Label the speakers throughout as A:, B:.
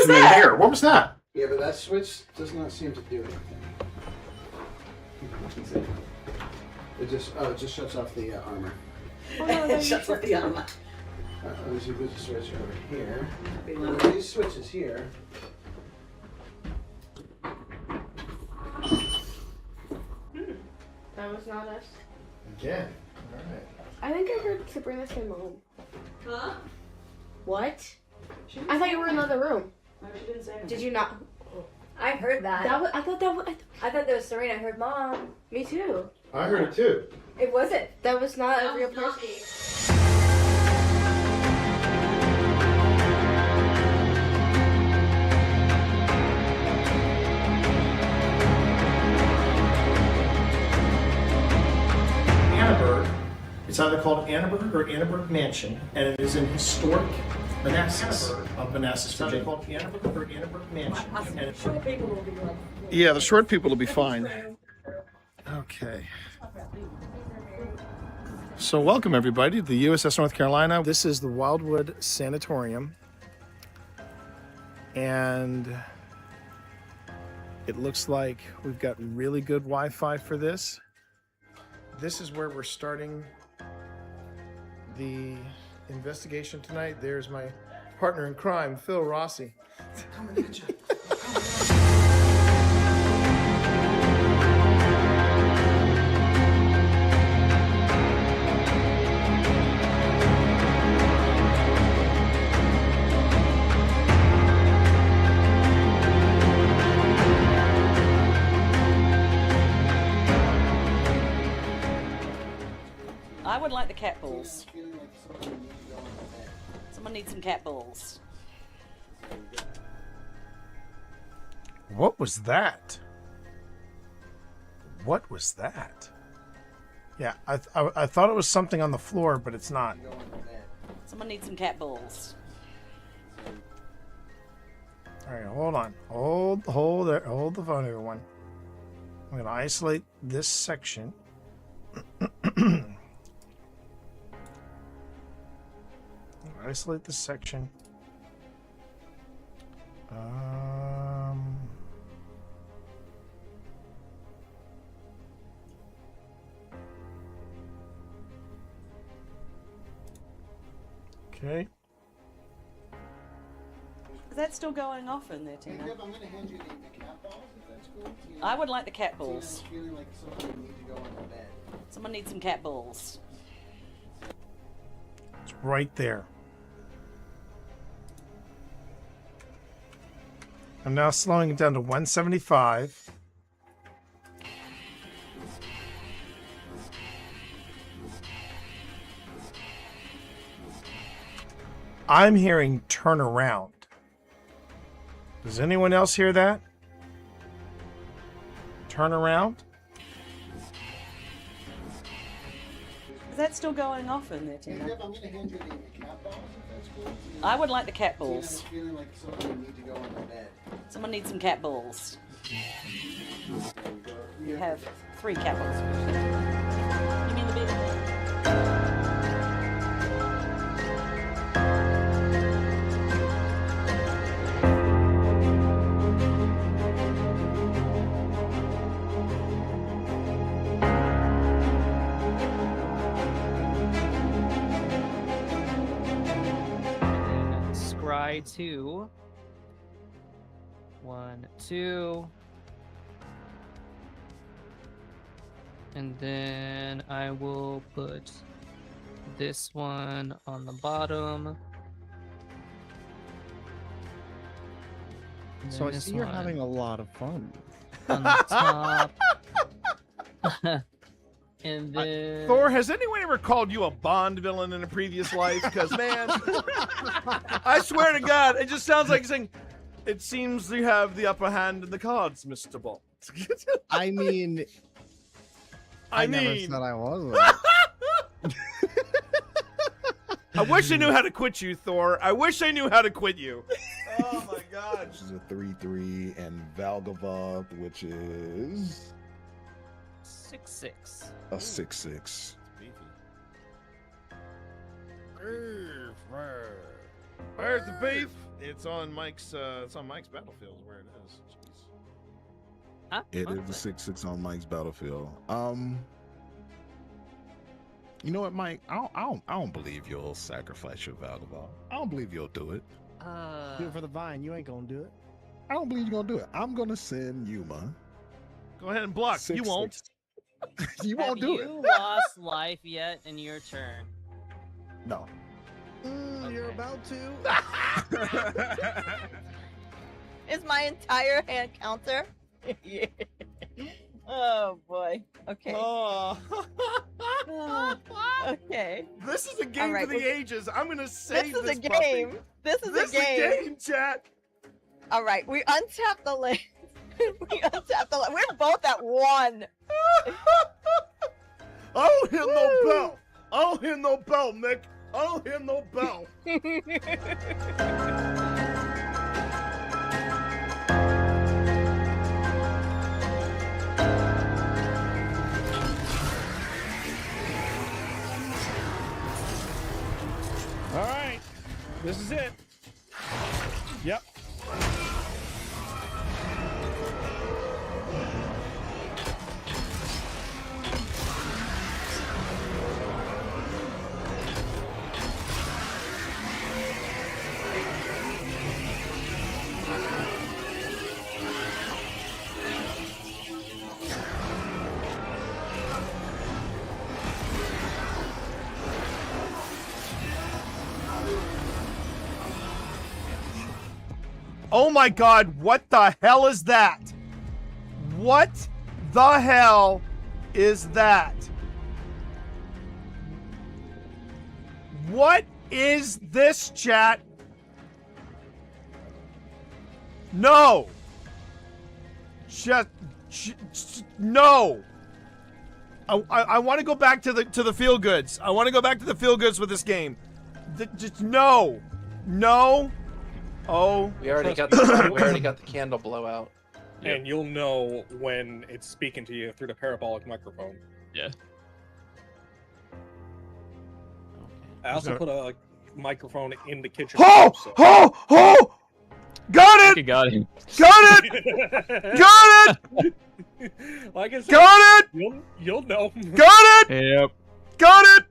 A: was that? Here. What was that?
B: Yeah, but that switch does not seem to do anything. It just shuts off the armor.
C: Oh, no,
D: It shuts off the armor.
B: There's a good switch over here.
D: Happy
B: Well,
D: one.
B: these switches here.
C: That was not us.
B: Again. Alright.
C: I think I heard Sabrina say mom.
D: Huh?
C: What?
D: She didn't
C: I thought
D: say
C: you were in
D: anything.
C: another room.
D: No, she didn't say anything.
C: Did you not?
E: I heard that.
C: That was, I thought that was.
E: I thought that was Serena. I heard mom.
C: Me too.
B: I heard it too.
E: It wasn't.
C: That was not
D: That
C: a real
D: was not
C: person.
D: me.
A: Annenberg. It's either called Annenberg or Annenberg Mansion, and it is in historic Manassas of Manassas, Virginia. Called Annenberg or Annenberg Mansion. And it-
D: Short people will be like.
A: Yeah, the short people will be fine. Okay. So welcome everybody to the USS North Carolina. This is the Wildwood Sanatorium. And it looks like we've got really good Wi-Fi for this. This is where we're starting the investigation tonight. There's my partner in crime, Phil Rossi. Coming at you.
D: I would like the cat balls. Someone needs some cat balls.
A: What was that? What was that? Yeah, I thought it was something on the floor, but it's not.
D: Someone needs some cat balls.
A: All right, hold on. Hold the phone, everyone. I'm going to isolate this section. Isolate this section. Okay.
D: Is that still going off in there, Tina?
B: I'm going to hand you the cat balls, if that's cool.
D: I would like the cat balls.
B: Feeling like something you need to go on the bed.
D: Someone needs some cat balls.
A: It's right there. I'm now slowing it down to 175. I'm hearing turn around. Does anyone else hear that? Turn around?
D: Is that still going off in there, Tina?
B: I'm going to hand you the cat balls, if that's cool.
D: I would like the cat balls.
B: Feeling like something you need to go on the bed.
D: Someone needs some cat balls. You have 3 cat balls. You mean the baby ball?
F: Scry 2. 1, 2. And then I will put this one on the bottom. And
G: So
F: then
G: I
F: this
G: see you're
F: one
G: having a lot of fun.
F: on the top. And then
H: Thor, has anyone ever called you a Bond villain in a previous life? Because, man, I swear to God, it just sounds like saying, it seems you have the upper hand in the cards, Mr. Bond.
G: I mean, I never
H: mean,
G: said I wasn't.
H: I wish I knew how to quit you, Thor. I wish I knew how to quit you. Oh, my God.
I: Which is a 3/3, and Valgava, which is
F: 6/6.
I: a 6/6.
H: Where's the beef? It's on Mike's battlefield where it is. Jeez.
F: Huh?
I: It
F: What?
I: is a 6-6 on Mike's battlefield. You know what, Mike? I don't believe you'll sacrifice your Vagabond. I don't believe you'll do it.
G: Do it for the vine. You ain't gonna do it.
I: I don't believe you're gonna do it. I'm gonna send Yuma.
H: Go ahead and block. You
I: 6-6.
H: won't.
I: You won't do
F: Have you
I: it.
F: lost life yet in your turn?
I: No.
G: You're about to.
D: Is my entire hand counter? Yeah. Oh boy. Okay.
H: Oh.
D: Okay.
H: This is a game
D: All right,
H: for the ages. I'm gonna save
D: This is a
H: puppy.
D: game. This is
H: This
D: a game.
H: chat.
D: All right, we untap the land. We untap the land. We're both at 1.
H: I don't hear no bell. I don't hear no bell, Nick. I don't hear no bell.
J: All right, this is it. Yep.
H: Oh my god, what the hell is that? What the hell is that? What is this, chat? No. Just no. I want to go back to the feel goods. I want to go back to the feel goods with this game. Just no. No. Oh,
K: we already got the candle blowout.
J: And you'll know when it's speaking to you through the parabolic microphone.
F: Yeah.
J: I also put a microphone in the kitchen.
H: Oh!
J: so-
H: Oh! Oh! Got it!
F: You got him.
H: Got it! Got it!
J: Like I said,
H: Got it!
J: you'll know.
H: Got it!
F: Yep.
H: Got it!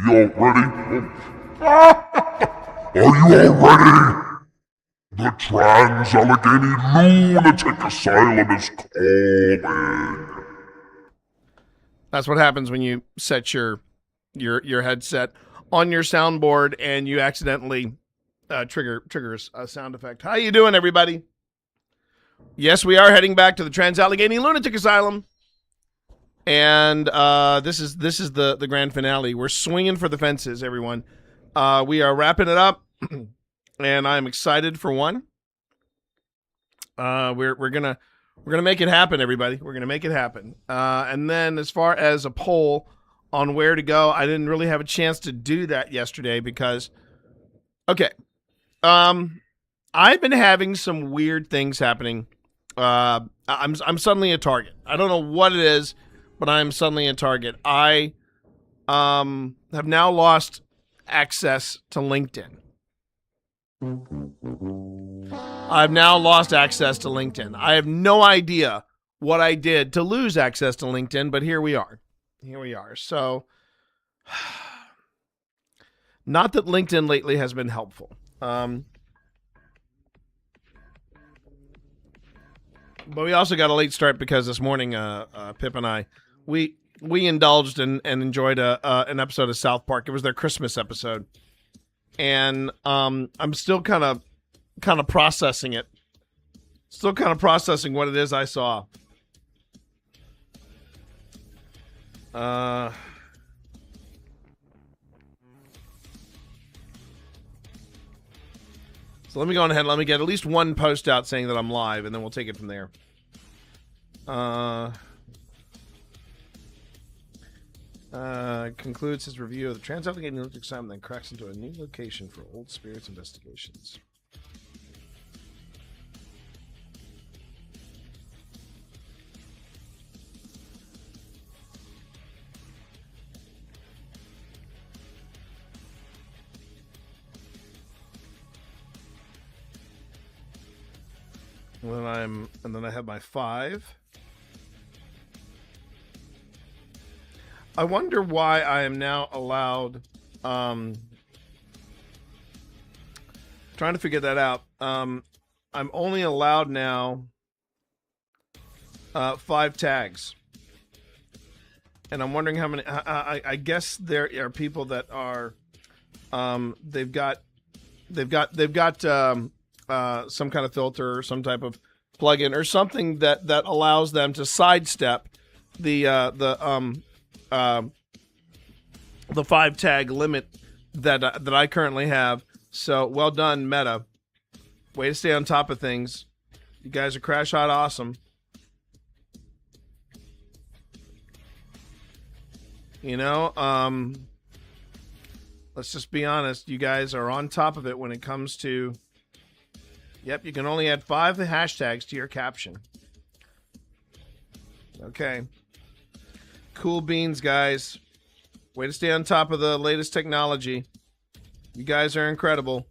L: You all ready? Are you all ready? The Trans-Allegheny Lunatic Asylum is calling.
H: That's what happens when you set your headset on your soundboard and you accidentally trigger a sound effect. How you doing, everybody? Yes, we are heading back to the Trans-Allegheny Lunatic Asylum. And this is the grand finale. We're swinging for the fences, everyone. We are wrapping it up, and I'm excited for one. We're gonna make it happen, everybody. We're gonna make it happen. And then as far as a poll on where to go, I didn't really have a chance to do that yesterday because, okay, I've been having some weird things happening. I'm suddenly a target. I don't know what it is, but I'm suddenly a target. I have now lost access to LinkedIn. I've now lost access to LinkedIn. I have no idea what I did to lose access to LinkedIn, but here we are. Here we are. So, not that LinkedIn lately has been helpful. But we also got a late start because this morning, Pip and I, we indulged and enjoyed an episode of South Park. It was their Christmas episode, and I'm still kind of processing it. Still kind of processing what it is I saw. So let me go on ahead. Let me get at least one post out saying that I'm live, and then we'll take it from there. Concludes his review of the Trans-Allegheny Lunatic Asylum, then cracks into a new location for old spirits investigations. And then I have my 5. I wonder why I am now allowed, trying to figure that out. I'm only allowed now 5 tags. And I'm wondering how many, I guess there are people that are, they've got some kind of filter or some type of plugin or something that allows them to sidestep the 5 tag limit that I currently have. So well done, Meta. Way to stay on top of things. You guys are crash hot awesome. You know, let's just be honest. You guys are on top of it when it comes to. Yep, you can only add 5 hashtags to your caption. Okay. Cool beans, guys. Way to stay on top of the latest technology. You guys are incredible.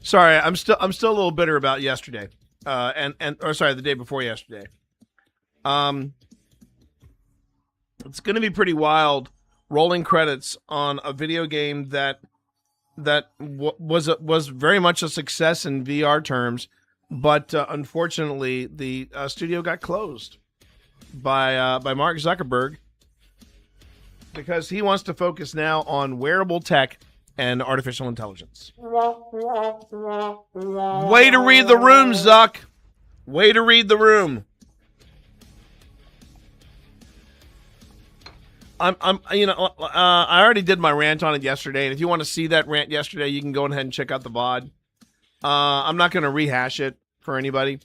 H: Sorry, I'm still a little bitter about yesterday. The day before yesterday. It's going to be pretty wild rolling credits on a video game that was very much a success in VR terms, but unfortunately the studio got closed by Mark Zuckerberg because he wants to focus now on wearable tech and artificial intelligence. Way to read the room, Zuck. Way to read the room. I already did my rant on it yesterday, and if you want to see that rant yesterday, you can go ahead and check out the VOD. I'm not going to rehash it for anybody,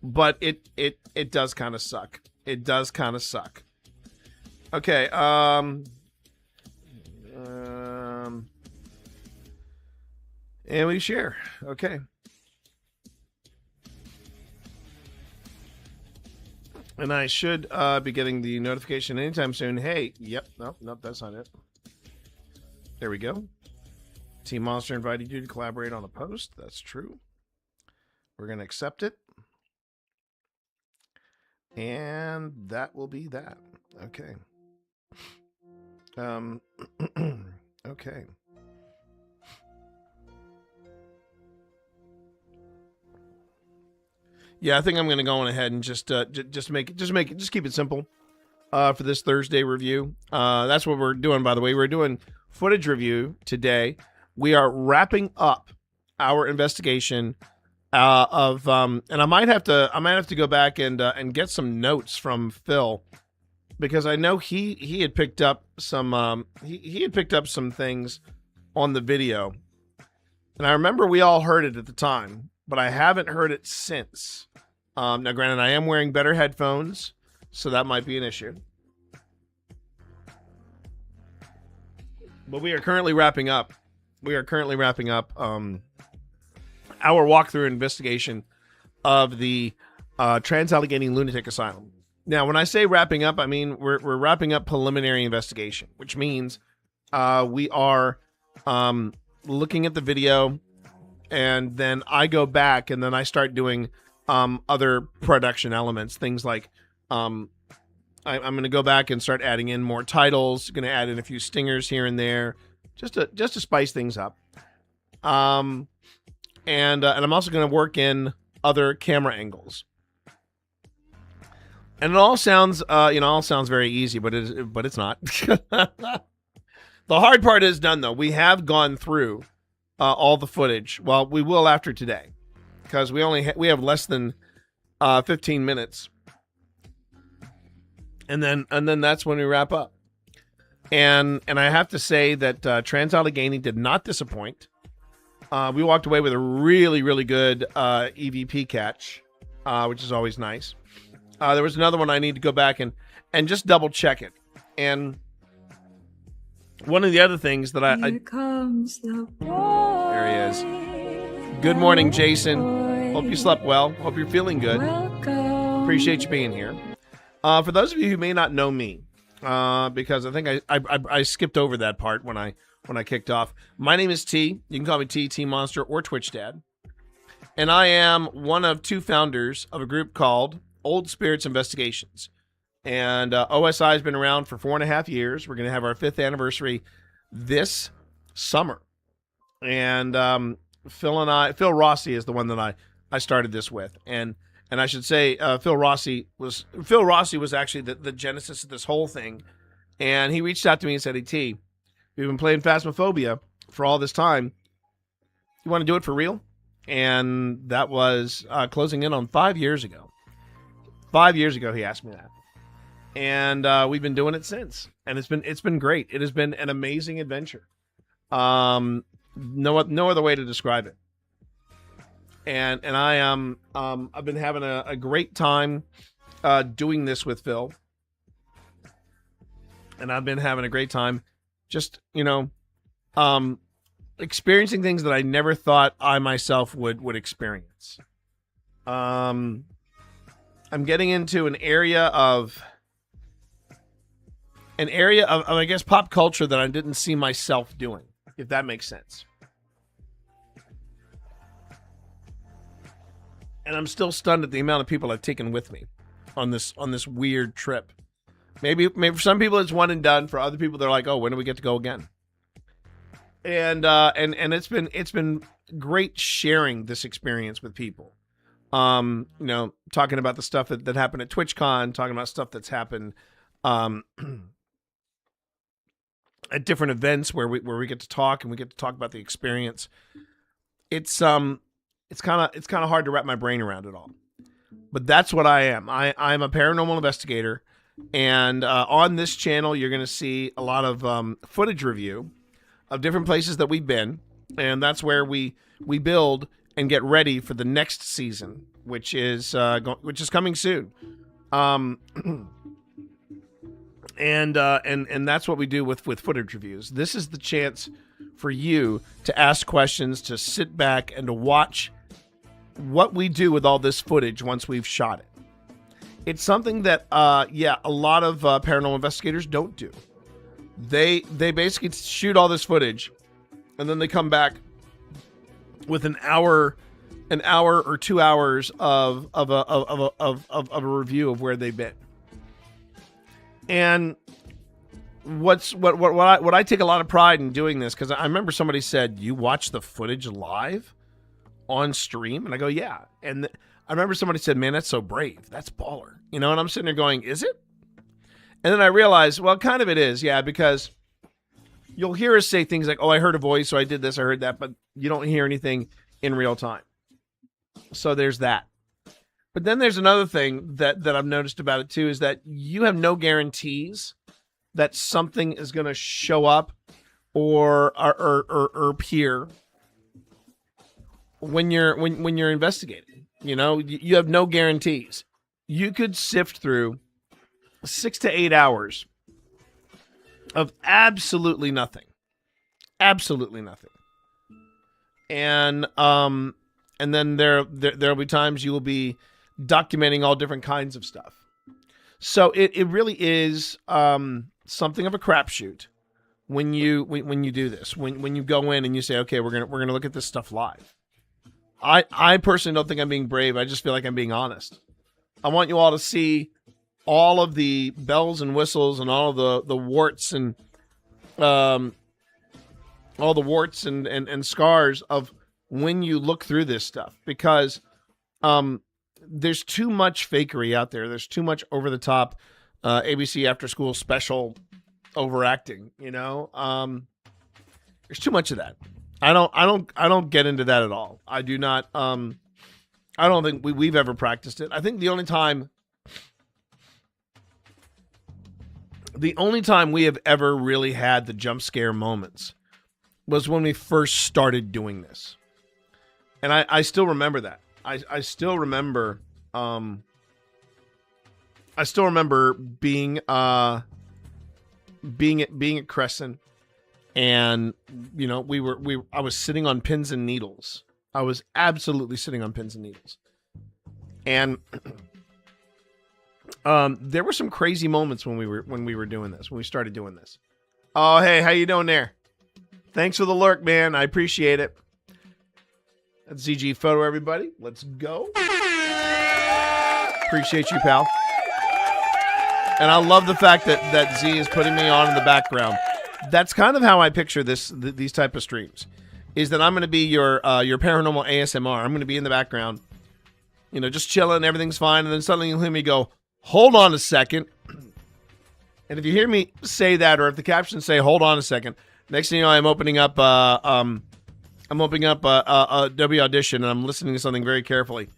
H: but it does kind of suck. It does kind of suck. Okay. And we share. Okay. And I should be getting the notification anytime soon. Hey, yep, nope, that's not it. There we go. Team Monster invited you to collaborate on a post. That's true. We're going to accept it. And that will be that. Okay. Okay. Yeah, I think I'm going to go on ahead and just keep it simple for this Thursday review. That's what we're doing, by the way. We're doing footage review today. We are wrapping up our investigation and I might have to go back and get some notes from Phil because I know he had picked up some he had picked up some things on the video, and I remember we all heard it at the time, but I haven't heard it since. Now, granted, I am wearing better headphones, so that might be an issue. But we are currently wrapping up. Our walkthrough investigation of the Trans-Allegheny Lunatic Asylum. Now, when I say wrapping up, I mean we're wrapping up preliminary investigation, which means we are looking at the video, and then I go back and then I start doing other production elements, things like I'm going to go back and start adding in more titles, going to add in a few stingers here and there, just to spice things up. And I'm also going to work in other camera angles. And it all sounds, very easy, but it's not. The hard part is done, though. We have gone through all the footage. Well, we will after today, because we have less than 15 minutes, and then that's when we wrap up. And I have to say that Trans-Allegheny did not disappoint. We walked away with a really, really good EVP catch, which is always nice. There was another one I need to go back and just double check it. And one of the other things that
M: Here comes the boy.
H: there he is. Good morning, Jason. Hope you slept well. Hope you're feeling good.
M: Welcome.
H: Appreciate you being here. For those of you who may not know me, because I think I skipped over that part when I kicked off. My name is T. You can call me T Monster, or Twitch Dad. And I am one of two founders of a group called Old Spirits Investigations. And OSI has been around for 4.5 years. We're going to have our 5th anniversary this summer. And Phil Rossi is the one that I started this with. And I should say Phil Rossi was actually the genesis of this whole thing. And he reached out to me and said, "Hey, T, we've been playing Phasmophobia for all this time. You want to do it for real?" And that was closing in on 5 years ago. 5 years ago, he asked me that. And we've been doing it since. And it's been great. It has been an amazing adventure. No other way to describe it. And I am I've been having a great time doing this with Phil. And I've been having a great time just, experiencing things that I never thought I myself would experience. I'm getting into an area of I guess, pop culture that I didn't see myself doing, if that makes sense. And I'm still stunned at the amount of people I've taken with me on this weird trip. Maybe for some people it's one and done. For other people, they're like, "Oh, when do we get to go again?" And it's been great sharing this experience with people. Talking about the stuff that happened at TwitchCon, talking about stuff that's happened at different events where we get to talk and we get to talk about the experience. It's kind of hard to wrap my brain around it all. But that's what I am. I'm a paranormal investigator, and on this channel you're going to see a lot of footage review of different places that we've been, and that's where we build and get ready for the next season, which is coming soon. And that's what we do with footage reviews. This is the chance for you to ask questions, to sit back and to watch what we do with all this footage once we've shot it. It's something that a lot of paranormal investigators don't do. They basically shoot all this footage, and then they come back with an hour or 2 hours of a review of where they've been. And what I take a lot of pride in doing this, because I remember somebody said, "You watch the footage live on stream?" And I go, "Yeah." And I remember somebody said, "Man, that's so brave. That's baller." And I'm sitting there going, "Is it?" And then I realized, well, kind of it is, yeah, because you'll hear us say things like, "Oh, I heard a voice, so I did this, I heard that," but you don't hear anything in real time. So there's that. But then there's another thing that I've noticed about it too, is that you have no guarantees that something is going to show up or appear when you're investigating. You have no guarantees. You could sift through 6 to 8 hours of absolutely nothing. Absolutely nothing. And then there'll be times you will be documenting all different kinds of stuff. So it really is something of a crapshoot when you do this. When you go in and you say, "Okay, we're gonna look at this stuff live." I personally don't think I'm being brave. I just feel like I'm being honest. I want you all to see all of the bells and whistles and all of the warts and all the warts and scars of when you look through this stuff, because there's too much fakery out there. There's too much over the top ABC after school special overacting, you know. There's too much of that. I don't get into that at all. I do not I don't think we've ever practiced it. I think the only time we have ever really had the jump scare moments was when we first started doing this. And I still remember that. I still remember being at Crescent, and you know, I was sitting on pins and needles. I was absolutely sitting on pins and needles. And there were some crazy moments when we were doing this, when we started doing this. Oh, hey, how you doing there? Thanks for the lurk, man. I appreciate it. That's ZG Photo, everybody. Let's go. Appreciate you, pal. And I love the fact that Z is putting me on in the background. That's kind of how I picture these type of streams. Is that I'm going to be your paranormal ASMR. I'm going to be in the background, you know, just chilling. Everything's fine, and then suddenly you'll hear me go, "Hold on a second." And if you hear me say that, or if the captions say, "Hold on a second," next thing you know, I'm opening up a W audition, and I'm listening to something very carefully.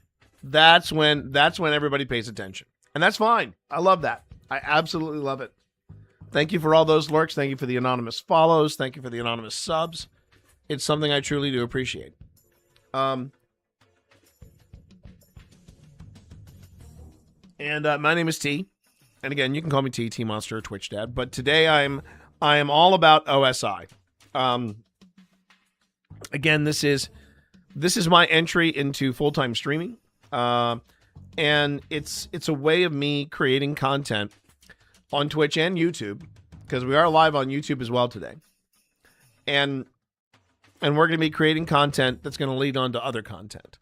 H: That's when everybody pays attention, and that's fine. I love that. I absolutely love it. Thank you for all those lurks. Thank you for the anonymous follows. Thank you for the anonymous subs. It's something I truly do appreciate. And my name is T. And again, you can call me T Monster or Twitch Dad. But today I am all about OSI. Again, this is my entry into full-time streaming. And it's a way of me creating content on Twitch and YouTube, because we are live on YouTube as well today. And we're going to be creating content that's going to lead on to other content.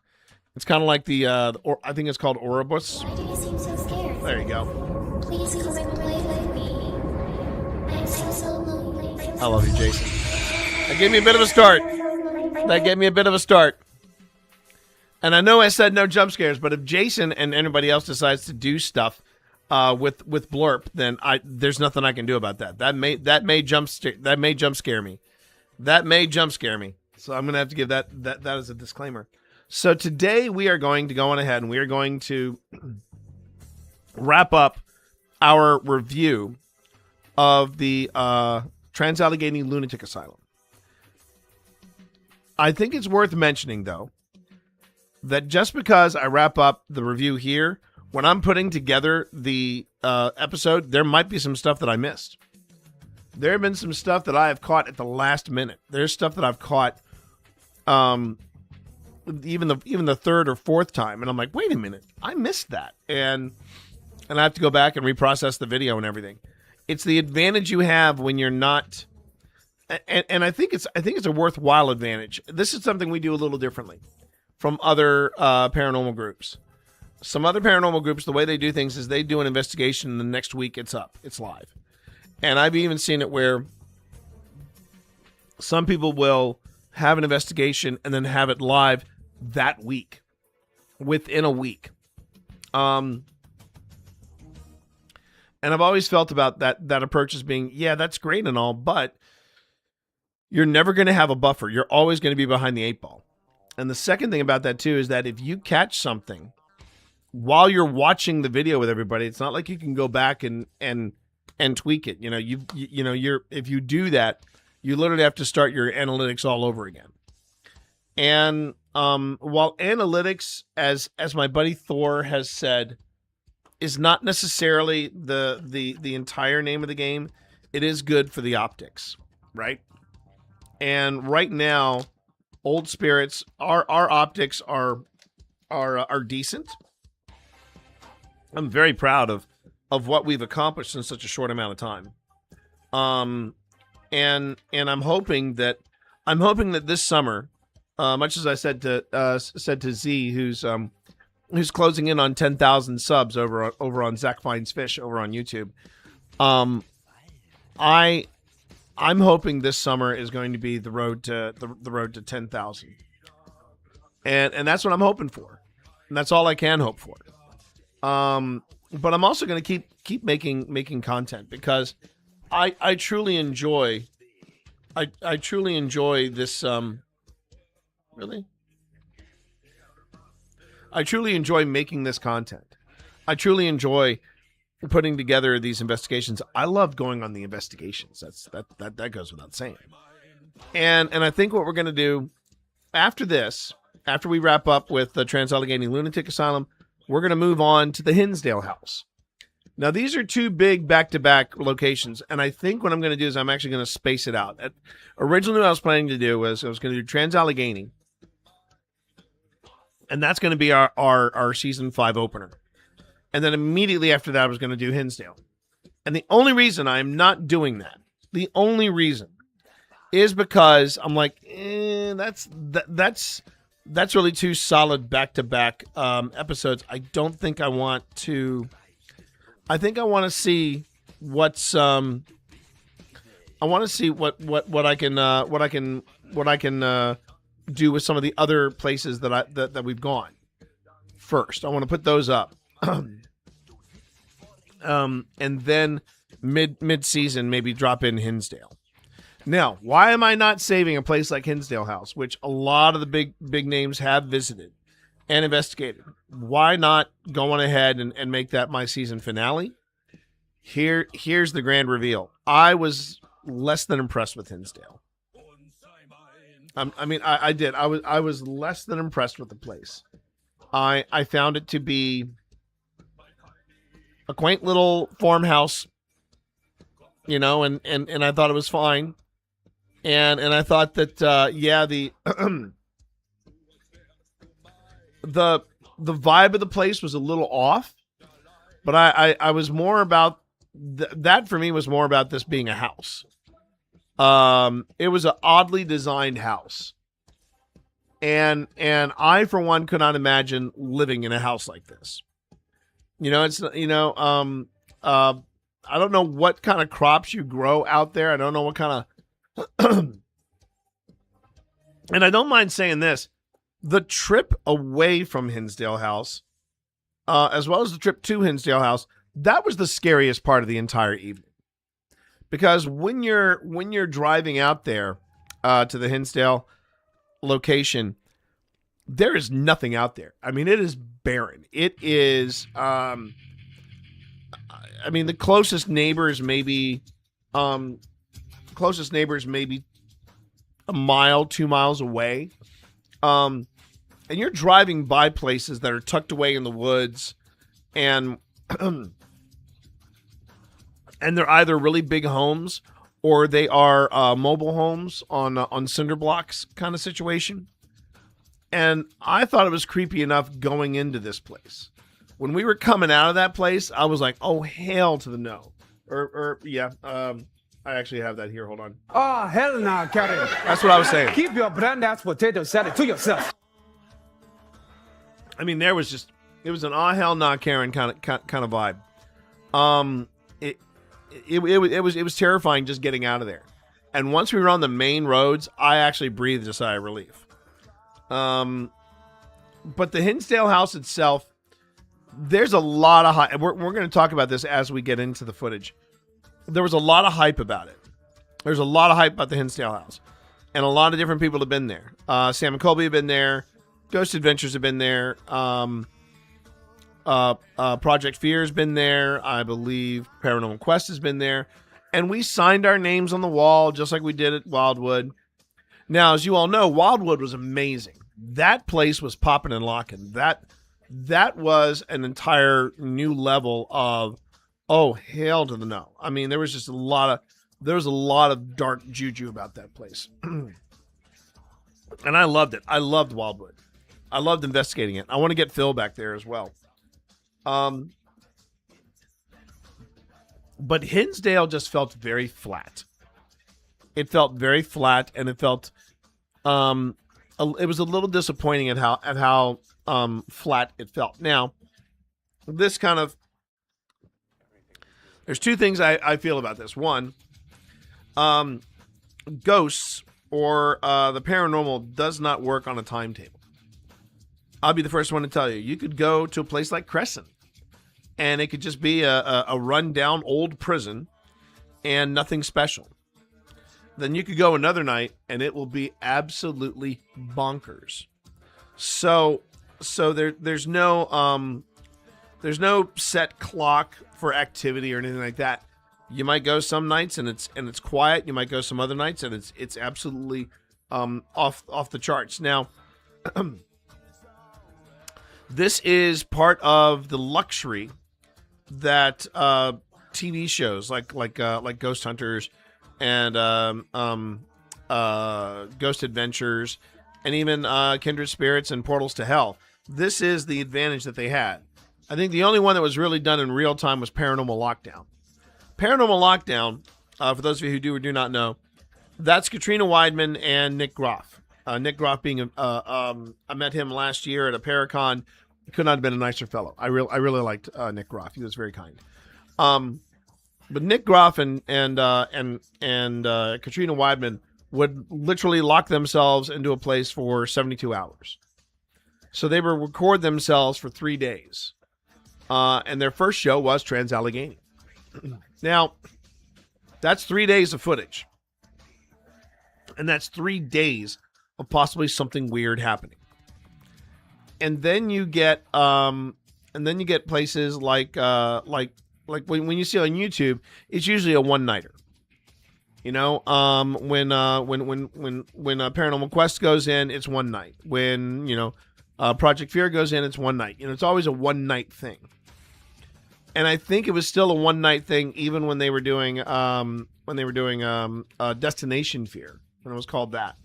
H: It's kind of like I think it's called Oribus.
N: Why do you seem so scared?
H: There you go.
N: Please come and play with me. I'm so lonely.
H: I love you, Jason. That gave me a bit of a start. And I know I said no jump scares, but if Jason and anybody else decides to do stuff with Blurp, then there's nothing I can do about that. That may jump scare me. That may jump scare me. So I'm going to have to give that as a disclaimer. So today we are going to go on ahead and we are going to wrap up our review of the Trans-Allegheny Lunatic Asylum. I think it's worth mentioning, though, that just because I wrap up the review here, when I'm putting together the episode, there might be some stuff that I missed. There have been some stuff that I have caught at the last minute. There's stuff that I've caught even the third or fourth time, and I'm like, wait a minute, I missed that, and I have to go back and reprocess the video and everything. It's the advantage you have when you're not, and I think it's a worthwhile advantage. This is something we do a little differently from other paranormal groups. Some other paranormal groups, the way they do things is they do an investigation, and the next week it's live. And I've even seen it where some people will have an investigation and then have it live that week, within a week. And I've always felt about that approach as being, yeah, that's great and all, but you're never going to have a buffer. You're always going to be behind the 8 ball. And the second thing about that too is that if you catch something while you're watching the video with everybody, it's not like you can go back and tweak it. You know, if you do that, you literally have to start your analytics all over again. And while analytics, as my buddy Thor has said, is not necessarily the entire name of the game, it is good for the optics, right? And right now, Old Spirits, our optics are decent. I'm very proud of what we've accomplished in such a short amount of time. And I'm hoping that this summer, much as I said to Z, who's closing in on 10,000 subs over on Zach Finds Fish over on YouTube. I'm hoping this summer is going to be the road to the road to 10,000, and that's what I'm hoping for, and that's all I can hope for. But I'm also going to keep making content because I truly enjoy I truly enjoy this. Really, I truly enjoy making this content. I truly enjoy putting together these investigations. I love going on the investigations. That goes without saying. And I think what we're going to do after this, after we wrap up with the Trans-Allegheny Lunatic Asylum, we're going to move on to the Hinsdale house. Now, these are two big back-to-back locations, and I think what I'm going to do is I'm actually going to space it out. Originally, what I was planning to do was I was going to do Trans-Allegheny, and that's going to be our season 5 opener. And then immediately after that, I was going to do Hinsdale. And the only reason I'm not doing that, the only reason, is because I'm like, that's really two solid back-to-back episodes. I don't think I want to. I think I want to see what's. I want to see what I can do with some of the other places that we've gone. First, I want to put those up. And then mid-season maybe drop in Hinsdale. Now, why am I not saving a place like Hinsdale House, which a lot of the big names have visited and investigated? Why not go on ahead and make that my season finale? Here's the grand reveal. I was less than impressed with Hinsdale. I did. I was less than impressed with the place. I found it to be a quaint little farmhouse, and I thought it was fine. And I thought that the the vibe of the place was a little off, but I was more about that for me was more about this being a house. It was an oddly designed house. And I, for one, could not imagine living in a house like this. I don't know what kind of crops you grow out there. I don't know what kind of, and I don't mind saying this, the trip away from Hinsdale House, as well as the trip to Hinsdale House, that was the scariest part of the entire evening. Because when you're driving out there to the Hinsdale location, there is nothing out there. I mean, it is barren. It is, the closest neighbors maybe a mile, 2 miles away. And you're driving by places that are tucked away in the woods, and and they're either really big homes or they are mobile homes on cinder blocks kind of situation. And I thought it was creepy enough going into this place. When we were coming out of that place, I was like, oh, hell to the no. I actually have that here. Hold on.
O: Oh, hell no, Karen.
H: That's what I was saying.
O: Keep your brand-ass potato salad to yourself.
H: I mean, it was an hell nah, Karen kind of vibe. It was terrifying just getting out of there. And once we were on the main roads, I actually breathed a sigh of relief. But the Hinsdale house itself, there's a lot of hype. We're going to talk about this as we get into the footage. There was a lot of hype about it. There's a lot of hype about the Hinsdale house. And a lot of different people have been there. Sam and Colby have been there. Ghost Adventures have been there. Project Fear has been there. I believe Paranormal Quest has been there. And we signed our names on the wall just like we did at Wildwood. Now, as you all know, Wildwood was amazing. That place was popping and locking. That was an entire new level of, oh, hell to the no. I mean, there was a lot of dark juju about that place. And I loved it. I loved Wildwood. I loved investigating it. I want to get Phil back there as well. But Hinsdale just felt very flat. It felt very flat, and it felt a it was a little disappointing at how flat it felt. Now, this kind of, there's two things I feel about this. One, ghosts or the paranormal does not work on a timetable. I'll be the first one to tell you. You could go to a place like Crescent, and it could just be a run-down old prison and nothing special. Then you could go another night, and it will be absolutely bonkers. So there's no set clock for activity or anything like that. You might go some nights and it's quiet. You might go some other nights and it's absolutely off the charts. Now, this is part of the luxury that TV shows like Ghost Hunters and Ghost Adventures and even Kindred Spirits and Portals to Hell. This is the advantage that they had. I think the only one that was really done in real time was Paranormal Lockdown. Paranormal Lockdown, for those of you who do or do not know, that's Katrina Weidman and Nick Groff. Nick Groff being I met him last year at a Paracon. Could not have been a nicer fellow. I really liked Nick Groff. He was very kind. But Nick Groff and Katrina Weidman would literally lock themselves into a place for 72 hours. So they would record themselves for 3 days. And their first show was Trans-Allegheny. Now, that's 3 days of footage. And that's 3 days of possibly something weird happening. And then you get places like when you see on YouTube, it's usually a one-nighter. You know, when Paranormal Quest goes in, it's one night. When, Project Fear goes in, it's one night. It's always a one-night thing. And I think it was still a one-night thing even when they were doing Destination Fear, when it was called that.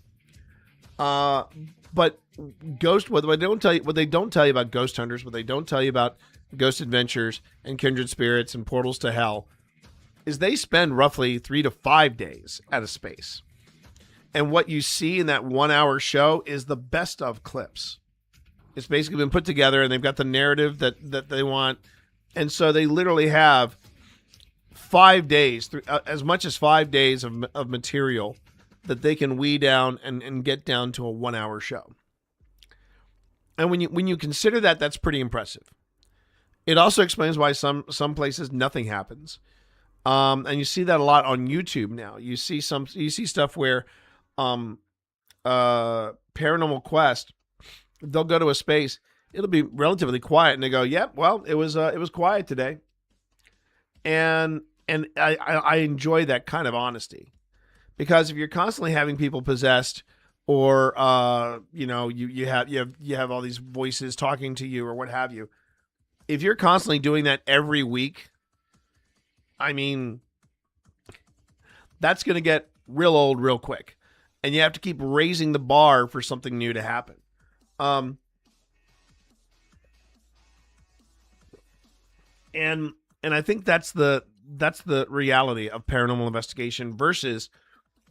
H: But Ghost, what they don't tell you about Ghost Hunters, what they don't tell you about Ghost Adventures and Kindred Spirits and Portals to Hell, is they spend roughly 3 to 5 days at a space. And what you see in that 1 hour show is the best of clips. It's basically been put together and they've got the narrative that they want. And so they literally have 5 days, as much as 5 days of material that they can weed down and get down to a 1 hour show. And when you consider that, that's pretty impressive. It also explains why some places nothing happens. And you see that a lot on YouTube now. You see stuff where Paranormal Quest, they'll go to a space, it'll be relatively quiet, and they go, "Yep, well, it was quiet today." And I enjoy that kind of honesty, because if you're constantly having people possessed, or you have all these voices talking to you or what have you, if you're constantly doing that every week, I mean, that's going to get real old real quick, and you have to keep raising the bar for something new to happen. And I think that's the reality of paranormal investigation versus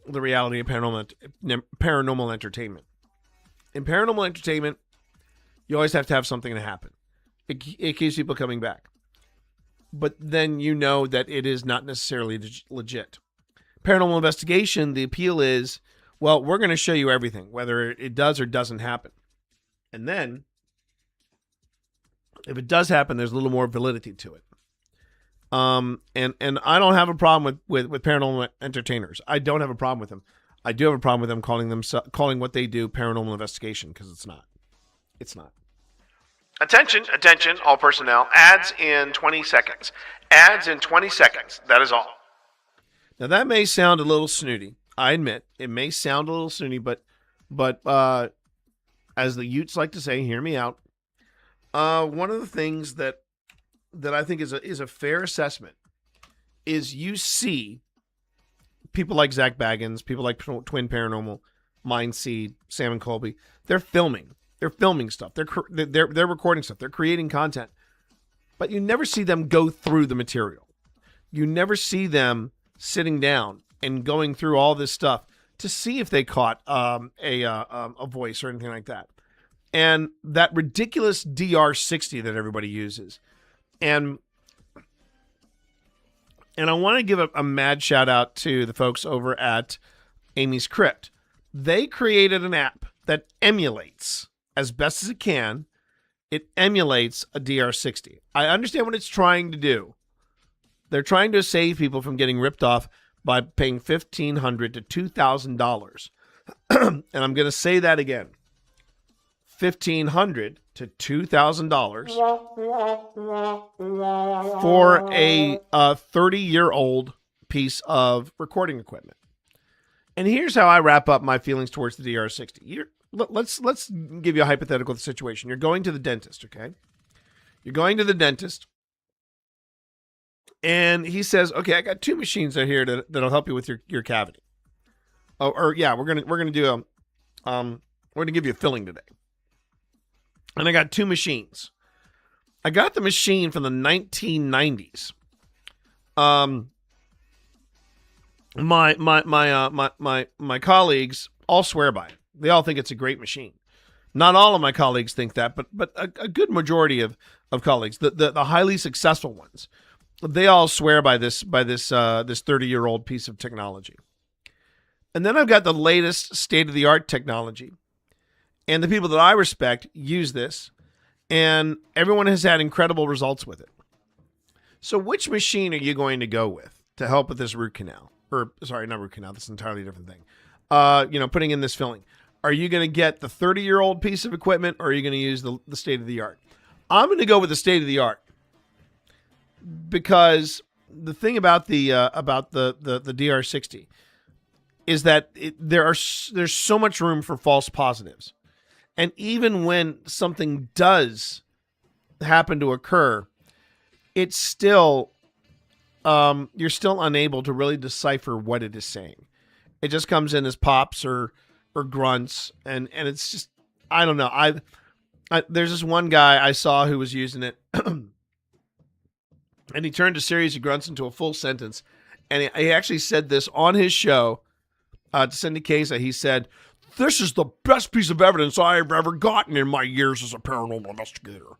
H: the reality of paranormal entertainment. In paranormal entertainment, you always have to have something to happen. It keeps people coming back. But then you know that it is not necessarily legit. Paranormal investigation, the appeal is, well, we're going to show you everything, whether it does or doesn't happen. And then, if it does happen, there's a little more validity to it. And I don't have a problem with paranormal entertainers. I don't have a problem with them. I do have a problem with them calling what they do paranormal investigation, because it's not. It's not. Attention, all personnel. Ads in 20 seconds. Ads in 20 seconds. That is all. Now, that may sound a little snooty. I admit, it may sound a little snooty, but as the Utes like to say, hear me out. One of the things that I think is a fair assessment is you see people like Zach Baggins, people like Twin Paranormal, Mindseed, Sam and Colby. They're filming. They're filming stuff. They're recording stuff. They're creating content. But you never see them go through the material. You never see them sitting down and going through all this stuff to see if they caught a voice or anything like that. And that ridiculous DR60 that everybody uses. And I want to give a mad shout out to the folks over at Amy's Crypt. They created an app that emulates, as best as it can, it emulates a DR60. I understand what it's trying to do. They're trying to save people from getting ripped off by paying $1,500 to $2,000. And I'm going to say that again. $1,500 to $2,000 for a 30-year-old piece of recording equipment. And here's how I wrap up my feelings towards the DR60. Let's give you a hypothetical situation. You're going to the dentist, okay? You're going to the dentist, and he says, "Okay, I got 2 machines out here that'll help you with your cavity." Oh, or yeah, we're gonna do we're gonna give you a filling today. And I got 2 machines. I got the machine from the 1990s. My colleagues all swear by it. They all think it's a great machine. Not all of my colleagues think that, but a good majority of colleagues, the highly successful ones, they all swear by this 30-year-old piece of technology. And then I've got the latest state-of-the-art technology. And the people that I respect use this, and everyone has had incredible results with it. So which machine are you going to go with to help with this root canal? Or, sorry, not root canal, that's an entirely different thing. Putting in this filling. Are you going to get the 30-year-old piece of equipment, or are you going to use the state-of-the-art? I'm going to go with the state-of-the-art. Because the thing about the DR60 is that there's so much room for false positives. And even when something does happen to occur, it's still, you're still unable to really decipher what it is saying. It just comes in as pops or grunts, and it's just, I don't know. There's this one guy I saw who was using it, and he turned a series of grunts into a full sentence, and he actually said this on his show to Cindy Casa. He said, "This is the best piece of evidence I have ever gotten in my years as a paranormal investigator."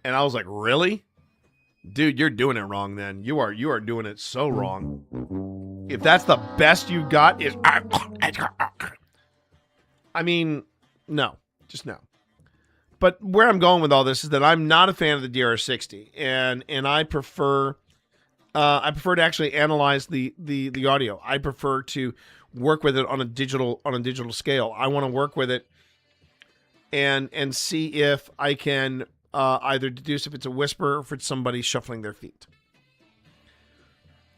H: And I was like, really? Dude, you're doing it wrong then. You are doing it so wrong. If that's the best you got is... I mean, no. Just no. But where I'm going with all this is that I'm not a fan of the DR60. And I prefer to actually analyze the audio. I prefer to work with it on a digital scale. I want to work with it and see if I can either deduce if it's a whisper or if it's somebody shuffling their feet.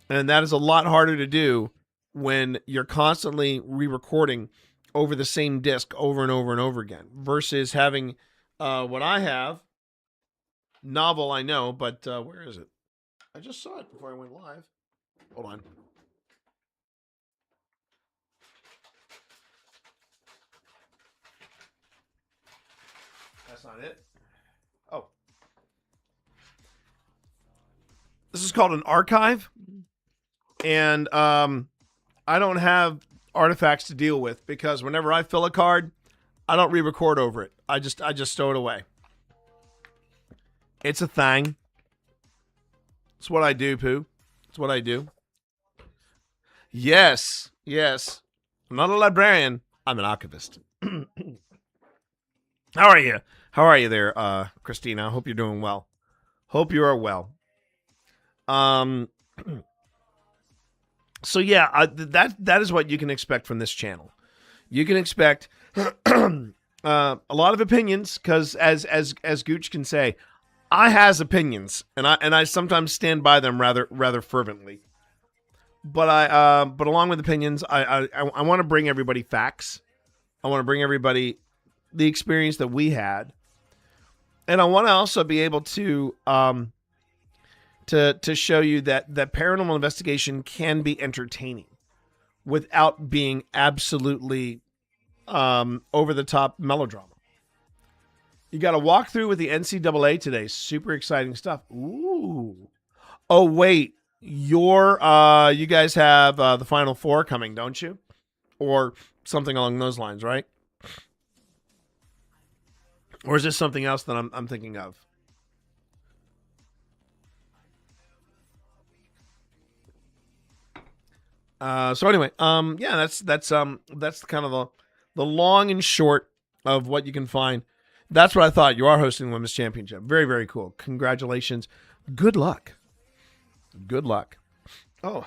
H: And that is a lot harder to do when you're constantly re-recording over the same disc over and over and over again versus having what I have. Novel, I know, but where is it? I just saw it before I went live. Hold on. That's not it. Oh. This is called an archive. And I don't have artifacts to deal with because whenever I fill a card, I don't re-record over it. I just stow it away. It's a thing. It's what I do, Pooh. It's what I do. Yes. I'm not a librarian. I'm an archivist. How are you? How are you there, Christina? I hope you're doing well. Hope you are well. So yeah, that is what you can expect from this channel. You can expect a lot of opinions because, as Gooch can say, I has opinions, and I sometimes stand by them rather fervently. But along with opinions, I want to bring everybody facts. I want to bring everybody the experience that we had, and I want to also be able to show you that paranormal investigation can be entertaining without being absolutely over the top melodrama. You got a walkthrough with the NCAA today. Super exciting stuff. Ooh. Oh wait, you guys have the Final Four coming, don't you? or something along those lines, right? Or is this something else that I'm thinking of? So anyway, yeah, that's kind of the long and short of what you can find. That's what I thought. You are hosting the Women's Championship. Very, very cool. Congratulations. Good luck. Good luck. Oh.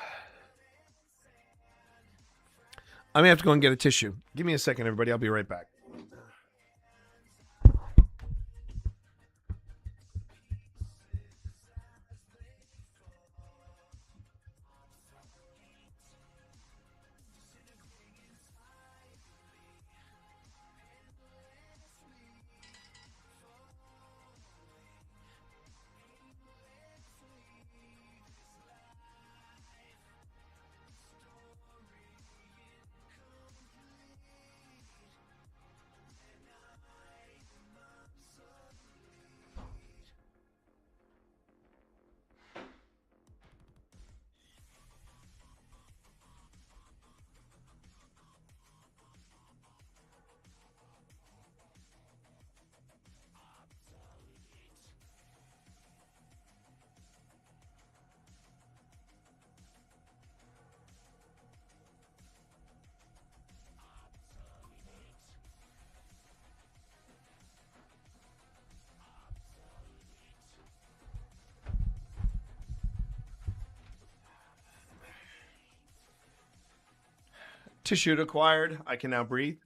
H: I may have to go and get a tissue. Give me a second, everybody. I'll be right back. Tissue acquired. I can now breathe.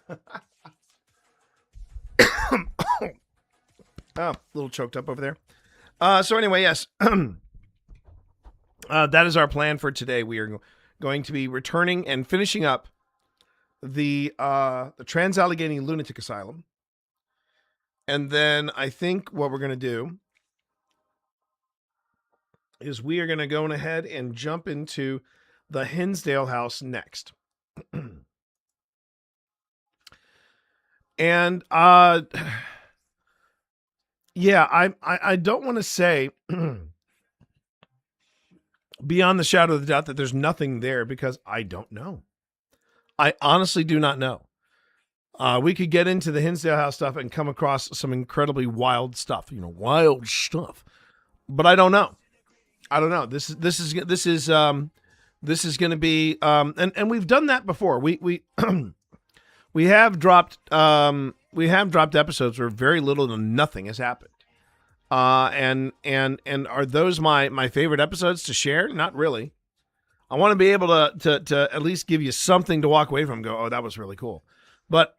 H: Oh, a little choked up over there. So anyway, yes. That is our plan for today. We are going to be returning and finishing up the Trans-Allegheny Lunatic Asylum. And then I think what we're going to do is we are going to go ahead and jump into the Hinsdale house next. And yeah, I don't want to say beyond the shadow of the doubt that there's nothing there, because I don't know. I honestly do not know. We could get into the Hinsdale house stuff and come across some incredibly wild stuff, wild stuff. But I don't know. I don't know. This is going to be and we've done that before. We we have dropped episodes where very little to nothing has happened. And are those my favorite episodes to share? Not really. I want to be able to at least give you something to walk away from and go, oh, that was really cool. But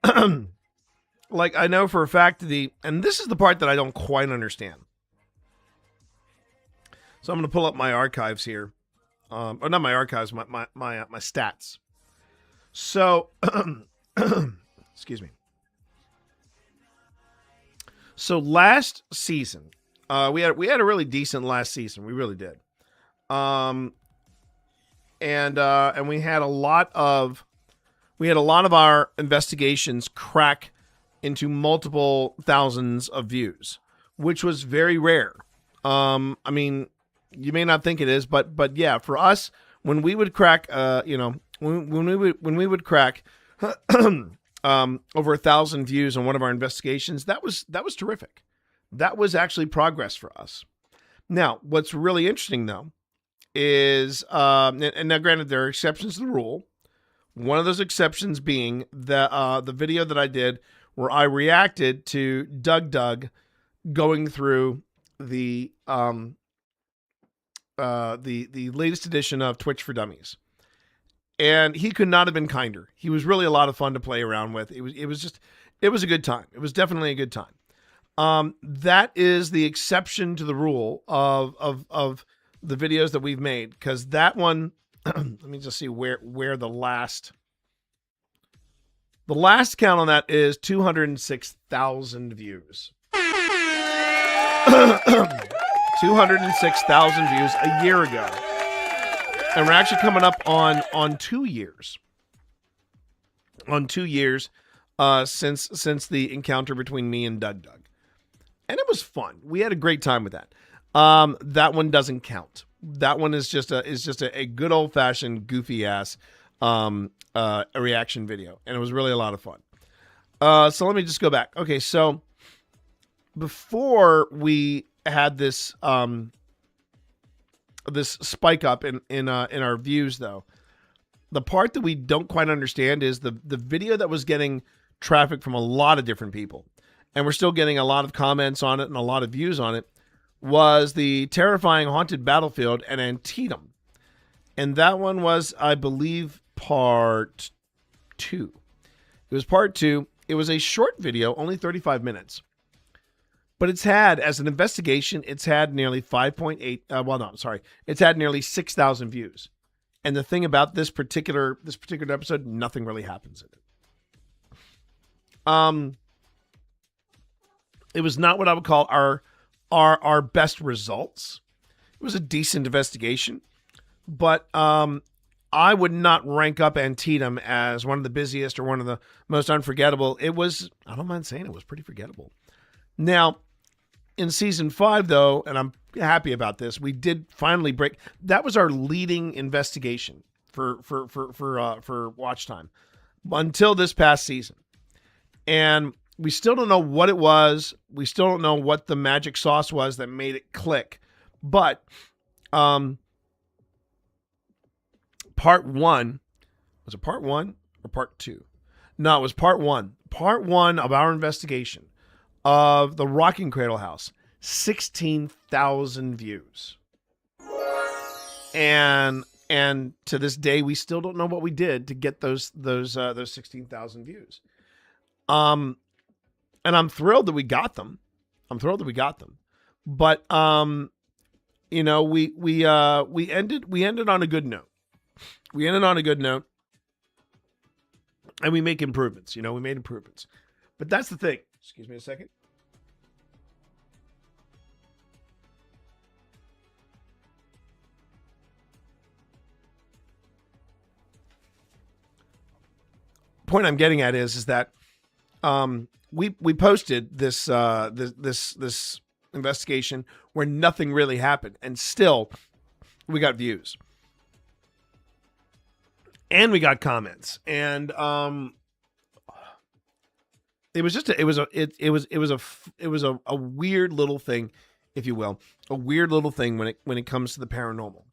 H: like, I know for a fact and this is the part that I don't quite understand. So I'm going to pull up my archives here. Or not my archives, my stats. So, excuse me. So last season, we had a really decent last season. We really did. And we had a lot of our investigations crack into multiple thousands of views, which was very rare. I mean, you may not think it is, but yeah, for us, when we would crack, when we would crack over 1,000 views on one of our investigations, that was terrific. That was actually progress for us. Now, what's really interesting though is, and now granted there are exceptions to the rule. One of those exceptions being the video that I did where I reacted to Doug going through the latest edition of Twitch for Dummies. And he could not have been kinder. He was really a lot of fun to play around with. It was a good time. It was definitely a good time. That is the exception to the rule of the videos that we've made, because that one, let me just see where the last count on that is 206,000 views. 206,000 views a year ago. And we're actually coming up on 2 years. On 2 years since the encounter between me and Doug. And it was fun. We had a great time with that. That one doesn't count. That one is just a good old-fashioned goofy ass a reaction video, and it was really a lot of fun. So let me just go back. Okay, so before we had this this spike up in our views, though, the part that we don't quite understand is the video that was getting traffic from a lot of different people, and we're still getting a lot of comments on it and a lot of views on it, was the terrifying haunted battlefield at Antietam. And that one was, I believe, part 2. It was part 2. It was a short video, only 35 minutes. But it's had, as an investigation, it's had nearly 5.8, it's had nearly 6,000 views. And the thing about this particular episode, nothing really happens in it. It was not what I would call our best results. It was a decent investigation, but I would not rank up Antietam as one of the busiest or one of the most unforgettable. It was, I don't mind saying it was pretty forgettable. Now, in season 5, though, and I'm happy about this, we did finally break. That was our leading investigation for watch time until this past season, and we still don't know what it was. We still don't know what the magic sauce was that made it click. But part 1, was it part 1 or part 2? No, it was part 1. Part 1 of our investigation of the Rocking Cradle House, 16,000 views. And to this day, we still don't know what we did to get those 16,000 views. And I'm thrilled that we got them. But you know, we ended on a good note. And we make improvements. You know, we made improvements. But that's the thing. Excuse me a second. Point I'm getting at is that we posted this this investigation where nothing really happened, and still we got views and we got comments, and it was just it was a weird little thing, if you will, a weird little thing when it comes to the paranormal.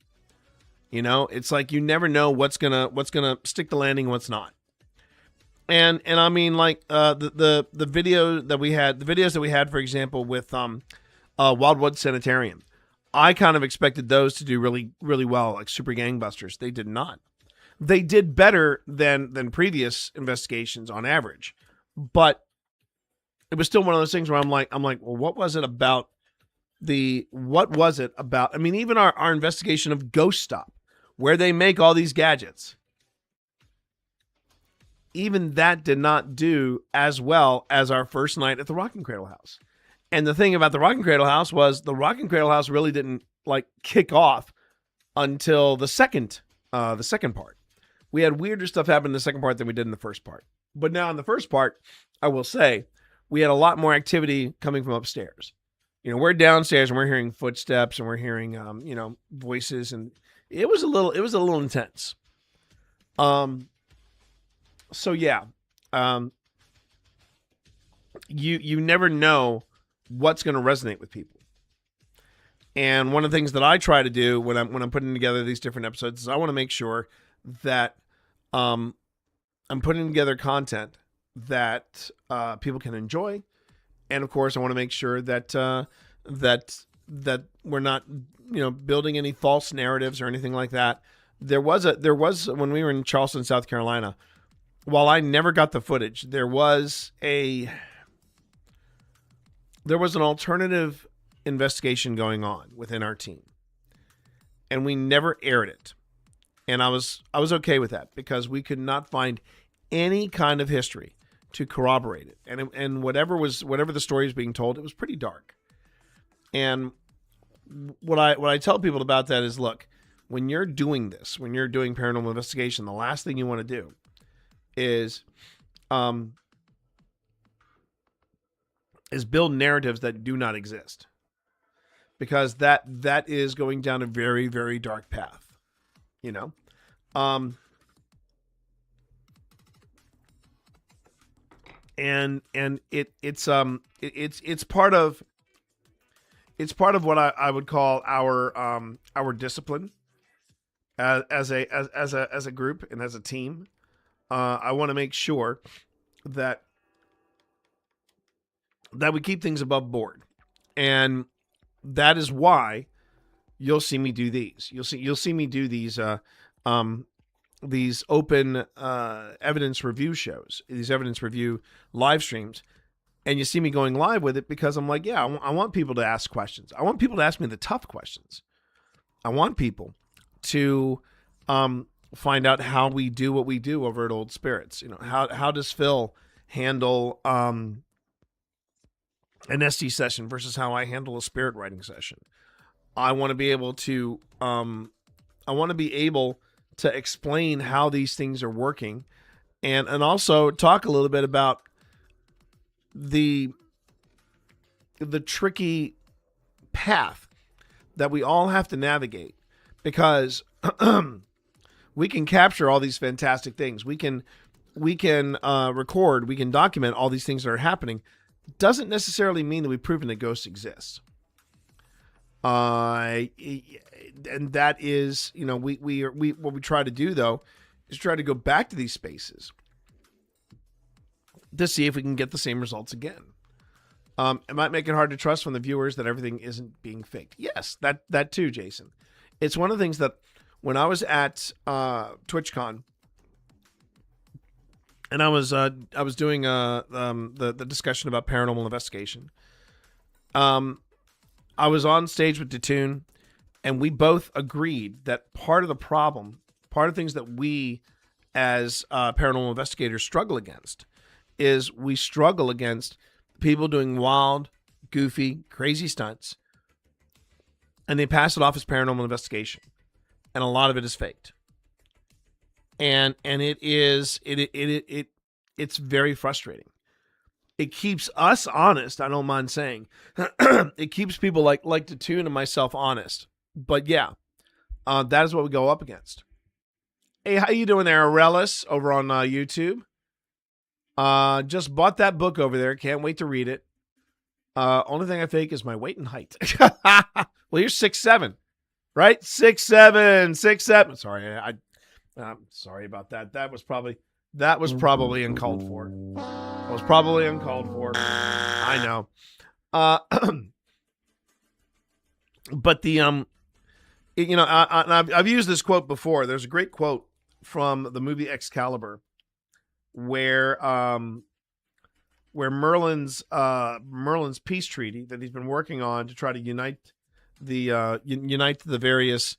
H: You know, it's like you never know what's gonna stick the landing and what's not. And I mean, like the videos that we had, for example, with Wildwood Sanitarium, I kind of expected those to do really, really well, like super gangbusters. They did not. They did better than previous investigations on average, but it was still one of those things where I'm like, well, what was it about? I mean, even our investigation of Ghost Stop, where they make all these gadgets, even that did not do as well as our first night at the Rocking Cradle House. And the thing about the Rocking Cradle House was the Rocking Cradle House really didn't like kick off until the second part. We had weirder stuff happen in the second part than we did in the first part. But now in the first part, I will say, we had a lot more activity coming from upstairs. You know, we're downstairs and we're hearing footsteps and we're hearing voices, and it was a little intense. So yeah, you never know what's going to resonate with people. And one of the things that I try to do when I'm putting together these different episodes is I want to make sure that I'm putting together content that people can enjoy, and of course I want to make sure that that we're not building any false narratives or anything like that. There was when we were in Charleston, South Carolina. While I never got the footage, there was an alternative investigation going on within our team, and we never aired it. And I was okay with that because we could not find any kind of history to corroborate it. And whatever the story is being told, it was pretty dark. And what I tell people about that is, look, when you're doing this, when you're doing paranormal investigation, the last thing you want to do is build narratives that do not exist, because that is going down a very, very dark path, and it's part of what I would call our discipline as a group and as a team. I want to make sure that we keep things above board, and that is why you'll see me do these. You'll see me do these open evidence review shows, these evidence review live streams, and you see me going live with it because I'm like, yeah, I want people to ask questions. I want people to ask me the tough questions. I want people to find out how we do what we do over at Old Spirits. You know, how does Phil handle an SD session versus how I handle a spirit writing session? I want to be able to explain how these things are working, and also talk a little bit about the tricky path that we all have to navigate, because we can capture all these fantastic things. We can record, we can document all these things that are happening. Doesn't necessarily mean that we've proven that ghosts exist. And that is, you know, we what we try to do though is try to go back to these spaces to see if we can get the same results again. It might make it hard to trust from the viewers that everything isn't being faked. Yes, that too, Jason. It's one of the things that when I was at TwitchCon and I was doing the discussion about paranormal investigation. I was on stage with Datoon, and we both agreed that part of the problem, part of the things that we as paranormal investigators struggle against, is we struggle against people doing wild, goofy, crazy stunts, and they pass it off as paranormal investigation, and a lot of it is faked. And it's very frustrating. It keeps us honest. I don't mind saying it keeps people like Datoon and myself honest. But yeah, that is what we go up against. Hey, how you doing there, Aurelius, over on YouTube? Just bought that book over there. Can't wait to read it. Only thing I fake is my weight and height. Well, you're 6'7", right? 6'7". Sorry, I'm sorry about that. That was probably uncalled for. That was probably uncalled for. I know. But the you know, I've used this quote before. There's a great quote from the movie Excalibur, where Merlin's peace treaty that he's been working on to try to unite the various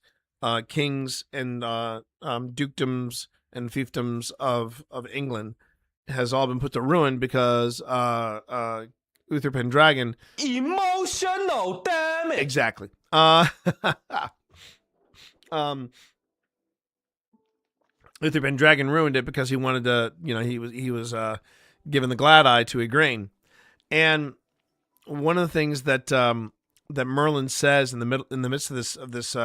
H: kings and dukedoms and fiefdoms of England has all been put to ruin because Uther Pendragon.
O: Emotional damage.
H: Exactly. Uther Pendragon ruined it because he wanted to, you know, he was given the glad eye to Igraine. And one of the things that that Merlin says in the midst of this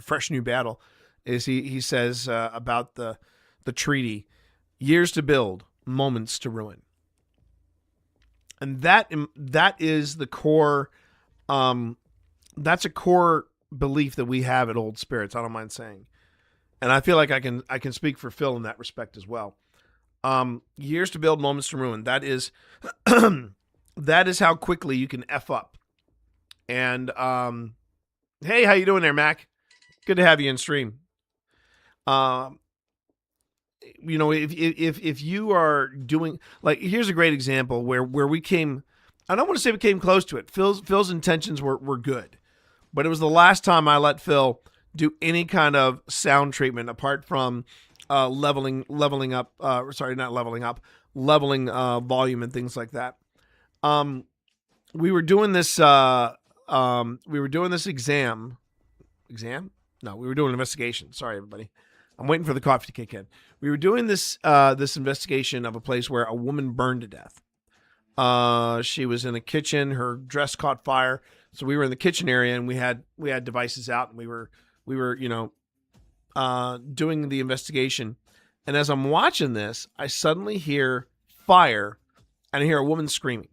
H: fresh new battle is he says about the treaty, years to build, moments to ruin. And that is the core. That's a core belief that we have at Old Spirits. I don't mind saying, and I feel like I can speak for Phil in that respect as well. Years to build, moments to ruin. That is that is how quickly you can F up. And hey, how you doing there, Mac? Good to have you in stream. You know, if you are doing, like, here's a great example where we came. I don't want to say we came close to it. Phil's intentions were good, but it was the last time I let Phil do any kind of sound treatment apart from leveling up. Sorry, not leveling up, leveling volume and things like that. We were doing this. We were doing this exam. No, we were doing an investigation. Sorry, everybody. I'm waiting for the coffee to kick in. We were doing this this investigation of a place where a woman burned to death. She was in a kitchen. Her dress caught fire. So we were in the kitchen area, and we had devices out, and we were you know doing the investigation. And as I'm watching this, I suddenly hear fire and I hear a woman screaming.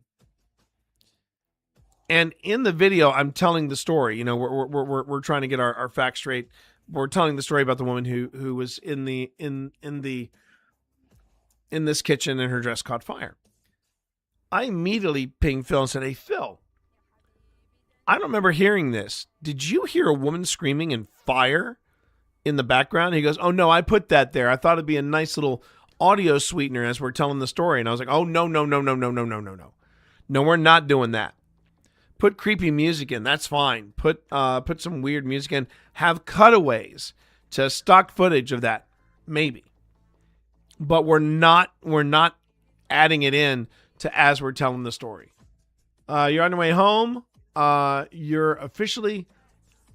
H: And in the video, I'm telling the story. You know, we're trying to get our facts straight. We're telling the story about the woman who was in this kitchen and her dress caught fire. I immediately pinged Phil and said, "Hey, Phil, I don't remember hearing this. Did you hear a woman screaming and fire in the background?" He goes, "Oh, no, I put that there. I thought it'd be a nice little audio sweetener as we're telling the story." And I was like, "Oh, no. No, we're not doing that. Put creepy music in. That's fine. Put some weird music in. Have cutaways to stock footage of that. Maybe. But we're not adding it in to as we're telling the story. You're on your way home. You're officially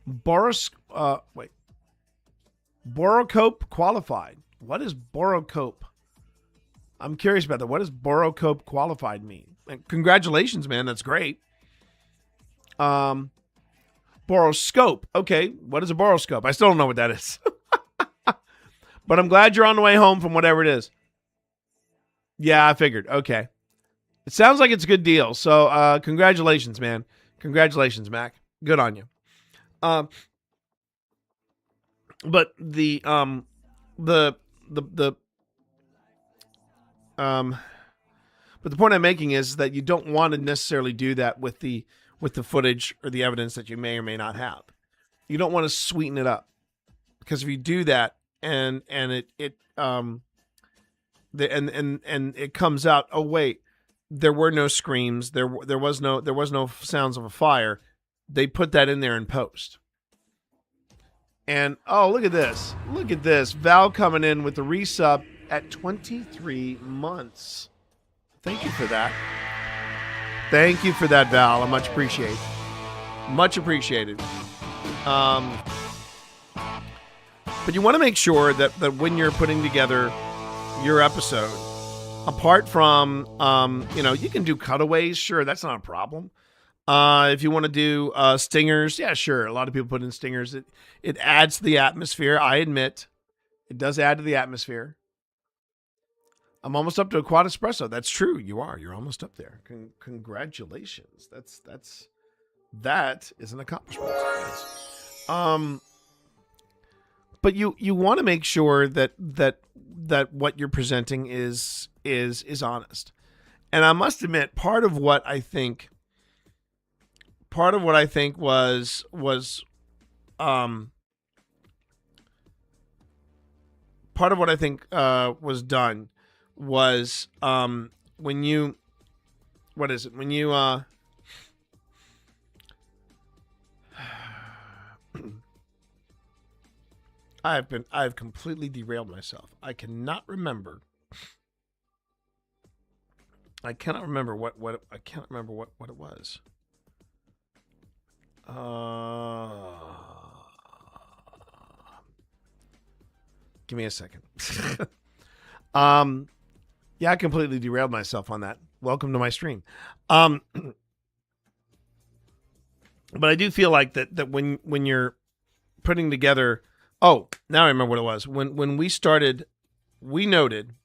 H: Boroscope qualified. What is Boroscope? I'm curious about that. What does Boroscope qualified mean? And congratulations, man. That's great. Boroscope. Okay. What is a boroscope? I still don't know what that is. But I'm glad you're on the way home from whatever it is. Yeah, I figured. Okay. It sounds like it's a good deal. So, congratulations, man. Congratulations, Mac. Good on you. But the point I'm making is that you don't want to necessarily do that with the footage or the evidence that you may or may not have. You don't want to sweeten it up, because if you do that and it comes out, oh wait, there were no screams, there was no sounds of a fire. They put that in there in post. And oh, look at this. Look at this. Val coming in with the resub at 23 months. Thank you for that. Thank you for that, Val. I much appreciate. Much appreciated. But you want to make sure that when you're putting together your episode, apart from, you can do cutaways. Sure, that's not a problem. If you want to do stingers, yeah, sure. A lot of people put in stingers. It adds to the atmosphere. I admit, it does add to the atmosphere. I'm almost up to a quad espresso. That's true. You are. You're almost up there. Congratulations. That is an accomplishment. But you want to make sure that what you're presenting is honest. And I must admit, part of what I think was done was when you I've completely derailed myself. I cannot remember what it was. Give me a second. Yeah, I completely derailed myself on that. Welcome to my stream. But I do feel like that when you're putting together, oh, now I remember what it was. When we started, we noted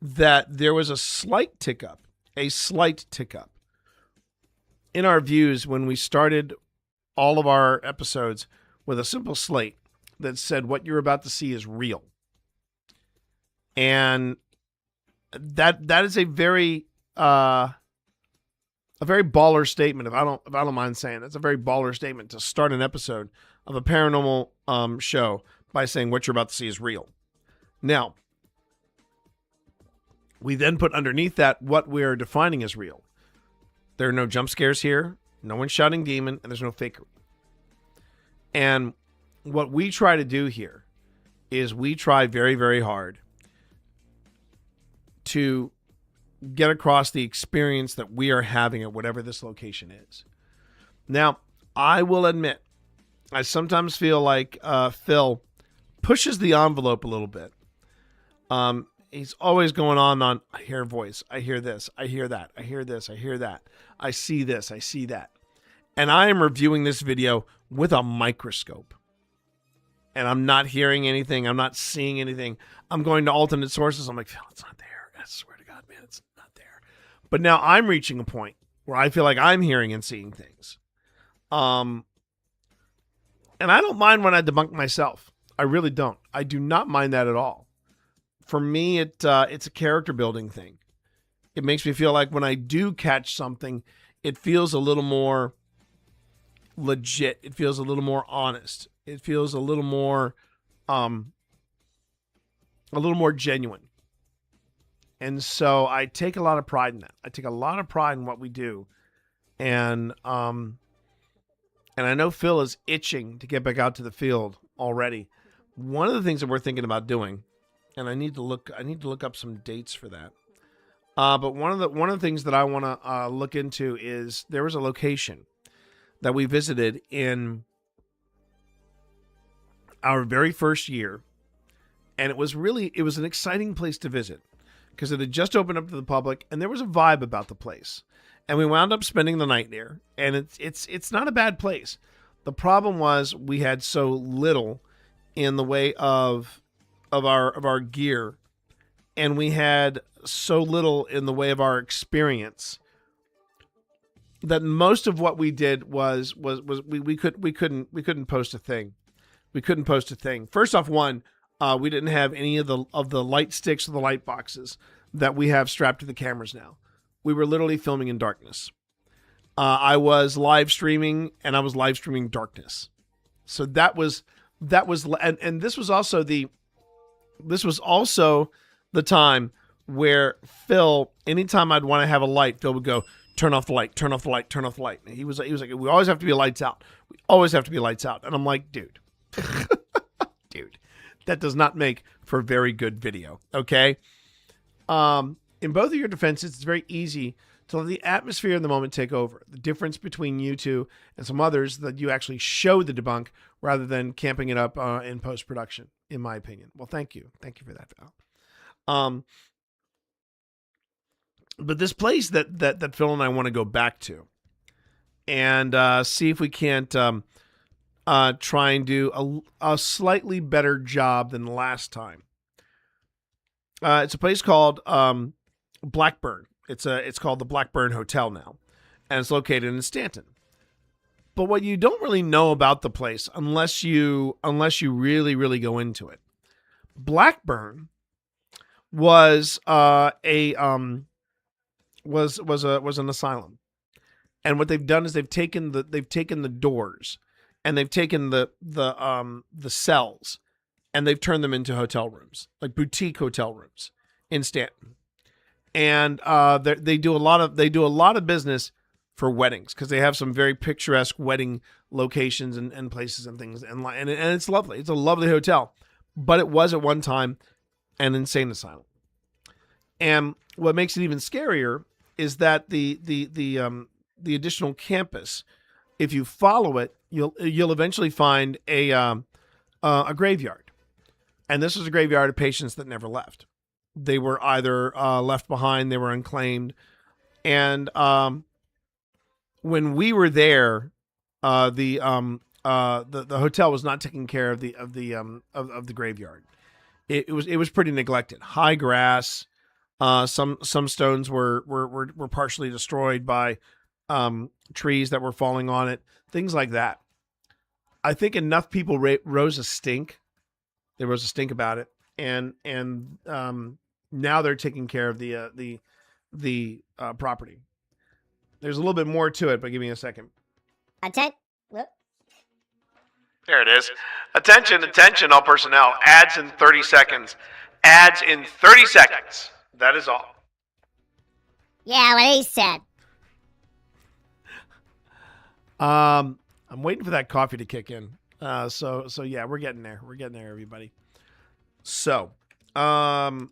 H: that there was a slight tick up in our views when we started all of our episodes with a simple slate that said what you're about to see is real. And that is a very baller statement. If I don't mind saying it. It's a very baller statement to start an episode of a paranormal show by saying what you're about to see is real. Now, we then put underneath that what we are defining as real. There are no jump scares here, no one's shouting demon, and there's no fakery. And what we try to do here is we try very, very hard to get across the experience that we are having at whatever this location is. Now, I will admit, I sometimes feel like Phil pushes the envelope a little bit. He's always going on, I hear a voice, I hear this, I hear that, I hear this, I hear that, I see this, I see that. And I am reviewing this video with a microscope. And I'm not hearing anything, I'm not seeing anything. I'm going to alternate sources. I'm like, Phil, it's not there. I swear to God, man, it's not there. But now I'm reaching a point where I feel like I'm hearing and seeing things. And I don't mind when I debunk myself. I really don't. I do not mind that at all. For me, it's a character building thing. It makes me feel like when I do catch something, it feels a little more legit. It feels a little more honest. It feels a little more genuine. And so I take a lot of pride in that. I take a lot of pride in what we do. And I know Phil is itching to get back out to the field already. One of the things that we're thinking about doing, and I need to look up some dates for that. But one of the things that I want to look into is there was a location that we visited in our very first year, and it was an exciting place to visit because it had just opened up to the public, and there was a vibe about the place, and we wound up spending the night there, and it's not a bad place. The problem was we had so little in the way of our gear, and we had so little in the way of our experience that most of what we did was we couldn't post a thing. We couldn't post a thing. First off, we didn't have any of the light sticks or the light boxes that we have strapped to the cameras now. We were literally filming in darkness. I was live streaming, and I was live streaming darkness. So that was and this was also the time where Phil, anytime I'd want to have a light, Phil would go, turn off the light, turn off the light, turn off the light. And he was like, we always have to be lights out. We always have to be lights out. And I'm like, dude, that does not make for very good video. Okay. In both of your defenses, it's very easy to let the atmosphere in the moment take over. The difference between you two and some others that you actually show the debunk rather than camping it up in post-production, in my opinion. Well, thank you. Thank you for that, Val. But this place that Phil and I want to go back to and see if we can't try and do a slightly better job than last time. It's a place called Blackburn. It's called the Blackburn Hotel now, and it's located in Stanton. But what you don't really know about the place unless you really, really go into it, Blackburn was an asylum, and what they've done is they've taken the doors and they've taken the cells and they've turned them into hotel rooms, like boutique hotel rooms in Stanton, and they do a lot of business for weddings because they have some very picturesque wedding locations and places and things, and it's lovely. It's a lovely hotel, but it was at one time an insane asylum. And what makes it even scarier is that the additional campus, if you follow it, you'll eventually find a graveyard, and this was a graveyard of patients that never left. They were either left behind, they were unclaimed, and when we were there, the hotel was not taking care of the graveyard. It was pretty neglected. High grass. Some stones were partially destroyed by trees that were falling on it. Things like that. I think enough people rose a stink. There was a stink about it, and now they're taking care of the property. There's a little bit more to it, but give me a second.
N: Whoop.
H: There it is. Attention, all personnel. Ads in 30 seconds. Ads in 30 seconds. That is all.
N: Yeah, what he said.
H: I'm waiting for that coffee to kick in. So yeah, we're getting there. We're getting there, everybody. So, the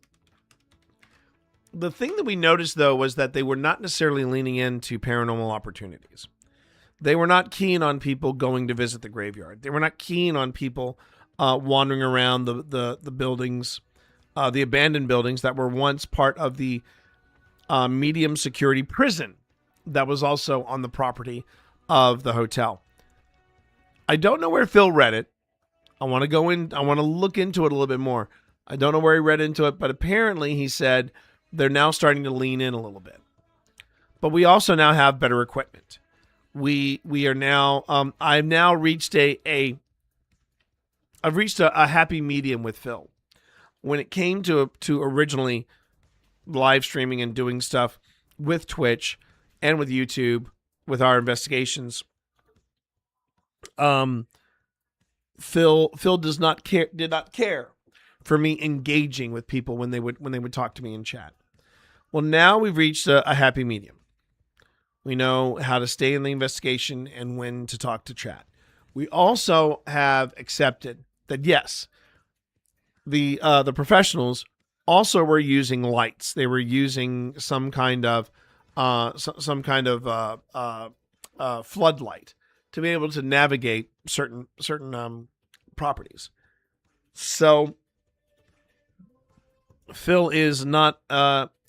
H: thing that we noticed, though, was that they were not necessarily leaning into paranormal opportunities. They were not keen on people going to visit the graveyard. They were not keen on people wandering around the buildings, the abandoned buildings that were once part of the medium security prison that was also on the property of the hotel. I don't know where Phil read it. I want to look into it a little bit more. I don't know where he read into it, but apparently he said they're now starting to lean in a little bit. but we also now have better equipment. We are now. I've now reached a happy medium with Phil. When it came to originally live streaming and doing stuff with Twitch and with YouTube with our investigations, Phil did not care for me engaging with people when they would talk to me in chat. Well, now we've reached a happy medium. We know how to stay in the investigation and when to talk to chat. We also have accepted that yes, the professionals also were using lights. They were using some kind of floodlight to be able to navigate certain properties. So Phil is not,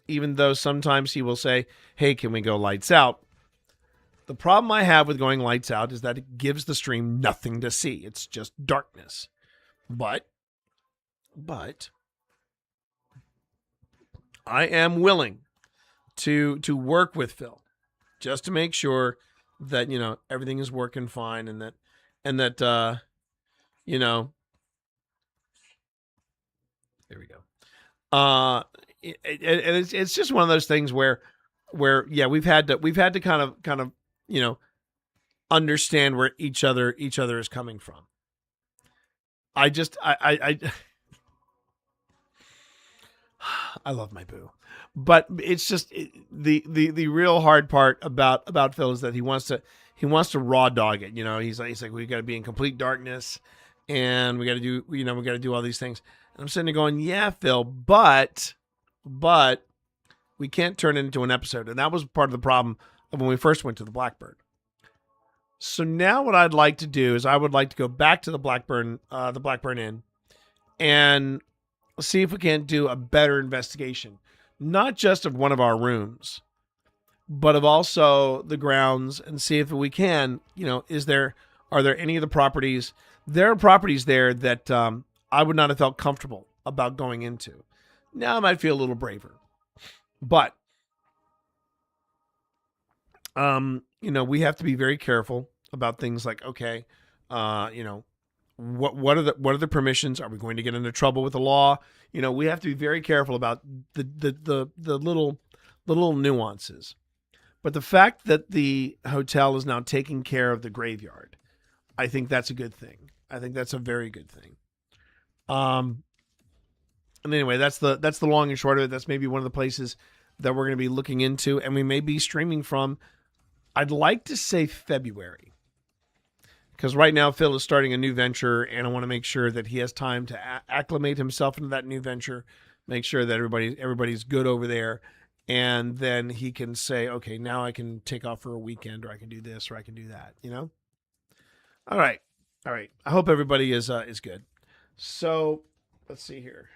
H: even though sometimes he will say, "Hey, can we go lights out?" The problem I have with going lights out is that it gives the stream nothing to see. It's just darkness. But I am willing to work with Phil just to make sure that, you know, everything is working fine and that you know, there we go. It's just one of those things where yeah, we've had to kind of, you know, understand where each other is coming from. I love my boo, but it's just the real hard part about Phil is that he wants to raw dog it. You know, he's like we got to be in complete darkness, and we got to do all these things. And I'm sitting there going, yeah, Phil, but we can't turn it into an episode, and that was part of the problem of when we first went to the Blackbird. So now what I'd like to do is I would like to go back to the Blackburn Inn and see if we can't do a better investigation, not just of one of our rooms, but of also the grounds, and see if we can, you know, are there any of the properties? There are properties there that I would not have felt comfortable about going into. Now I might feel a little braver, but you know, we have to be very careful about things like, okay, you know, what are the permissions? Are we going to get into trouble with the law? You know, we have to be very careful about the little nuances. But the fact that the hotel is now taking care of the graveyard, I think that's a good thing. I think that's a very good thing. And anyway, that's the long and short of it. That's maybe one of the places that we're going to be looking into, and we may be streaming from. I'd like to say February, because right now Phil is starting a new venture, and I want to make sure that he has time to acclimate himself into that new venture, make sure that everybody's good over there, and then he can say, okay, now I can take off for a weekend, or I can do this, or I can do that. You know. All right. I hope everybody is good. So let's see here.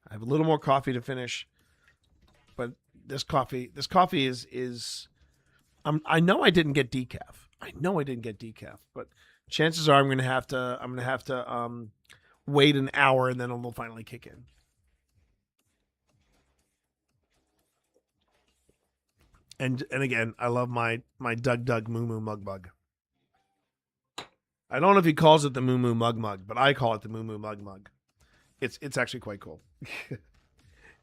H: I have a little more coffee to finish, but this coffee is. I know I didn't get decaf. But chances are I'm gonna have to wait an hour, and then it'll finally kick in. And again, I love my Doug Moo Moo Mug Mug. I don't know if he calls it the Moo Moo Mug Mug, but I call it the Moo Moo Mug Mug. It's actually quite cool.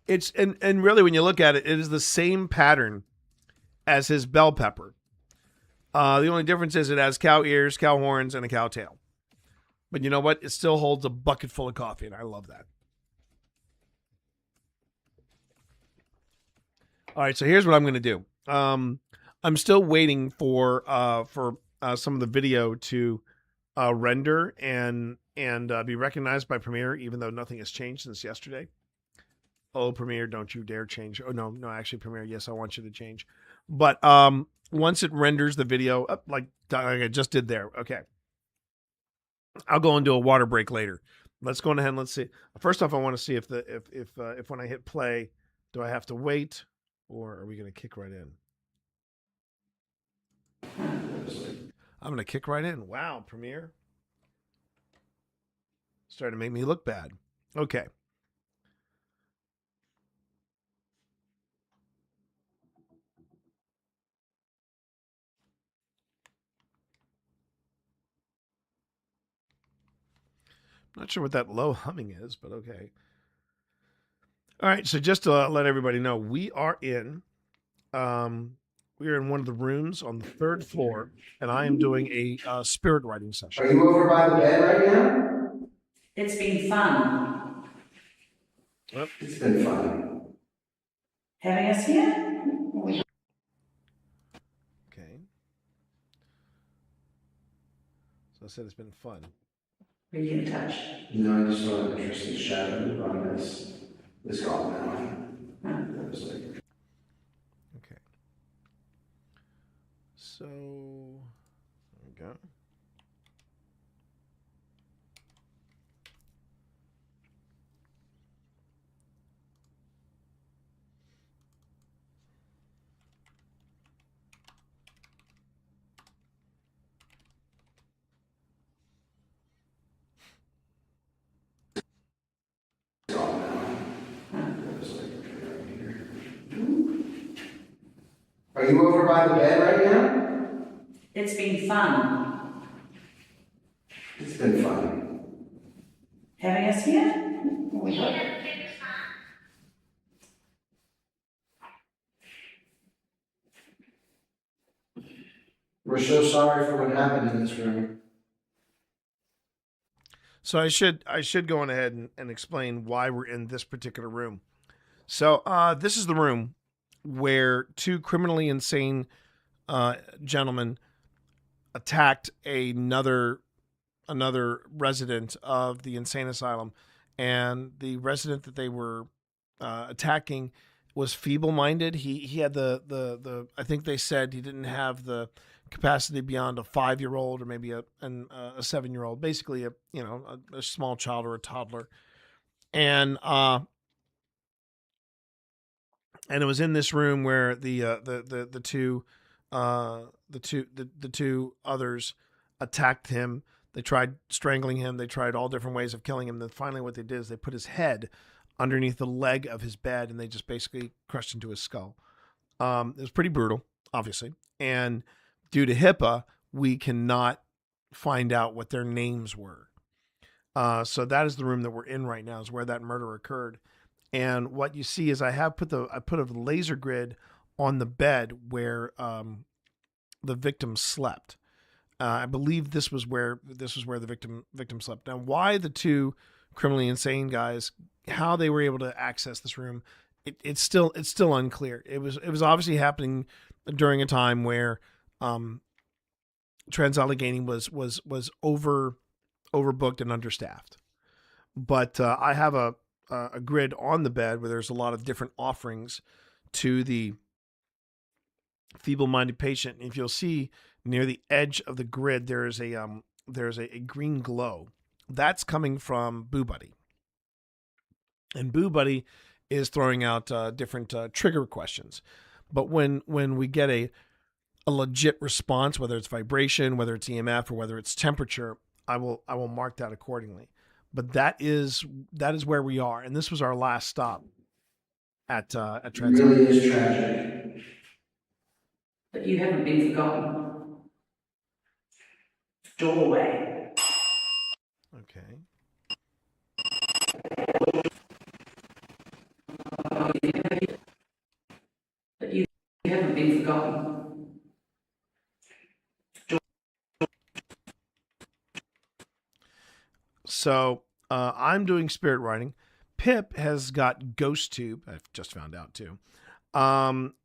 H: It's and really, when you look at it, it is the same pattern as his bell pepper. The only difference is it has cow ears, cow horns, and a cow tail. But you know what? It still holds a bucket full of coffee, and I love that. All right, so here's what I'm going to do. I'm still waiting for some of the video to render and be recognized by Premiere, even though nothing has changed since yesterday. Oh, Premiere, don't you dare change. Oh, no, actually, Premiere, yes, I want you to change. But once it renders the video up like I just did there, okay. I'll go and do a water break later. Let's go ahead and let's see. First off, I want to see if when I hit play, do I have to wait, or are we going to kick right in? I'm going to kick right in. Wow, Premiere. Starting to make me look bad. Okay. Not sure what that low humming is, but okay. All right, so just to let everybody know, we are in one of the rooms on the 3rd floor, and I am doing a spirit writing session.
B: Are you over by the bed right now?
M: It's been fun.
H: Yep.
B: It's been fun.
M: Having us here?
H: Okay. So I said it's been fun.
M: Are you in touch?
B: No, I just saw an interesting shadow on this call now. That was like,
H: Okay. So, there we go.
B: are you over by the bed right now?
M: It's been fun.
B: It's been fun.
M: Having us here? We hope.
B: We're so sorry for what happened in this room.
H: So I should go on ahead and explain why we're in this particular room. So this is the room where 2 criminally insane gentlemen attacked another resident of the insane asylum, and the resident that they were attacking was feeble-minded. He had the I think they said he didn't have the capacity beyond a 5-year-old or maybe a 7-year-old, basically a small child or a toddler, and it was in this room where the two others attacked him. They tried strangling him. They tried all different ways of killing him. Then finally, what they did is they put his head underneath the leg of his bed, and they just basically crushed into his skull. It was pretty brutal, obviously, and due to HIPAA, we cannot find out what their names were. So that is the room that we're in right now, is where that murder occurred. And what you see is I put a laser grid on the bed where the victim slept. I believe this was where the victim slept. Now, why the 2 criminally insane guys, how they were able to access this room, it's still unclear. It was obviously happening during a time where Trans-Allegheny was overbooked and understaffed. But I have a grid on the bed where there's a lot of different offerings to the feeble-minded patient. And if you'll see near the edge of the grid, there's a green glow. That's coming from Boo Buddy. And Boo Buddy is throwing out different trigger questions. But when we get a legit response, whether it's vibration, whether it's EMF, or whether it's temperature, I will mark that accordingly. But that is where we are, and this was our last stop at Trans-Allegheny.
B: It really is tragic.
M: But you haven't been forgotten. Doorway.
H: Okay.
M: But you haven't been forgotten.
H: So I'm doing spirit writing. Pip has got Ghost Tube. I've just found out too.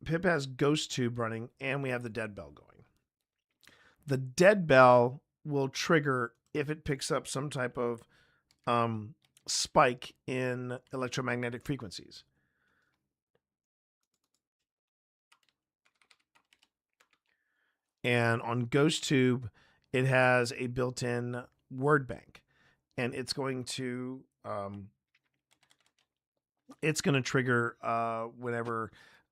H: Pip has Ghost Tube running, and we have the Dead Bell going. The Dead Bell will trigger if it picks up some type of spike in electromagnetic frequencies. And on Ghost Tube, it has a built-in word bank, and it's going to trigger whenever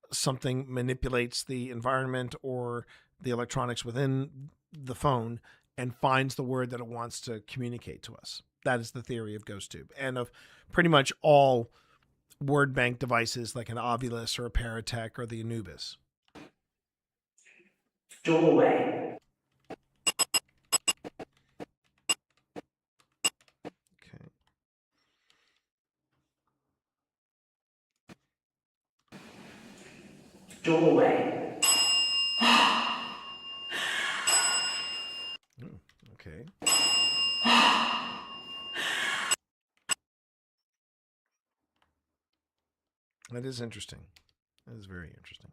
H: something manipulates the environment or the electronics within the phone and finds the word that it wants to communicate to us. That is the theory of Ghost Tube, and of pretty much all word bank devices like an Ovilus or a Paratech or the Anubis.
M: Doorway.
H: Okay.
M: Doorway.
H: Okay. That is interesting. That is very interesting.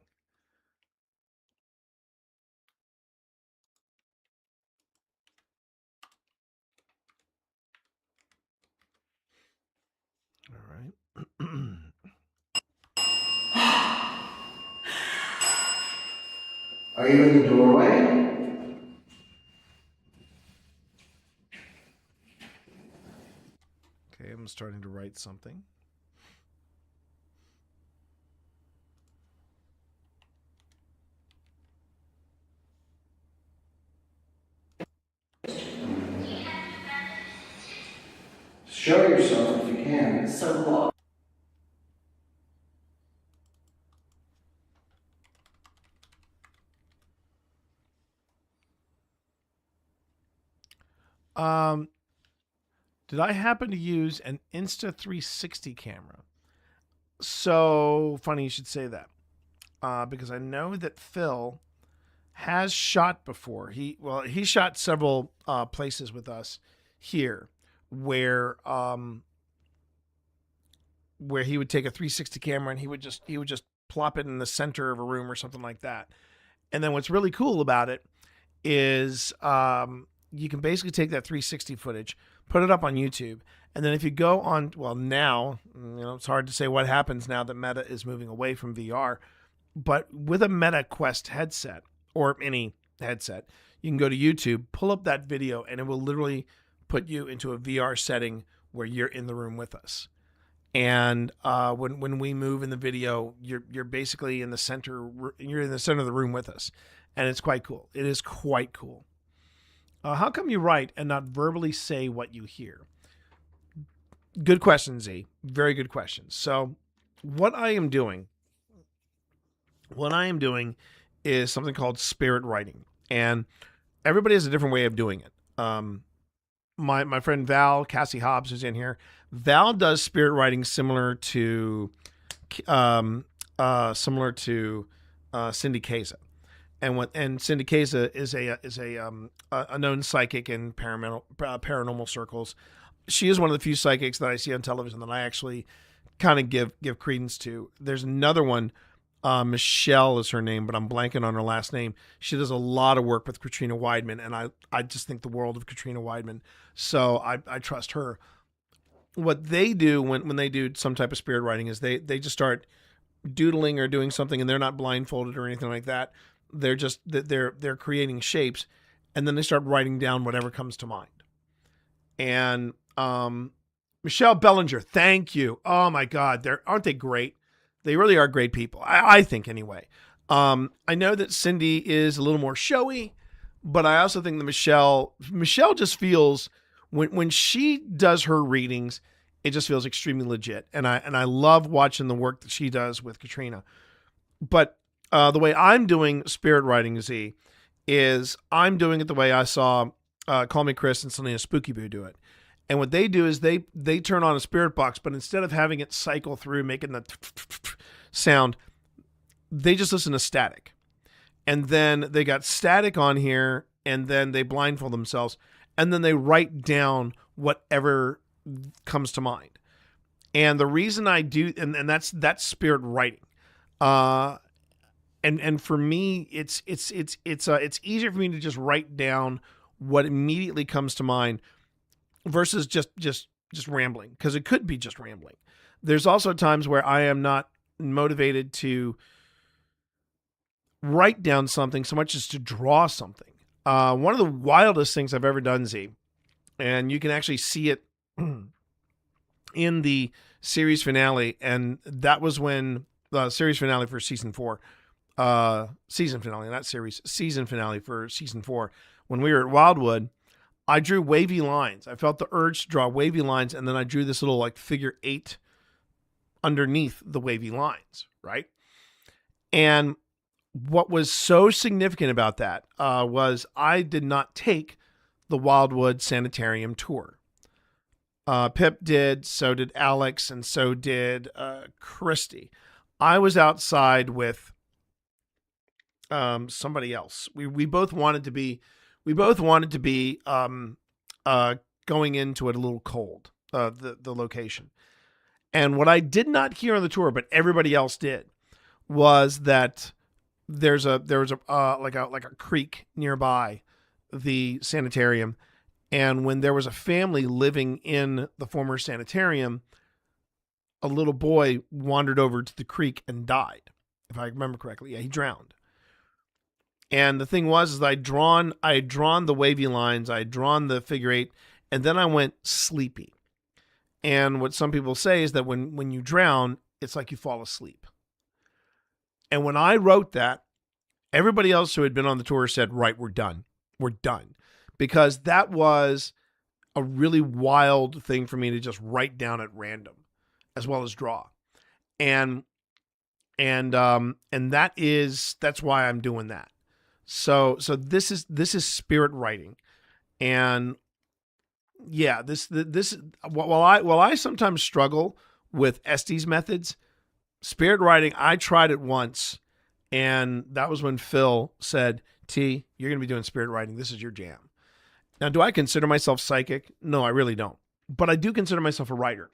H: All right.
B: Are you in the doorway?
H: Okay, I'm starting to write something.
B: Show yourself if you can.
M: So what?
H: Did I happen to use an Insta360 camera? So funny you should say that. Because I know that Phil has shot before. He shot several places with us here where he would take a 360 camera and he would just plop it in the center of a room or something like that. And then what's really cool about it is you can basically take that 360 footage, put it up on YouTube, and then if you go on, well, now, it's hard to say what happens now that Meta is moving away from VR, but with a Meta Quest headset or any headset, you can go to YouTube, pull up that video, and it will literally put you into a VR setting where you're in the room with us. And when we move in the video, you're basically in the center. You're in the center of the room with us, and it's quite cool. It is quite cool. How come you write and not verbally say what you hear? Good question, Z. Very good question. So, what I am doing is something called spirit writing, and everybody has a different way of doing it. My friend Val, Cassie Hobbs, who's in here, Val does spirit writing similar to Cindy Kaza. And Cindy Kaza is a known psychic in paranormal circles. She is one of the few psychics that I see on television that I actually kind of give credence to. There's another one, Michelle is her name, but I'm blanking on her last name. She does a lot of work with Katrina Weidman, and I just think the world of Katrina Weidman. So I trust her. What they do when they do some type of spirit writing is they just start doodling or doing something, and they're not blindfolded or anything like that. They're just they're creating shapes, and then they start writing down whatever comes to mind. And Michelle Bellinger, thank you. Oh my God, aren't they great? They really are great people. I think anyway. I know that Cindy is a little more showy, but I also think that Michelle just feels when she does her readings, it just feels extremely legit. And I love watching the work that she does with Katrina. But the way I'm doing spirit writing, Z, is I'm doing it the way I saw Call Me Chris and Selena Spooky Boo do it. And what they do is they turn on a spirit box, but instead of having it cycle through, making the sound, they just listen to static. And then they got static on here, and then they blindfold themselves, and then they write down whatever comes to mind. And the reason I do, and that's spirit writing. And for me, it's easier for me to just write down what immediately comes to mind versus just rambling, because it could be just rambling. There's also times where I am not motivated to write down something so much as to draw something. One of the wildest things I've ever done, Z, and you can actually see it in the series finale, and that was when the series finale for season 4, season finale, not series, season finale for season 4, when we were at Wildwood, I drew wavy lines. I felt the urge to draw wavy lines, and then I drew this little like figure 8 underneath the wavy lines, right? And what was so significant about that was I did not take the Wildwood Sanitarium tour. Pip did, so did Alex, and so did Christy. I was outside with somebody else. We both wanted to be going into it a little cold, the location. And what I did not hear on the tour, but everybody else did, was that there was a creek nearby the sanitarium, and when there was a family living in the former sanitarium, a little boy wandered over to the creek and died, if I remember correctly. Yeah, he drowned. And the thing was, is I had drawn the wavy lines, I had drawn the figure eight, and then I went sleepy. And what some people say is that when you drown, it's like you fall asleep. And when I wrote that, everybody else who had been on the tour said, right, we're done. We're done. Because that was a really wild thing for me to just write down at random, as well as draw. And that's why I'm doing that. So this is spirit writing. And yeah, this while I sometimes struggle with Estes methods, spirit writing, I tried it once, and that was when Phil said, T, you're going to be doing spirit writing. This is your jam. Now, do I consider myself psychic? No, I really don't. But I do consider myself a writer.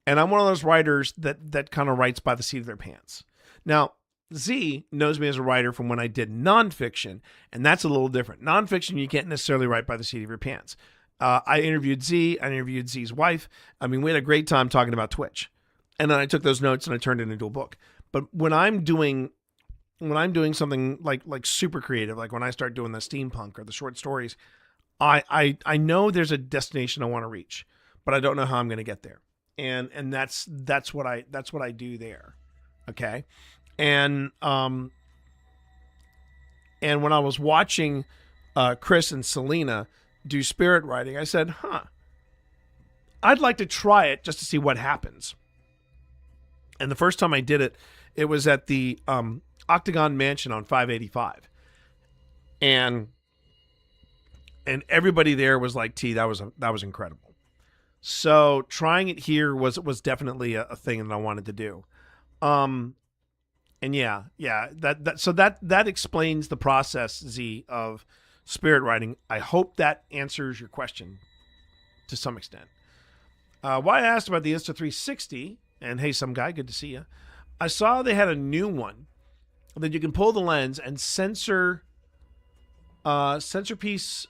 H: And I'm one of those writers that kind of writes by the seat of their pants. Now, Z knows me as a writer from when I did nonfiction, and that's a little different. Nonfiction, you can't necessarily write by the seat of your pants. I interviewed Z. I interviewed Z's wife. I mean, we had a great time talking about Twitch. And then I took those notes and I turned it into a book. But when I'm doing something like super creative, like when I start doing the steampunk or the short stories, I know there's a destination I want to reach, but I don't know how I'm going to get there. And that's what I do there. Okay. And when I was watching Chris and Selena do spirit writing, I said, I'd like to try it just to see what happens. And the first time I did it, it was at the Octagon Mansion on 585. And everybody there was like, T, that was incredible. So trying it here was definitely a thing that I wanted to do. And yeah, that explains the process, Z, of spirit writing. I hope that answers your question to some extent. Why I asked about the Insta360, and hey, some guy, good to see you. I saw they had a new one that you can pull the lens and sensor piece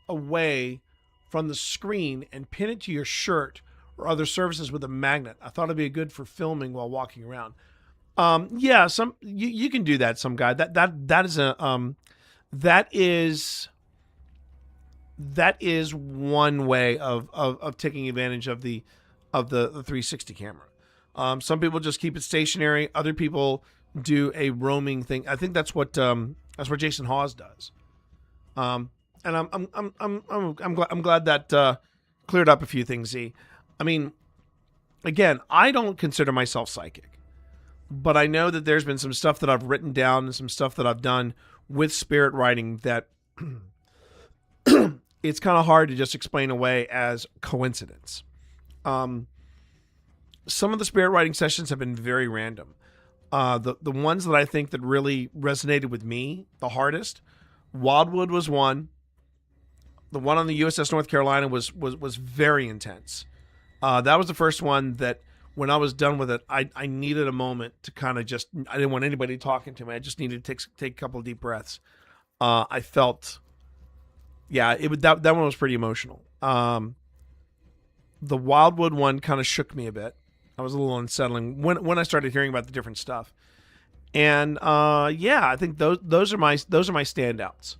H: away from the screen and pin it to your shirt or other surfaces with a magnet. I thought it'd be good for filming while walking around. Yeah, you can do that, some guy. That is one way of taking advantage of the 360 camera. Some people just keep it stationary. Other people do a roaming thing. I think that's what Jason Hawes does. And I'm glad that cleared up a few things, Z. I mean, again, I don't consider myself psychic, but I know that there's been some stuff that I've written down and some stuff that I've done with spirit writing that it's kind of hard to just explain away as coincidence. Some of the spirit writing sessions have been very random. The ones that I think that really resonated with me the hardest, Wildwood was one. The one on the USS North Carolina was very intense. That was the first one that when I was done with it, I needed a moment to kind of just, I didn't want anybody talking to me. I just needed to take a couple of deep breaths. I felt, yeah, that one was pretty emotional. The Wildwood one kind of shook me a bit. I was a little unsettling when I started hearing about the different stuff. And yeah, I think those are my standouts.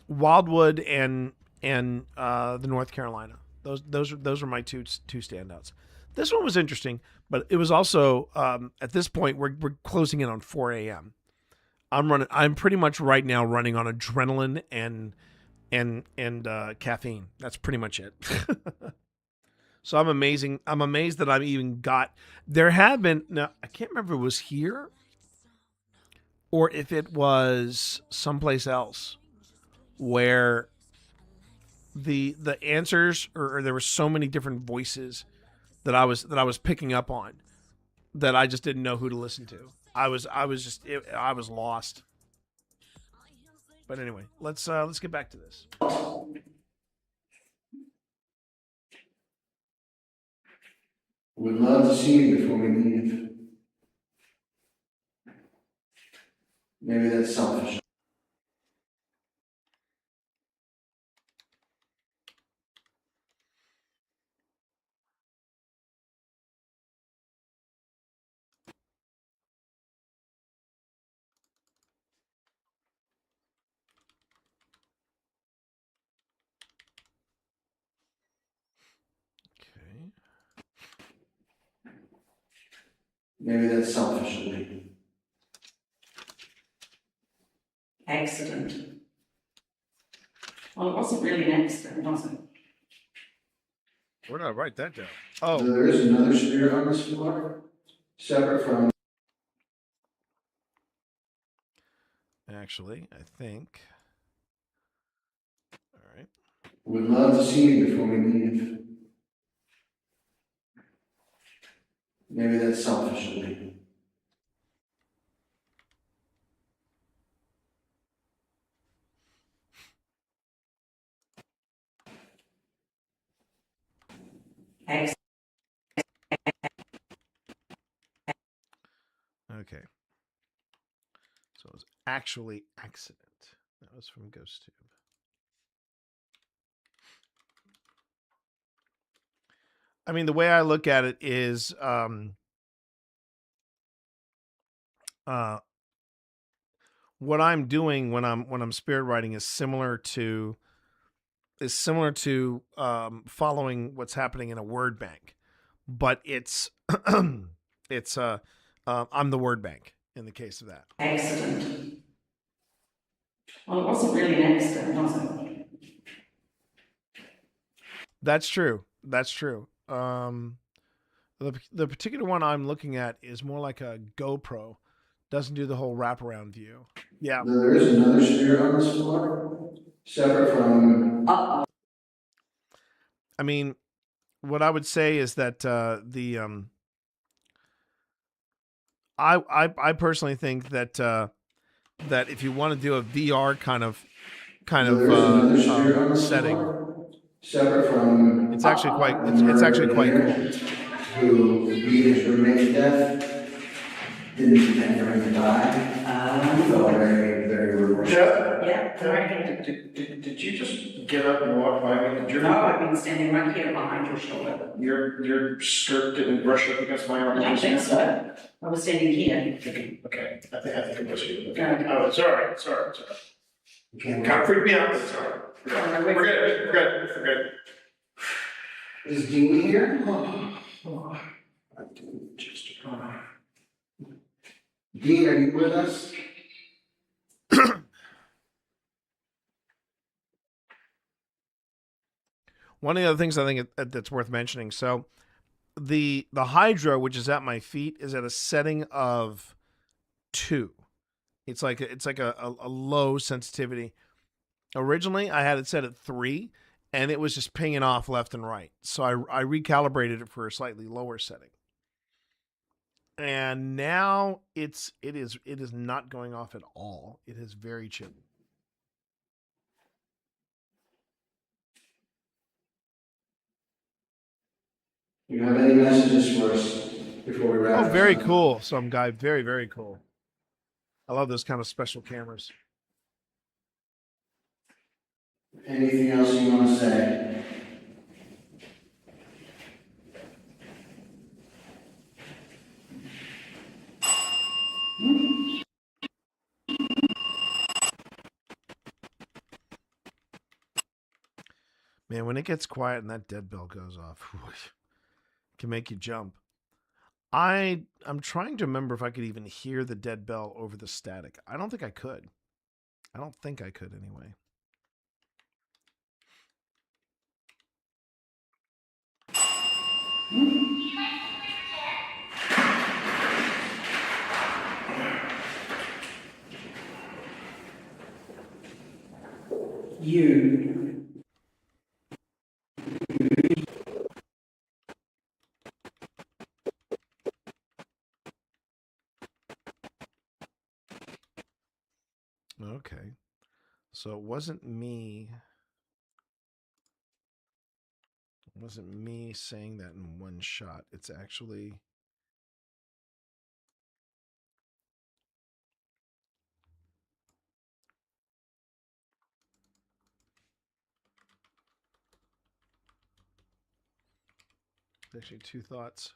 H: Wildwood and the North Carolina. Those were my two standouts. This one was interesting, but it was also at this point we're closing in on 4 a.m. I'm pretty much right now running on adrenaline and caffeine. That's pretty much it. So I'm amazed that I've even got. There have been, now I can't remember if it was here or if it was someplace else where the answers or there were so many different voices that I was picking up on that I just didn't know who to listen to. I was just I was lost. But anyway, let's get back to this.
B: Would love to see you before we leave. Maybe that's selfish.
H: Okay.
B: Maybe that's selfish of me.
M: Accident. Well, it wasn't really an accident, was it?
H: Where did I write that down? Oh.
B: There is another spirit on this floor, separate from.
H: Actually, I think. All right.
B: Would love to see you before we leave. Maybe that's selfish of me.
H: Okay. So it was actually accident. That was from GhostTube. I mean, the way I look at it is, what I'm doing when I'm spirit writing is similar to following what's happening in a word bank, but it's it's I'm the word bank in the case of that.
M: Accident. Well, it wasn't really an accident, was it?
H: That's true. That's true. The particular one I'm looking at is more like a GoPro. Doesn't do the whole wraparound view. Yeah.
B: There is another spirit on this floor, separate from.
H: I mean, what I would say is that I personally think that that if you want to do a VR kind of setting,
B: separate from.
H: It's actually quite cool.
B: Who beat his roommate to death. Didn't intend for him to die. So very, very remorseful.
M: Yeah,
A: Did you just get up and walk by me? Did you?
M: No, I've been standing right here behind your shoulder.
A: Your skirt didn't brush up against my arm.
M: I don't think so. I was standing here.
A: Okay, I think it was you.
M: Okay.
A: Oh, sorry. Kind of freaked me out, but sorry. We're good.
B: Is Dean here? Dean, are you with us?
H: One of the other things I think that's worth mentioning. So the Hydra, which is at my feet, is at a setting of 2. It's like a low sensitivity. Originally, I had it set at 3, and it was just pinging off left and right. So I recalibrated it for a slightly lower setting. And now it is not going off at all. It is very chill.
B: You have any messages for us before we wrap?
H: Oh, very cool. Some guy, very, very cool. I love those kind of special cameras.
B: Anything else you want to say?
H: Man, when it gets quiet and that dead bell goes off, it can make you jump. I'm trying to remember if I could even hear the dead bell over the static. I don't think I could. I don't think I could anyway.
M: You.
H: So it wasn't me. It wasn't me saying that in one shot. It's actually two thoughts.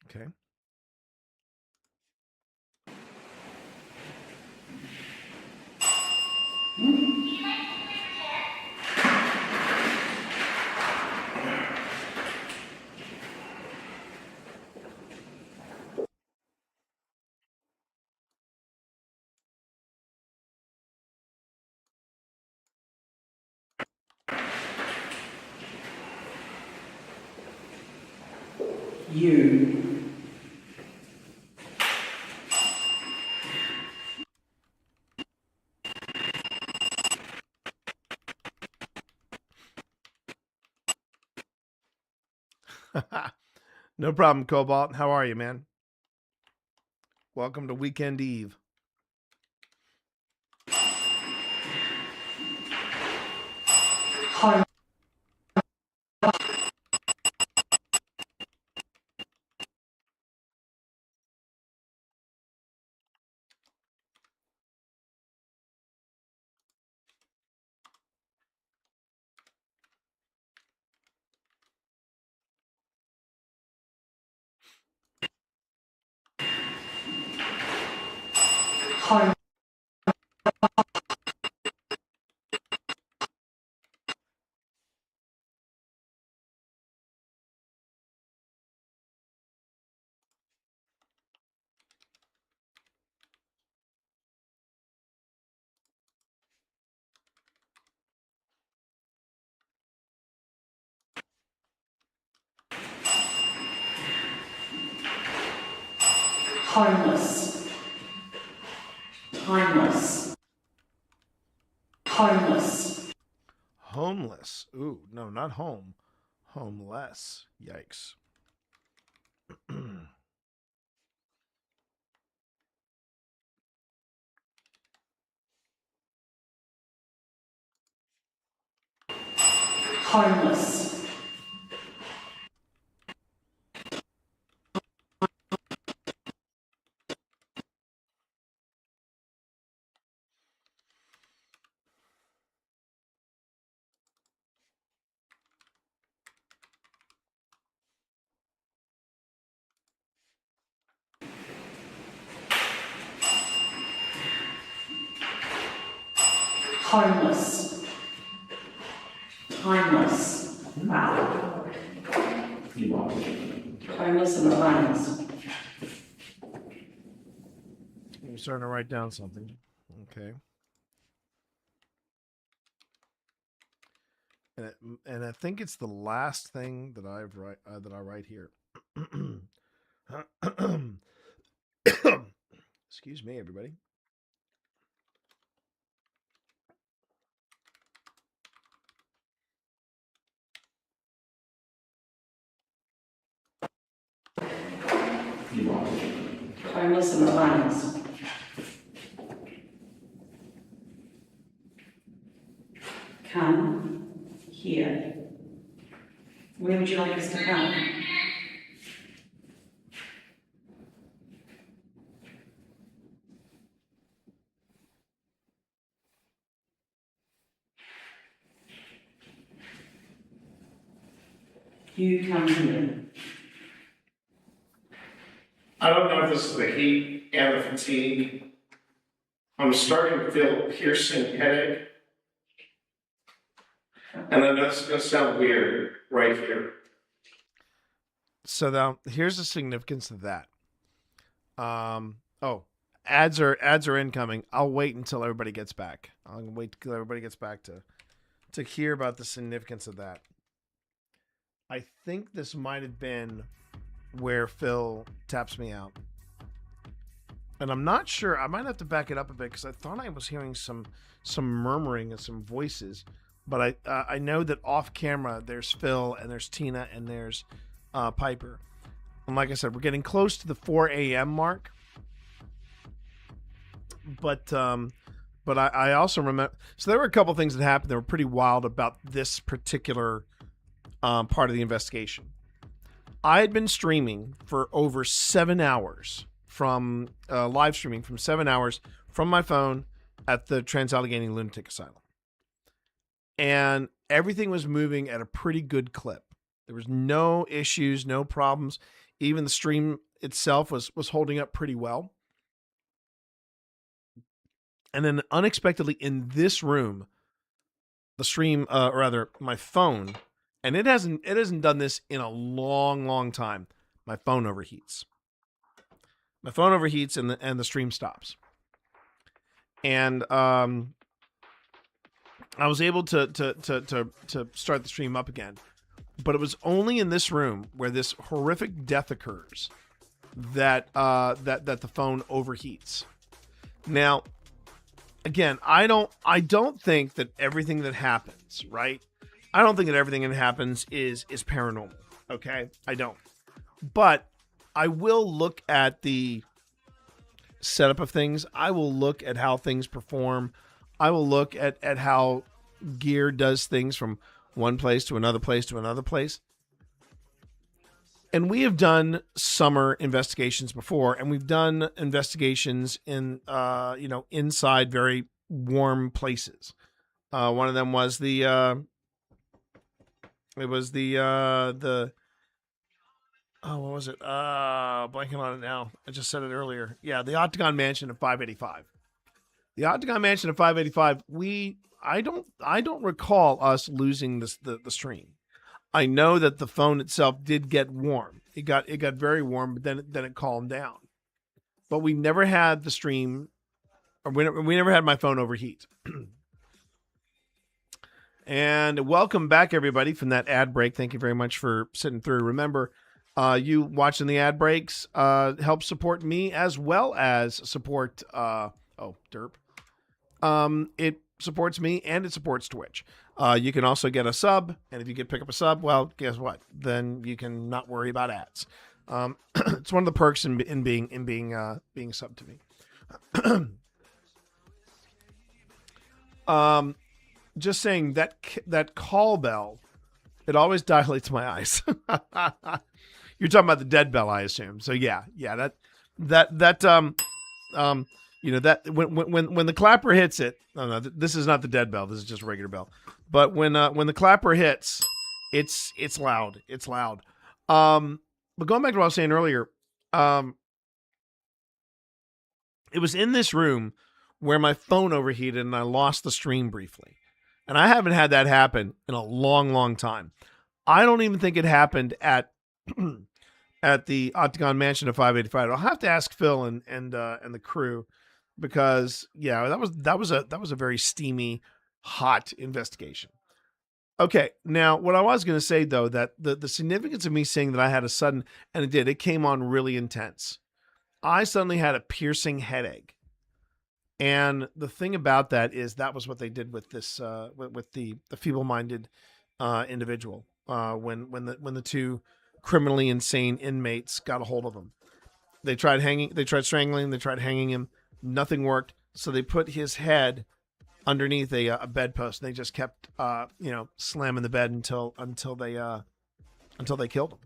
H: Okay.
M: You.
H: No problem, Cobalt. How are you, man? Welcome to Weekend Eve.
M: Homeless. Timeless. Homeless.
H: Homeless. Ooh, no, not home. Homeless. Yikes.
M: Homeless. Homeless. Timeless. Wow. Homeless and timeless.
H: I'm starting to write down something. Okay. And I think it's the last thing that I write here. Excuse me, everybody.
M: Homeless and timeless. Come here. Where would you like us to come? You come here.
A: I don't know if this is the heat and the fatigue. I'm starting to feel a piercing headache. And I know this is going to sound weird right here.
H: So now here's the significance of that. Ads are incoming. I'll wait until everybody gets back. I'll wait till everybody gets back to hear about the significance of that. I think this might have been where Phil taps me out. And I'm not sure. I might have to back it up a bit because I thought I was hearing some murmuring and some voices. But I know that off camera there's Phil and there's Tina and there's Piper. And like I said, we're getting close to the 4 a.m. mark. But But I also remember, so there were a couple things that happened that were pretty wild about this particular part of the investigation. I had been streaming for over 7 hours from live streaming from 7 hours from my phone at the Trans-Allegheny Lunatic Asylum. And everything was moving at a pretty good clip. There was no issues, no problems. Even the stream itself was holding up pretty well. And then unexpectedly in this room, the stream, or rather my phone, and it hasn't done this in a long time. My phone overheats. My phone overheats and the stream stops. And I was able to start the stream up again. But it was only in this room where this horrific death occurs that the phone overheats. Now, again, I don't think that everything that happens, right? I don't think that everything that happens is paranormal. Okay? I don't. But I will look at the setup of things. I will look at how things perform. I will look at how gear does things from one place to another place to another place. And we have done summer investigations before, and we've done investigations in, inside very warm places. One of them was what was it? Blanking on it now. I just said it earlier. Yeah, the Octagon Mansion of 585. The Octagon Mansion of 585, I don't recall us losing the stream. I know that the phone itself did get warm. It got very warm, but then it calmed down. But we never had the stream, or we never had my phone overheat. And welcome back, everybody, from that ad break. Thank you very much for sitting through. Remember, you watching the ad breaks helps support me as well as support derp. It supports me and it supports Twitch. You can also get a sub, and if you pick up a sub, well, guess what? Then you can not worry about ads. It's one of the perks in being sub to me. Just saying that call bell, it always dilates my eyes. You're talking about the dead bell, I assume. So yeah, that when the clapper hits it. No, this is not the dead bell. This is just a regular bell. But when the clapper hits, it's loud. It's loud. But going back to what I was saying earlier, it was in this room where my phone overheated and I lost the stream briefly. And I haven't had that happen in a long time. I don't even think it happened at the Octagon Mansion of 585. I'll have to ask Phil and the crew, because that was a very steamy, hot investigation. Okay, now what I was going to say though, that the significance of me saying that I had a sudden, and it came on really intense. I suddenly had a piercing headache. And the thing about that is that was what they did with this with the feeble-minded individual when the two criminally insane inmates got a hold of him. They tried strangling, they tried hanging him, nothing worked. So they put his head underneath a bedpost, and they just kept slamming the bed until they killed him.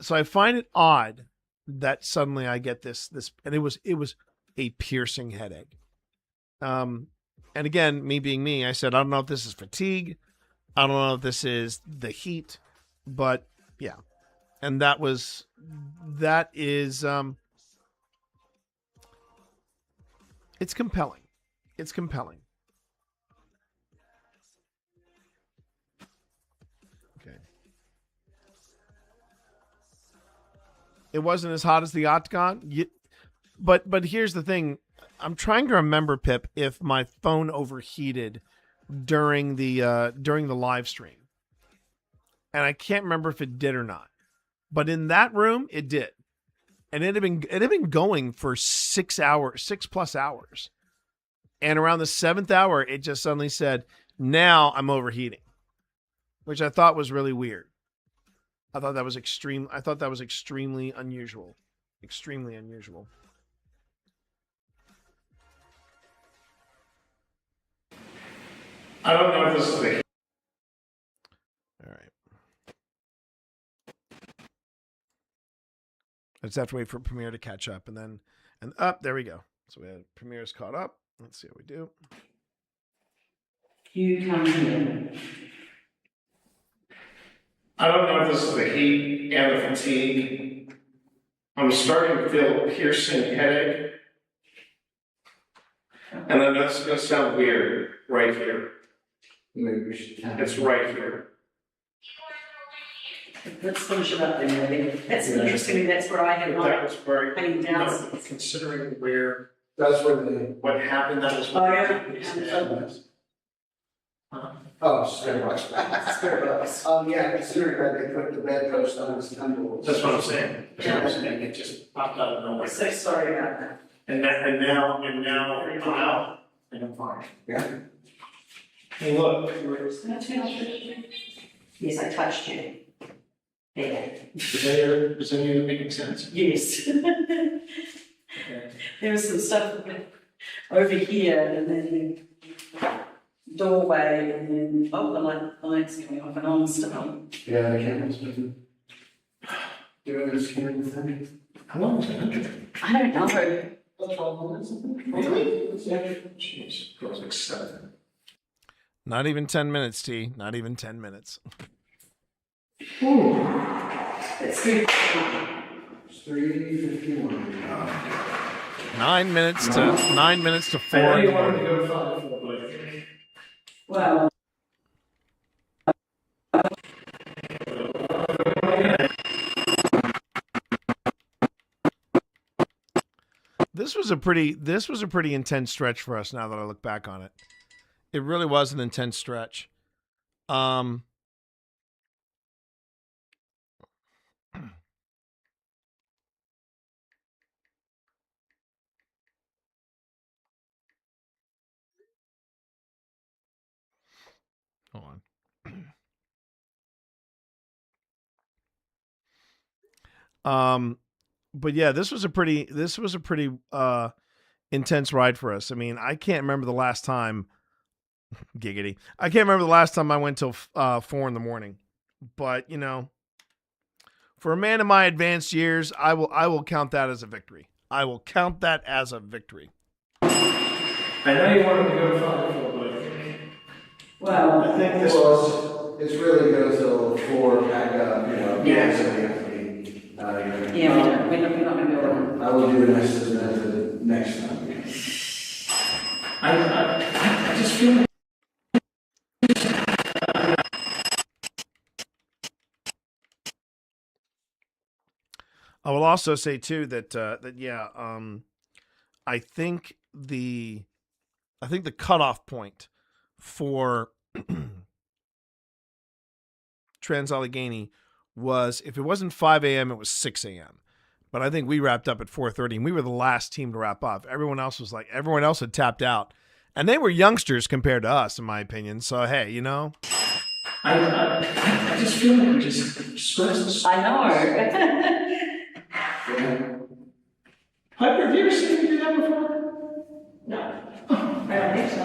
H: So I find it odd that suddenly I get this, and it was a piercing headache. And again, me being me, I said, I don't know if this is fatigue. I don't know if this is the heat, but yeah. And that is, it's compelling. It's compelling. Okay. It wasn't as hot as the Octagon. But here's the thing. I'm trying to remember, Pip, if my phone overheated during the live stream. And I can't remember if it did or not. But in that room, it did. And it had been going for 6 plus hours. And around the 7th hour, it just suddenly said, now I'm overheating. Which I thought was really weird. I thought that was extremely unusual. Extremely unusual.
A: I don't know if this is the.
H: All right. I just have to wait for Premiere to catch up, and then up. There we go. So we had Premiere's caught up. Let's see what we do.
M: You come here.
A: I don't know if this is the heat and the fatigue. I'm starting to feel a piercing headache. And then that's going to sound weird right here.
B: Maybe we should.
A: It's right here.
M: Let's finish it up then, maybe. That's interesting, that's where I have
A: That
M: my
A: was very,
M: pain
A: no,
M: down.
A: considering where,
B: That's where
A: what happened, that was.
M: Oh, yeah?
B: Oh, spirit box. Spirit box. Yeah, considering that they put the bedpost on his temple.
A: That's what I'm saying. That's what I'm saying. It just popped out of nowhere.
M: I'm so sorry about that.
A: And now I'm out. And I'm fine.
B: Yeah.
A: Hey, look.
M: Yes, I touched you. There.
A: Is any of it making sense?
M: Yes. There was some stuff over here and then the doorway and then, oh, the light's coming off and on still.
B: Yeah, the camera's been doing this camera thing.
A: How long was it?
M: I don't know.
B: About 12 minutes.
A: Really? Jeez, it was like 7.
H: Not even 10 minutes, T. Not even 10 minutes.
M: It's good.
B: It's 3:51.
H: 9 minutes to 4
A: I know
H: in
A: you
H: the
A: wanted to
H: morning.
A: go to 5, but.
M: Well.
H: This was a pretty intense stretch for us now that I look back on it. It really was an intense stretch. Hold on. But yeah, this was a pretty intense ride for us. I mean, I can't remember the last time giggity. I can't remember the last time I went till 4 in the morning. But, you know, for a man in my advanced years, I will count that as a victory. I will count that as a victory.
A: I know you wanted to go to 5, but.
M: Well,
A: I think this
B: Well, it's really goes till 4, back up, you know.
A: Yeah.
B: So we have to be,
M: yeah, we're not going to be able to.
B: I will do the next time.
A: I just feel like.
H: I will also say too that I think the cutoff point for Trans-Allegheny was, if it wasn't 5 a.m., it was 6 a.m. But I think we wrapped up at 4:30, and we were the last team to wrap up. Everyone else had tapped out, and they were youngsters compared to us, in my opinion. So hey, you know,
A: I just feel like we're just stressed.
M: I know.
A: Piper, have you ever seen me do that before?
M: No. I don't think so.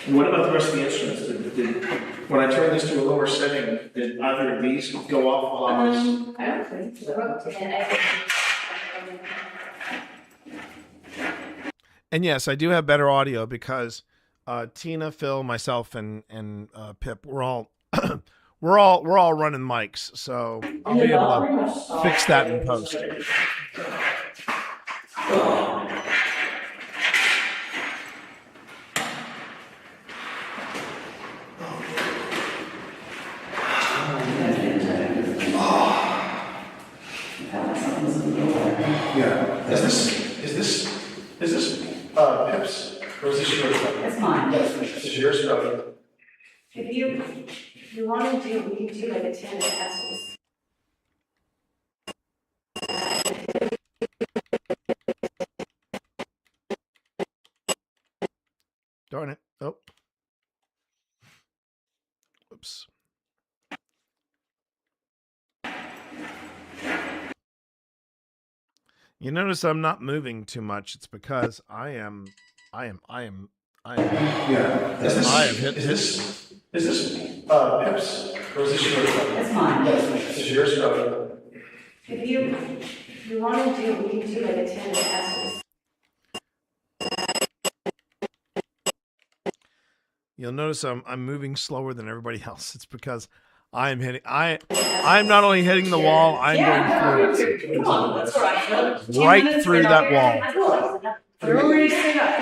A: And what about the rest of the instruments? When I turn this to a lower setting, did either of these go off while I was?
E: I don't think so.
H: and yes, I do have better audio because Tina, Phil, myself, and Pip, we're all we're all running mics, so I'll be able to fix that in post.
A: Yeah. Is this Pip's, or is this yours?
M: It's mine.
A: This is yours, brother.
E: If you want to do, we can do like a 10 passes.
H: Darn it! Oh, whoops. You notice I'm not moving too much. It's because I am
A: Yeah. Is this Pips? Or is this yours?
E: That's mine.
A: This is yours? Okay.
E: If you want to do, we can do like a 10 passes.
H: You'll notice I'm moving slower than everybody else. It's because I'm not only hitting the wall, I'm going through it.
E: Come on, that's all right.
H: Right through that wall.
E: They're already set up.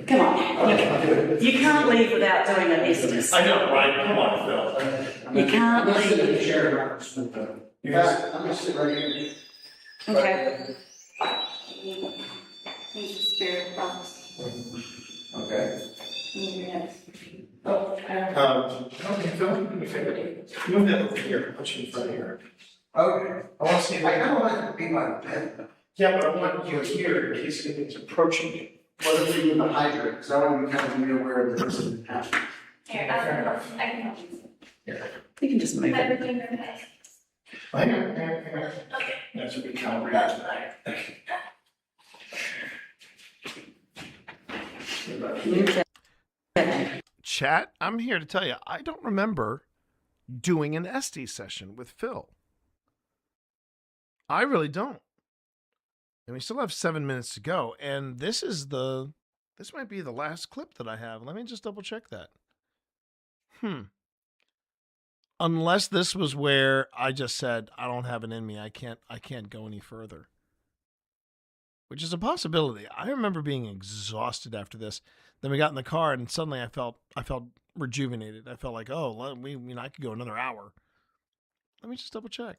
E: Come on. You can't leave without doing an Estes.
A: I know, right? Come on, Phil.
E: You can't
B: I'm gonna sit in the
E: leave.
B: chair. You guys, I'm gonna sit right here.
E: Okay. Here's the spirit box.
B: Okay.
E: Yes.
A: Okay, Phil, do me a favor. Move that over here. Put you in front of here.
B: Okay.
A: I want to see if
B: I kind of want it to be my bed.
A: Yeah, but I want you here in case it's approaching you.
B: What if we do the hydrant? Because I want to kind of be aware of this and happen.
N: Here, I can help you.
E: You can just move it.
N: Everything okay.
A: Hang on. Okay. That's what we calibrated.
H: Chat, I'm here to tell you, I don't remember doing an SD session with Phil. I really don't. And we still have 7 minutes to go. And this might be the last clip that I have. Let me just double check that. Unless this was where I just said, I don't have it in me. I can't go any further. Which is a possibility. I remember being exhausted after this. Then we got in the car and suddenly I felt rejuvenated. I felt like, oh, I could go another hour. Let me just double check.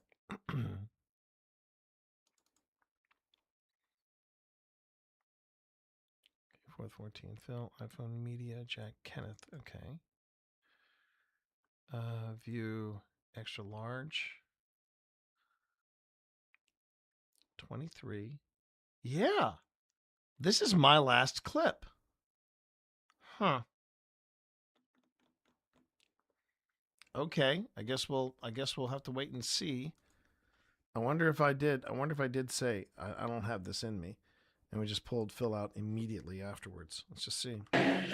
H: 414 Phil, iPhone Media, Jack Kenneth. Okay. View extra large. 23. Yeah. This is my last clip. Huh. Okay. I guess we'll have to wait and see. I wonder if I did say I don't have this in me. And we just pulled Phil out immediately afterwards. Let's just see.
A: Let's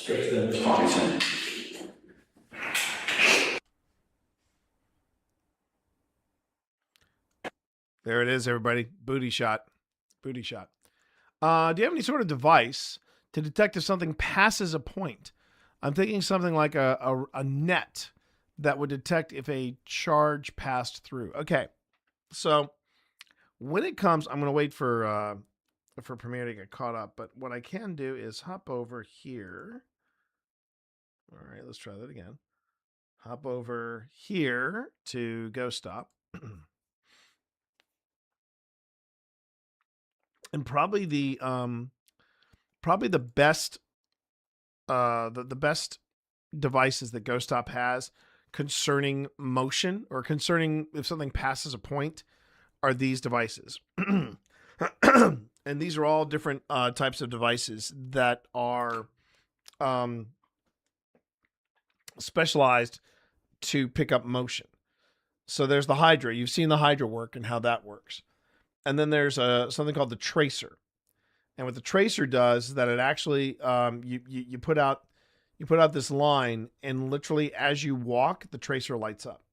A: go to the talking.
H: There it is, everybody. Booty shot. Booty shot. Do you have any sort of device to detect if something passes a point? I'm thinking something like a net that would detect if a charge passed through. Okay. So when it comes, I'm going to wait for Premiere to get caught up. But what I can do is hop over here. All right, let's try that again. Hop over here to Go Stop. And probably the best the best devices that GoStop has concerning motion or concerning if something passes a point are these devices. And these are all different types of devices that are specialized to pick up motion. So there's the Hydra. You've seen the Hydra work and how that works. And then there's something called the Tracer. And what the Tracer does is that it actually you put out this line, and literally as you walk, the Tracer lights up.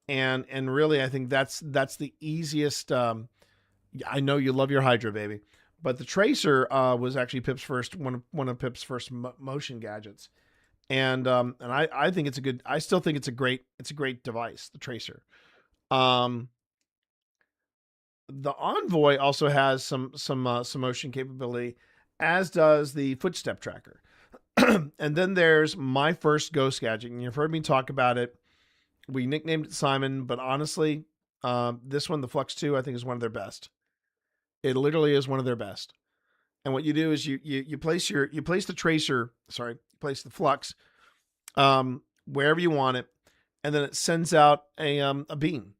H: And really, I think that's the easiest. I know you love your Hydra, baby, but the Tracer was actually Pip's first one of Pip's first motion gadgets, and I think it's a good. I still think it's a great device, the Tracer. The Envoy also has some motion capability, as does the footstep tracker. And then there's my first ghost gadget, and you've heard me talk about it. We nicknamed it Simon, but honestly, this one, the Flux 2, I think is one of their best. It literally is one of their best. And what you do is you place the Tracer, place the Flux wherever you want it, and then it sends out a beam.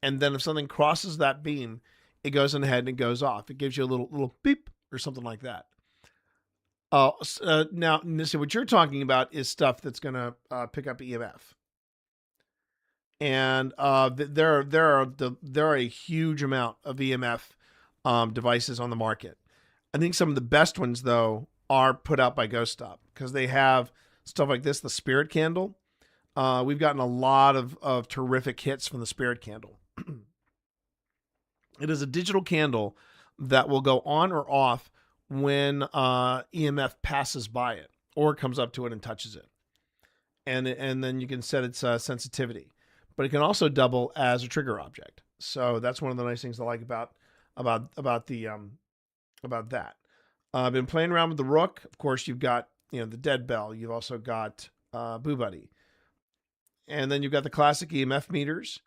H: And then if something crosses that beam, it goes ahead and it goes off. It gives you a little beep or something like that. Now, so what you're talking about is stuff that's going to pick up EMF. And there are a huge amount of EMF devices on the market. I think some of the best ones, though, are put out by Ghost Stop because they have stuff like this, the Spirit Candle. We've gotten a lot of terrific hits from the Spirit Candle. It is a digital candle that will go on or off when EMF passes by it or comes up to it and touches it. And then you can set its sensitivity. But it can also double as a trigger object. So that's one of the nice things I like about that. I've been playing around with the Rook. Of course, you've got the Dead Bell. You've also got Boo Buddy, and then you've got the classic EMF meters.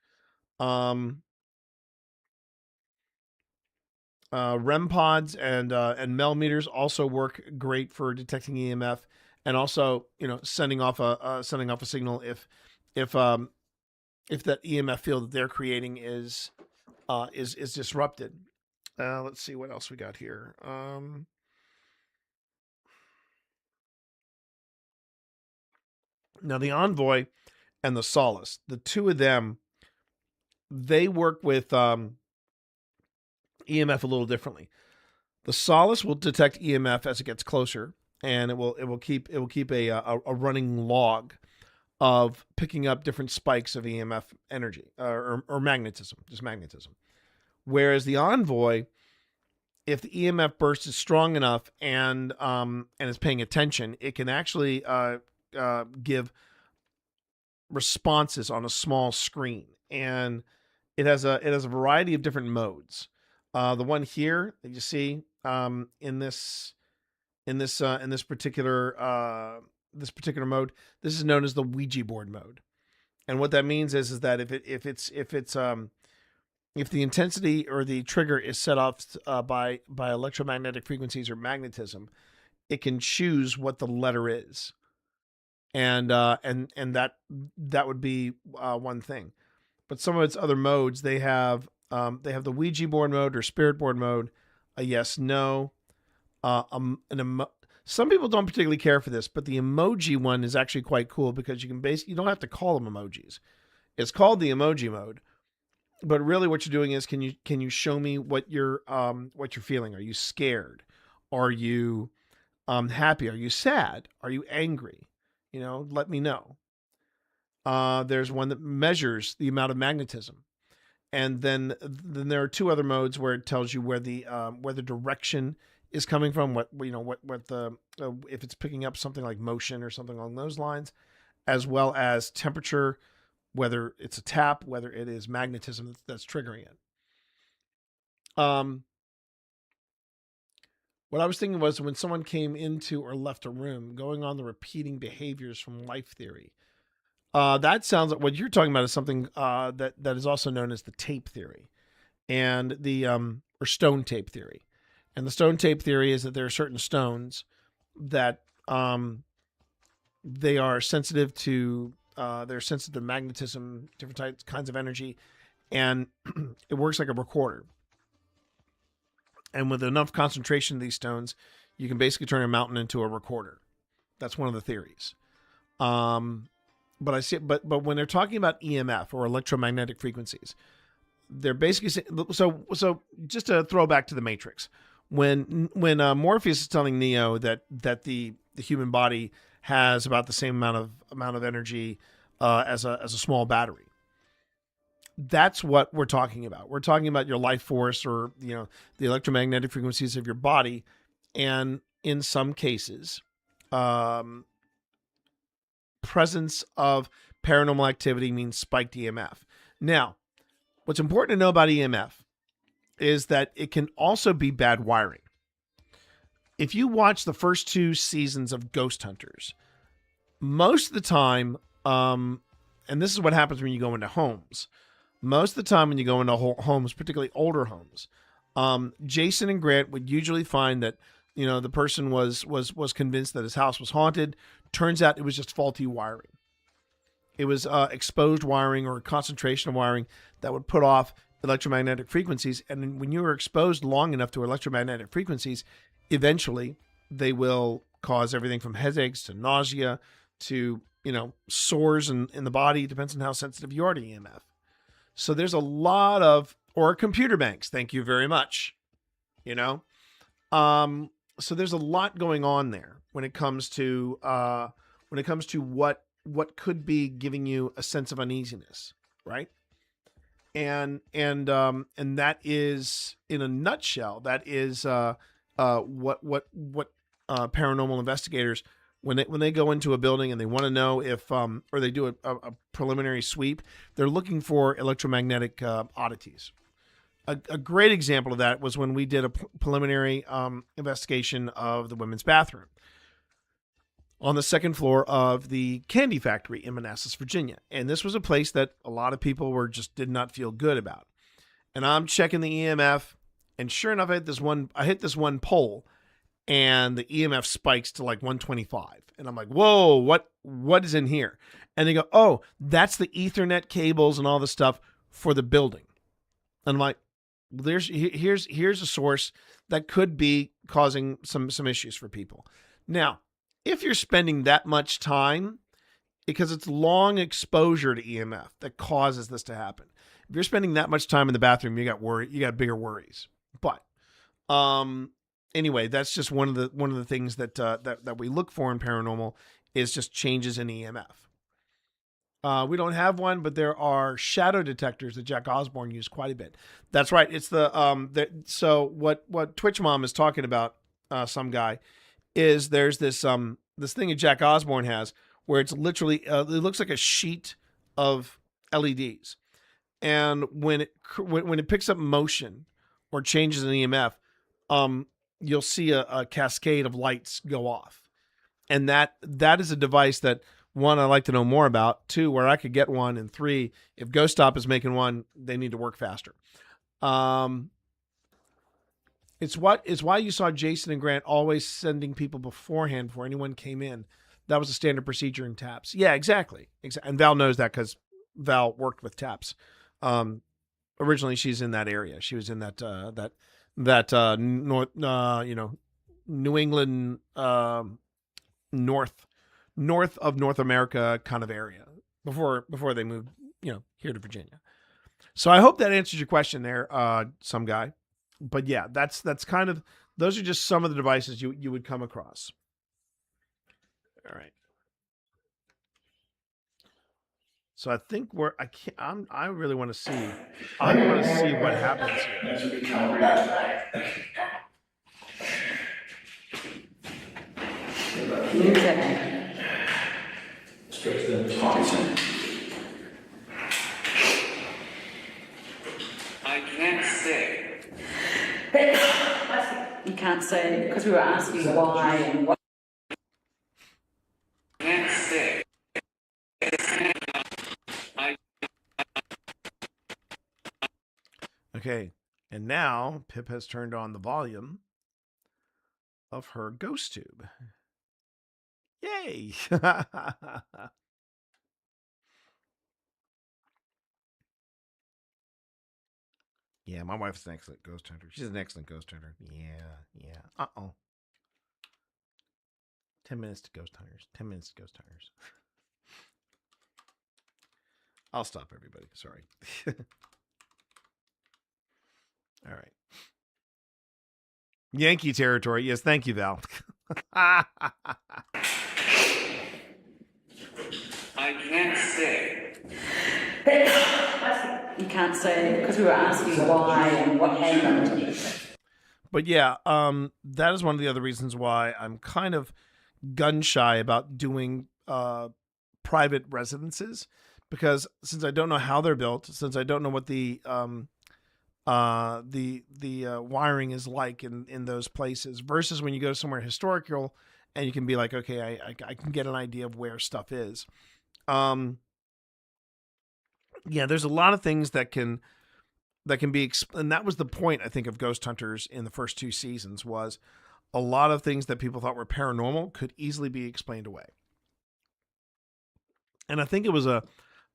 H: REM pods and Mel meters also work great for detecting EMF, and also sending off a signal if that EMF field that they're creating is disrupted. Let's see what else we got here. Now the Envoy and the Solace, the two of them, they work with EMF a little differently. The Solace will detect EMF as it gets closer, and it will keep a running log of picking up different spikes of EMF energy or magnetism, just magnetism. Whereas the Envoy, if the EMF burst is strong enough and is paying attention, it can actually give responses on a small screen, and it has a variety of different modes. The one here that you see in this particular mode, this is known as the Ouija board mode, and what that means is that if the intensity or the trigger is set off by electromagnetic frequencies or magnetism, it can choose what the letter is. And that would be one thing, but some of its other modes, they have the Ouija board mode or spirit board mode, a yes, no, some people don't particularly care for this, but the emoji one is actually quite cool because you don't have to call them emojis. It's called the emoji mode, but really what you're doing is can you show me what you're feeling? Are you scared? Are you happy? Are you sad? Are you angry? Let me know. There's one that measures the amount of magnetism. And then there are two other modes where it tells you where the direction is coming from, if it's picking up something like motion or something along those lines, as well as temperature, whether it's a tap, whether it is magnetism that's triggering it. What I was thinking was when someone came into or left a room, going on the repeating behaviors from life theory. That sounds like what you're talking about is something that is also known as the tape theory, and or stone tape theory. And the stone tape theory is that there are certain stones that they are sensitive to magnetism, different kinds of energy, and it works like a recorder. And with enough concentration of these stones, you can basically turn a mountain into a recorder. That's one of the theories. But when they're talking about EMF or electromagnetic frequencies, they're basically saying, so just to throw back to the Matrix, when Morpheus is telling Neo that the human body has about the same amount of energy as a small battery. That's what we're talking about. We're talking about your life force, or the electromagnetic frequencies of your body, and in some cases, presence of paranormal activity means spiked EMF. Now, what's important to know about EMF is that it can also be bad wiring. If you watch the first 2 seasons of Ghost Hunters, most of the time, and this is what happens when you go into homes. Most of the time when you go into homes, particularly older homes, Jason and Grant would usually find that the person was convinced that his house was haunted. Turns out it was just faulty wiring. It was exposed wiring or a concentration of wiring that would put off electromagnetic frequencies. And when you are exposed long enough to electromagnetic frequencies, eventually they will cause everything from headaches to nausea to sores in the body. It depends on how sensitive you are to EMF. So there's a lot of, or computer banks. Thank you very much. you know? So there's a lot going on there when it comes to what could be giving you a sense of uneasiness, right? And that is, in a nutshell, that is what paranormal investigators, when they go into a building and they want to know if or they do a preliminary sweep, they're looking for electromagnetic oddities. A great example of that was when we did a preliminary investigation of the women's bathroom on the second floor of the candy factory in Manassas, Virginia. And this was a place that a lot of people did not feel good about. And I'm checking the EMF, and sure enough, I hit this one pole, and the EMF spikes to like 125. And I'm like, whoa, what is in here? And they go, oh, that's the Ethernet cables and all the stuff for the building. And I'm like, here's a source that could be causing some issues for people. Now, if you're spending that much time, because it's long exposure to EMF that causes this to happen. If you're spending that much time in the bathroom, you got bigger worries. But anyway, that's just one of the things that we look for in paranormal is just changes in EMF. We don't have one, but there are shadow detectors that Jack Osborne used quite a bit. That's right. It's so what Twitch Mom is talking about, some guy, is there's this thing that Jack Osborne has where it's literally it looks like a sheet of LEDs, and when it picks up motion or changes in EMF, you'll see a cascade of lights go off, and that is a device that, one, I'd like to know more about. Two, where I could get one. And three, if Ghost Stop is making one, they need to work faster. It's why you saw Jason and Grant always sending people beforehand before anyone came in. That was a standard procedure in TAPS. Yeah, exactly. And Val knows that because Val worked with TAPS. Originally, she's in that area. She was in that New England, north of North America kind of area before they moved, here to Virginia. So I hope that answers your question there, some guy. But yeah, that's kind of, those are just some of the devices you would come across. All right. So I think I really want to see. I want to see what happens here.
M: I can't say. You can't say because we were asking why and what. I can't say.
H: Okay, and now Pip has turned on the volume of her ghost tube. Yay! Yeah, my wife's an excellent ghost hunter. She's an excellent ghost hunter. Yeah. 10 minutes to ghost hunters. 10 minutes to ghost hunters. I'll stop, everybody. Sorry. All right. Yankee territory. Yes, thank you, Val.
M: I can't say. You can't say because we were asking why and what happened.
H: But yeah, that is one of the other reasons why I'm kind of gun shy about doing private residences, because since I don't know how they're built, since I don't know what the wiring is like in those places, versus when you go somewhere historical and you can be like, okay, I can get an idea of where stuff is. Yeah, there's a lot of things that can be, and that was the point, I think, of Ghost Hunters in the first 2 seasons, was a lot of things that people thought were paranormal could easily be explained away. And I think it was a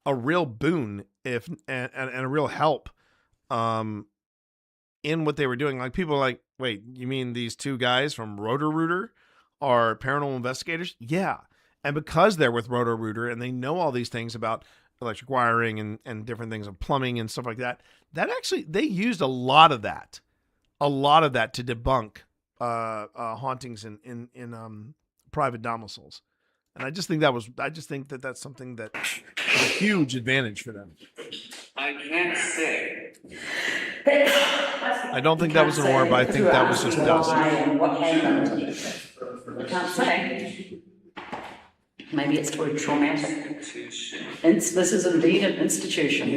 H: real boon and a real help in what they were doing. Like, people are like, wait, you mean these 2 guys from Roto-Rooter are paranormal investigators? Yeah. And because they're with Roto-Rooter and they know all these things about electric wiring and different things of plumbing and stuff like that, that actually, they used a lot of that a lot of that to debunk hauntings in private domiciles. And I just think that that's something that is a huge advantage for them.
M: I can't say.
H: I don't think that was an orb. I think that was just dust.
M: And what happened? I can't say. Maybe it's too traumatic. This is indeed an institution.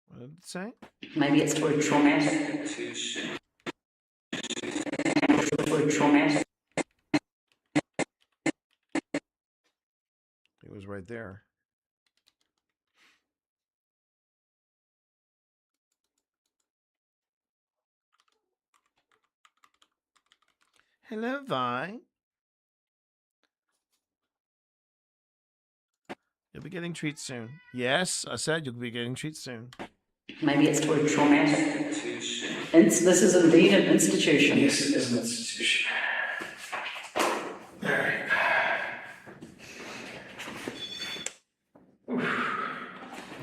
H: What did it say?
M: Maybe it's too traumatic. Too traumatic.
H: It was right there. Hello, Vi. You'll be getting treats soon. Yes, I said you'll be getting treats soon.
M: Maybe it's too traumatic. This is indeed an institution.
A: Yes, it is an institution.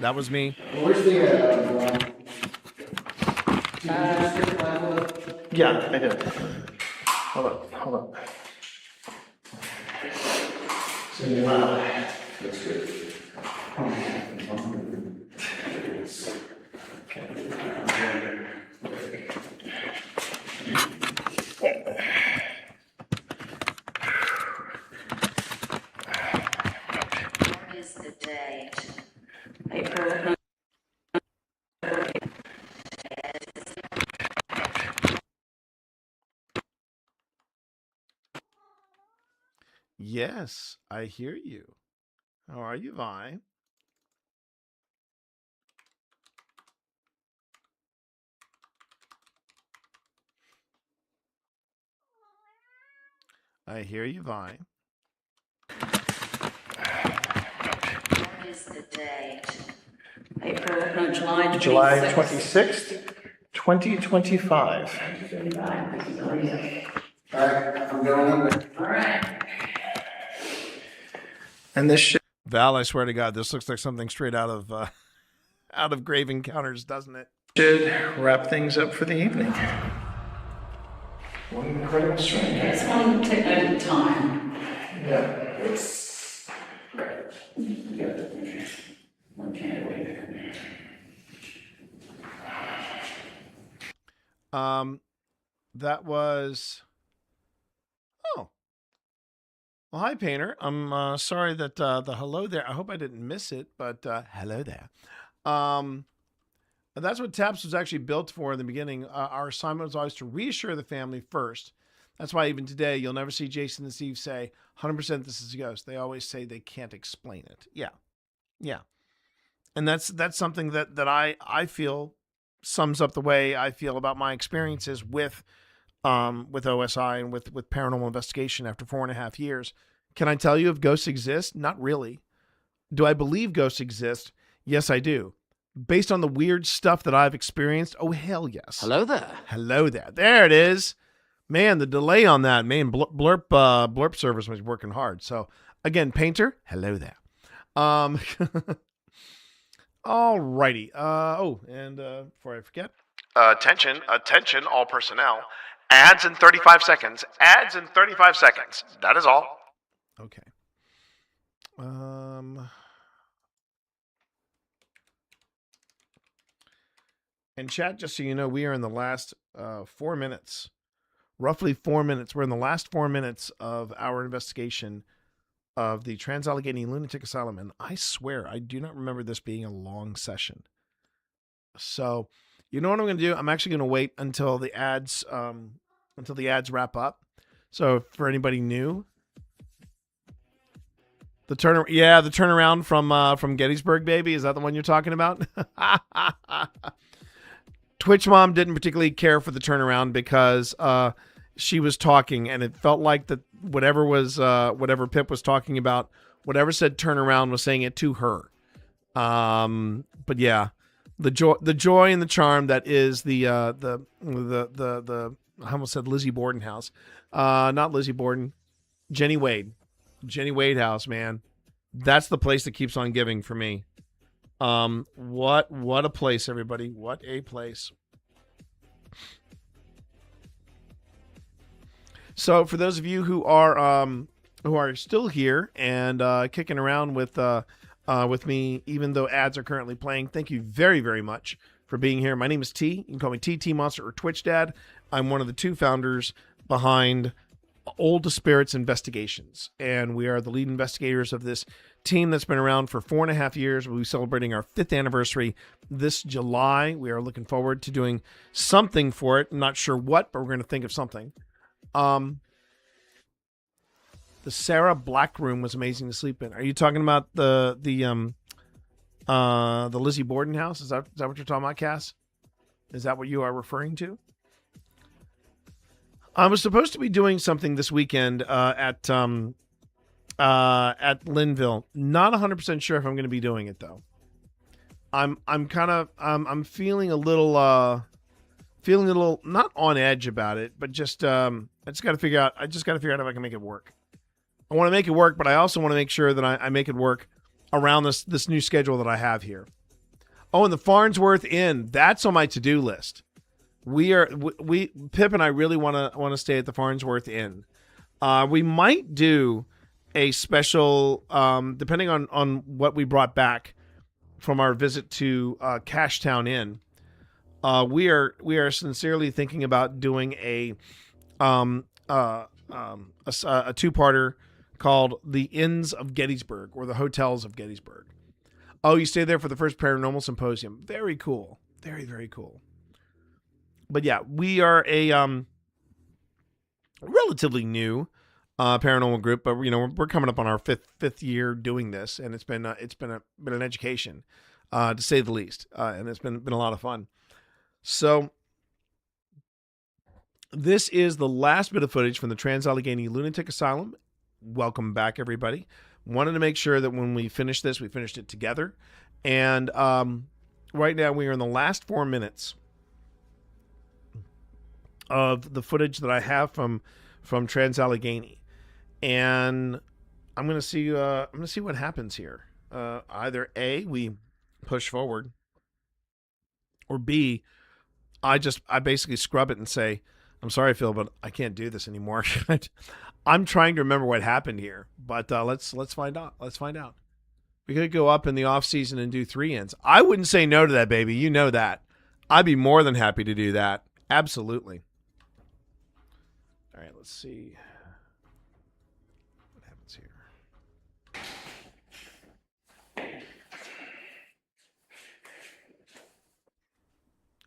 H: That was me.
B: Where's the,
A: Yeah, I did. Hold up.
B: That's good.
M: What is the date? April.
H: Yes, I hear you. How are you, Vi? I hear you, Vi.
M: What is the date? April, no, July 26th.
A: July 26th, 2025.
B: All right, I'm going under.
M: All right.
A: And this should
H: Val, I swear to God, this looks like something straight out of Grave Encounters, doesn't it?
A: wrap things up for the evening. One incredible string.
M: It's one tick at a time.
A: Yeah, it's
M: Okay, wait.
H: That was. Oh. Well, hi, Painter. I'm sorry that the hello there. I hope I didn't miss it, but hello there. That's what TAPS was actually built for in the beginning. Our assignment was always to reassure the family first. That's why even today, you'll never see Jason and Steve say, 100% this is a ghost. They always say they can't explain it. Yeah. Yeah. And that's something that I feel sums up the way I feel about my experiences with OSI and with paranormal investigation after 4.5 years. Can I tell you if ghosts exist? Not really. Do I believe ghosts exist? Yes, I do. Based on the weird stuff that I've experienced, oh, hell yes.
O: Hello there.
H: Hello there. There it is. Man, the delay on that, man, blurp service was working hard. So, again, Painter, hello there. All righty. And before I forget, attention, all personnel. Ads in 35 seconds. Ads in 35 seconds. That is all. Okay. And chat, just so you know, we are in the last 4 minutes. Roughly 4 minutes. We're in the last 4 minutes of our investigation of the Trans-Allegheny Lunatic Asylum. And I swear, I do not remember this being a long session. So, you know what I'm going to do? I'm actually going to wait until the ads wrap up. So, for anybody new, the turnaround from Gettysburg, baby. Is that the one you're talking about? Twitch Mom didn't particularly care for the turnaround because she was talking, and it felt like that whatever Pip was talking about, whatever said turnaround was saying it to her. But yeah, the joy and the charm that is the I almost said Lizzie Borden house, not Lizzie Borden, Jenny Wade house, man. That's the place that keeps on giving for me. What a place, everybody. What a place. So for those of you who are still here and kicking around with me, even though ads are currently playing, thank you very, very much for being here. My name is T. You can call me TT Monster or Twitch Dad. I'm one of the two founders behind Old Spirits Investigations, and we are the lead investigators of this team that's been around for 4.5 years. We'll be celebrating our 5th anniversary this July. We are looking forward to doing something for it. I'm not sure what, but we're going to think of something. The Sarah Black room was amazing to sleep in. Are you talking about the Lizzie Borden house? Is that what you're talking about, Cass? Is that what you are referring to? I was supposed to be doing something this weekend at Linville. Not 100% sure if I'm going to be doing it though. I'm feeling a little not on edge about it, but just I just got to figure out if I can make it work. I want to make it work, but I also want to make sure that I make it work around this new schedule that I have here. Oh, and the Farnsworth Inn, that's on my to-do list. Pip and I really want to stay at the Farnsworth Inn. We might do a special, depending on what we brought back from our visit to Cashtown Inn. We are sincerely thinking about doing a two-parter called The Inns of Gettysburg, or the Hotels of Gettysburg. Oh, you stayed there for the first paranormal symposium. Very cool. Very, very cool. But yeah, we are a relatively new paranormal group, but we're coming up on our fifth year doing this, and it's been an education, to say the least, and it's been a lot of fun. So this is the last bit of footage from the Trans-Allegheny Lunatic Asylum. Welcome back, everybody. Wanted to make sure that when we finish this, we finished it together, and right now we are in the last 4 minutes of the footage that I have from Trans-Allegheny, and I'm gonna see what happens here. Either A, we push forward, or B, I basically scrub it and say, I'm sorry, Phil, but I can't do this anymore. I'm trying to remember what happened here, but let's find out. Let's find out. We could go up in the off season and do 3 ends. I wouldn't say no to that, baby. You know that. I'd be more than happy to do that. Absolutely. All right, let's see what happens here.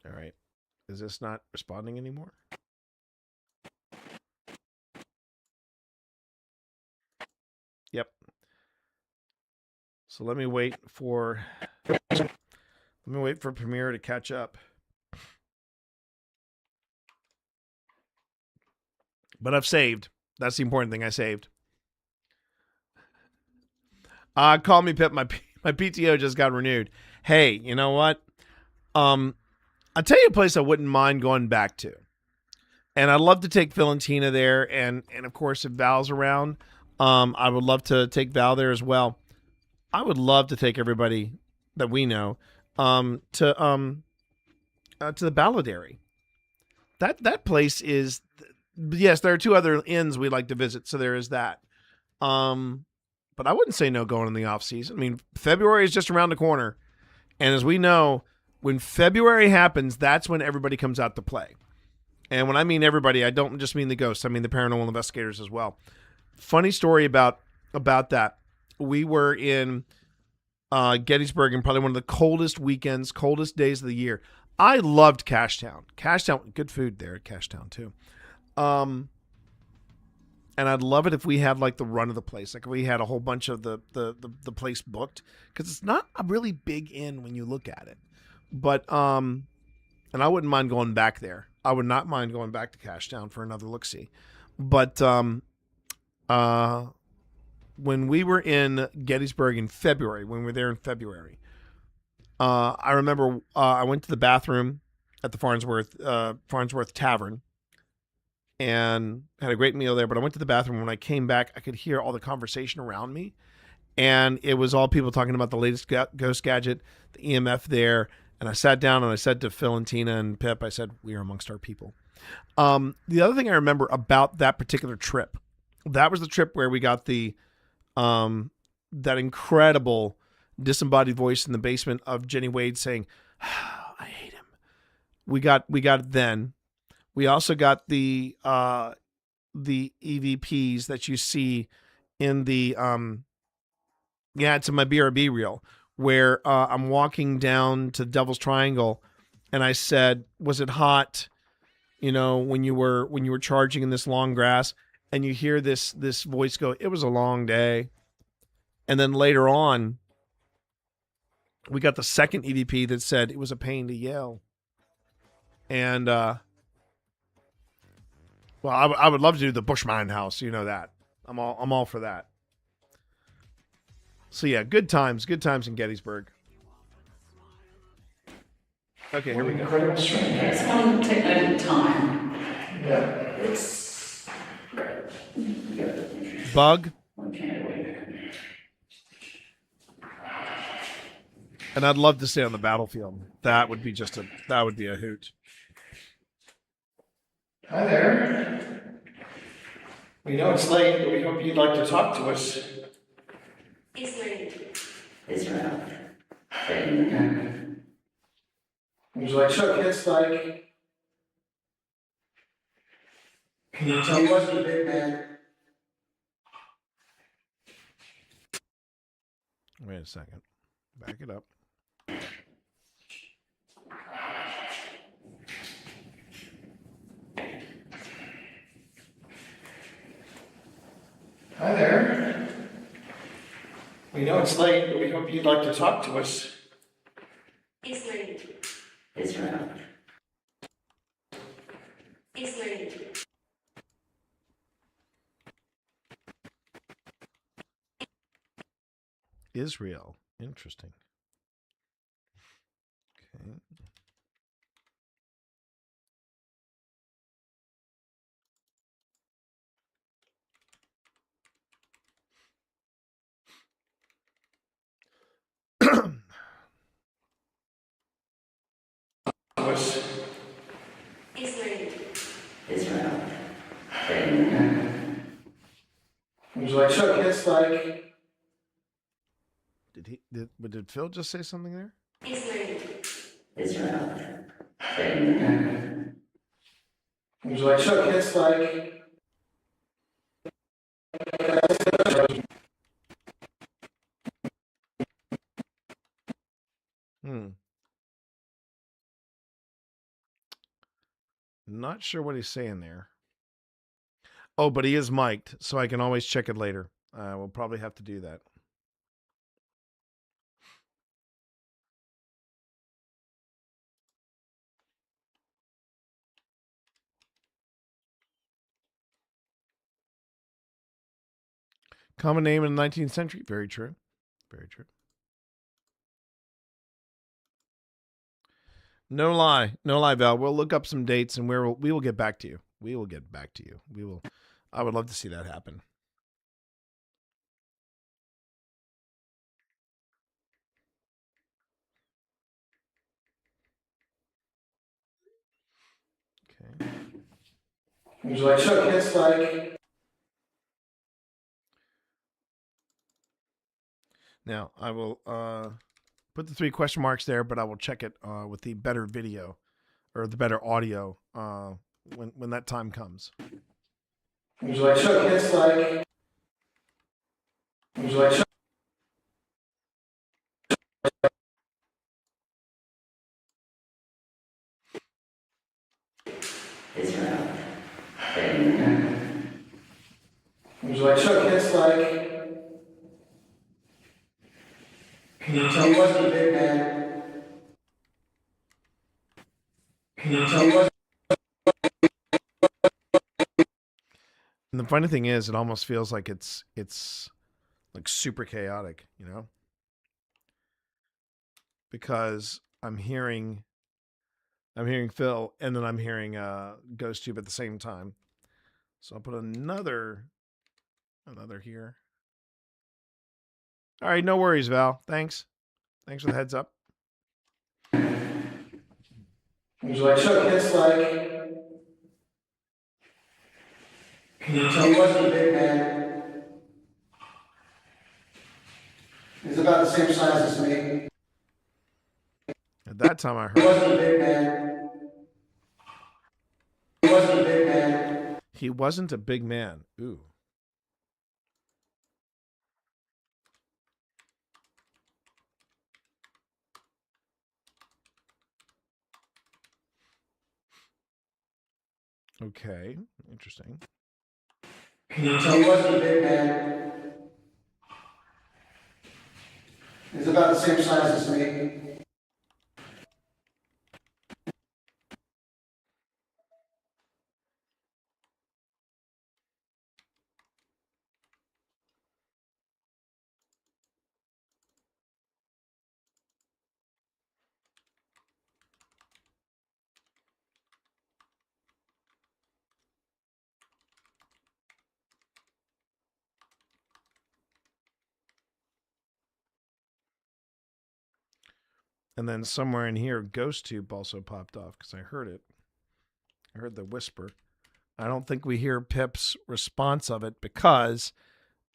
H: All right. Is this not responding anymore? Yep. So let me wait for Premiere to catch up. But I've saved. That's the important thing. I saved. Call me Pip. My PTO just got renewed. Hey, you know what? I'll tell you a place I wouldn't mind going back to. And I'd love to take Phil and Tina there. And of course, if Val's around, I would love to take Val there as well. I would love to take everybody that we know to the Balladary. That place is... Yes, there are 2 other inns we'd like to visit, so there is that. But I wouldn't say no going in the off season. I mean, February is just around the corner, and as we know, when February happens, that's when everybody comes out to play. And when I mean everybody, I don't just mean the ghosts; I mean the paranormal investigators as well. Funny story about that. We were in Gettysburg in probably one of the coldest weekends, coldest days of the year. I loved Cashtown. Cashtown, good food there at Cashtown too. And I'd love it if we had like the run of the place, like we had a whole bunch of the place booked, because it's not a really big inn when you look at it. But and I wouldn't mind going back there. I would not mind going back to Cashtown for another look-see. But when we were in Gettysburg in February, when we were there in February, I remember I went to the bathroom at the Farnsworth Tavern and had a great meal there. But I went to the bathroom. When I came back, I could hear all the conversation around me. And it was all people talking about the latest ghost gadget, the EMF there, And I sat down and I said to Phil and Tina and Pip, I said, we are amongst our people. The other thing I remember about that particular trip, that was the trip where we got the that incredible disembodied voice in the basement of Jenny Wade saying, I hate him. We got it then. We also got the EVPs that you see in the it's in my BRB reel where I'm walking down to Devil's Triangle and I said, was it hot, when you were charging in this long grass? And you hear this voice go, it was a long day. And then later on, we got the second EVP that said it was a pain to yell. And I would love to do the Bushmine House, that. I'm all for that. So yeah, good times in Gettysburg. Okay, here we go.
M: It's going to take a little time.
B: Yeah.
M: It's
H: Bug.
M: okay.
H: And I'd love to stay on the battlefield. That would be a hoot.
A: Hi there. We know it's late, but we hope you'd like to talk to us.
M: Israel.
A: Would you like to show kids like? Can you tell me what's the big man?
H: Wait a second. Back it up.
A: Hi there. We know it's late, but we hope you'd like to talk to us.
M: Israel.
H: Israel. Interesting. Okay.
M: Israel.
A: Would you like to show kids like?
H: Did Phil just say something there?
M: Israel.
A: Would you like to show kids like?
H: Not sure what he's saying there. Oh, but he is mic'd, so I can always check it later. We'll probably have to do that. Common name in the 19th century. Very true. Very true. No lie, Val. We'll look up some dates and we will get back to you. We will get back to you. We will. I would love to see that happen. Okay.
A: Would you like to show kids like?
H: Now I will put the 3 question marks there, but I will check it with the better video or the better audio when that time comes.
A: Would you like to show kids like? Would you like to show?
M: Israel.
A: Would you like to show kids like? Can you tell me what's the big man? Can you tell me what's?
H: And the funny thing is, it almost feels like it's like super chaotic, because I'm hearing Phil and then I'm hearing Ghost Tube at the same time. So I'll put another here. All right, no worries, Val. Thanks for the heads up.
B: He's like, so it's like, can you tell he wasn't a big man? He's about the same size as me.
H: At that time, I
B: He
H: heard
B: wasn't a big man. He wasn't a big man.
H: he wasn't a big man. Ooh. Okay, interesting.
B: Can you tell he wasn't a big man? He's about the same size as me.
H: And then somewhere in here, Ghost Tube also popped off because I heard it. I heard the whisper. I don't think we hear Pip's response of it because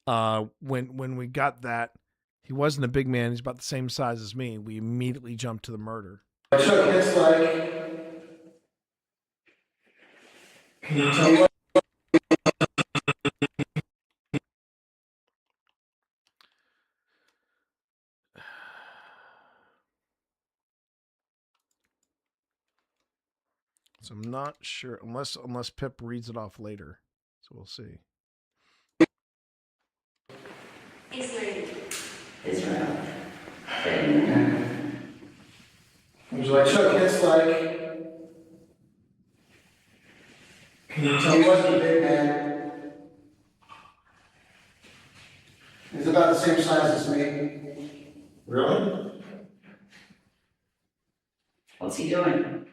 H: when we got that, he wasn't a big man. He's about the same size as me. We immediately jumped to the murder.
B: So it's like, can you tell what?
H: So I'm not sure unless Pip reads it off later. So we'll see.
M: Israel.
B: He's like, so it's like, can you tell he wasn't a big man? He's about the same size as me. Really?
M: What's he doing?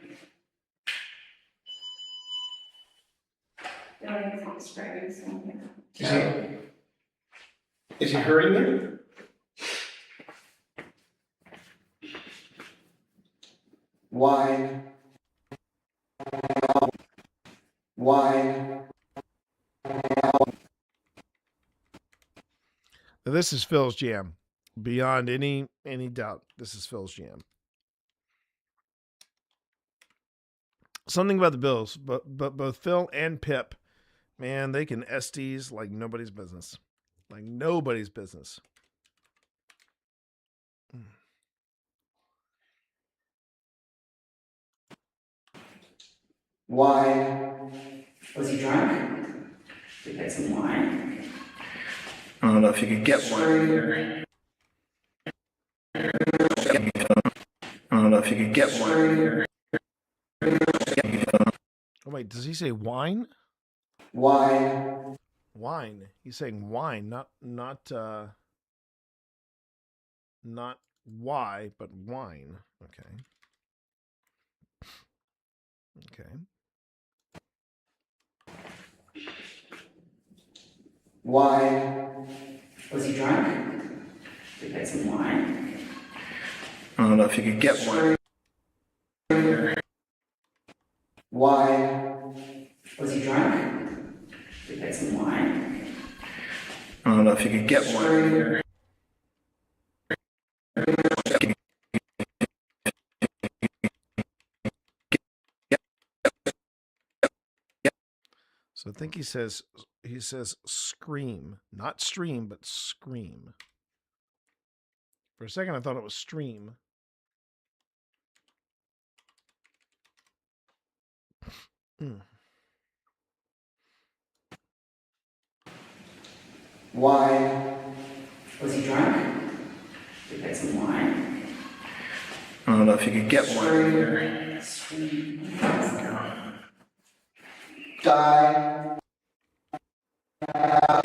A: Is he hurting you?
B: Why? Why?
H: This is Phil's jam. Beyond any doubt, this is Phil's jam. Something about the Bills, but both Phil and Pip, man, they can SDs like nobody's business. Like nobody's business.
B: Why?
M: Was he drunk? Did he get some wine?
A: I don't know if you could get one here. I don't know if you could get one here.
H: Oh wait, does he say wine?
B: Why?
H: Wine. He's saying wine, not why, but wine. Okay. Okay.
B: Why?
M: Was he drunk? Did he get some wine?
A: I don't know if you could get one here.
B: Why?
M: Was he drunk? Did he get some wine?
A: I don't know if you could get one here.
H: So I think he says scream, not stream, but scream. For a second, I thought it was stream.
B: Why?
M: Was he drunk? Did he get some wine?
A: I don't know if you could get one here.
B: Die. Die.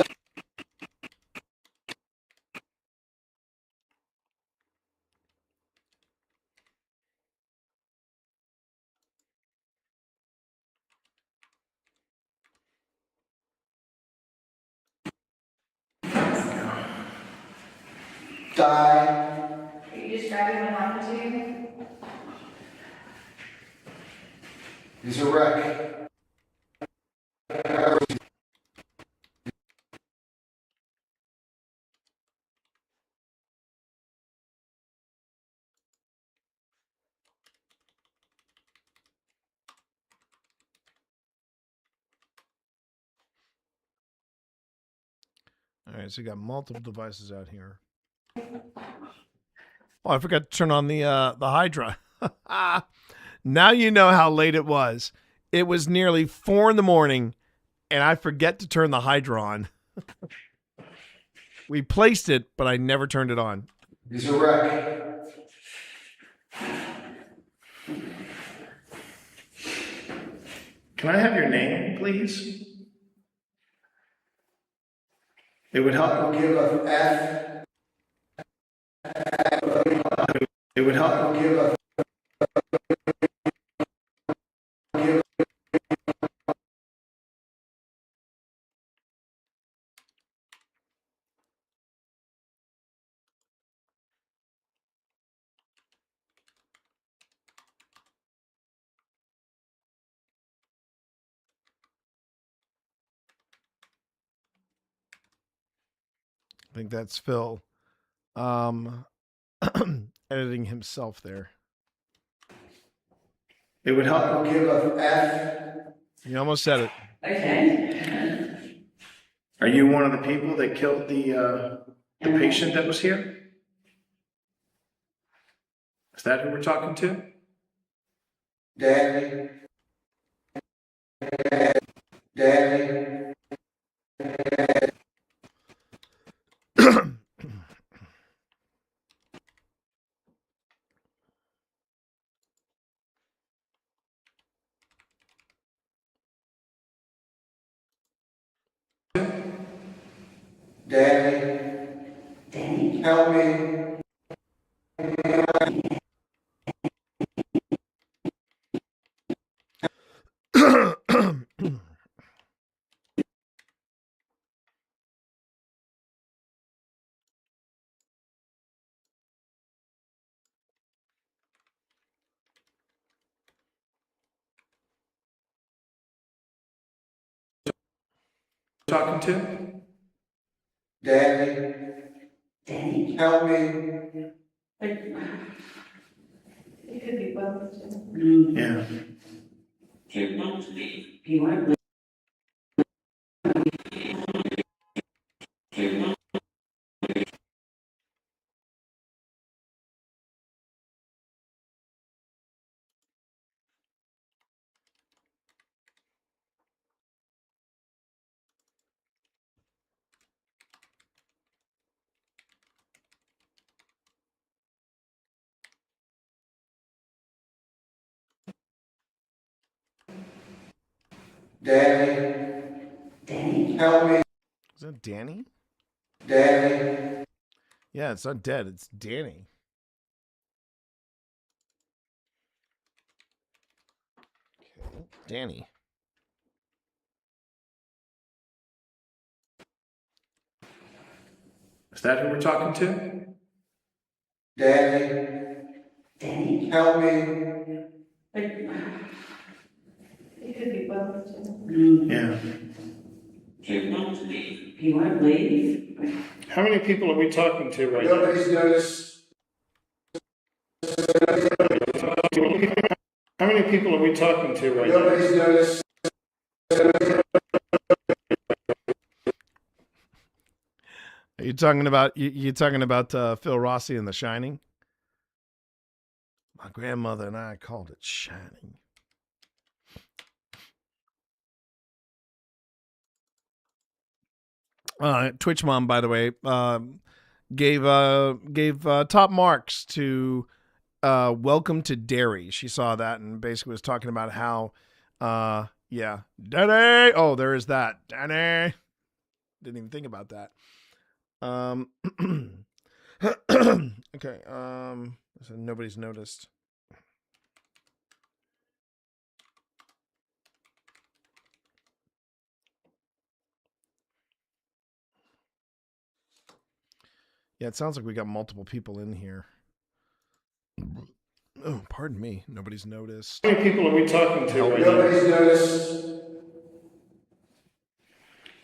E: Are you describing what happened to you?
B: He's a wreck.
H: All right, so you got multiple devices out here. Oh, I forgot to turn on the Hydra. Now you know how late it was. It was nearly 4 a.m, and I forget to turn the Hydra on. We placed it, but I never turned it on.
B: He's a wreck.
A: Can I have your name, please? It would help.
B: I'll give a F.
A: It would help.
B: I'll give a
H: I think that's Phil editing himself there.
A: It would help.
B: I'll give a F.
H: You almost said it.
M: Okay.
A: Are you one of the people that killed the patient that was here? Is that who we're talking to?
B: Daddy. Daddy. Daddy.
M: Danny.
B: Help me.
A: Talking to?
B: Daddy.
M: Danny.
B: Help me.
E: It could be both.
A: Yeah.
M: He won't leave. He won't leave.
B: Daddy.
M: Danny.
B: Help me.
H: Is that Danny?
B: Daddy.
H: Yeah, it's not dead. It's Danny. Okay. Danny.
A: Is that who we're talking to?
B: Daddy.
M: Danny.
B: Help me.
E: It could be both.
A: Yeah.
M: He won't leave. He won't leave.
A: How many people are we talking to right now?
B: Nobody's noticed.
A: How many people are we talking to right now?
B: Nobody's noticed.
H: Are you talking about you talking about Phil Rossi in The Shining? My grandmother and I called it Shining. Twitch Mom, by the way, gave top marks to Welcome to Derry. She saw that and basically was talking about how yeah, Danny. Oh, there is that. Danny. Didn't even think about that. Okay, so nobody's noticed. Yeah, it sounds like we got multiple people in here. Oh, pardon me. Nobody's noticed.
A: How many people are we talking to right now?
B: Nobody's noticed.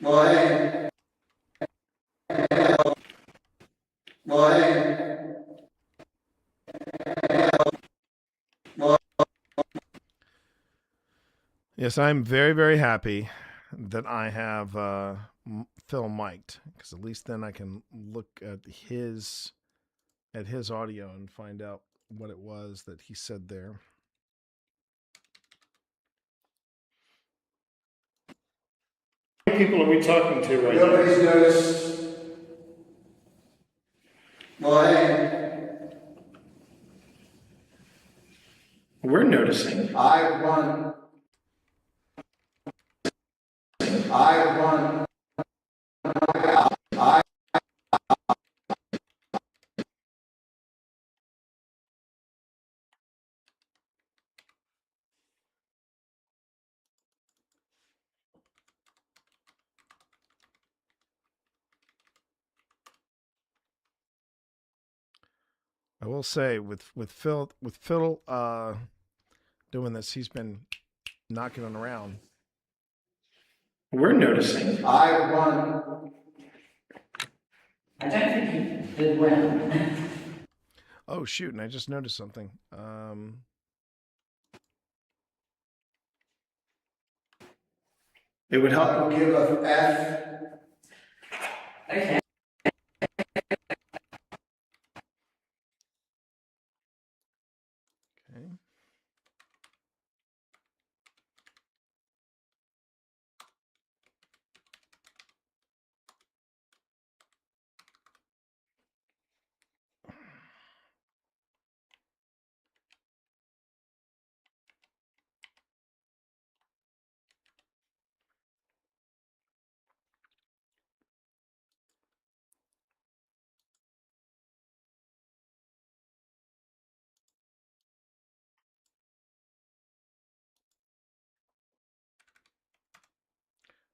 B: Well, hey. Well, hey.
H: Yes, I'm very, very happy that I have Phil mic'd, because at least then I can look at his audio and find out what it was that he said there.
A: How many people are we talking to right now?
B: Nobody's noticed. Well, hey.
A: We're noticing.
B: I won. I won.
H: I will say with Phil doing this, he's been knocking it around.
A: We're noticing.
B: I won.
M: I don't think you did well.
H: Oh shoot! And I just noticed something.
A: It would help.
B: I don't give a F.
M: Okay.
H: Okay.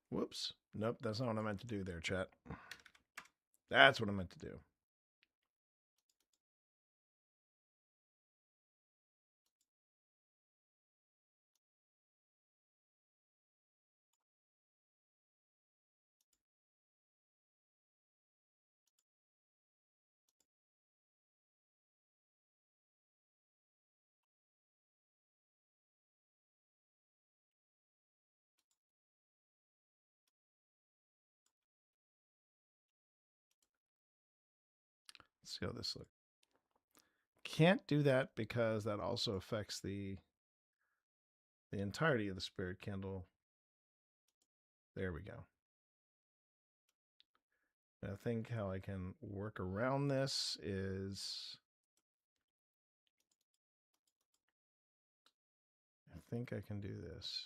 H: Whoops. Nope, that's not what I meant to do there, chat. That's what I meant to do. Let's see how this looks. Can't do that because that also affects the entirety of the spirit candle. There we go. And I think how I can work around this is, I think I can do this.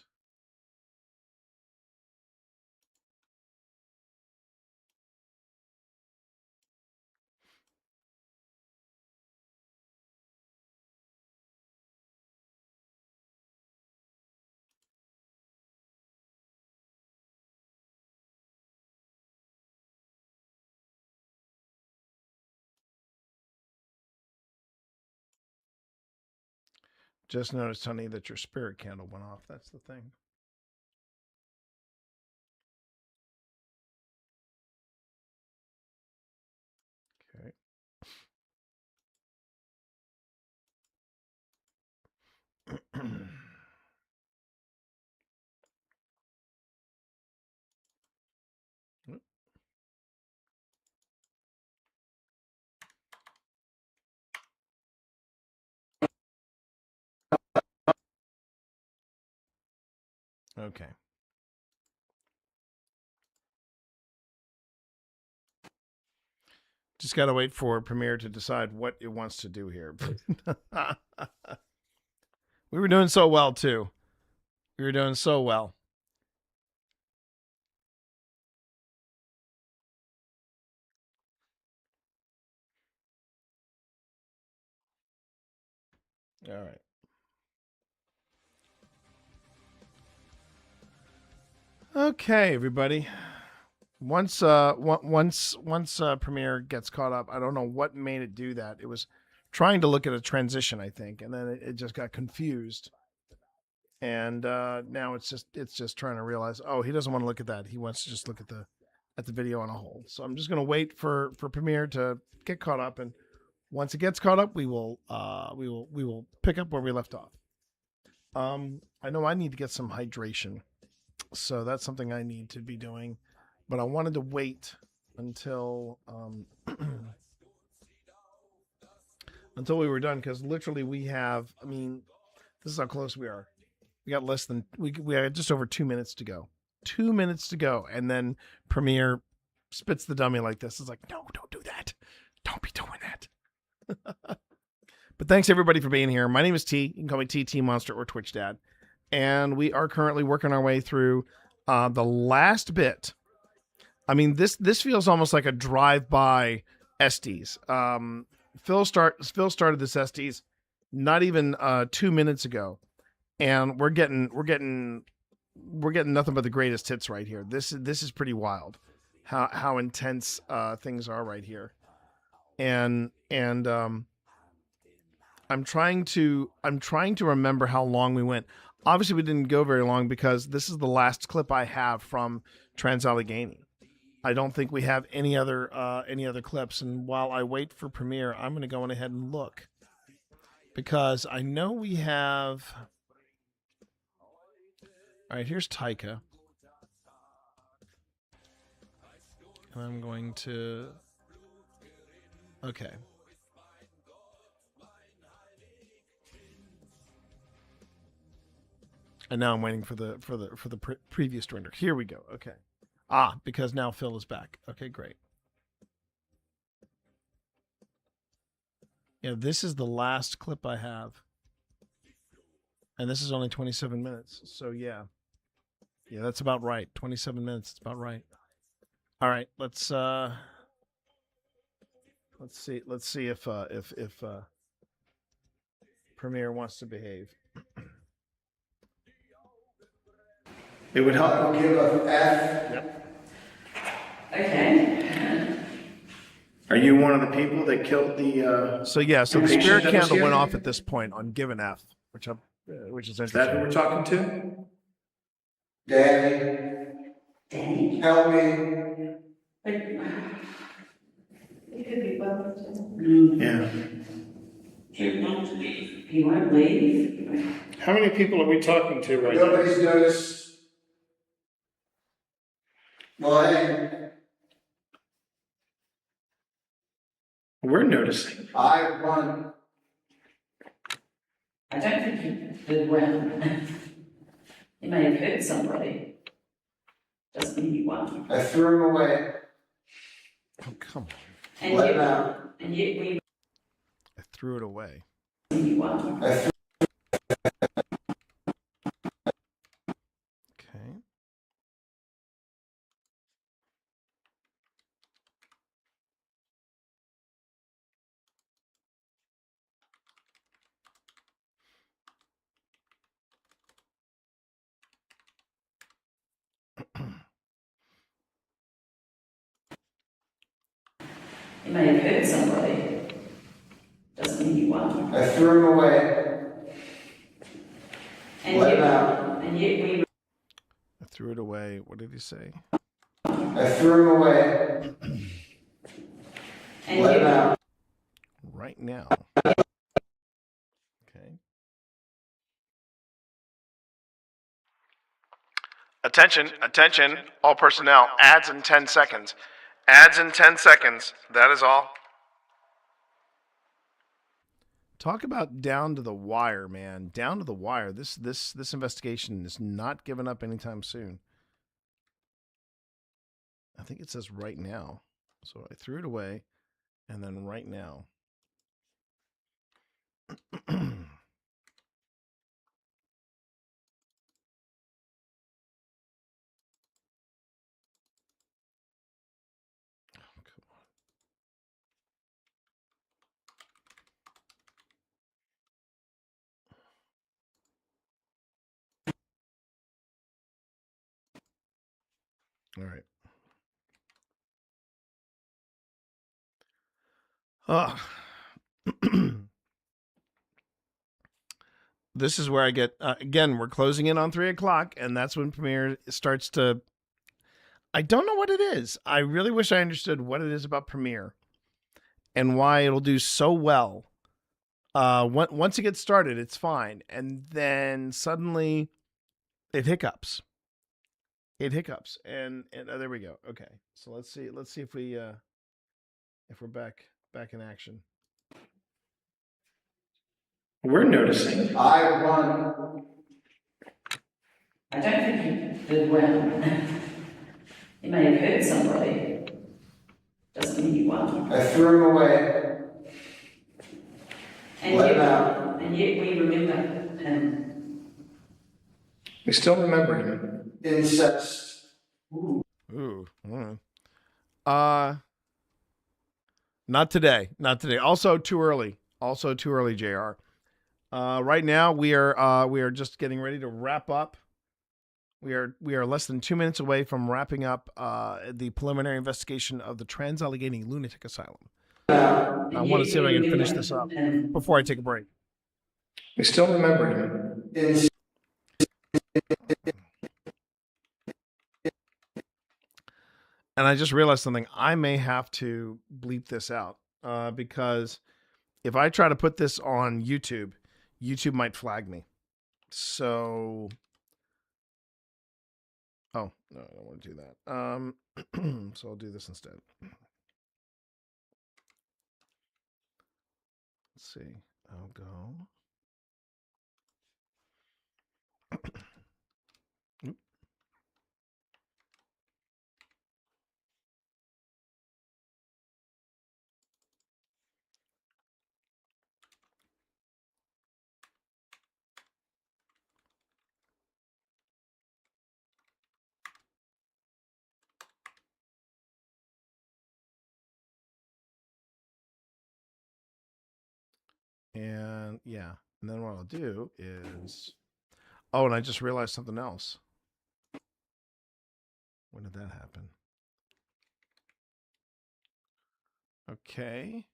H: Just noticed, honey, that your spirit candle went off. That's the thing. Okay. Okay. Just got to wait for Premiere to decide what it wants to do here. We were doing so well, too. We were doing so well. All right. Okay, everybody. Once Premiere gets caught up, I don't know what made it do that. It was trying to look at a transition, I think, and then it just got confused. And now it's just trying to realize, oh, he doesn't want to look at that. He wants to just look at the video on a whole. So I'm just going to wait for Premiere to get caught up, and once it gets caught up, we will pick up where we left off. I know I need to get some hydration, so that's something I need to be doing. But I wanted to wait until until we were done, because literally we have, I mean, this is how close we are. We got less than, we had just over 2 minutes to go. 2 minutes to go, and then Premiere spits the dummy like this. It's like, no, don't do that. Don't be doing that. But thanks everybody for being here. My name is T. You can call me TT Monster or Twitch Dad. And we are currently working our way through the last bit. I mean, this feels almost like a drive-by Estes. Phil started this Estes not even 2 minutes ago, and we're getting nothing but the greatest hits right here. This is pretty wild, how intense things are right here, and I'm trying to remember how long we went. Obviously, we didn't go very long because this is the last clip I have from Trans-Allegheny. I don't think we have any other clips. And while I wait for Premiere, I'm going to go on ahead and look, because I know we have. All right, here's Taika, and I'm going to. Okay. And now I'm waiting for the previous to render. Here we go. Okay. Because now Phil is back. Okay, great. Yeah, this is the last clip I have. And this is only 27 minutes. So yeah. Yeah, that's about right. 27 minutes, it's about right. All right, let's see if Premiere wants to behave. It would help.
B: I'll give a F.
H: Yep.
M: Okay.
A: Are you one of the people that killed the?
H: So the spirit candle went off at this point on give an F, which is interesting.
A: Is that who we're talking to?
B: Danny, help me.
E: It could be both.
A: Yeah.
M: He won't leave. He won't leave.
A: How many people are we talking to right now?
B: Nobody's noticed. Well,
A: We're noticing.
B: I won.
M: I don't think he did well. He may have hurt somebody. Doesn't mean he won.
B: I threw him away.
H: Oh, come on.
M: And
B: Let
M: yet,
B: him out.
M: and yet we.
H: I threw it away.
M: He won.
B: I threw
H: Okay.
M: He may have hurt somebody. Doesn't mean he won.
B: I threw him away.
M: And
B: Let
M: yet,
B: him out.
M: and yet we.
H: I threw it away. What did he say?
B: I threw him away.
M: And
B: Let
M: yet,
B: him out.
H: Right now. Okay. Attention, all personnel. Ads in 10 seconds. Ads in 10 seconds. That is all. Talk about down to the wire, man. Down to the wire. This investigation is not giving up anytime soon. I think it says right now. So I threw it away, and then right now. All right. This is where I get, again, we're closing in on 3 o'clock, and that's when Premiere starts to, I don't know what it is. I really wish I understood what it is about Premiere and why it'll do so well. Once it gets started, it's fine. And then suddenly it hiccups. And there we go. Okay. So let's see if we're back in action.
A: We're noticing.
B: I won.
M: I don't think you did well. You may have hurt somebody. Doesn't mean you won.
B: I threw him away.
M: And yet we remember him.
A: We still remember him.
B: Incest.
H: Ooh. Not today. Also too early, JR. Right now we are just getting ready to wrap up. We are less than 2 minutes away from wrapping up the preliminary investigation of the Trans-Allegheny Lunatic Asylum. I want to see if I can finish this up before I take a break.
A: We still remember him.
H: And I just realized something. I may have to bleep this out because if I try to put this on YouTube, YouTube might flag me. So, oh, no, I don't want to do that. So I'll do this instead. Let's see. I'll go. Oop. And yeah, and then what I'll do is, oh, and I just realized something else. When did that happen? Okay.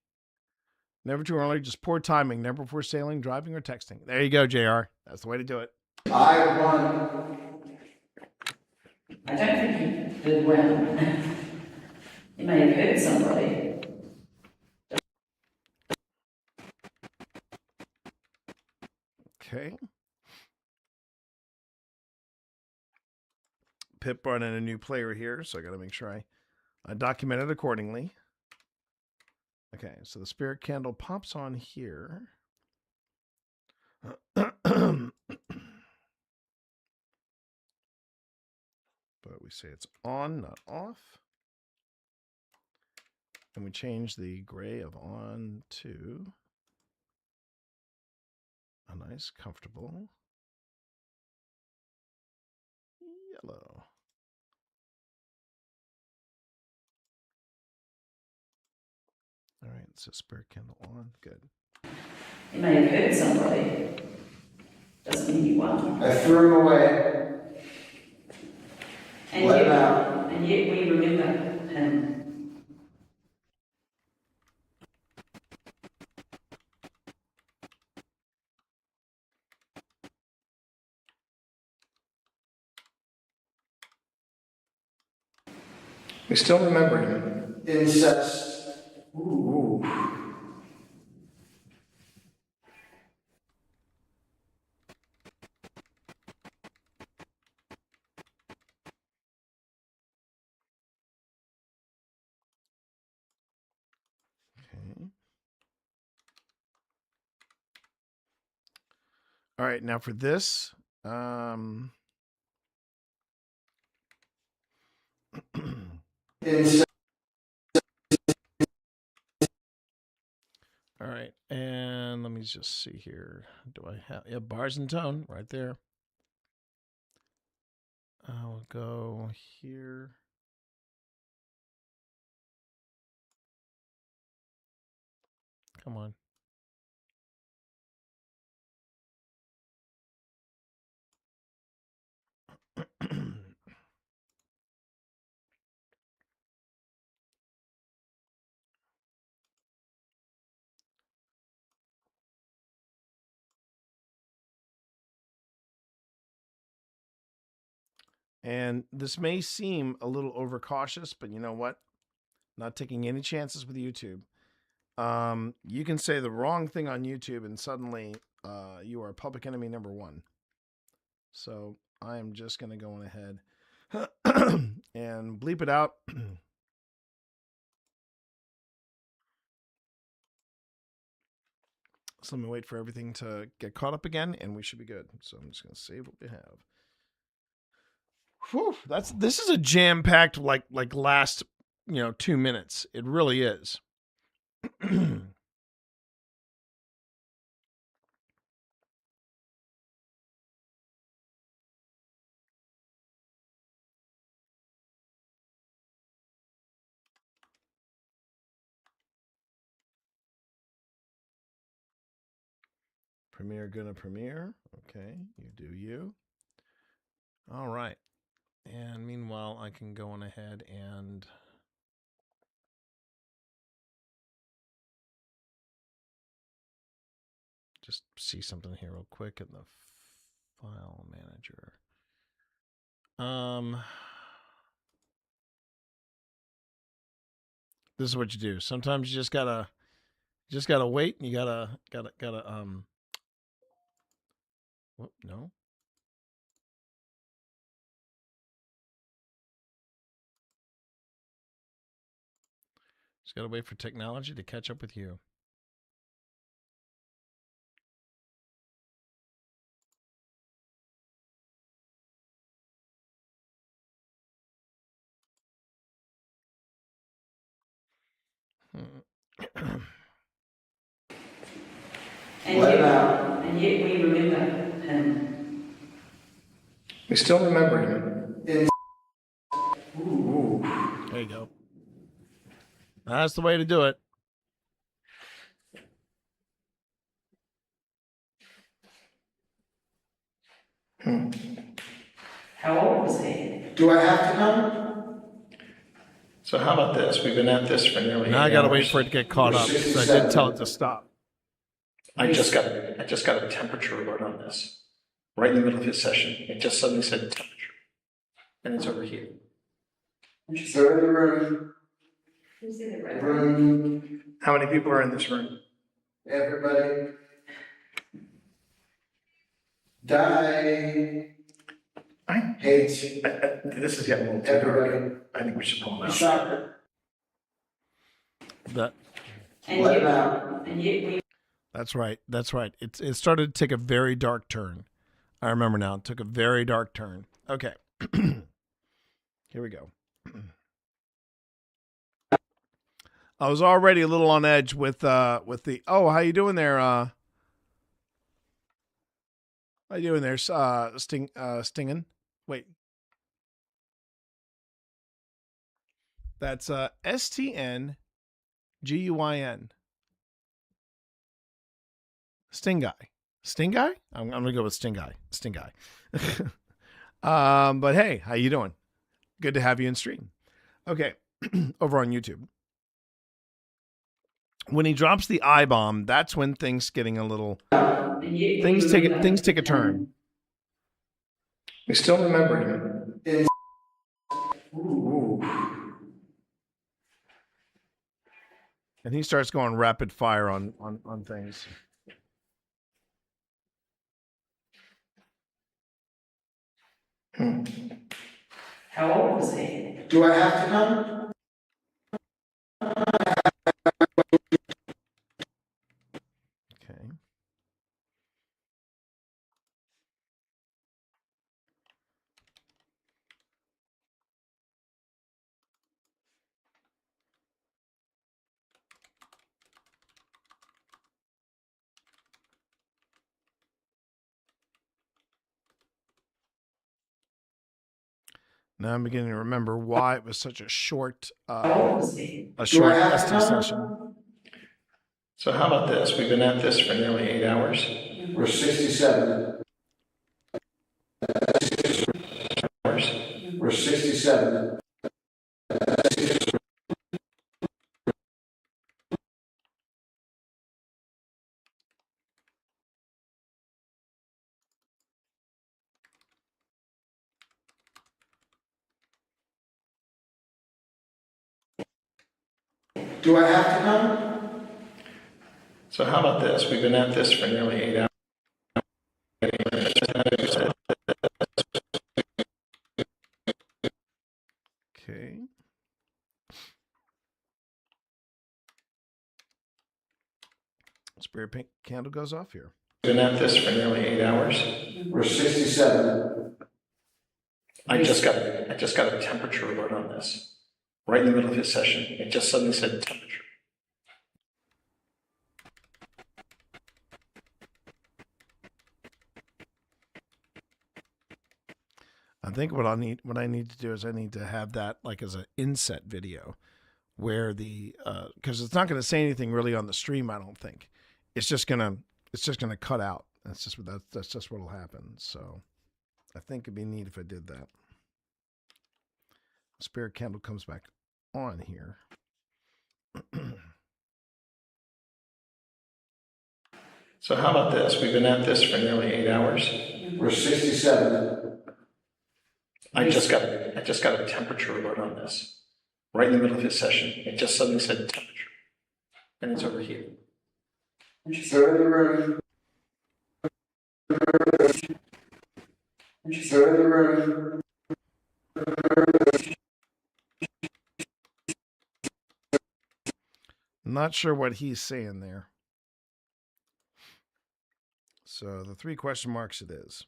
H: Never too early, just poor timing. Never before sailing, driving, or texting. There you go, JR. That's the way to do it.
B: I won.
M: I don't think you did well. You may have hurt somebody.
H: Okay. Pip brought in a new player here, so I got to make sure I document it accordingly. Okay, so the spirit candle pops on here. But we say it's on, not off. And we change the gray of on to a nice, comfortable yellow. All right, so spirit candle on, good.
M: You may have hurt somebody. Doesn't mean you won.
B: I threw him away.
M: And yet we remember him.
A: We still remember him.
B: Incest.
A: Ooh.
H: Okay. All right, now for this, all right, and let me just see here. Do I have, yeah, bars and tone right there. I'll go here. Come on. And this may seem a little overcautious, but you know what? Not taking any chances with YouTube. You can say the wrong thing on YouTube and suddenly you are public enemy number 1. So I am just going to go on ahead and bleep it out. So let me wait for everything to get caught up again, and we should be good. So I'm just going to save what we have. Whew, this is a jam-packed like last 2 minutes. It really is. Premiere gonna premiere. Okay, you do you. All right. And meanwhile, I can go on ahead and just see something here real quick in the file manager. This is what you do. Sometimes you just gotta wait, and you gotta whoop, no. Just gotta wait for technology to catch up with you.
M: And yet we remember him.
A: We still remember him.
H: Ooh. There you go. That's the way to do it.
M: How old was he?
A: Do I have to come? So how about this? We've been at this for nearly 8 hours.
H: Now I gotta wait for it to get caught up. So I did tell it to stop.
A: I just got a temperature alert on this. Right in the middle of his session. It just suddenly said temperature. And it's overheating.
B: Third room.
E: Who's in the red
B: Room.
A: How many people are in this room?
B: Everybody. Die. Hate.
A: This is getting a little too dark. I think we should pull him out.
B: Soccer.
H: That.
M: And yet we.
H: That's right. That's right. It started to take a very dark turn. I remember now. It took a very dark turn. Okay. Here we go. I was already a little on edge with the how you doing there? How you doing there? Stingin'? Wait. That's STNGUIN. Sting guy. Sting guy? I'm gonna go with Sting guy. Sting guy. But hey, how you doing? Good to have you in stream. Okay, over on YouTube. When he drops the I bomb, that's when things getting a little things take a turn.
A: We still remember him.
B: Ooh.
H: And he starts going rapid fire on things.
M: How old was he?
B: Do I have to come?
H: Okay. Now I'm beginning to remember why it was such a short SD session.
A: So how about this? We've been at this for nearly 8 hours.
B: We're 67. We're 67. Do I have to come?
A: So how about this? We've been at this for nearly 8 hours.
H: Okay. Spirit pink candle goes off here.
A: Been at this for nearly 8 hours.
B: We're 67.
A: I just got a temperature alert on this. Right in the middle of his session. It just suddenly said temperature.
H: I think what I need to do is I need to have that like as an inset video where the because it's not going to say anything really on the stream, I don't think. It's just gonna cut out. That's just what'll happen. So I think it'd be neat if I did that. Spirit candle comes back on here.
A: So how about this? We've been at this for nearly 8 hours.
B: We're 67.
A: I just got a temperature alert on this. Right in the middle of his session. It just suddenly said temperature. And it's overheated.
B: Third room. Third room.
H: Not sure what he's saying there. So the 3 question marks it is.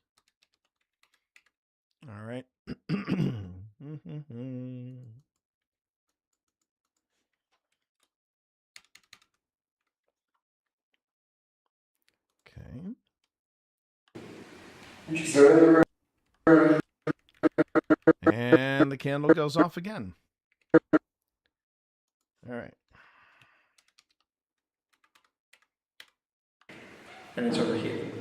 H: All right. Okay. And the candle goes off again. All right.
A: And it's overheated.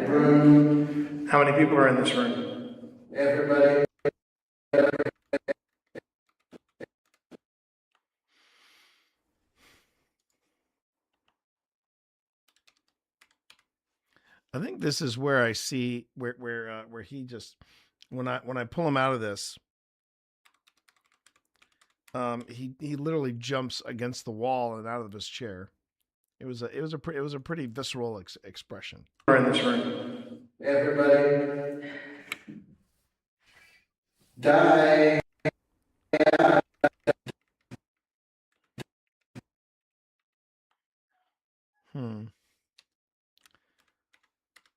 B: Room.
A: How many people are in this room?
B: Everybody.
H: I think this is where I see where he just when I pull him out of this, he literally jumps against the wall and out of his chair. It was a pretty visceral expression.
A: We're in this room.
B: Everybody. Die.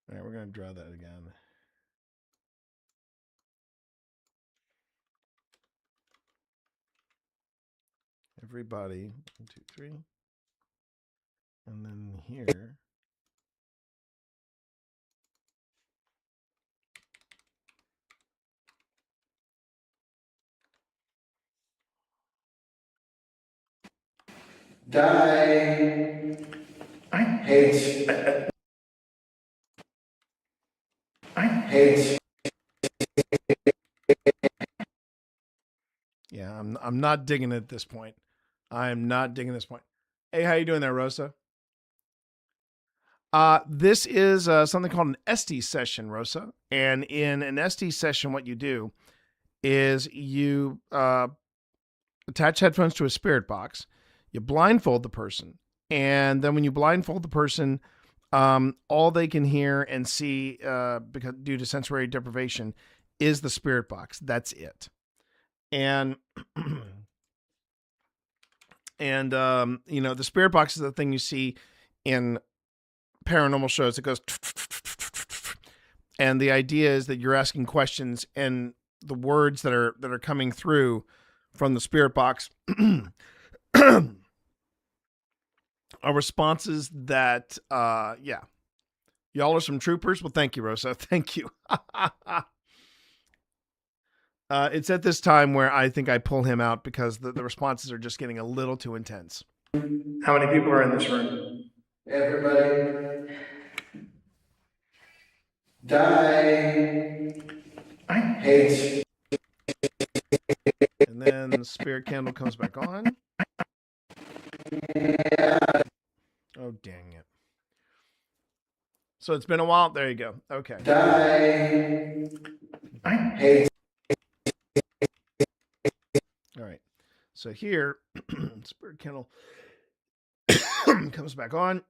H: All right, we're going to draw that again. Everybody, 1, 2, 3. And then here.
B: Die.
A: I hate. I hate.
H: Yeah, I'm not digging it at this point. I am not digging this point. Hey, how you doing there, Rosa? This is something called an SD session, Rosa. And in an SD session, what you do is you attach headphones to a spirit box. You blindfold the person. And then when you blindfold the person, all they can hear and see, because due to sensory deprivation, is the spirit box. That's it. And you know, the spirit box is the thing you see in paranormal shows. It goes, and the idea is that you're asking questions, and the words that are coming through from the spirit box are responses that, yeah, y'all are some troopers. Well, thank you, Rosa. Thank you. It's at this time where I think I pull him out because the responses are just getting a little too intense.
A: How many people are in this room?
B: Everybody. Die.
A: I hate.
H: And then the spirit candle comes back on. Oh, dang it. So it's been a while. There you go. Okay.
B: Die.
A: I hate.
H: So here, Spirit Kennel comes back on.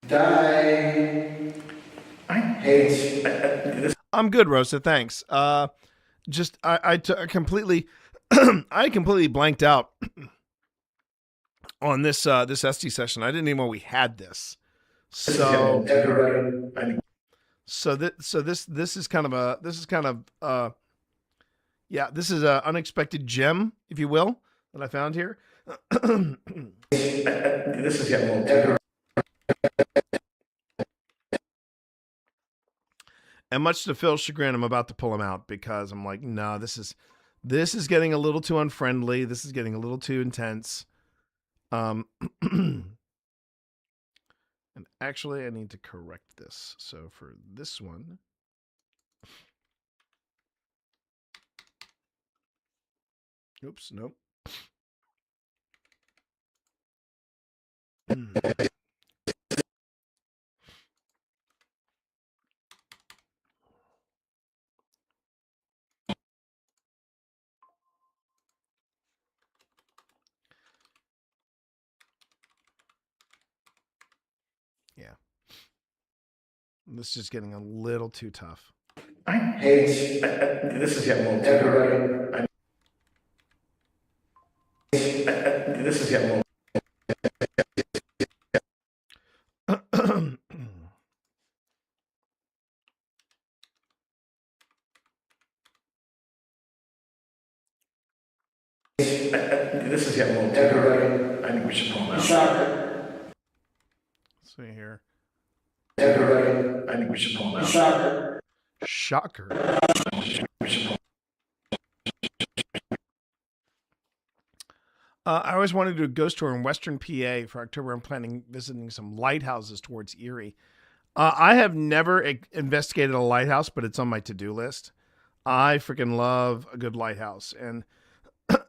B: Die. I hate this.
H: I'm good, Rosa. Thanks. Just I completely I completely blanked out on this this ST session. I didn't even know we had this. So this is kind of yeah, this is an unexpected gem, if you will, that I found here.
B: This is getting a little.
H: And much to Phil's chagrin, I'm about to pull him out because I'm like, no, this is getting a little too unfriendly. This is getting a little too intense. And actually, I need to correct this. So for this one, oops, nope. Yeah. This is just getting a little too tough.
B: I hate this is getting a little. Everybody. This is getting a little. This is getting a little. Everybody. I think we should pull that. Shocker.
H: Let's see here.
B: Everybody. I think we should pull that. Shocker.
H: Shocker. I always wanted to do a ghost tour in Western PA for October. I'm planning visiting some lighthouses towards Erie. I have never investigated a lighthouse, but it's on my to-do list. I freaking love a good lighthouse, and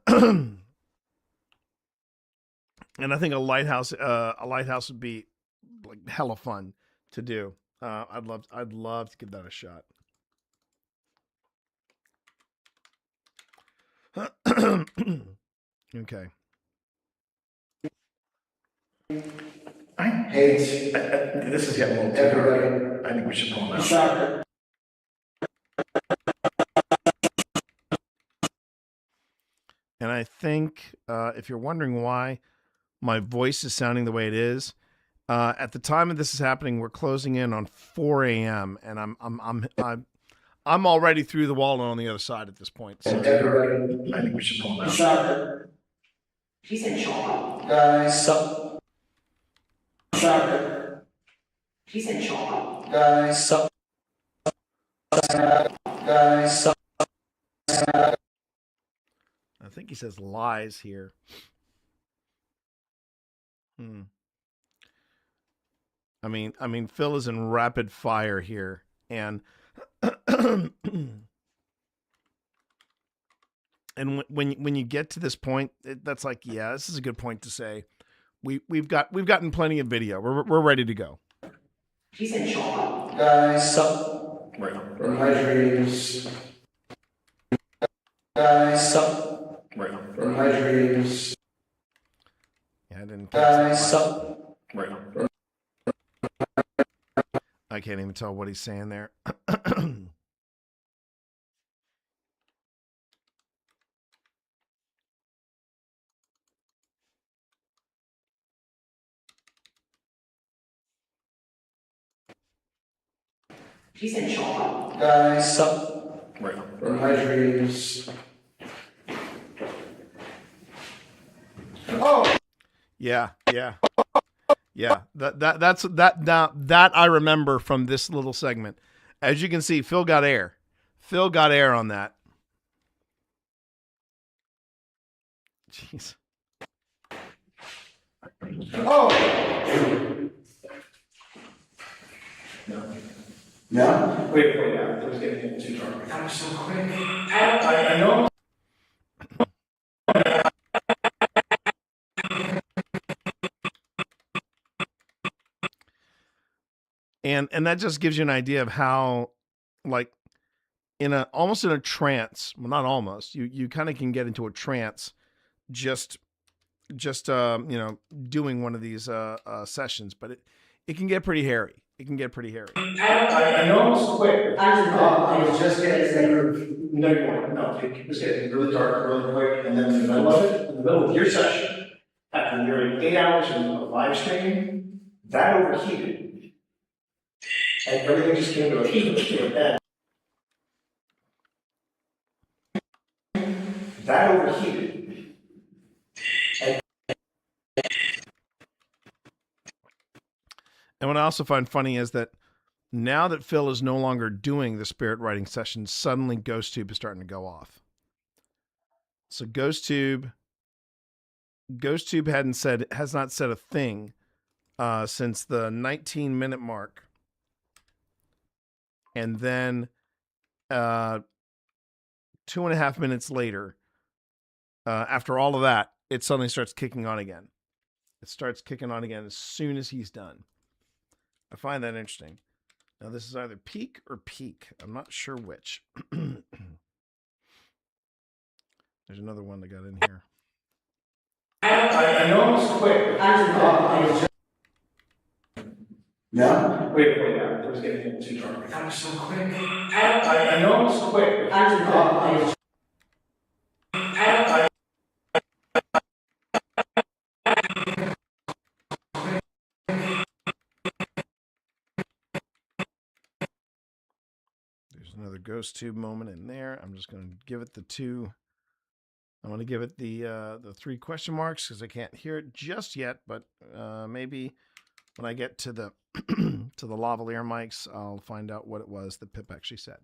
H: and I think a lighthouse would be like hella fun to do. I'd love to give that a shot. Okay.
B: I hate this is getting a little. Everybody. I think we should pull that. Shocker.
H: And I think if you're wondering why my voice is sounding the way it is, at the time of this is happening, we're closing in on 4 a.m. and I'm already through the wall and on the other side at this point. So.
B: Everybody, I think we should pull that. Shocker. He said shocker. Guys. Shocker. He said shocker. Guys. Guys.
H: I think he says lies here. I mean, Phil is in rapid fire here, and and when you get to this point, that's like, yeah, this is a good point to say. We've gotten plenty of video. We're ready to go.
B: He said shocker. Guys. From my dreams. Guys. From my dreams.
H: Yeah, I didn't.
B: Guys.
H: I can't even tell what he's saying there.
B: He said shocker. Guys. From my dreams. Oh.
H: Yeah. That I remember from this little segment. As you can see, Phil got air. Phil got air on that. Jeez.
B: Oh. No. Wait. Yeah. It was getting too dark. That was so quick. I know.
H: And that just gives you an idea of how like almost in a trance. Well, not almost. You kind of can get into a trance just doing one of these sessions, but it can get pretty hairy. It can get pretty hairy.
A: I know it's quick. I was just getting no, you weren't. No, it was getting really dark really quick, and then in the middle of it, in the middle of your session, after nearly 8 hours of live streaming, that overheated, and everything just came to a end. That overheated.
H: And what I also find funny is that now that Phil is no longer doing the spirit writing sessions, suddenly GhostTube is starting to go off. So GhostTube has not said a thing since the 19-minute mark. And then 2.5 minutes later, after all of that, it suddenly starts kicking on again. It starts kicking on again as soon as he's done. I find that interesting. Now, this is either peak or peak. I'm not sure which. There's another one that got in here.
A: I know it's quick.
B: No?
A: Wait, it was getting too dark. That was so quick. I know it's quick.
H: There's another GhostTube moment in there. I'm just going to give it the two. I want to give it the 3 question marks because I can't hear it just yet, but maybe when I get to the to the lavalier mics, I'll find out what it was that Pip actually said.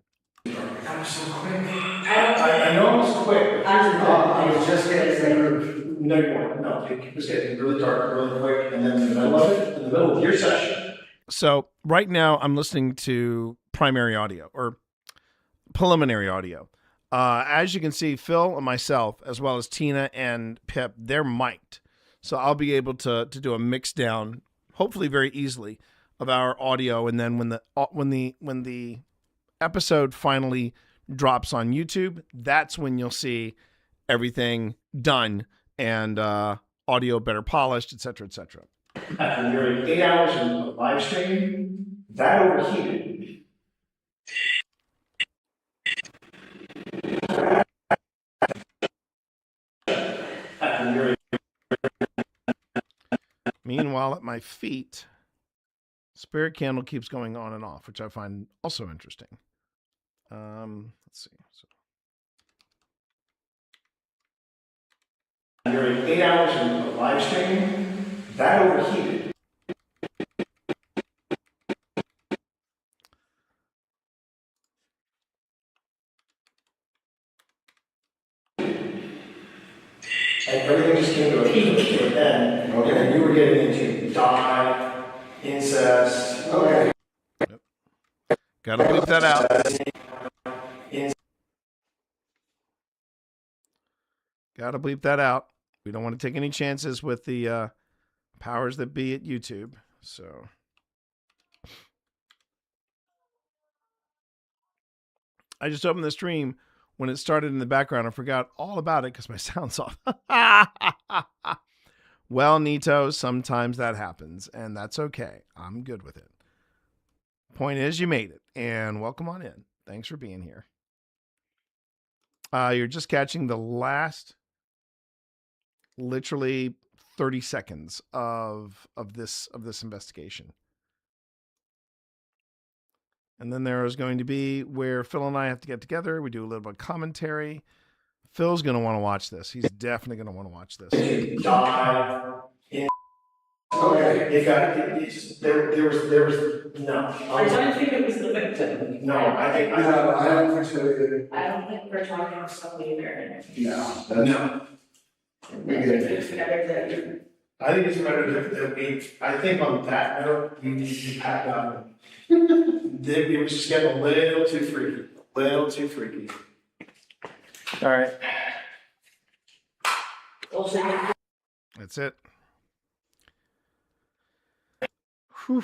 A: That was so quick. I know it's quick. I was just getting no, you weren't. No, it was getting really dark really quick, and then in the middle of it, in the middle of your session.
H: So right now I'm listening to primary audio or preliminary audio. As you can see, Phil and myself, as well as Tina and Pip, they're mic'd. So I'll be able to do a mix down, hopefully very easily, of our audio. And then when the episode finally drops on YouTube, that's when you'll see everything done and audio better polished, et cetera, et cetera.
A: After nearly 8 hours of live streaming, that overheated.
H: Meanwhile, at my feet, Spirit Candle keeps going on and off, which I find also interesting. Let's see.
A: Nearly 8 hours of live streaming, that overheated. And everything just came to a peak at then, and then you were getting into dye, incest. Okay.
H: Yep. Gotta bleep that out. Gotta bleep that out. We don't want to take any chances with the powers that be at YouTube. So I just opened the stream. When it started in the background, I forgot all about it because my sound's off. Well, Nito, sometimes that happens, and that's okay. I'm good with it. Point is, you made it, and welcome on in. Thanks for being here. You're just catching the last, literally 30 seconds of this investigation. And then there is going to be where Phil and I have to get together. We do a little bit of commentary. Phil's going to want to watch this. He's definitely going to want to watch this.
A: Okay. There was no.
E: I don't think it was the victim.
A: No, I don't think so either.
E: I don't think we're talking about something either.
A: No.
E: It's better than.
A: I think it's better that we. I think on that note, we need to pack up. It was just getting a little too freaky. All right.
H: That's it. Whew.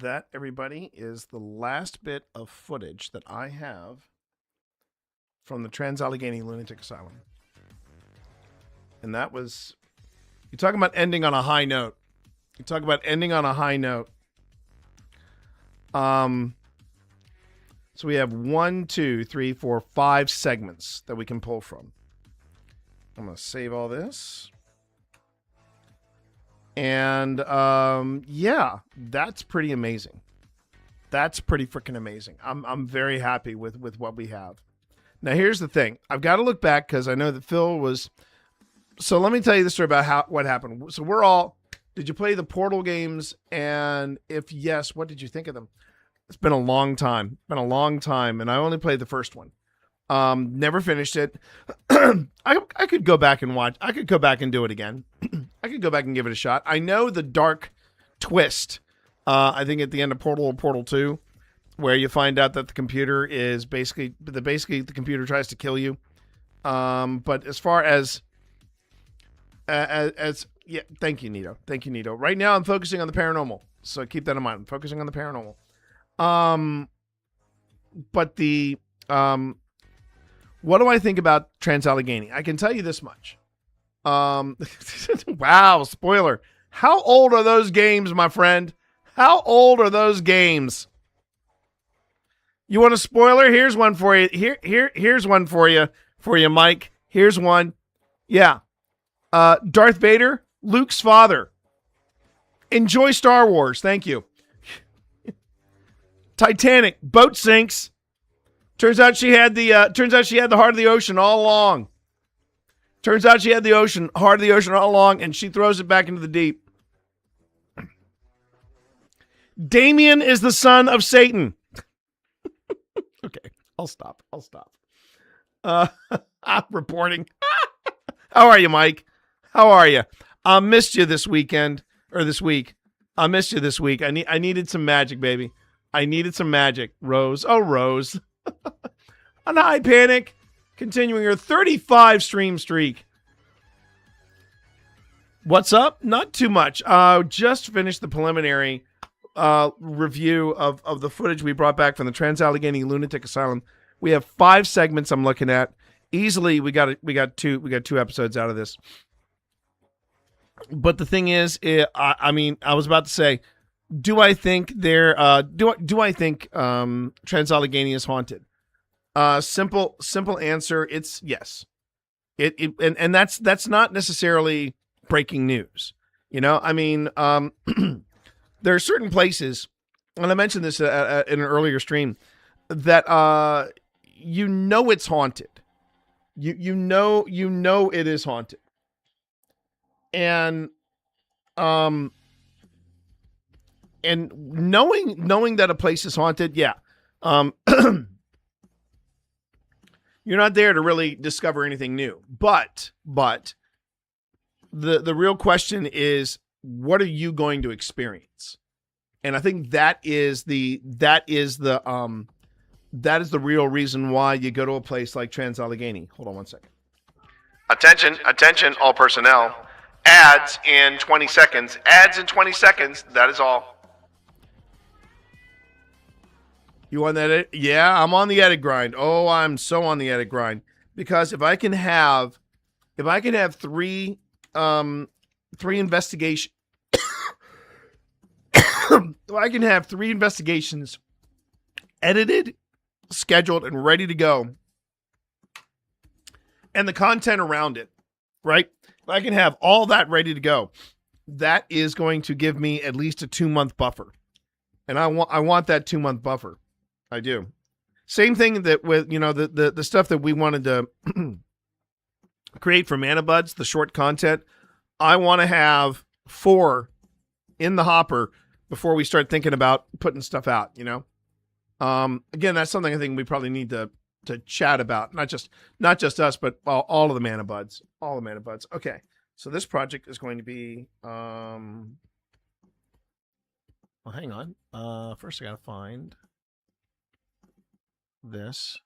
H: that, everybody, is the last bit of footage that I have from the Trans-Allegheny Lunatic Asylum. And that was, you talk about ending on a high note. You talk about ending on a high note. So we have 1, 2, 3, 4, 5 segments that we can pull from. I'm going to save all this. And yeah, that's pretty amazing. That's pretty freaking amazing. I'm very happy with what we have. Now here's the thing. I've got to look back because I know that Phil was. So let me tell you the story about what happened. So we're all. Did you play the Portal games? And if yes, what did you think of them? It's been a long time. And I only played the first one. Never finished it. I could go back and watch. I could go back and do it again. I could go back and give it a shot. I know the dark twist. I think at the end of Portal 2, where you find out that the computer is basically the computer tries to kill you. But as far as yeah, thank you, Nito. Thank you, Nito. Right now, I'm focusing on the paranormal, so keep that in mind. I'm focusing on the paranormal. But the what do I think about Trans-Allegheny? I can tell you this much. Wow, spoiler. How old are those games, my friend? How old are those games? You want a spoiler? Here's one for you. Here's one for you, Mike. Here's one. Yeah. Darth Vader, Luke's father. Enjoy Star Wars. Thank you. Titanic, boat sinks. Turns out she had the heart of the ocean all along. Turns out she had the heart of the ocean all along, and she throws it back into the deep. Damien is the son of Satan. Okay, I'll stop. I'm reporting. How are you, Mike? How are you? I missed you this weekend, or this week. I missed you this week. I needed some magic, baby. I needed some magic. Rose. Oh, Rose. On High Panic, continuing her 35 stream streak. What's up? Not too much. Just finished the preliminary review of the footage we brought back from the Trans-Allegheny Lunatic Asylum. We have 5 segments I'm looking at. Easily, we got 2 episodes out of this. But the thing is, I was about to say, do I think Trans-Allegheny is haunted? Simple answer. It's yes. And that's not necessarily breaking news. You know, I mean, there are certain places, and I mentioned this in an earlier stream, that it's haunted. You know it is haunted. And knowing that a place is haunted, yeah. You're not there to really discover anything new. But the real question is, what are you going to experience? And I think that is the real reason why you go to a place like Trans-Allegheny. Hold on one second. Attention, all personnel. Ads in 20 seconds. Ads in 20 seconds. That is all. You on that edit? Yeah, I'm on the edit grind. Oh, I'm so on the edit grind. Because if I can have 3 investigations, I can have 3 investigations edited, scheduled, and ready to go, and the content around it, right? If I can have all that ready to go, that is going to give me at least a 2-month buffer. And I want that 2-month buffer. I do. Same thing that with, the stuff that we wanted to create for Mana Buds, the short content. I want to have 4 in the hopper before we start thinking about putting stuff out, Again, that's something I think we probably need to chat about. Not just us, but all of the Mana Buds. All the Mana Buds. Okay. So this project is going to be well, hang on. First I gotta find this,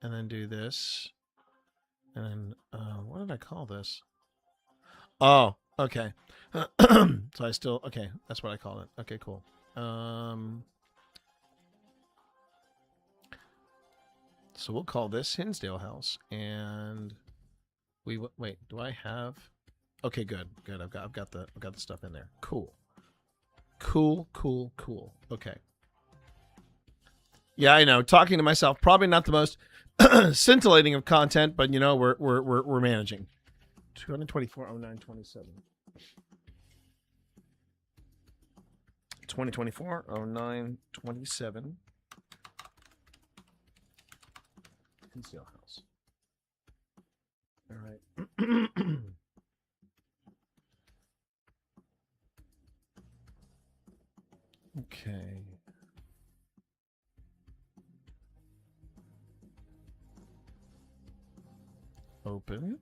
H: and then do this, and then what did I call this? Oh, okay. So I still, okay, that's what I call it. Okay, cool. So we'll call this Hinsdale House, and wait. Do I have? Okay, good. I've got the stuff in there. Cool. Okay. Yeah, I know. Talking to myself, probably not the most scintillating of content, but you know, we're managing. 2024-09-27. 2024-09-27. Hinsdale House. All right. Okay. Open.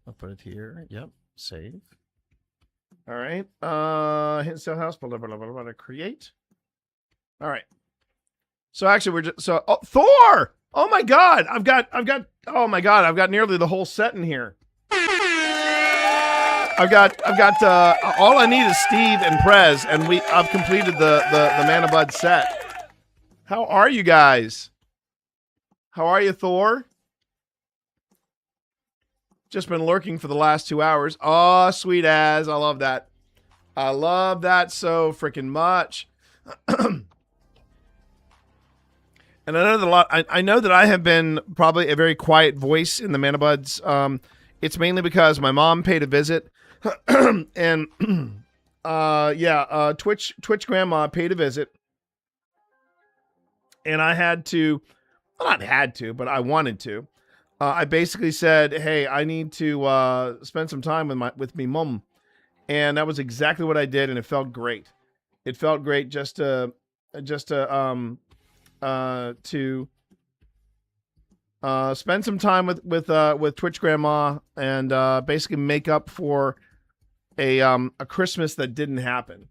H: I'll put it here. Yep. Save. All right. Hinsdale House. Blah, blah, blah, blah, blah, create. All right. So actually, we're just Thor. Oh my God. I've got. Oh my God. I've got nearly the whole set in here. I've got. All I need is Steve and Prez, and I've completed the Manabud set. How are you guys? How are you, Thor? Just been lurking for the last 2 hours. Oh, sweet as. I love that. I love that so freaking much. And I know that I have been probably a very quiet voice in the Manabuds. It's mainly because my mom paid a visit. And Twitch grandma paid a visit. And I had to, well, not had to, but I wanted to. I basically said, "Hey, I need to spend some time with me mom," and that was exactly what I did, and it felt great. It felt great just to spend some time with Twitch grandma and basically make up for a Christmas that didn't happen,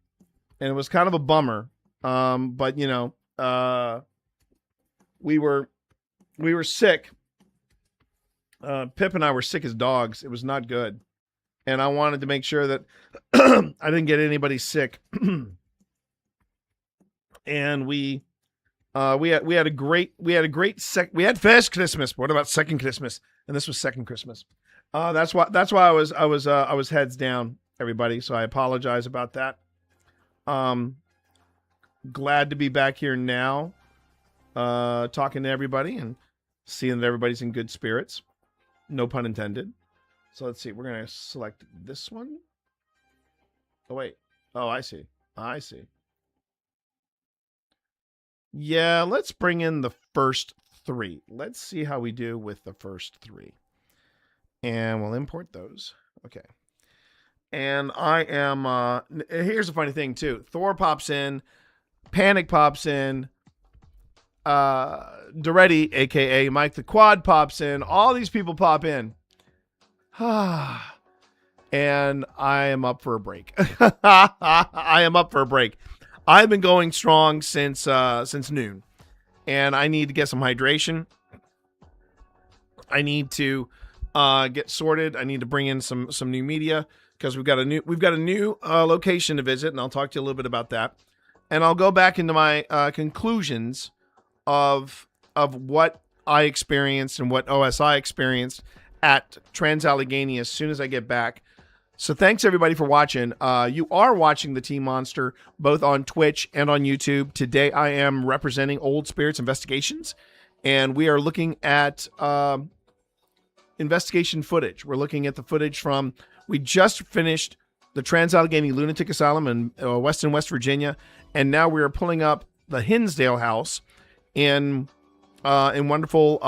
H: and it was kind of a bummer. But you know, we were sick. Pip and I were sick as dogs. It was not good. And I wanted to make sure that I didn't get anybody sick. And we had first Christmas. What about second Christmas? And this was second Christmas. That's why I was heads down, everybody. So I apologize about that. Glad to be back here now, talking to everybody and seeing that everybody's in good spirits. No pun intended. So let's see. We're going to select this one. Oh, wait. Oh, I see. Yeah, let's bring in the first 3. Let's see how we do with the first 3. And we'll import those. Okay. And I am... here's the funny thing, too. Thor pops in. Panic pops in. Doretti, aka Mike the Quad, pops in. All these people pop in. And I am up for a break. I am up for a break. I've been going strong since noon, and I need to get some hydration. I need to get sorted. I need to bring in some new media because we've got a new location to visit, and I'll talk to you a little bit about that. And I'll go back into my conclusions of what I experienced and what OSI experienced at Trans-Allegheny as soon as I get back. So thanks everybody for watching. You are watching the Team Monster both on Twitch and on YouTube. Today I am representing Old Spirits Investigations, and we are looking at investigation footage. We're looking at the footage from, we just finished the Trans-Allegheny Lunatic Asylum in West Virginia, and now we are pulling up the Hinsdale House in wonderful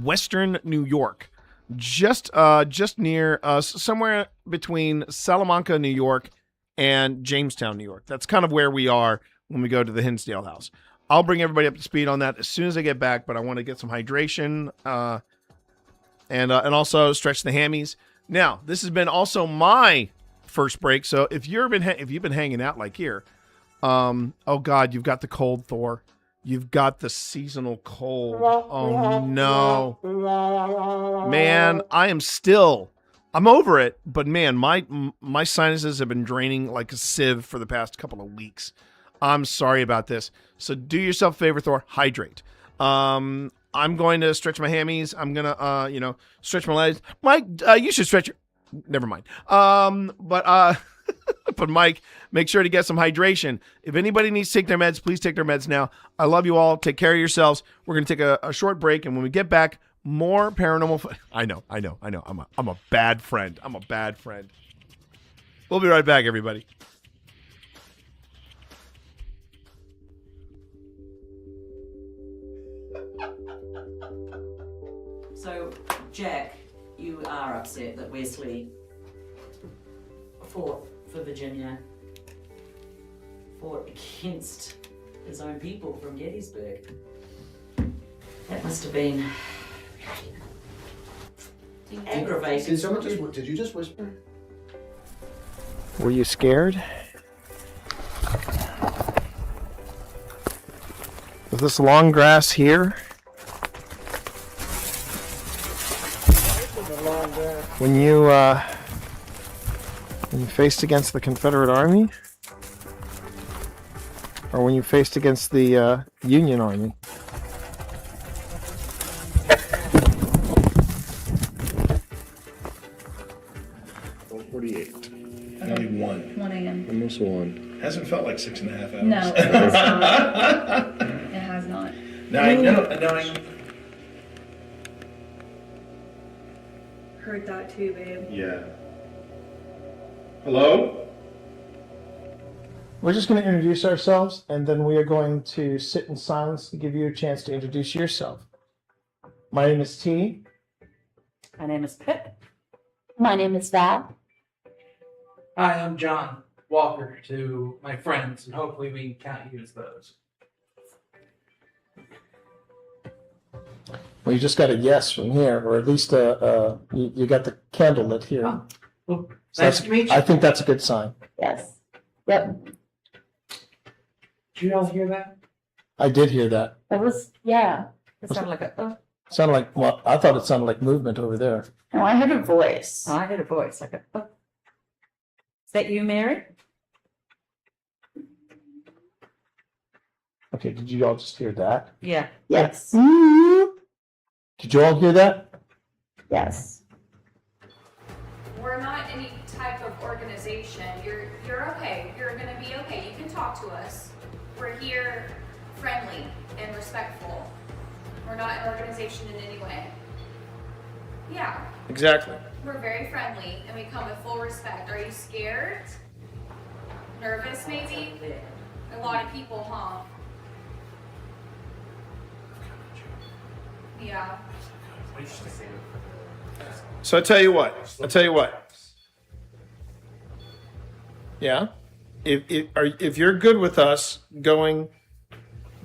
H: Western New York, just near somewhere between Salamanca, New York, and Jamestown, New York. That's kind of where we are when we go to the Hinsdale House. I'll bring everybody up to speed on that as soon as I get back, but I want to get some hydration and also stretch the hammies. Now, this has been also my first break, so if you've been hanging out like here, oh God, you've got the cold, Thor. You've got the seasonal cold. Oh no. Man, I am still I'm over it, but man, my sinuses have been draining like a sieve for the past couple of weeks. I'm sorry about this. So do yourself a favor, Thor. Hydrate. I'm going to stretch my hammies. I'm gonna stretch my legs. Mike, you should stretch your. Never mind. But Mike, make sure to get some hydration. If anybody needs to take their meds, please take their meds now. I love you all. Take care of yourselves. We're gonna take a short break, and when we get back, more paranormal. I know. I'm a bad friend. We'll be right back, everybody.
M: So, Jack, you are upset that Wesley fought for Virginia, fought against his own people from Gettysburg. That must have been aggravating.
B: Did you just whisper?
G: Were you scared? With this long grass here? When you faced against the Confederate Army? Or when you faced against the Union Army?
A: 48. Only one.
P: 1 a.m.
A: Almost one. Hasn't felt like 6.5 hours.
P: No, it has not. It has not.
A: No, I know.
P: Heard that too, babe.
A: Yeah. Hello?
G: We're just going to introduce ourselves, and then we are going to sit in silence to give you a chance to introduce yourself. My name is T.
M: My name is Pip.
Q: My name is Val.
R: Hi, I'm John Walker to my friends, and hopefully we can count you as those.
G: Well, you just got a yes from here, or at least you got the candle lit here.
R: Oh, well,
G: So
R: nice to meet you.
G: I think that's a good sign.
Q: Yes. Yep.
R: Did you all hear that?
G: I did hear that.
Q: It was, yeah.
M: It sounded like a.
G: Sounded like, well, I thought it sounded like movement over there.
Q: No, I heard a voice.
M: I heard a voice like a. Is that you, Mary?
G: Okay, did you all just hear that?
M: Yeah.
Q: Yes.
G: Did you all hear that?
Q: Yes.
S: We're not any type of organization. You're okay. You're gonna be okay. You can talk to us. We're here friendly and respectful. We're not an organization in any way. Yeah.
H: Exactly.
S: We're very friendly and we come with full respect. Are you scared? Nervous maybe? A lot of people, huh? Yeah.
H: So I tell you what. Yeah. If you're good with us going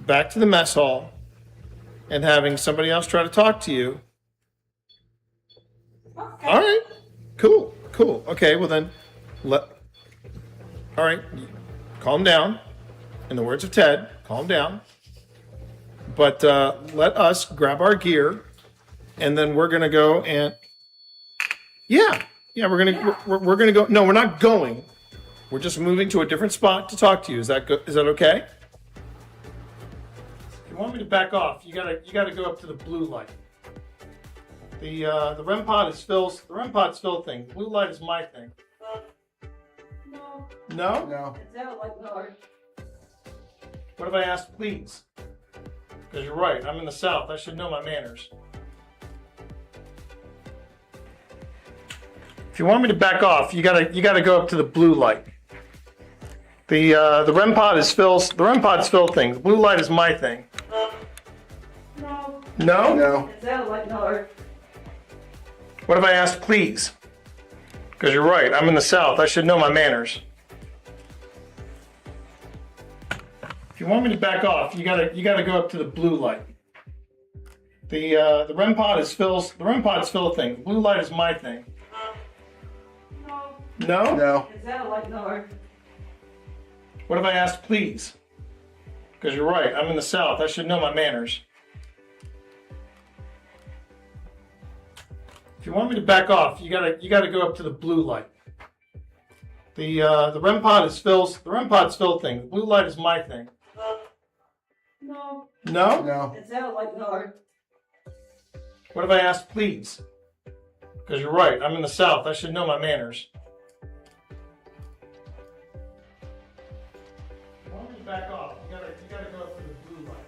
H: back to the mess hall and having somebody else try to talk to you.
S: Okay.
H: All right. Cool. Okay, well then all right. Calm down. In the words of Ted, calm down. But let us grab our gear, and then we're gonna go and we're gonna go. No, we're not going. We're just moving to a different spot to talk to you. Is that good? Is that okay? If you want me to back off, you gotta go up to the blue light. The REM pod is Phil's. The REM pod's Phil thing. The blue light is my thing.
S: No.
H: No?
B: No.
S: Is that like no?
H: What if I asked, please? Because you're right. I'm in the South. I should know my manners. If you want me to back off, you gotta go up to the blue light. The REM pod is Phil's. The REM pod's Phil thing. The blue light is my thing.
S: No.
H: No?
B: No.
S: Is that like no?
H: What if I asked, please? Because you're right. I'm in the South. I should know my manners. If you want me to back off, you gotta go up to the blue light. The REM pod is Phil's. The REM pod's Phil thing. The blue light is my thing. No?
B: No.
S: Is that like no?
H: What if I asked, please? Because you're right. I'm in the South. I should know my manners.
G: If you want me to back off, you gotta go up to the blue light. The REM pod is Phil's thing. The blue light is my thing.
E: No.
G: No?
B: No.
E: It sounded like no.
G: What if I ask please? Because you're right, I'm in the South. I should know my manners. If you want me to back off, you gotta go up to the blue light.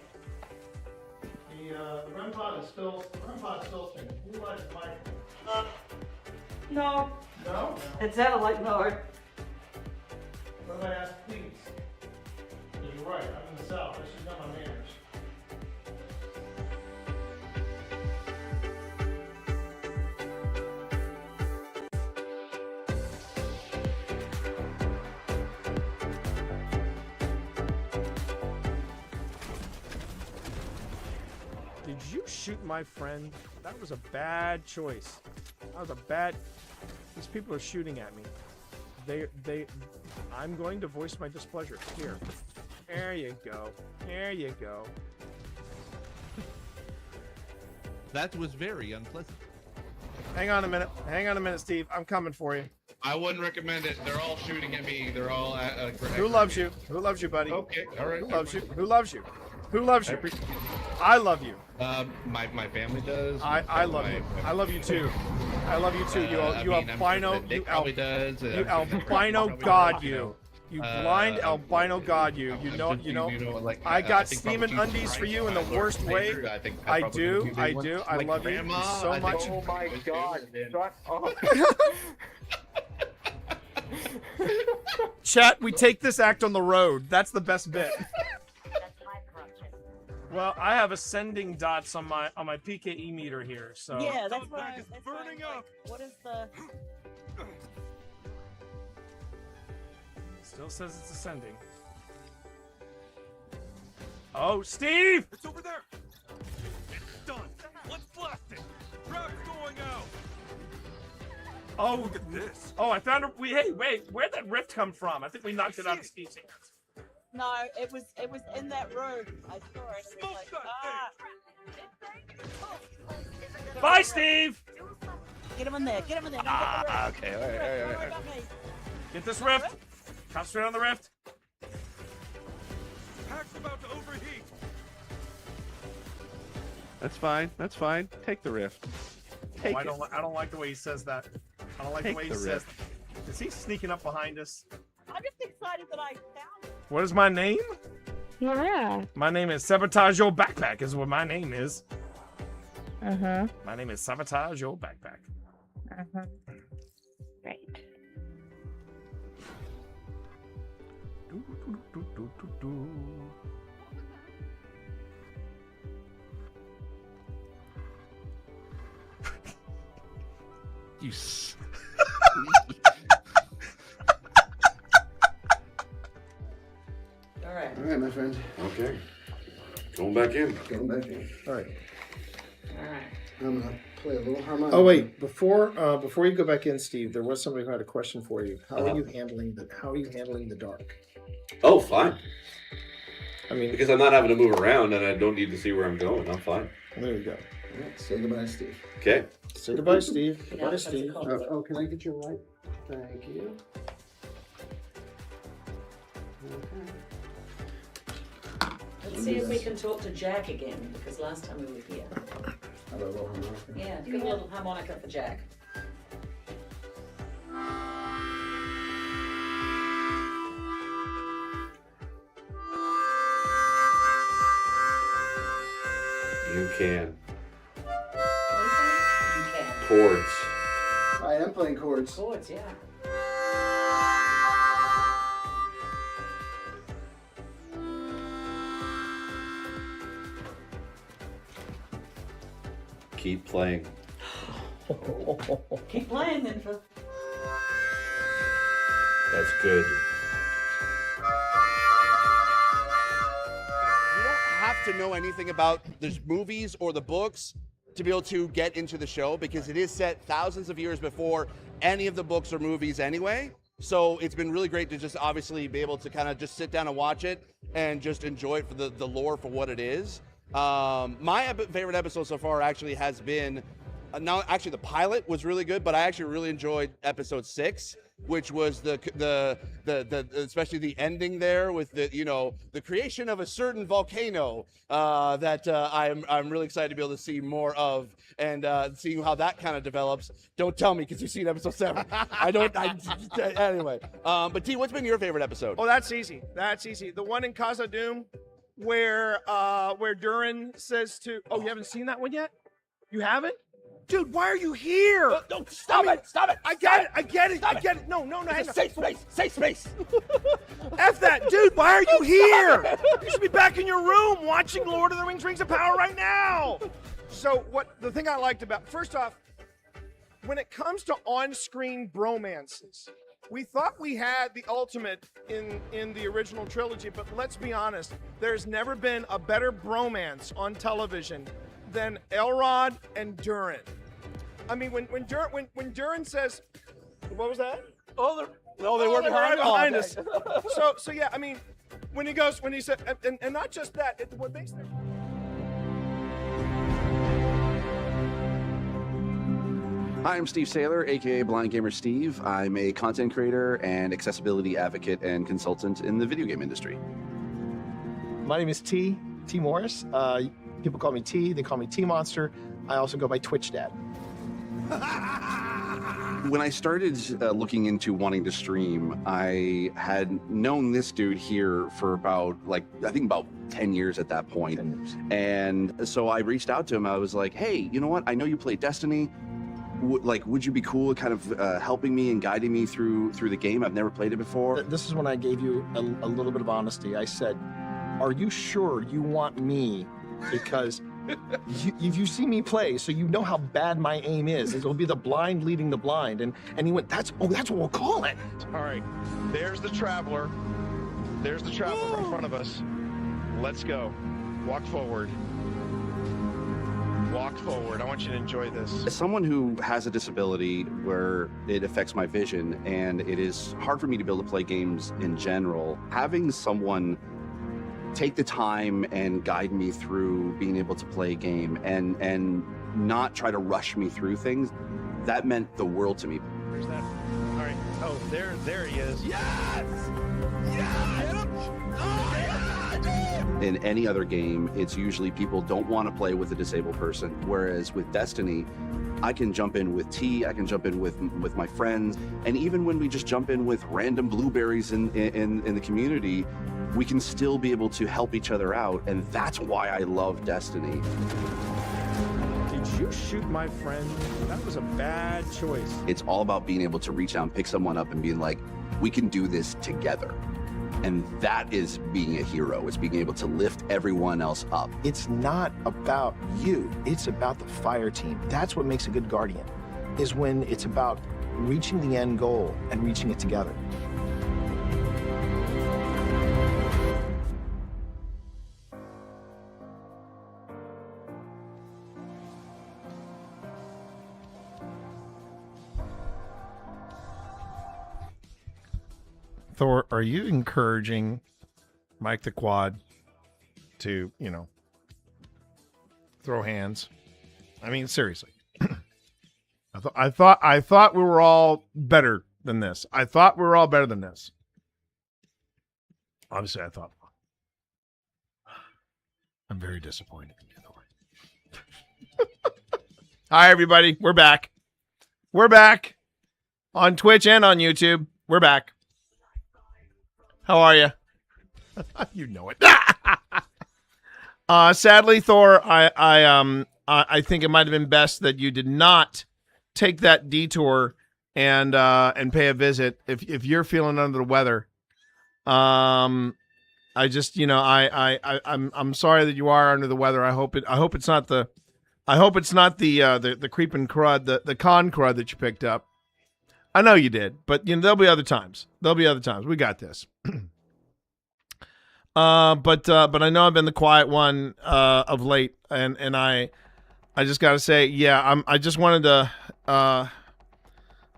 G: The REM pod is Phil's thing. The blue light is my thing.
E: No.
G: No?
E: It sounded like no.
G: What if I ask please? Because you're right, I'm in the South. I should know my manners.
H: Did you shoot my friend? That was a bad choice. That was a bad... These people are shooting at me. I'm going to voice my displeasure. Here. There you go. There you go.
K: That was very unpleasant.
H: Hang on a minute. Hang on a minute, Steve. I'm coming for you.
K: I wouldn't recommend it. They're all shooting at me. They're all at
H: Who loves you? Who loves you, buddy?
K: Okay, all right.
H: Who loves you? Who loves you? Who loves you?
K: I
H: I love you.
K: My family does.
H: I love you. I love you too. I love you too. You albino. You albino god. You blind albino god. You know.
K: Like,
H: I got
K: think
H: steaming
K: probably
H: undies for you in
K: my
H: the
K: Lord
H: worst
K: and
H: way.
K: Savior, I think
H: I
K: probably
H: do.
K: do.
H: I do. I
K: Like
H: love
K: grandma,
H: you so
K: I think-
H: much.
K: Oh my God!
R: Shut up.
H: Chat, we take this act on the road. That's the best bit. Well, I have ascending dots on my PKE meter here, so
D: Yeah, that's what I was burning up. What is the?
H: Still says it's ascending. Oh, Steve!
O: It's over there. It's done. Let's blast it. Trap's going out.
H: Oh,
O: Look at this.
H: Oh, I found a. Hey, wait, where'd that rift come from? I think we knocked it out of Steve's hands.
D: No, it was in that room. I saw it. It was like,
H: Bye, Steve.
D: Get him in there. Get him in there. Don't get the rift.
K: Okay, all right.
D: Don't worry about me.
H: Get this rift. Concentrate on the rift.
O: Pack's about to overheat.
K: That's fine. That's fine. Take the rift. Take
H: I
K: it.
H: don't like the way he says that. I don't like the
K: Take
H: way he
K: the
H: says.
K: rift.
H: Is he sneaking up behind us?
D: I'm just excited that I found it.
H: What is my name?
Q: Yeah.
H: My name is Sabotage Your Backpack. Is what my name is.
Q: Uh-huh.
H: My name is Sabotage Your Backpack.
Q: Uh-huh. Right.
K: You. S-
E: All right.
B: All right, my friend.
L: Okay. Going back in.
B: Going back in.
G: All right.
E: All right.
B: I'm gonna play a little harmonica.
G: Oh wait, before you go back in, Steve, there was somebody who had a question for you. How are you handling the dark?
T: Oh, fine.
G: I mean,
T: Because I'm not having to move around and I don't need to see where I'm going. I'm fine.
G: there you go.
B: All right, say goodbye, Steve.
T: Okay.
G: Say goodbye, Steve.
E: Yeah,
G: Goodbye,
E: that's a
G: Steve.
E: call.
B: Oh, can I get your light? Thank you.
E: Let's see if we can talk to Jack again, because last time we were here.
B: How about a little harmonica?
E: Yeah, give a little harmonica for Jack.
T: You can.
E: You can.
T: Chords.
B: I am playing chords.
E: Chords, yeah.
T: Keep playing.
E: Keep playing then, Phil.
T: That's good.
U: You don't have to know anything about the movies or the books to be able to get into the show because it is set thousands of years before any of the books or movies anyway. So it's been really great to just obviously be able to kind of just sit down and watch it and just enjoy it for the lore for what it is. My favorite episode so far actually has been now actually the pilot was really good, but I actually really enjoyed episode 6, which was the especially the ending there with the creation of a certain volcano that I'm really excited to be able to see more of and seeing how that kind of develops. Don't tell me because you've seen episode 7. Anyway. But T, what's been your favorite episode?
H: Oh, that's easy. That's easy. The one in Casa Doom where Durin says to, oh, you haven't seen that one yet? You haven't? Dude, why are you here?
U: No, stop it!
H: I get it. No, hang on.
U: Safe space.
H: F that, dude, why are you here? You should be back in your room watching Lord of the Rings of Power right now. So the thing I liked about, first off, when it comes to on-screen bromances, we thought we had the ultimate in the original trilogy, but let's be honest, there's never been a better bromance on television than Elrod and Durin. I mean, when Durin says, what was that?
U: They were behind
H: us. So yeah, I mean, when he said, and not just that, what makes them.
C: Hi, I'm Steve Saylor, aka Blind Gamer Steve. I'm a content creator and accessibility advocate and consultant in the video game industry.
G: My name is T Morris. People call me T. They call me T Monster. I also go by Twitch Dad.
C: When I started looking into wanting to stream, I had known this dude here for about, I think about 10 years at that point. And so I reached out to him. I was like, hey, you know what? I know you play Destiny. Would you be cool kind of helping me and guiding me through the game? I've never played it before.
G: This is when I gave you a little bit of honesty. I said, are you sure you want me? Because you see me play, so you know how bad my aim is. It'll be the blind leading the blind. And he went, that's what we'll call it.
V: All right, there's the Traveler. There's the Traveler in front of us. Let's go. Walk forward. Walk forward. I want you to enjoy this.
C: As someone who has a disability where it affects my vision, and it is hard for me to be able to play games in general, having someone take the time and guide me through being able to play a game and not try to rush me through things, that meant the world to me.
V: Where's that? All right. Oh, there he is.
U: Yes! Yes! Oh, yeah!
C: In any other game, it's usually people don't want to play with a disabled person, whereas with Destiny, I can jump in with T, I can jump in with my friends, and even when we just jump in with random blueberries in the community, we can still be able to help each other out, and that's why I love Destiny.
V: Did you shoot my friend? That was a bad choice.
C: It's all about being able to reach out and pick someone up and being like, we can do this together. And that is being a hero. It's being able to lift everyone else up.
G: It's not about you. It's about the fire team. That's what makes a good guardian, is when it's about reaching the end goal and reaching it together.
H: Thor, are you encouraging Mike the Quad to, throw hands? I mean, seriously. I thought we were all better than this. Obviously, I thought. I'm very disappointed in you, Thor. Hi, everybody. We're back. We're back on Twitch and on YouTube. We're back. How are you? You know it. Sadly, Thor, I think it might have been best that you did not take that detour and pay a visit if you're feeling under the weather. I just, I'm sorry that you are under the weather. I hope it's not the creeping crud, the con crud that you picked up. I know you did, but there'll be other times. We got this. But I know I've been the quiet one of late, and I just gotta say, yeah, I just wanted to I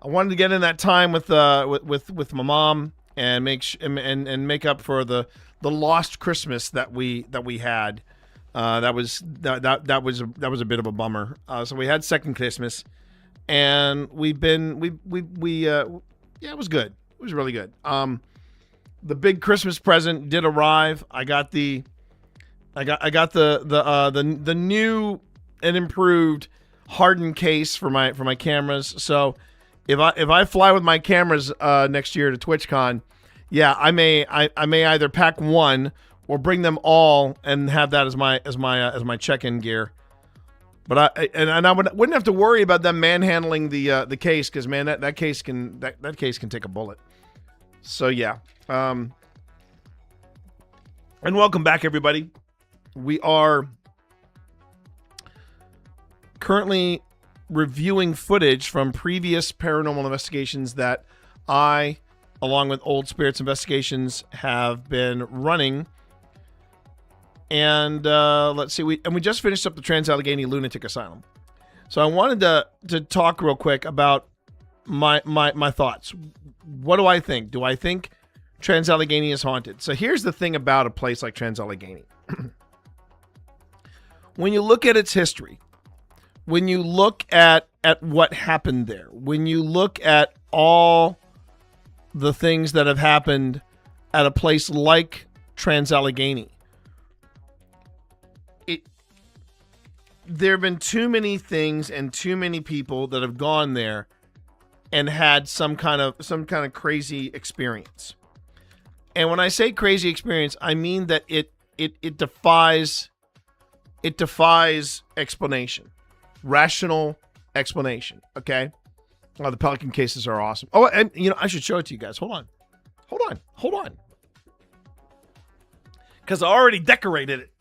H: wanted to get in that time with my mom and make up for the lost Christmas that we had That was a bit of a bummer. So we had second Christmas, and it was good. It was really good. The big Christmas present did arrive. I got the new and improved hardened case for my cameras. So if I fly with my cameras next year to TwitchCon, yeah, I may either pack one or bring them all and have that as my check-in gear. But I wouldn't have to worry about them manhandling the case, because man, that case can take a bullet. So yeah. And welcome back, everybody. We are currently reviewing footage from previous paranormal investigations that I, along with Old Spirits Investigations, have been running. And let's see, we just finished up the Trans-Allegheny Lunatic Asylum. So I wanted to talk real quick about my thoughts. What do I think? Do I think Trans-Allegheny is haunted? So here's the thing about a place like Trans-Allegheny. When you look at its history, when you look at what happened there, when you look at all the things that have happened at a place like Trans-Allegheny, there have been too many things and too many people that have gone there and had some kind of crazy experience. And when I say crazy experience, I mean that it defies explanation, rational explanation. Okay. Oh, the Pelican cases are awesome. Oh, and I should show it to you guys. Hold on. Because I already decorated it.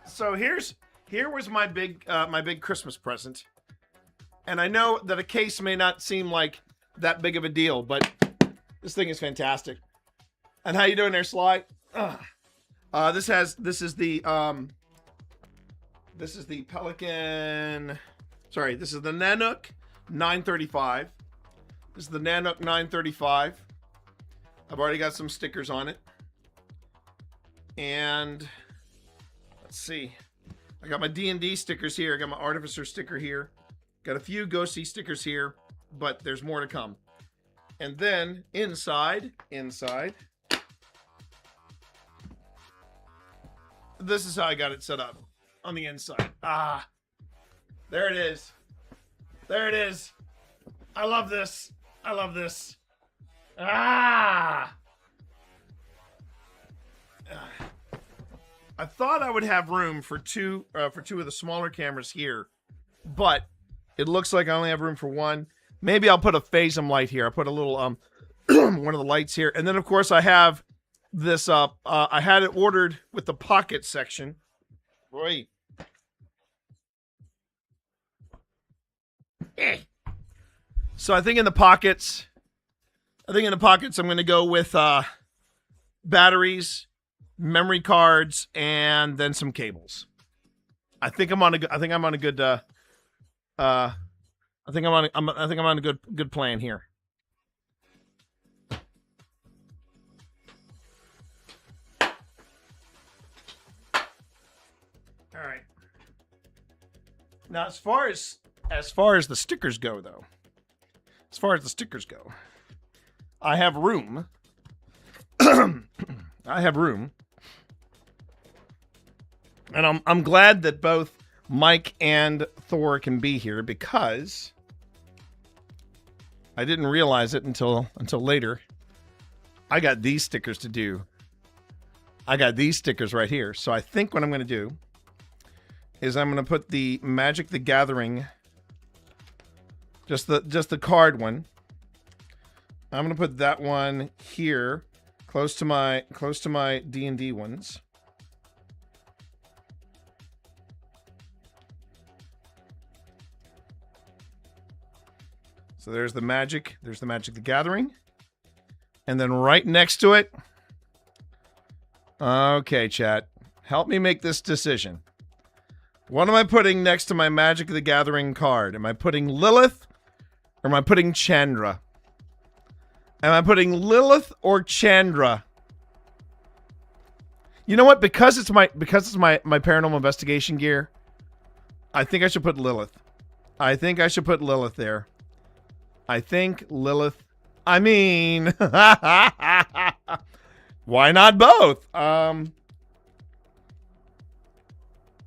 H: So here was my big Christmas present, and I know that a case may not seem like that big of a deal, but this thing is fantastic. And how you doing there, Sly? This is the Pelican. Sorry, this is the Nanook 935. This is the Nanook 935. I've already got some stickers on it, and let's see. I got my D&D stickers here. I got my Artificer sticker here. Got a few Ghosty stickers here, but there's more to come. And then inside, this is how I got it set up on the inside. There it is. There it is. I love this. I thought I would have room for two of the smaller cameras here, but it looks like I only have room for one. Maybe I'll put a phasm light here. I'll put a little one of the lights here, and then of course I have this I had it ordered with the pocket section. Right. So I think in the pockets I'm going to go with batteries, memory cards, and then some cables. I think I'm on a good plan here. All right. Now, as far as the stickers go, though, I have room. And I'm glad that both Mike and Thor can be here, because I didn't realize it until later. I got these stickers to do. I got these stickers right here. So I think what I'm going to do is I'm going to put the Magic the Gathering, just the card one. I'm going to put that one here, close to my D&D ones. So there's the Magic the Gathering. And then right next to it, okay, chat, help me make this decision. What am I putting next to my Magic the Gathering card? Am I putting Lilith, Or am I putting Chandra? Am I putting Lilith or Chandra? You know what? Because it's my paranormal investigation gear, I think I should put Lilith. I think I should put Lilith there. I think Lilith. I mean, why not both?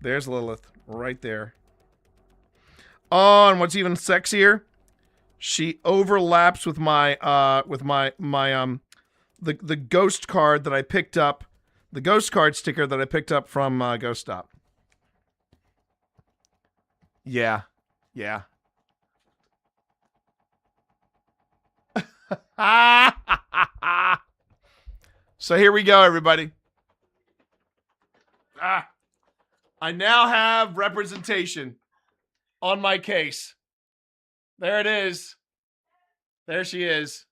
H: There's Lilith right there. Oh, and what's even sexier? She overlaps with my the ghost card that I picked up, the ghost card sticker that I picked up from Ghost Stop. Yeah. So here we go, everybody. I now have representation on my case. There it is. There she is.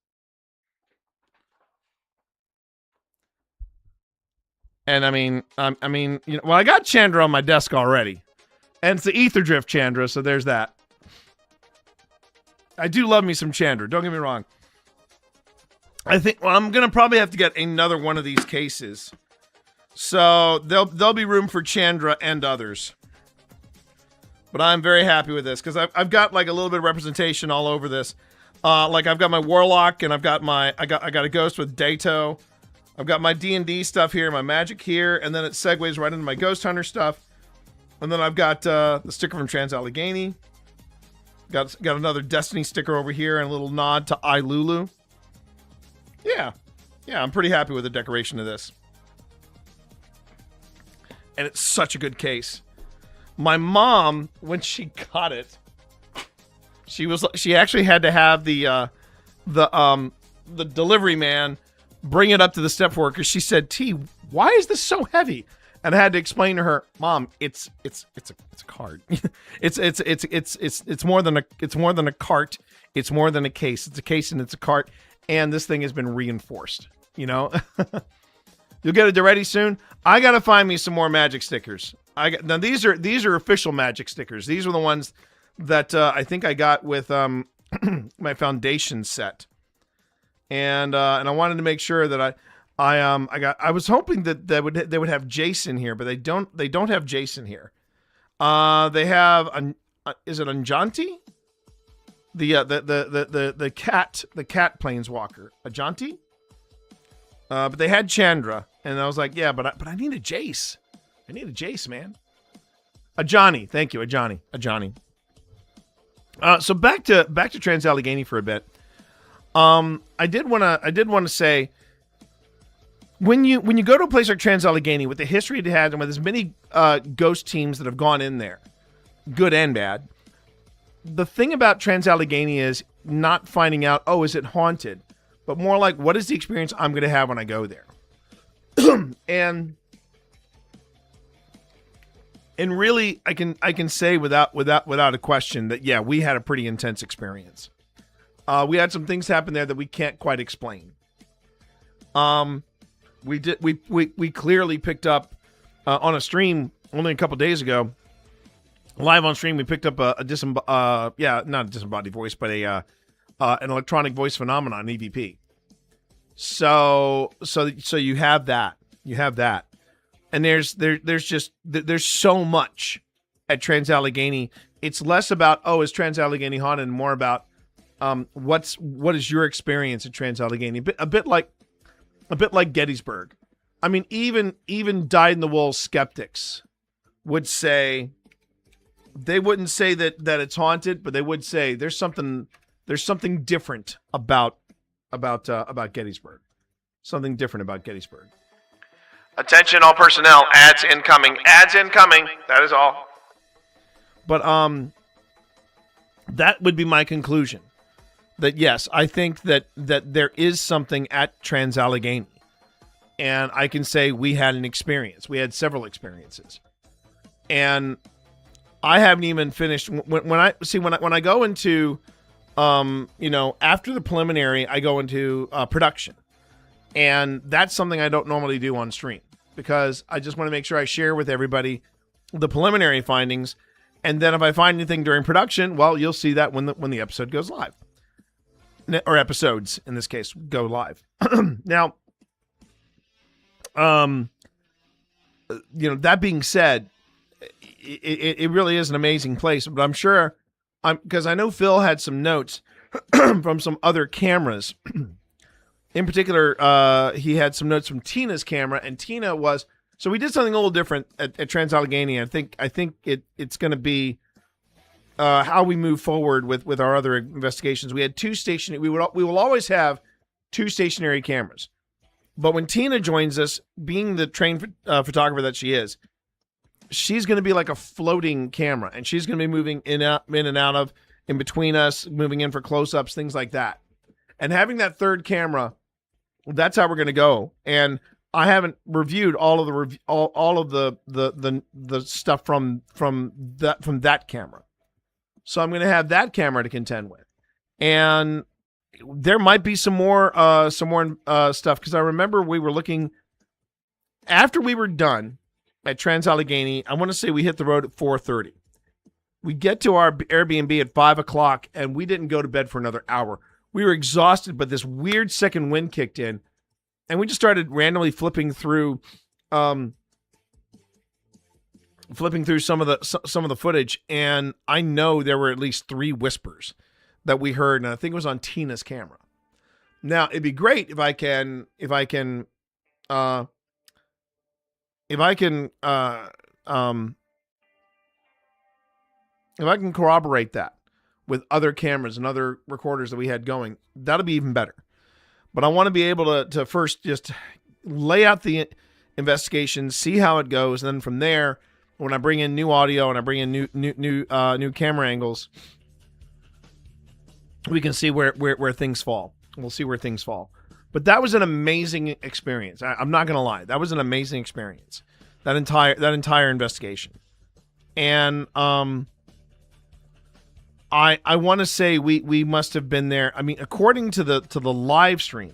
H: And I mean, you know, well, I got Chandra on my desk already. And it's the Ether Drift Chandra, so there's that. I do love me some Chandra, don't get me wrong. I think, well, I'm going to probably have to get another one of these cases. So there'll be room for Chandra and others. But I'm very happy with this because I've got like a little bit of representation all over this. Like I've got my Warlock and I got a Ghost with Dato. I've got my D&D stuff here, my magic here, and then it segues right into my Ghost Hunter stuff. And then I've got the sticker from Trans-Allegheny. Got another Destiny sticker over here and a little nod to Lulu. Yeah, I'm pretty happy with the decoration of this. And it's such a good case. My mom, when she got it, she actually had to have the delivery man bring it up to the step for her because she said, "T, why is this so heavy?" And I had to explain to her, "Mom, it's a card. it's more than a cart. It's more than a case. It's a case and it's a cart. And this thing has been reinforced. You know, you'll get it ready soon. I gotta find me some more magic stickers. Now these are official magic stickers. These are the ones that I think I got with my foundation set, and I wanted to make sure that I was hoping that they would have Jason here, but they don't have Jason here. They have is it Anjanti? The cat planeswalker, Ajanti. But they had Chandra, and I was like, yeah, but I need a Jace. I need a Jace, man. Ajani, thank you, Ajani. So back to Trans-Allegheny for a bit. I did want to say, when you go to a place like Trans-Allegheny with the history it had and with as many ghost teams that have gone in there, good and bad, the thing about Trans-Allegheny is not finding out, oh, is it haunted? But more like, what is the experience I'm going to have when I go there? and really, I can say without a question that, yeah, we had a pretty intense experience. We had some things happen there that we can't quite explain. We clearly picked up on a stream only a couple days ago. Live on stream, we picked up not a disembodied voice, but an electronic voice phenomenon, EVP. So you have that. And there's so much at Trans-Allegheny. It's less about, oh, is Trans-Allegheny haunted, and more about what is your experience at Trans-Allegheny? A bit like Gettysburg. I mean, even dyed-in-the-wool skeptics would say, they wouldn't say that it's haunted, but they would say there's something different about Gettysburg. Something different about Gettysburg. Attention all personnel, ads incoming. Ads incoming. That is all. But that would be my conclusion. That yes, I think that there is something at Trans-Allegheny. And I can say we had an experience. We had several experiences. And I haven't even finished when I go into after the preliminary, I go into production. And that's something I don't normally do on stream because I just want to make sure I share with everybody the preliminary findings. And then if I find anything during production, well, you'll see that when the episode goes live. or episodes in this case, go live. Now, that being said, it really is an amazing place. But I'm sure, because I know Phil had some notes from some other cameras. In particular, he had some notes from Tina's camera, and Tina was. So we did something a little different at Trans-Allegheny. I think it's going to be how we move forward with our other investigations. We had two stationary. We will always have two stationary cameras, but when Tina joins us, being the trained photographer that she is, she's going to be like a floating camera, and she's going to be moving in and out of, in between us, moving in for close-ups, things like that. And having that third camera, that's how we're going to go. And I haven't reviewed all of the stuff from that camera, so I'm going to have that camera to contend with, and there might be some more stuff, because I remember we were looking after we were done at Trans-Allegheny. I want to say we hit the road at 4:30. We get to our Airbnb at 5 o'clock, and we didn't go to bed for another hour. We were exhausted, but this weird second wind kicked in. And we just started randomly flipping through some of the footage, and I know there were at least 3 whispers that we heard, and I think it was on Tina's camera. Now, it'd be great if I can corroborate that with other cameras and other recorders that we had going. That'll be even better. But I want to be able to first just lay out the investigation, see how it goes, and then from there, when I bring in new audio and I bring in new camera angles, we can see where things fall. We'll see where things fall. But that was an amazing experience. I'm not gonna lie, that was an amazing experience. That entire investigation, and I want to say we must have been there. I mean, according to the live stream,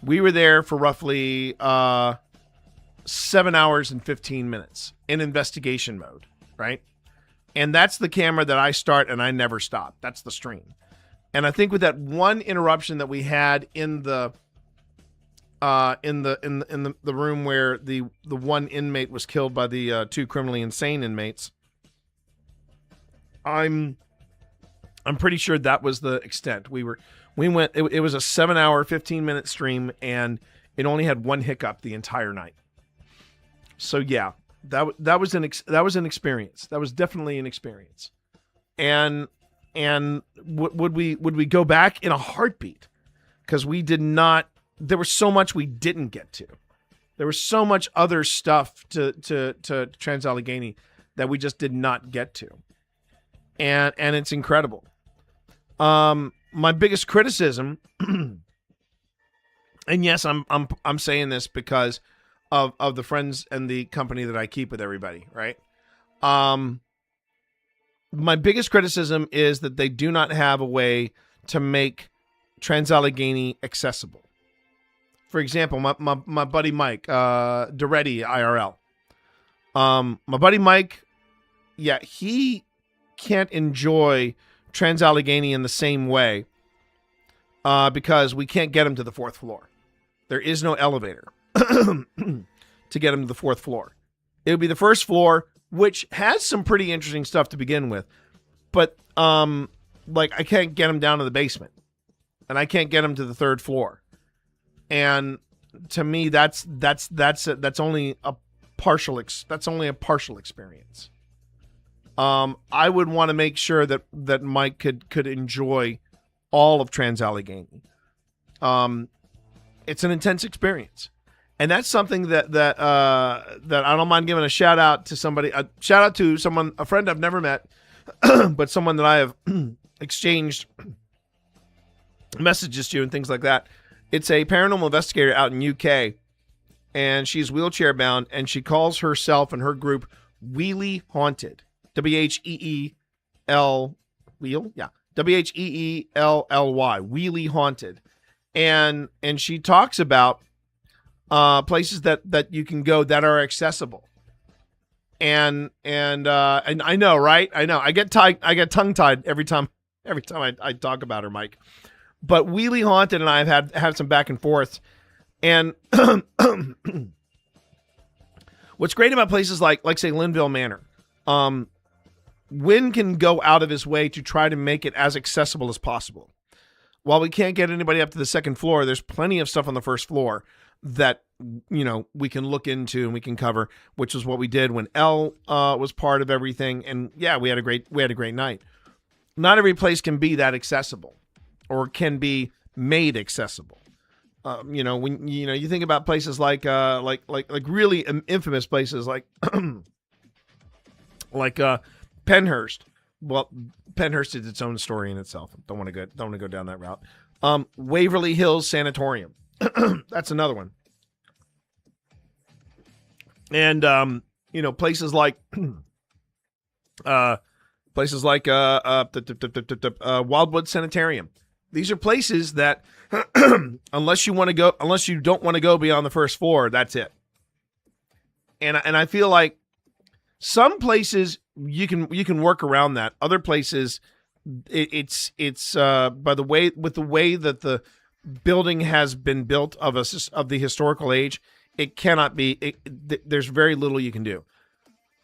H: we were there for roughly 7 hours and 15 minutes in investigation mode, right? And that's the camera that I start and I never stop. That's the stream. And I think with that one interruption that we had in the room where the one inmate was killed by the 2 criminally insane inmates, I'm pretty sure that was the extent. We went. It was a 7-hour, 15-minute stream, and it only had one hiccup the entire night. So yeah, that was an experience. That was definitely an experience. And would we go back in a heartbeat? Because we did not. There was so much we didn't get to. There was so much other stuff to Trans-Allegheny that we just did not get to. And it's incredible. My biggest criticism, and yes, I'm saying this because of the friends and the company that I keep with everybody, right? My biggest criticism is that they do not have a way to make Trans-Allegheny accessible. For example, my buddy Mike, Doretti IRL. My buddy Mike, yeah, he can't enjoy Trans-Allegheny in the same way because we can't get him to the 4th floor. There is no elevator to get him to the 4th floor. It would be the 1st floor, which has some pretty interesting stuff to begin with, but I can't get him down to the basement, and I can't get him to the 3rd floor. And to me, that's only a partial experience. I would want to make sure that Mike could enjoy all of Trans-Allegheny. It's an intense experience, and that's something that I don't mind giving a shout out to somebody. A shout out to a friend I've never met, but someone that I have exchanged messages to and things like that. It's a paranormal investigator out in UK, and she's wheelchair bound, and she calls herself and her group Wheelie Haunted. WHEEL wheel, yeah, WHEELLY, Wheelie Haunted, and she talks about places that you can go that are accessible, and I know, right? I know I get tongue tied every time I talk about her, Mike, But Wheelie Haunted and I have had some back and forth. And what's great about places like say Linville Manor, Wynn can go out of his way to try to make it as accessible as possible. While we can't get anybody up to the second floor, there's plenty of stuff on the first floor that, you know, we can look into and we can cover, which is what we did when Elle was part of everything. And yeah, we had a great night. Not every place can be that accessible or can be made accessible. You know, when you think about places like really infamous places like Penhurst. Well, Penhurst is its own story in itself. Don't want to go down that route. Waverly Hills Sanatorium. That's another one. And places like Wildwood Sanitarium. These are places that unless you don't want to go beyond the first floor, that's it. And I feel like some places you can work around that. Other places, it's by the way that the building has been built of the historical age, it cannot be. There's very little you can do.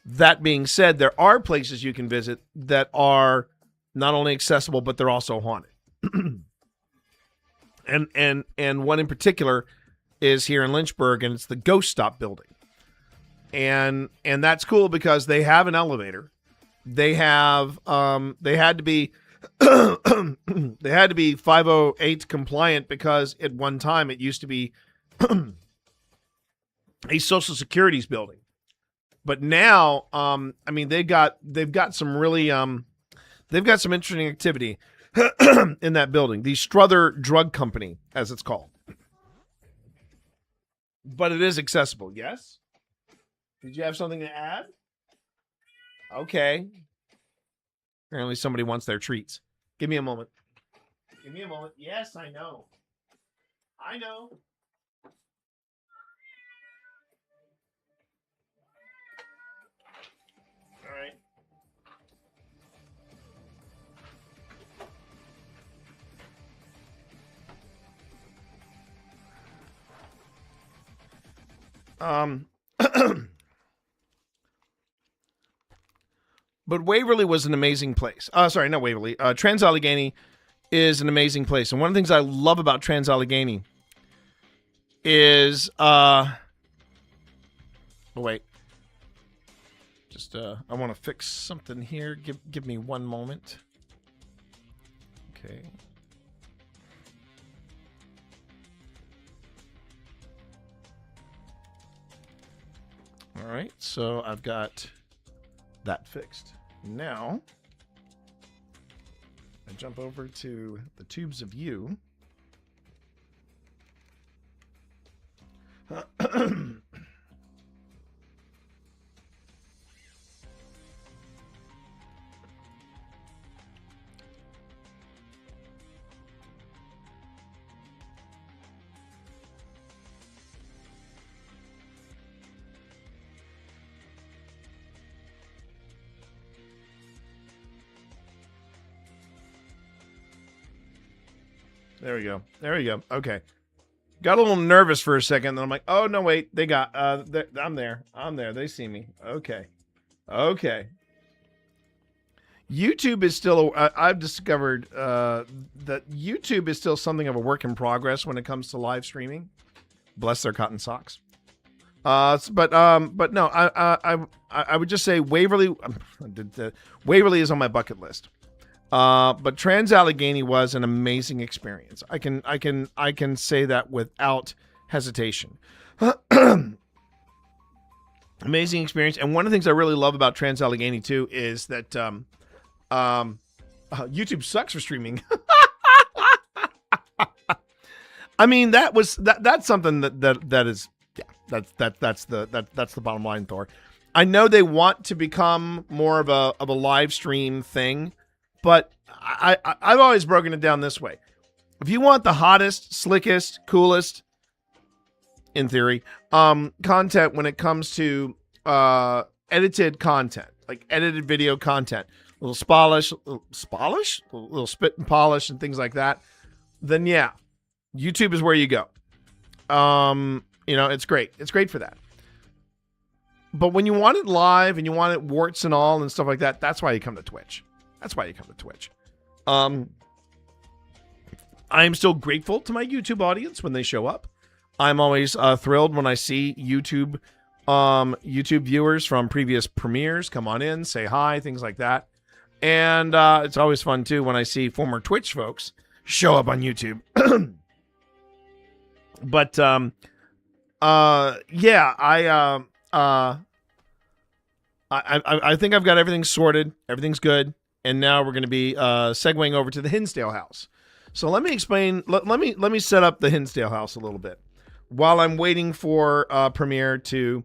H: That being said, there are places you can visit that are not only accessible but they're also haunted. and one in particular is here in Lynchburg, and it's the Ghost Stop building. And that's cool because they have an elevator. They had to be 508 compliant because at one time it used to be a Social Security's building. But now, they've got some really they've got some interesting activity in that building. The Struther Drug Company, as it's called. But it is accessible, yes? Did you have something to add? Okay. Apparently somebody wants their treats. Give me a moment. Yes, I know. All right. But Waverly was an amazing place. Sorry, not Waverly. Trans-Allegheny is an amazing place. And one of the things I love about Trans-Allegheny is... wait. Just, I want to fix something here. Give me one moment. Okay. All right, so I've got that fixed. Now, I jump over to the Tubes of You. There we go. Okay. Got a little nervous for a second, then I'm like, oh, no, wait. They got, I'm there. They see me. Okay. YouTube is still, I've discovered that YouTube is still something of a work in progress when it comes to live streaming. Bless their cotton socks. But no, I would just say Waverly is on my bucket list. But Trans-Allegheny was an amazing experience. I can say that without hesitation. Amazing experience. And one of the things I really love about Trans-Allegheny too is that YouTube sucks for streaming. I mean, that's something that is, yeah, that's the bottom line, Thor. I know they want to become more of a live stream thing. But I've always broken it down this way. If you want the hottest, slickest, coolest, in theory, content when it comes to edited content, like edited video content, a little spit and polish and things like that, then yeah, YouTube is where you go. It's great. It's great for that. But when you want it live and you want it warts and all and stuff like that, that's why you come to Twitch. I am still grateful to my YouTube audience when they show up. I'm always thrilled when I see YouTube viewers from previous premieres come on in, say hi, things like that. And it's always fun too when I see former Twitch folks show up on YouTube. But yeah, I think I've got everything sorted. Everything's good. And now we're going to be segueing over to the Hinsdale house. So let me explain. Let me set up the Hinsdale house a little bit while I'm waiting for Premiere to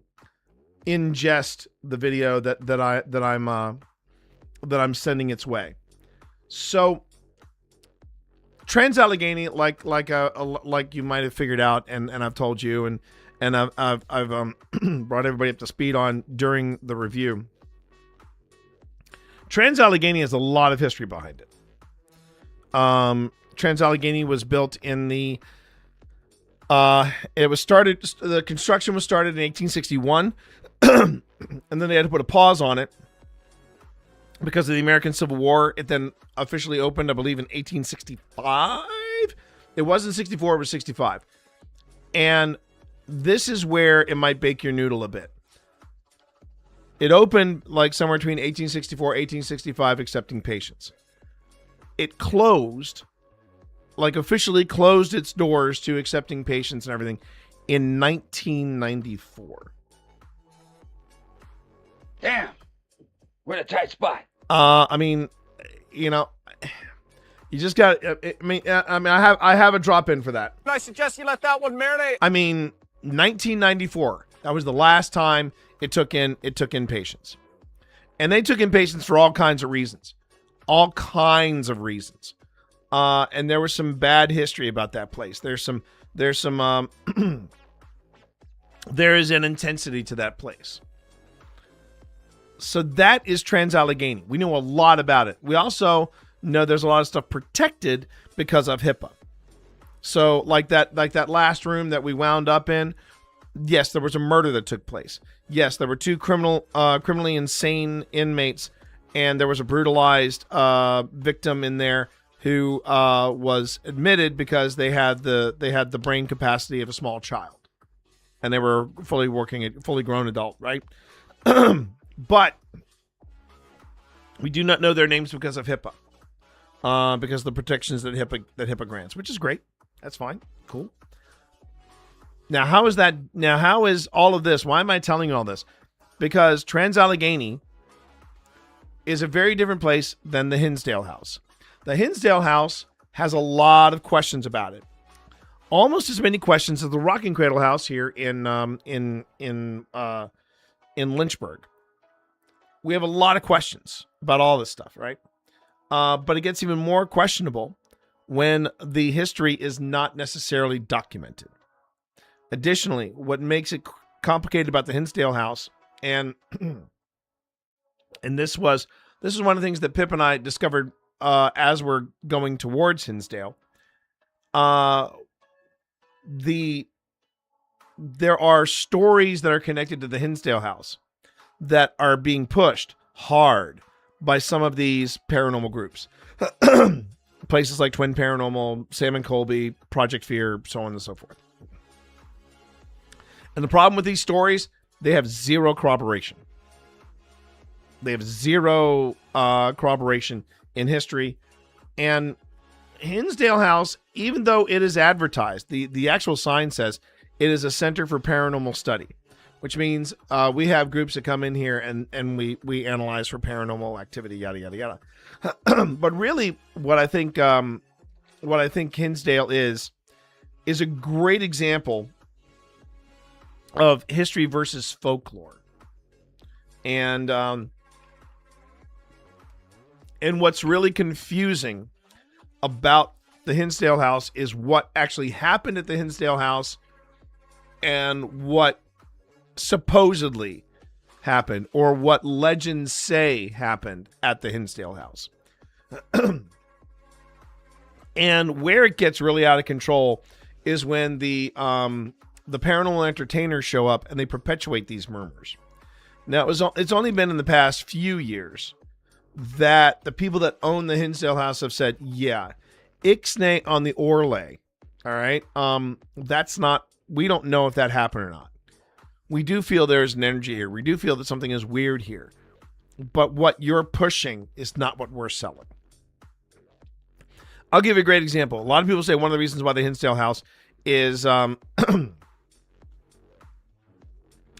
H: ingest the video that I'm sending its way. So Trans-Allegheny, like you might have figured out, and I've told you, and I've brought everybody up to speed on during the review. Trans-Allegheny has a lot of history behind it. Trans-Allegheny was built in the the construction was started in 1861, and then they had to put a pause on it because of the American Civil War. It then officially opened, I believe, in 1865. It wasn't 64, it was 65. And this is where it might bake your noodle a bit. It opened like somewhere between 1864 and 1865, accepting patients. It closed, like officially closed its doors to accepting patients and everything in 1994.
I: Damn, we're in a tight spot.
H: I mean, you just got. I have a drop in for that.
I: I suggest you let that one marinate.
H: I mean, 1994. That was the last time it took in patients, and they took in patients for all kinds of reasons, and there was some bad history about that place. There is an intensity to that place. So that is Trans-Allegheny. We know a lot about it. We also know there's a lot of stuff protected because of HIPAA. So like that last room that we wound up in, yes, there was a murder that took place. Yes, there were two criminally insane inmates, and there was a brutalized victim in there who was admitted because they had the brain capacity of a small child, and they were fully grown adult, right? But we do not know their names because of HIPAA, because of the protections that HIPAA grants, which is great. That's fine, cool. Now, how is all of this? Why am I telling you all this? Because Trans-Allegheny is a very different place than the Hinsdale house. The Hinsdale house has a lot of questions about it. Almost as many questions as the Rocking Cradle house here in Lynchburg. We have a lot of questions about all this stuff, right? But it gets even more questionable when the history is not necessarily documented. Additionally, what makes it complicated about the Hinsdale house, and this is one of the things that Pip and I discovered as we're going towards Hinsdale. There are stories that are connected to the Hinsdale house that are being pushed hard by some of these paranormal groups. Places like Twin Paranormal, Sam and Colby, Project Fear, so on and so forth. And the problem with these stories, they have zero corroboration. They have zero corroboration in history. And Hinsdale House, even though it is advertised, the actual sign says it is a center for paranormal study, which means we have groups that come in here and we analyze for paranormal activity, yada, yada, yada. But really, what I think Hinsdale is a great example of history versus folklore. And what's really confusing about the Hinsdale house is what actually happened at the Hinsdale house and what supposedly happened, or what legends say happened at the Hinsdale house. And where it gets really out of control is when the paranormal entertainers show up and they perpetuate these murmurs. Now, it's only been in the past few years that the people that own the Hinsdale house have said, yeah, Ixnay on the Orlay, all right, that's not, we don't know if that happened or not. We do feel there's an energy here. We do feel that something is weird here. But what you're pushing is not what we're selling. I'll give you a great example. A lot of people say one of the reasons why the Hinsdale house is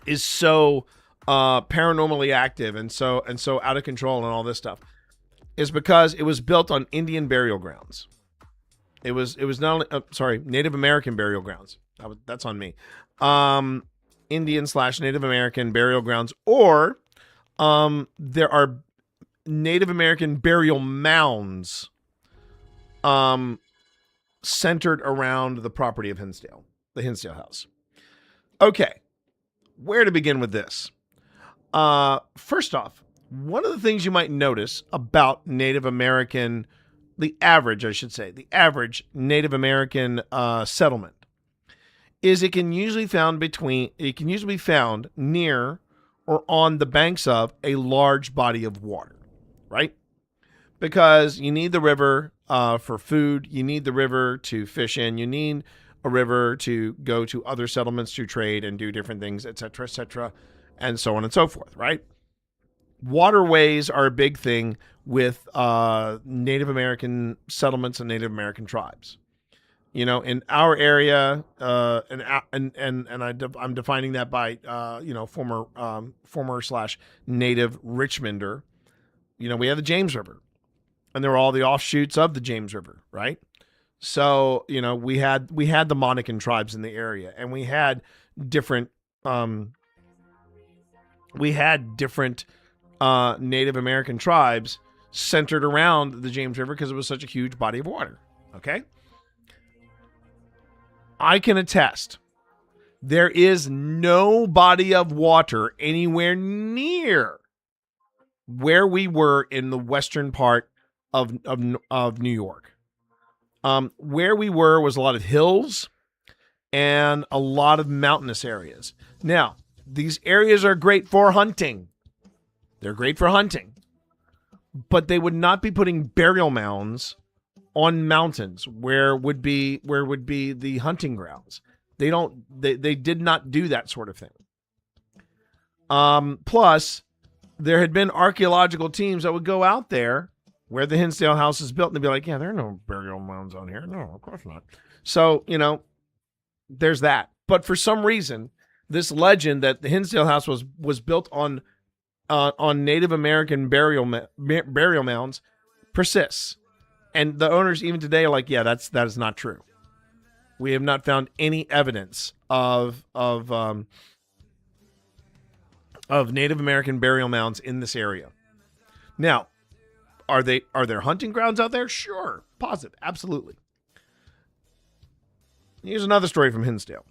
H: is so paranormally active and so out of control and all this stuff is because it was built on Indian burial grounds. It was not only Native American burial grounds. That's on me. Indian/Native American burial grounds, or there are Native American burial mounds centered around the property of Hinsdale, the Hinsdale house. Okay, where to begin with this? First off, one of the things you might notice about Native American, the average Native American settlement, is it can usually be found near or on the banks of a large body of water, right? Because you need the river for food, you need the river to fish in, you need a river to go to other settlements to trade and do different things, etc., and so on and so forth, right? Waterways are a big thing with Native American settlements and Native American tribes. You know, in our area, I'm defining that by former/native Richmonder. You know, we have the James River, and there were all the offshoots of the James River, right? So, you know, we had the Monacan tribes in the area, and we had different Native American tribes centered around the James River because it was such a huge body of water. Okay. I can attest, there is no body of water anywhere near where we were in the western part of New York. Where we were was a lot of hills and a lot of mountainous areas. Now, these areas are great for hunting. They're great for hunting. But they would not be putting burial mounds on mountains where would be the hunting grounds. They did not do that sort of thing. Plus, there had been archaeological teams that would go out there where the Hinsdale house is built and they'd be like, yeah, there are no burial mounds on here. No, of course not. So, you know, there's that. But for some reason, this legend that the Hinsdale house was built on Native American burial mounds persists. And the owners even today are like, yeah, that is not true. We have not found any evidence of Native American burial mounds in this area. Now, are there hunting grounds out there? Sure, positive, absolutely. Here's another story from Hinsdale.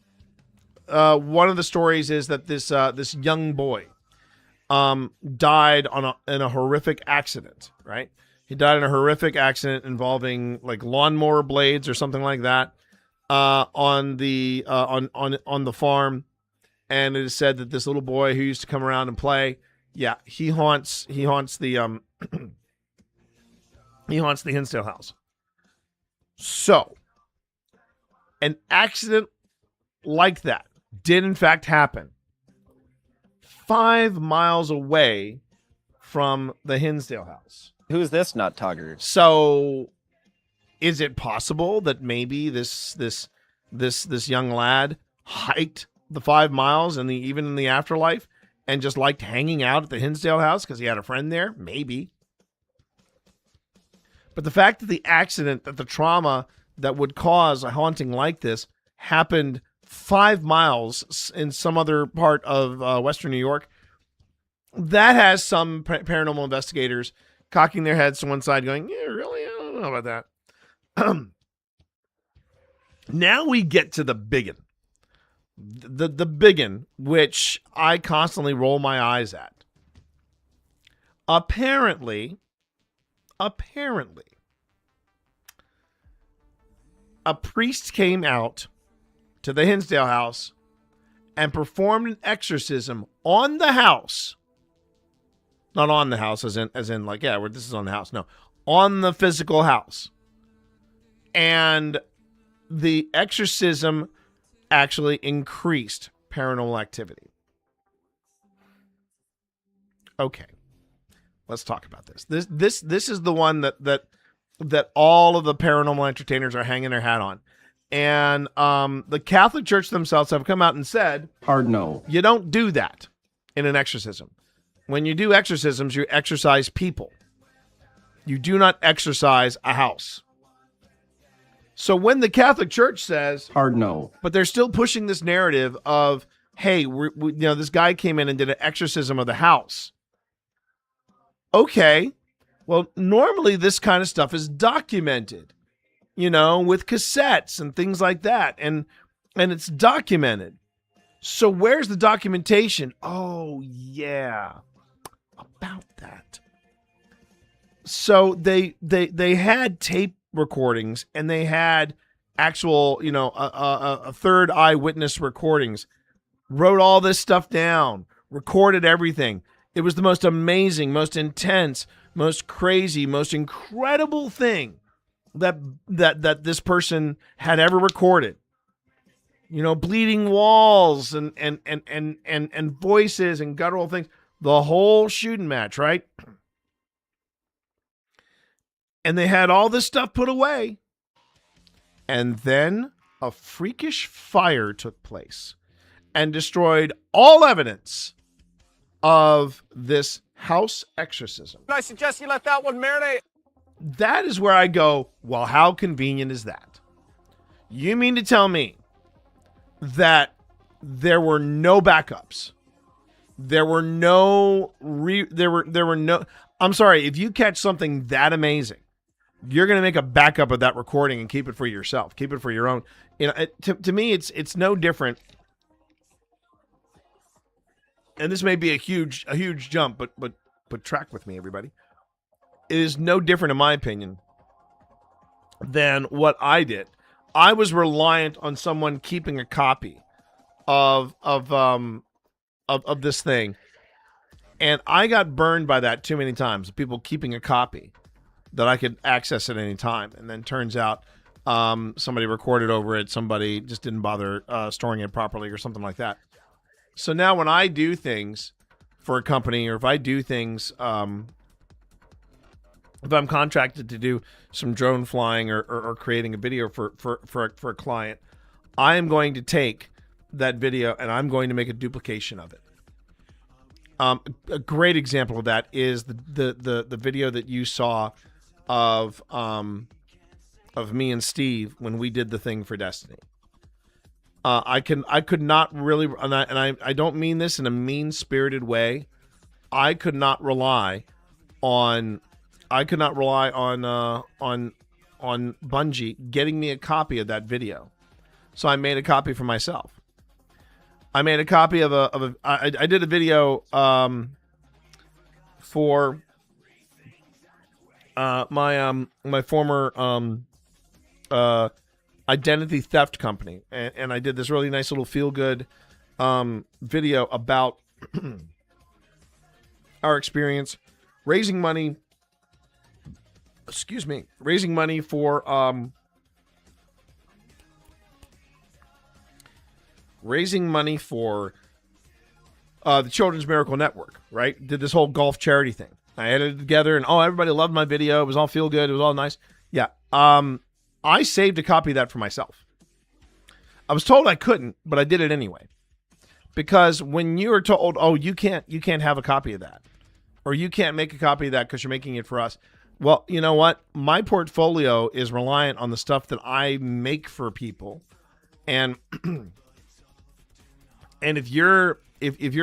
H: One of the stories is that this young boy died in a horrific accident, right? He died in a horrific accident involving like lawnmower blades or something like that on the farm, and it is said that this little boy who used to come around and play, yeah, he haunts the he haunts the Hinsdale house. So, an accident like that did in fact happen 5 miles away from the Hinsdale house.
F: Who's this nut tugger?
H: So, is it possible that maybe this young lad hiked the 5 miles and even in the afterlife and just liked hanging out at the Hinsdale house because he had a friend there? Maybe. But the fact that the accident, that the trauma that would cause a haunting like this happened 5 miles in some other part of Western New York, that has some paranormal investigators cocking their heads to one side going, yeah, really? I don't know about that. Now we get to the biggin. The biggin, which I constantly roll my eyes at. Apparently, a priest came out to the Hinsdale house and performed an exorcism on the house. Not on the house as in like, yeah, this is on the house. No, on the physical house. And the exorcism actually increased paranormal activity. Okay. Let's talk about this. This is the one that all of the paranormal entertainers are hanging their hat on. And the Catholic Church themselves have come out and said,
F: hard no.
H: You don't do that in an exorcism. When you do exorcisms, you exorcise people. You do not exorcise a house. So when the Catholic Church says,
F: hard no,
H: but they're still pushing this narrative of, hey, this guy came in and did an exorcism of the house. Okay, well, normally this kind of stuff is documented, with cassettes and things like that, and it's documented. So where's the documentation? Oh, yeah, about that. So they had tape recordings, and they had actual, a third eyewitness recordings, wrote all this stuff down, recorded everything. It was the most amazing, most intense, most crazy, most incredible thing that this person had ever recorded. Bleeding walls and voices and guttural things, the whole shooting match, right? And they had all this stuff put away. And then a freakish fire took place and destroyed all evidence of this house exorcism.
I: I suggest you let that one marinate.
H: That is where I go, well, how convenient is that? You mean to tell me that there were no backups? There were no I'm sorry, if you catch something that amazing, you're going to make a backup of that recording and keep it for yourself. Keep it for your own. To me, it's no different. And this may be a huge jump, but track with me, everybody. It is no different, in my opinion, than what I did. I was reliant on someone keeping a copy of this thing, and I got burned by that too many times. People keeping a copy that I could access at any time, and then turns out somebody recorded over it. Somebody just didn't bother storing it properly, or something like that. So now when I do things for a company, or if I do things, if I'm contracted to do some drone flying or creating a video for a client, I am going to take that video and I'm going to make a duplication of it. A great example of that is the video that you saw of me and Steve when we did the thing for Destiny. I could not really, and I don't mean this in a mean-spirited way. I could not rely on Bungie getting me a copy of that video. So I made a copy for myself. I made a copy of I did a video for my former identity theft company, and I did this really nice little feel-good video about our experience raising money for the Children's Miracle Network, right? Did this whole golf charity thing. I edited it together, and everybody loved my video. It was all feel good. It was all nice. Yeah. I saved a copy of that for myself. I was told I couldn't, but I did it anyway. Because when you are told, you can't have a copy of that, or you can't make a copy of that because you're making it for us. Well, you know what? My portfolio is reliant on the stuff that I make for people. And and if you're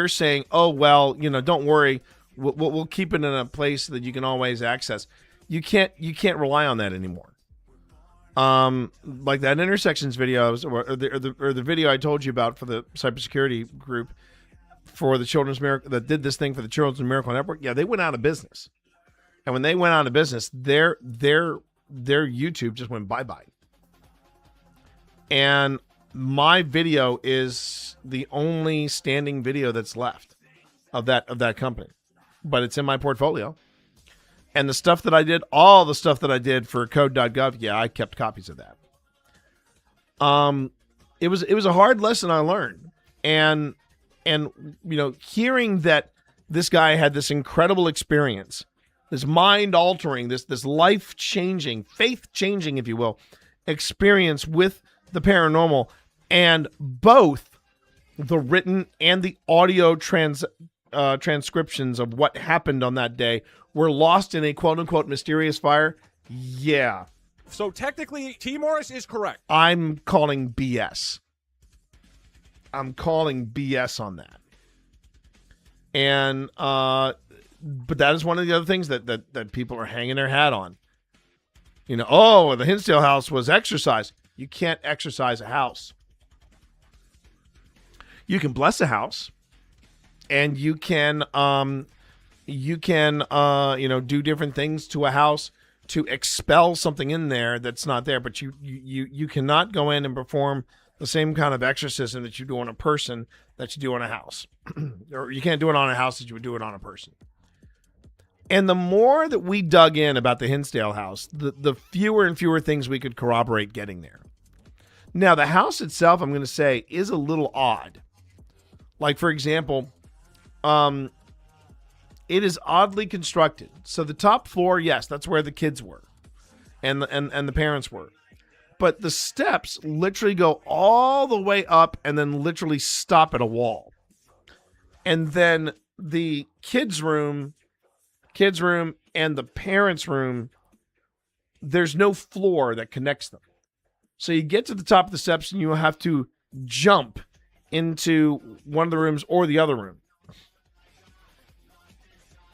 H: saying, don't worry, we'll keep it in a place that you can always access, you can't rely on that anymore. Like that intersections video, or the video I told you about for the cybersecurity group for the Children's Miracle, that did this thing for the Children's Miracle Network. Yeah, they went out of business, and when they went out of business, their YouTube just went bye-bye. And my video is the only standing video that's left of that company, but it's in my portfolio. And the stuff that I did, all the stuff that I did for code.gov, yeah, I kept copies of that. It was a hard lesson I learned. And hearing that this guy had this incredible experience, this mind-altering, this life-changing, faith-changing, if you will, experience with the paranormal, and both the written and the audio transcriptions of what happened on that day were lost in a quote-unquote mysterious fire. Yeah.
I: So technically, T. Morris is correct.
H: I'm calling BS. I'm calling BS on that. And but that is one of the other things that people are hanging their hat on. The Hinsdale house was exorcised. You can't exorcise a house. You can bless a house, and you can do different things to a house to expel something in there that's not there. But you cannot go in and perform the same kind of exorcism that you do on a person that you do on a house. Or you can't do it on a house that you would do it on a person. And the more that we dug in about the Hinsdale house, the fewer and fewer things we could corroborate getting there. Now, the house itself, I'm going to say, is a little odd. Like, for example, it is oddly constructed. So the top floor, yes, that's where the kids were and the parents were. But the steps literally go all the way up and then literally stop at a wall. And then the kids' room and the parents' room, there's no floor that connects them. So you get to the top of the steps and you have to jump into one of the rooms or the other room.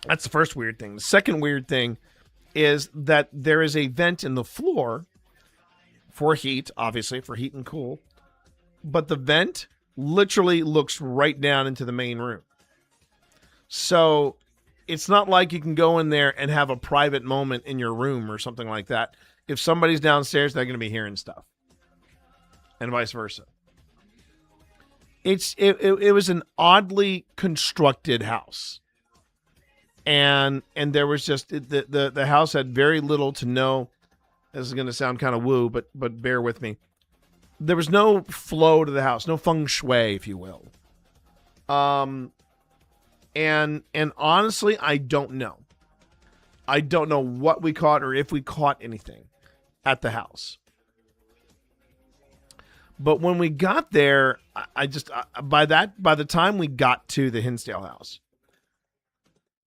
H: That's the first weird thing. The second weird thing is that there is a vent in the floor for heat, obviously, for heat and cool. But the vent literally looks right down into the main room. So it's not like you can go in there and have a private moment in your room or something like that. If somebody's downstairs, they're going to be hearing stuff. And vice versa. It was an oddly constructed house. And there was just, the house had very little to no, this is going to sound kind of woo, but bear with me. There was no flow to the house, no feng shui, if you will. And honestly, I don't know. I don't know what we caught or if we caught anything at the house. But when we got there, by the time we got to the Hinsdale house,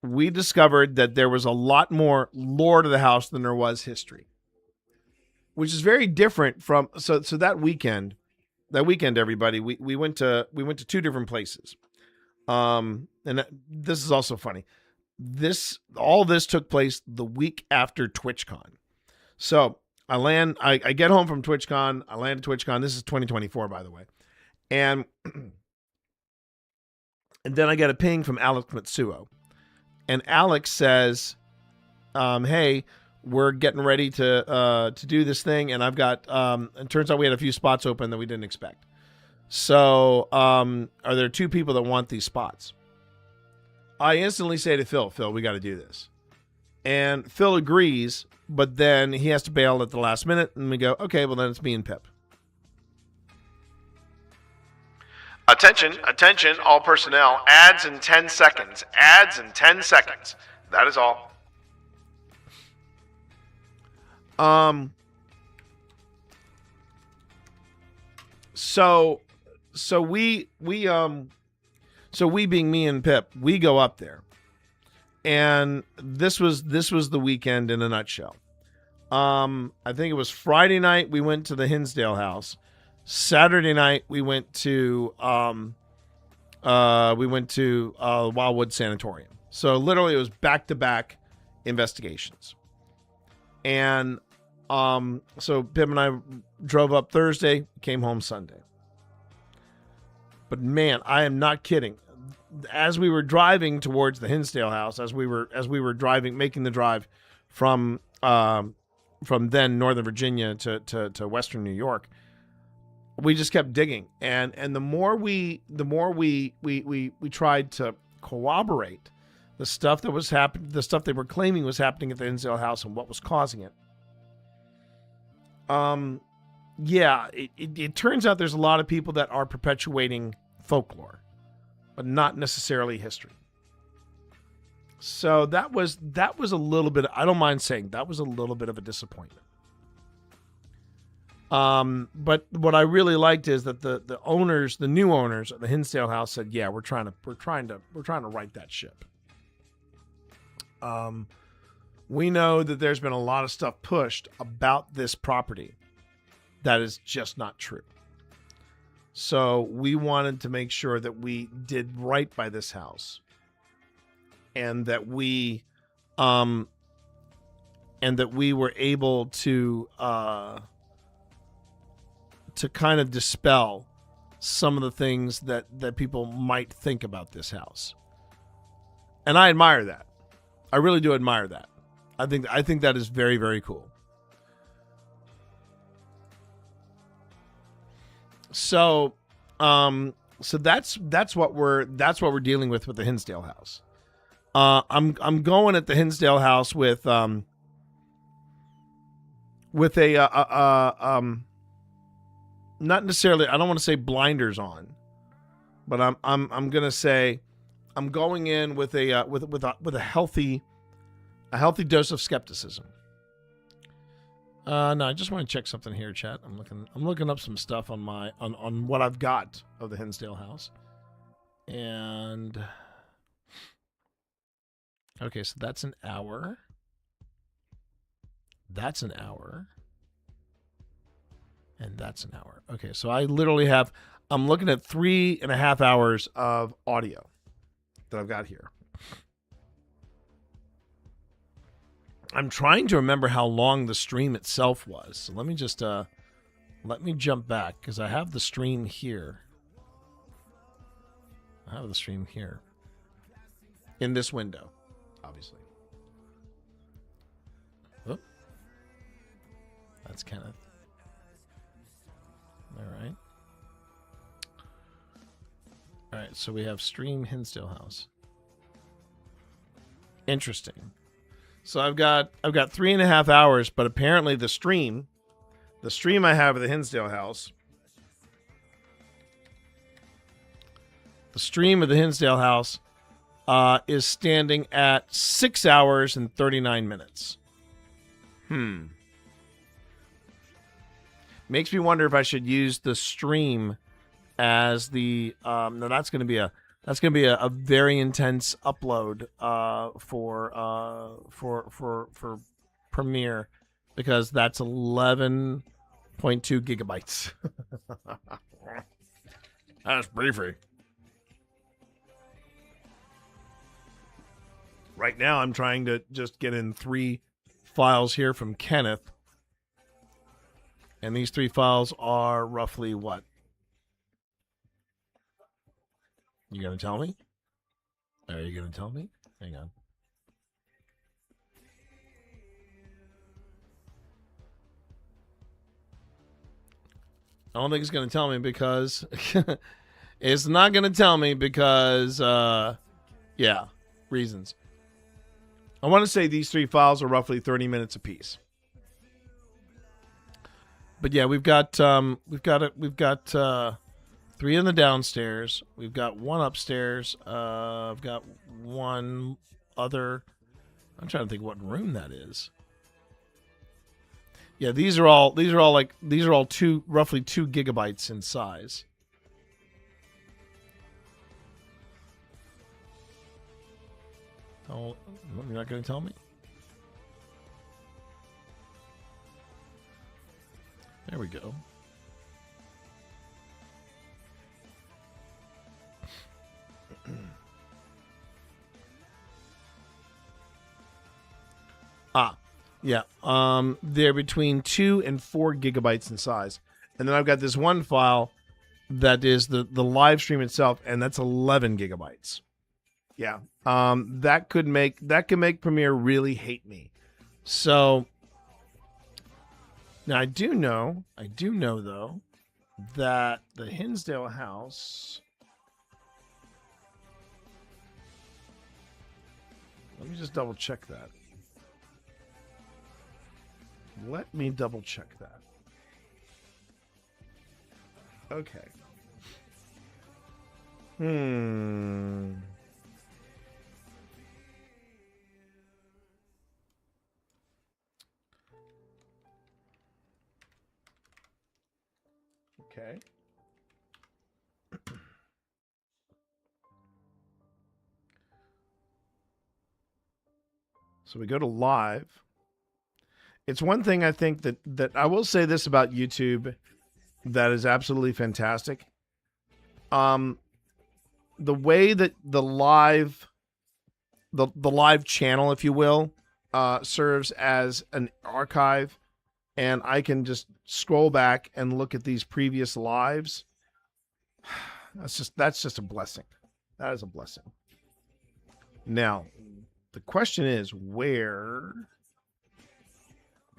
H: we discovered that there was a lot more lore to the house than there was history, which is very different from, so that weekend, everybody, we went to two different places. And this is also funny. All this took place the week after TwitchCon. So I get home from TwitchCon. I land at TwitchCon. This is 2024, by the way. And then I get a ping from Alex Matsuo. And Alex says, hey, we're getting ready to do this thing. And I've got, it turns out we had a few spots open that we didn't expect. So are there two people that want these spots? I instantly say to Phil, we got to do this. And Phil agrees, but then he has to bail at the last minute. And we go, okay, well, then it's me and Pip. Attention, all personnel. Ads in 10 seconds. Ads in 10 seconds. That is all. So we being me and Pip, we go up there. And this was the weekend in a nutshell. I think it was Friday night we went to the Hinsdale house. Saturday night we went to Wildwood Sanatorium. So literally it was back-to-back investigations. And so Pip and I drove up Thursday, came home Sunday. But man, I am not kidding. As we were driving towards the Hinsdale house, as we were driving, making the drive from then Northern Virginia to Western New York, we just kept digging, and the more we tried to corroborate the stuff that was happening, the stuff they were claiming was happening at the Hinsdale house and what was causing it. It turns out there's a lot of people that are perpetuating folklore, but not necessarily history. So that was a little bit, I don't mind saying, that was a little bit of a disappointment. But what I really liked is that the new owners of the Hinsdale house said, yeah, we're trying to right that ship. We know that there's been a lot of stuff pushed about this property that is just not true. So we wanted to make sure that we did right by this house, and that we were able to kind of dispel some of the things that people might think about this house. And I admire that. I really do admire that. I think that is very, very cool. So that's what we're dealing with the Hinsdale house. I'm going at the Hinsdale house with a not necessarily, I don't want to say blinders on, but I'm gonna say I'm going in with a healthy dose of skepticism. No, I just want to check something here, chat. I'm looking up some stuff on on what I've got of the Hinsdale house. And okay, so that's an hour. That's an hour. And that's an hour. Okay, so I literally I'm looking at 3.5 hours of audio that I've got here. I'm trying to remember how long the stream itself was. So let me just let me jump back, because I have the stream here. I have the stream here. In this window, obviously. Oop. That's Kenneth. All right, so we have stream Hinsdale house. Interesting. So I've got 3.5 hours, but apparently the stream I have of the Hinsdale house, is standing at 6 hours and 39 minutes. Makes me wonder if I should use the stream as the no, that's going to be a very intense upload for Premiere, because that's 11.2 gigabytes. That's pretty free. Right now I'm trying to just get in 3 files here from Kenneth. And these 3 files are roughly what? You gonna tell me? Are you gonna tell me? Hang on. I don't think it's gonna tell me because it's not gonna tell me because yeah, reasons. I want to say these 3 files are roughly 30 minutes apiece. But yeah, we've got 3 in the downstairs. We've got 1 upstairs. I've got 1 other. I'm trying to think what room that is. Yeah, these are all roughly 2 gigabytes in size. Oh, you're not going to tell me? There we go. Yeah. They're between 2 and 4 gigabytes in size. And then I've got this one file that is the live stream itself, and that's 11 gigabytes. Yeah. That could make Premiere really hate me. So now I do know though that the Hinsdale house. Let me just double check that. Let me double check that. Okay. Okay. So we go to live. It's one thing I think that I will say this about YouTube that is absolutely fantastic. The way that the live channel, if you will, serves as an archive, and I can just scroll back and look at these previous lives. That's just a blessing. That is a blessing. Now, the question is where?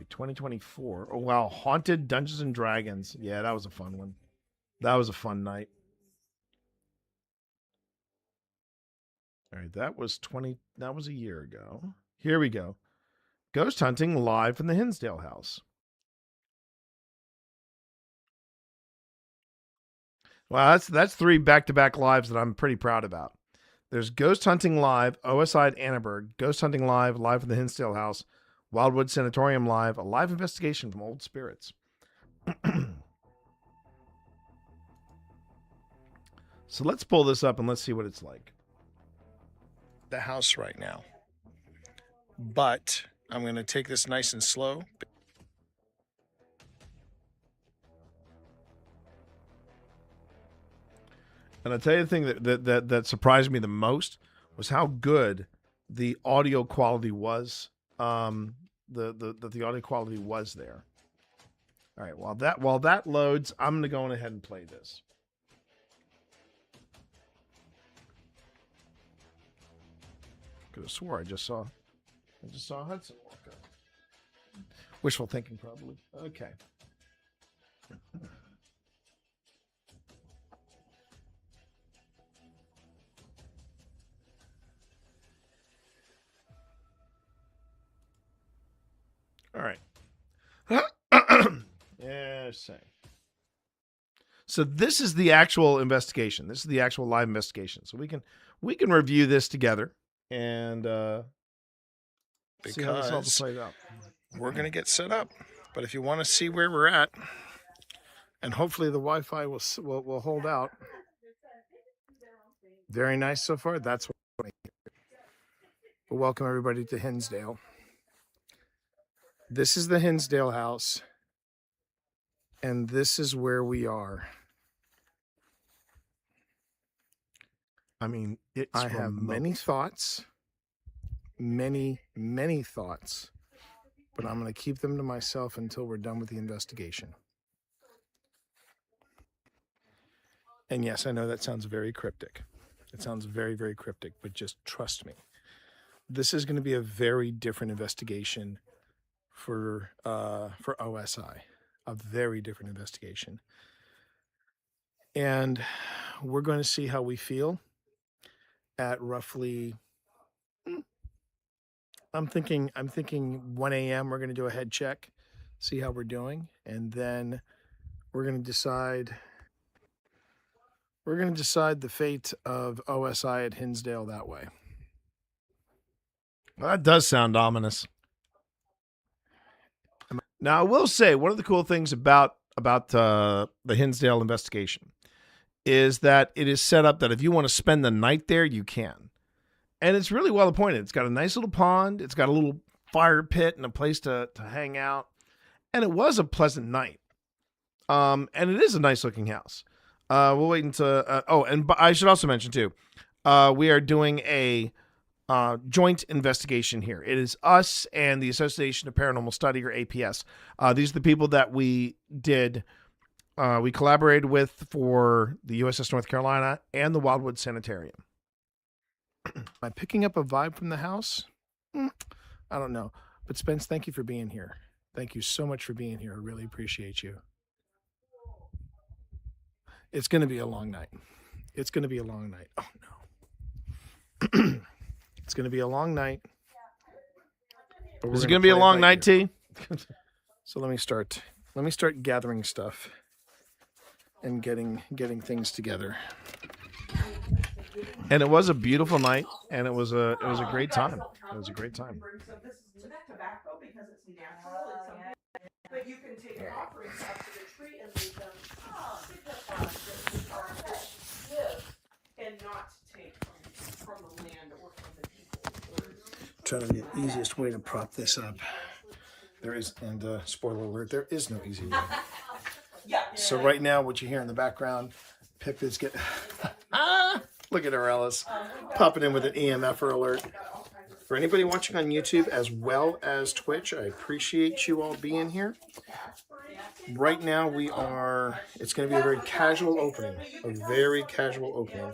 H: 2024. Oh wow, Haunted Dungeons and Dragons. Yeah, that was a fun one. That was a fun night. All right, that was a year ago. Here we go. Ghost hunting live from the Hinsdale house. Wow, that's 3 back-to-back lives that I'm pretty proud about. There's Ghost Hunting Live, OSI at Annenberg, Ghost Hunting Live from the Hinsdale house, Wildwood Sanatorium Live, a live investigation from Old Spirits. So let's pull this up and let's see what it's like. The house right now. But I'm going to take this nice and slow. And I'll tell you the thing that surprised me the most was how good the audio quality was. The audio quality was there. All right, while that loads, I'm going to go on ahead and play this. Could have swore I just saw Hudson walk up. Wishful thinking, probably. Okay. All right. Yes. So this is the actual investigation. This is the actual live investigation. So we can review this together and see how this all plays out. We're going to get set up, but if you want to see where we're at, and hopefully the Wi-Fi will hold out. Very nice so far. That's what I hear. Well, welcome everybody to Hinsdale. This is the Hinsdale house, and this is where we are. I mean, I have many thoughts, many thoughts, but I'm going to keep them to myself until we're done with the investigation. And yes, I know that sounds very cryptic. It sounds very, very cryptic, but just trust me. This is going to be a very different investigation for OSI, a very different investigation. And we're going to see how we feel at roughly, I'm thinking 1 a.m. We're going to do a head check, see how we're doing, and then we're going to decide the fate of OSI at Hinsdale that way. Well, that does sound ominous. Now, I will say one of the cool things about the Hinsdale investigation is that it is set up that if you want to spend the night there, you can. And it's really well appointed. It's got a nice little pond. It's got a little fire pit and a place to hang out. And it was a pleasant night. And it is a nice looking house. We'll wait until, and I should also mention too, we are doing a joint investigation here. It is us and the Association of Paranormal Study, or APS. These are the people that we collaborated with for the USS North Carolina and the Wildwood Sanitarium. Am I picking up a vibe from the house? I don't know. But Spence, thank you for being here. Thank you so much for being here. I really appreciate you. It's going to be a long night. It's going to be a long night. Oh no. It's going to be a long night. Is it going to be a long night, T? So let me start gathering stuff and getting things together. And it was a beautiful night, and it was a great time. It was a great time.
E: But you can take offerings up to the tree and leave them and not take from the land or from the people.
H: Trying to get the easiest way to prop this up. There is, and spoiler alert, there is no easy way. So right now, what you hear in the background, Pip is getting, look at her, Ellis, popping in with an EMFer alert. For anybody watching on YouTube as well as Twitch, I appreciate you all being here. Right now it's going to be a very casual opening, a very casual opening.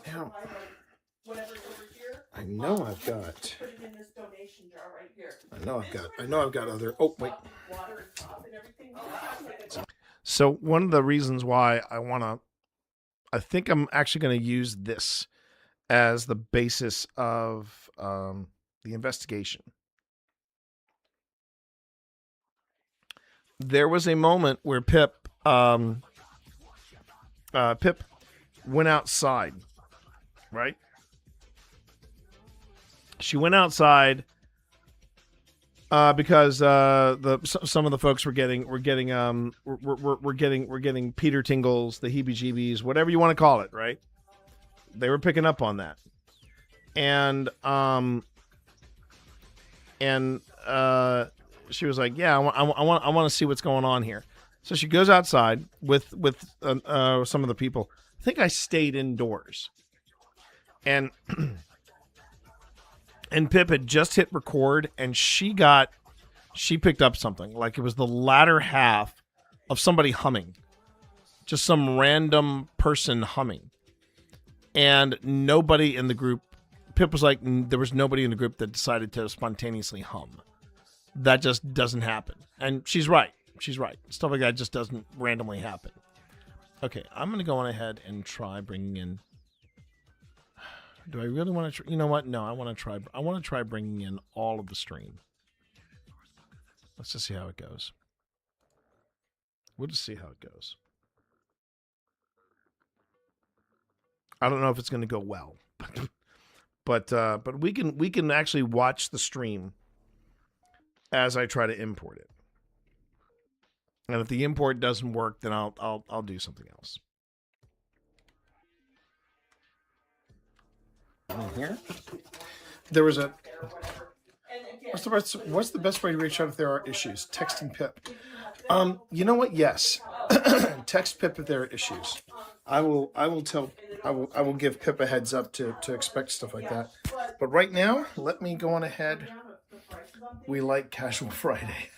H: Now, I know I've got other, oh, wait. So one of the reasons why I think I'm actually going to use this as the basis of the investigation. There was a moment where Pip went outside, right? She went outside because some of the folks were getting Peter tingles, the heebie-jeebies, whatever you want to call it, right? They were picking up on that, and she was like, "Yeah, I want to see what's going on here." So she goes outside with some of the people. I think I stayed indoors, and Pip had just hit record, and she picked up something, like it was the latter half of somebody humming, just some random person humming. And nobody in the group, Pip was like, there was nobody in the group that decided to spontaneously hum. That just doesn't happen. And she's right. She's right. Stuff like that just doesn't randomly happen. Okay, I'm going to go on ahead and try bringing in. Do I really want to? You know what? No, I want to try bringing in all of the stream. Let's just see how it goes. We'll just see how it goes. I don't know if it's going to go well, but we can actually watch the stream as I try to import it. And if the import doesn't work, then I'll do something else. In here, there was a. What's the best way to reach out if there are issues? Texting Pip. You know what? Yes, text Pip if there are issues. I will give Pip a heads up to expect stuff like that. But right now, let me go on ahead. We like Casual Friday.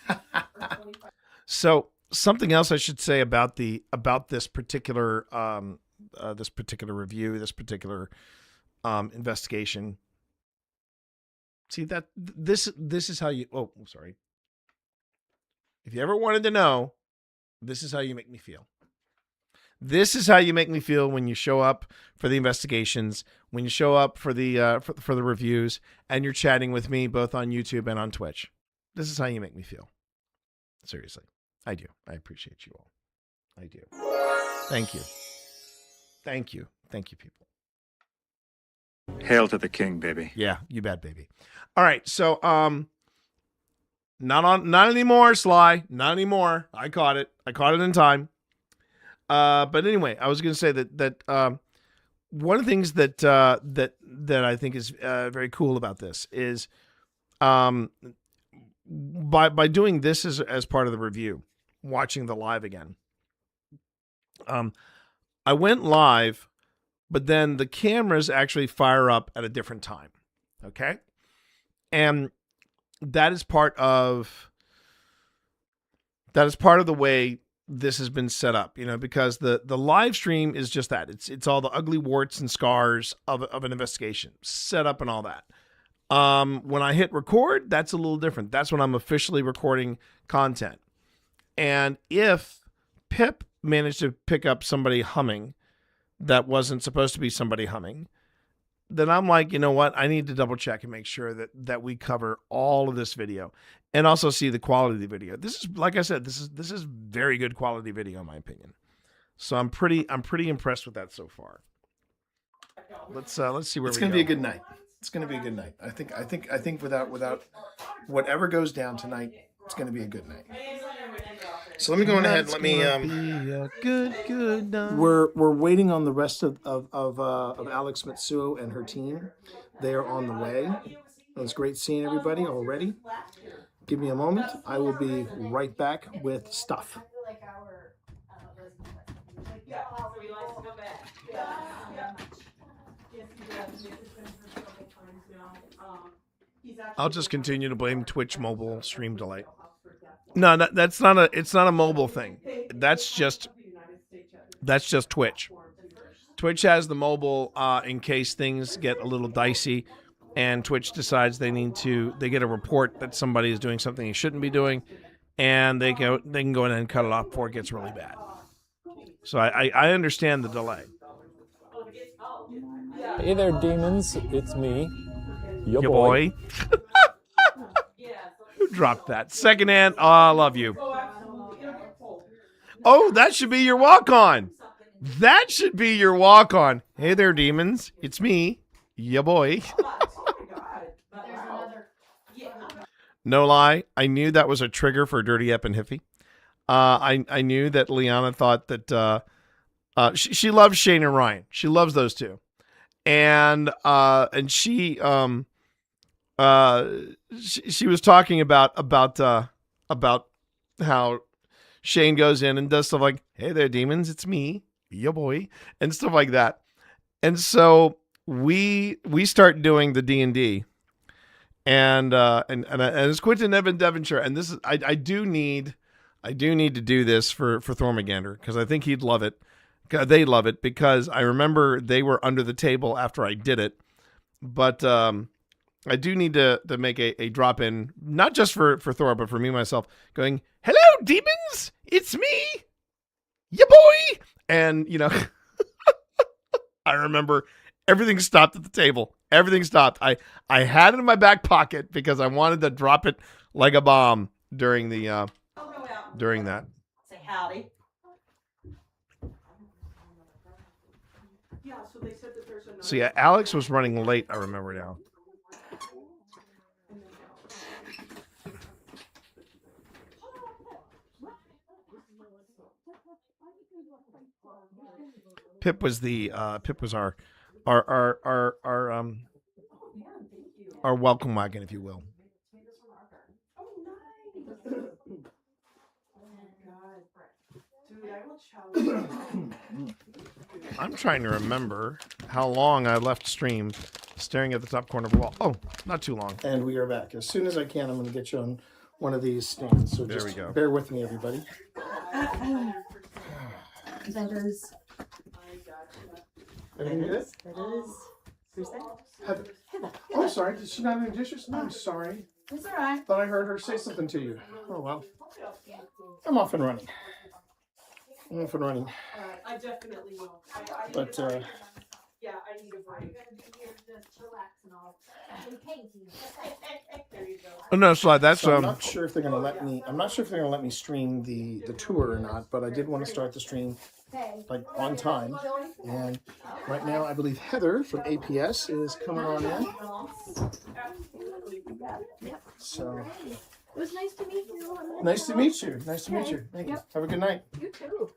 H: So something else I should say about this particular review, this particular investigation. See that this is how you. Oh, I'm sorry. If you ever wanted to know, this is how you make me feel. This is how you make me feel when you show up for the investigations, when you show up for the for the reviews, and you're chatting with me both on YouTube and on Twitch. This is how you make me feel. Seriously, I do. I appreciate you all. I do. Thank you. Thank you. Thank you, people.
F: Hail to the king, baby.
H: Yeah, you bet, baby. All right, so not anymore, Sly. Not anymore. I caught it in time. But anyway, I was going to say that one of the things that I think is very cool about this is by doing this as part of the review, watching the live again. I went live, but then the cameras actually fire up at a different time. Okay, and that is part of the way this has been set up, because the live stream is just that. It's all the ugly warts and scars of an investigation, set up and all that. When I hit record, that's a little different. That's when I'm officially recording content. And if Pip managed to pick up somebody humming that wasn't supposed to be somebody humming, then I'm like, you know what? I need to double check and make sure that we cover all of this video and also see the quality of the video. This is, like I said, this is very good quality video in my opinion. So I'm pretty impressed with that so far. Let's see where
A: It's
H: we go.
A: going to be a good night. It's going to be a good night. I think without whatever goes down tonight, it's going to be a good night. So let me go on ahead. Let me.
H: Be a good night.
A: We're waiting on the rest of Alex Mitsuo and her team. They are on the way. It's great seeing everybody already. Give me a moment. I will be right back with stuff.
H: I'll just continue to blame Twitch mobile stream delay. No, it's not a mobile thing. That's just Twitch. Twitch has the mobile in case things get a little dicey and Twitch decides they get a report that somebody is doing something they shouldn't be doing, and they can go in and cut it off before it gets really bad. So I understand the delay.
J: Hey there, demons. It's me, your
H: boy. Who dropped that? Secondhand. Oh, I love you. Oh, that should be your walk-on. That should be your walk-on. Hey there, demons. It's me, your boy. No lie, I knew that was a trigger for Dirty Ep and Hiffy. I knew that Liana thought that she loves Shane and Ryan. She loves those two, and she was talking about how Shane goes in and does stuff like, "Hey there, demons, it's me, your boy," and stuff like that. And so we start doing the D&D, and it's Quentin Evan Devonshire, and this is I do need to do this for Thormagander because I think he'd love it. They'd love it because I remember they were under the table after I did it, but I do need to make a drop in, not just for Thor, but for me myself, going, "Hello, demons, it's me, ya boy," and I remember everything stopped at the table. Everything stopped. I had it in my back pocket because I wanted to drop it like a bomb during that.
M: Say howdy.
H: So yeah, Alex was running late. I remember now. Pip was our welcome wagon, if you will. I'm trying to remember how long I left stream staring at the top corner of the wall. Oh, not too long.
A: And we are back. As soon as I can, I'm going to get you on one of these stands. So
H: there we go.
A: Bear with me, everybody.
P: That is.
A: Everything good?
P: That is. Who's that?
A: Heather. Oh, sorry. Did she not have any dishes? No, I'm sorry.
P: It's all right.
A: Thought I heard her say something to you. Oh, well. I'm off and running.
E: I definitely will.
A: But,
E: yeah, I need a break. There you go.
H: Oh no, so that's
A: I'm not sure if they're gonna let me. I'm not sure if they're gonna let me stream the tour or not. But I did want to start the stream like on time. And right now, I believe Heather from APS is coming on in. So
P: It was nice to meet you.
A: nice to meet you. Nice to meet you. Thank you. Have a good night.
P: You too.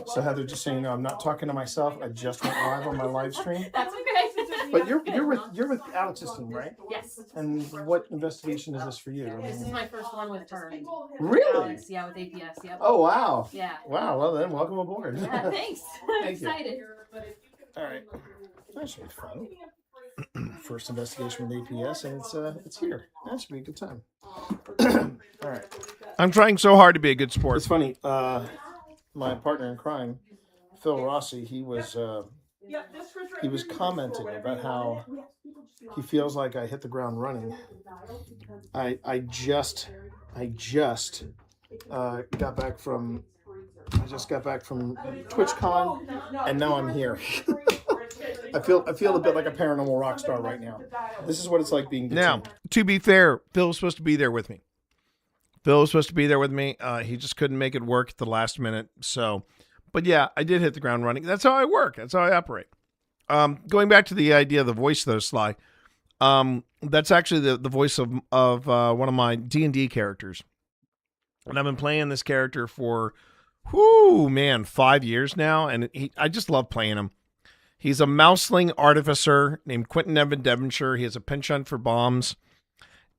A: So Heather, just so you know, I'm not talking to myself. I just went live on my live stream.
P: That's okay.
A: But you're with Alex's team, right?
P: Yes.
A: And what investigation is this for you?
P: This is my first one with her.
A: Really?
P: Alex, yeah, with APS. Yep.
A: Oh wow.
P: Yeah.
A: Wow. Well then, welcome aboard.
P: Yeah. Thanks. I'm
A: Thank you.
P: excited.
A: All right. That should be fun. First investigation with APS, and it's here. That should be a good time. All right.
H: I'm trying so hard to be a good sport.
A: It's funny. My partner in crime, Phil Rossi, he was
H: he was commenting about how he feels like I hit the ground running. I just got back from TwitchCon, and now I'm here. I feel a bit like a paranormal rock star right now. This is what it's like being detained. Now, to be fair, Phil was supposed to be there with me. He just couldn't make it work at the last minute. So, but yeah, I did hit the ground running. That's how I work. That's how I operate. Going back to the idea of the voice, though, Sly. That's actually the voice of one of my D&D characters. And I've been playing this character for, 5 years now. And I just love playing him. He's a mouseling artificer named Quentin Evan Devonshire. He has a penchant for bombs.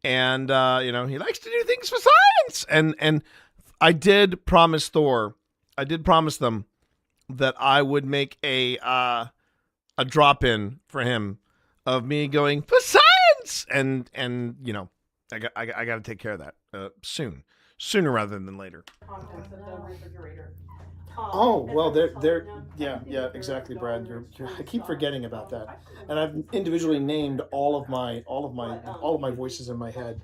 H: And, he likes to do things for science. And I did promise them that I would make a drop-in for him of me going, for science! And I got to take care of that sooner rather than later. Oh, well, yeah, exactly, Brad. I keep forgetting about that, and I've individually named all of my voices in my head.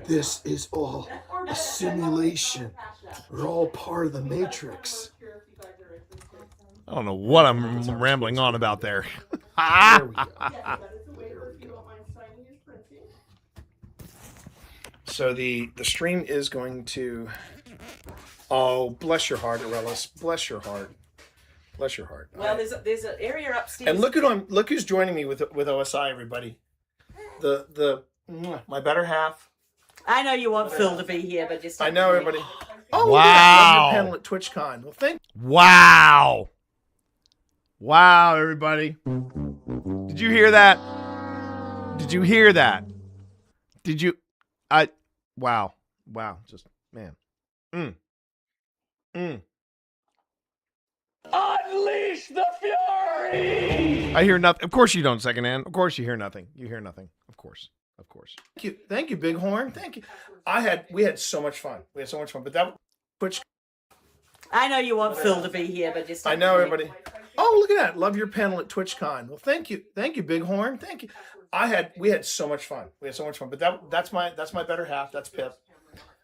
H: This is all a simulation. We're all part of the Matrix. I don't know what I'm rambling on about there. There we go. So the stream is going to. Oh, bless your heart, Arelis. Bless your heart. Bless your heart.
M: Well, there's an area upstairs.
H: And look who's joining me with OSI, everybody. My better half.
M: I know you want Phil to be here, but just
H: I know everybody. Oh,
G: wow!
H: Yeah, love your panel at TwitchCon. Well, thank.
G: Wow! Everybody. Did you hear that? Wow. Just man.
O: Unleash the fury!
H: I hear nothing. Of course you don't, secondhand. Of course you hear nothing. You hear nothing. Of course. Thank you, Bighorn. Thank you. We had so much fun. But that Twitch.
M: I know you want Phil to be here, but just
H: I know everybody. Oh, look at that. Love your panel at TwitchCon. Well, thank you, Bighorn. Thank you. We had so much fun. But that's my better half. That's Pip.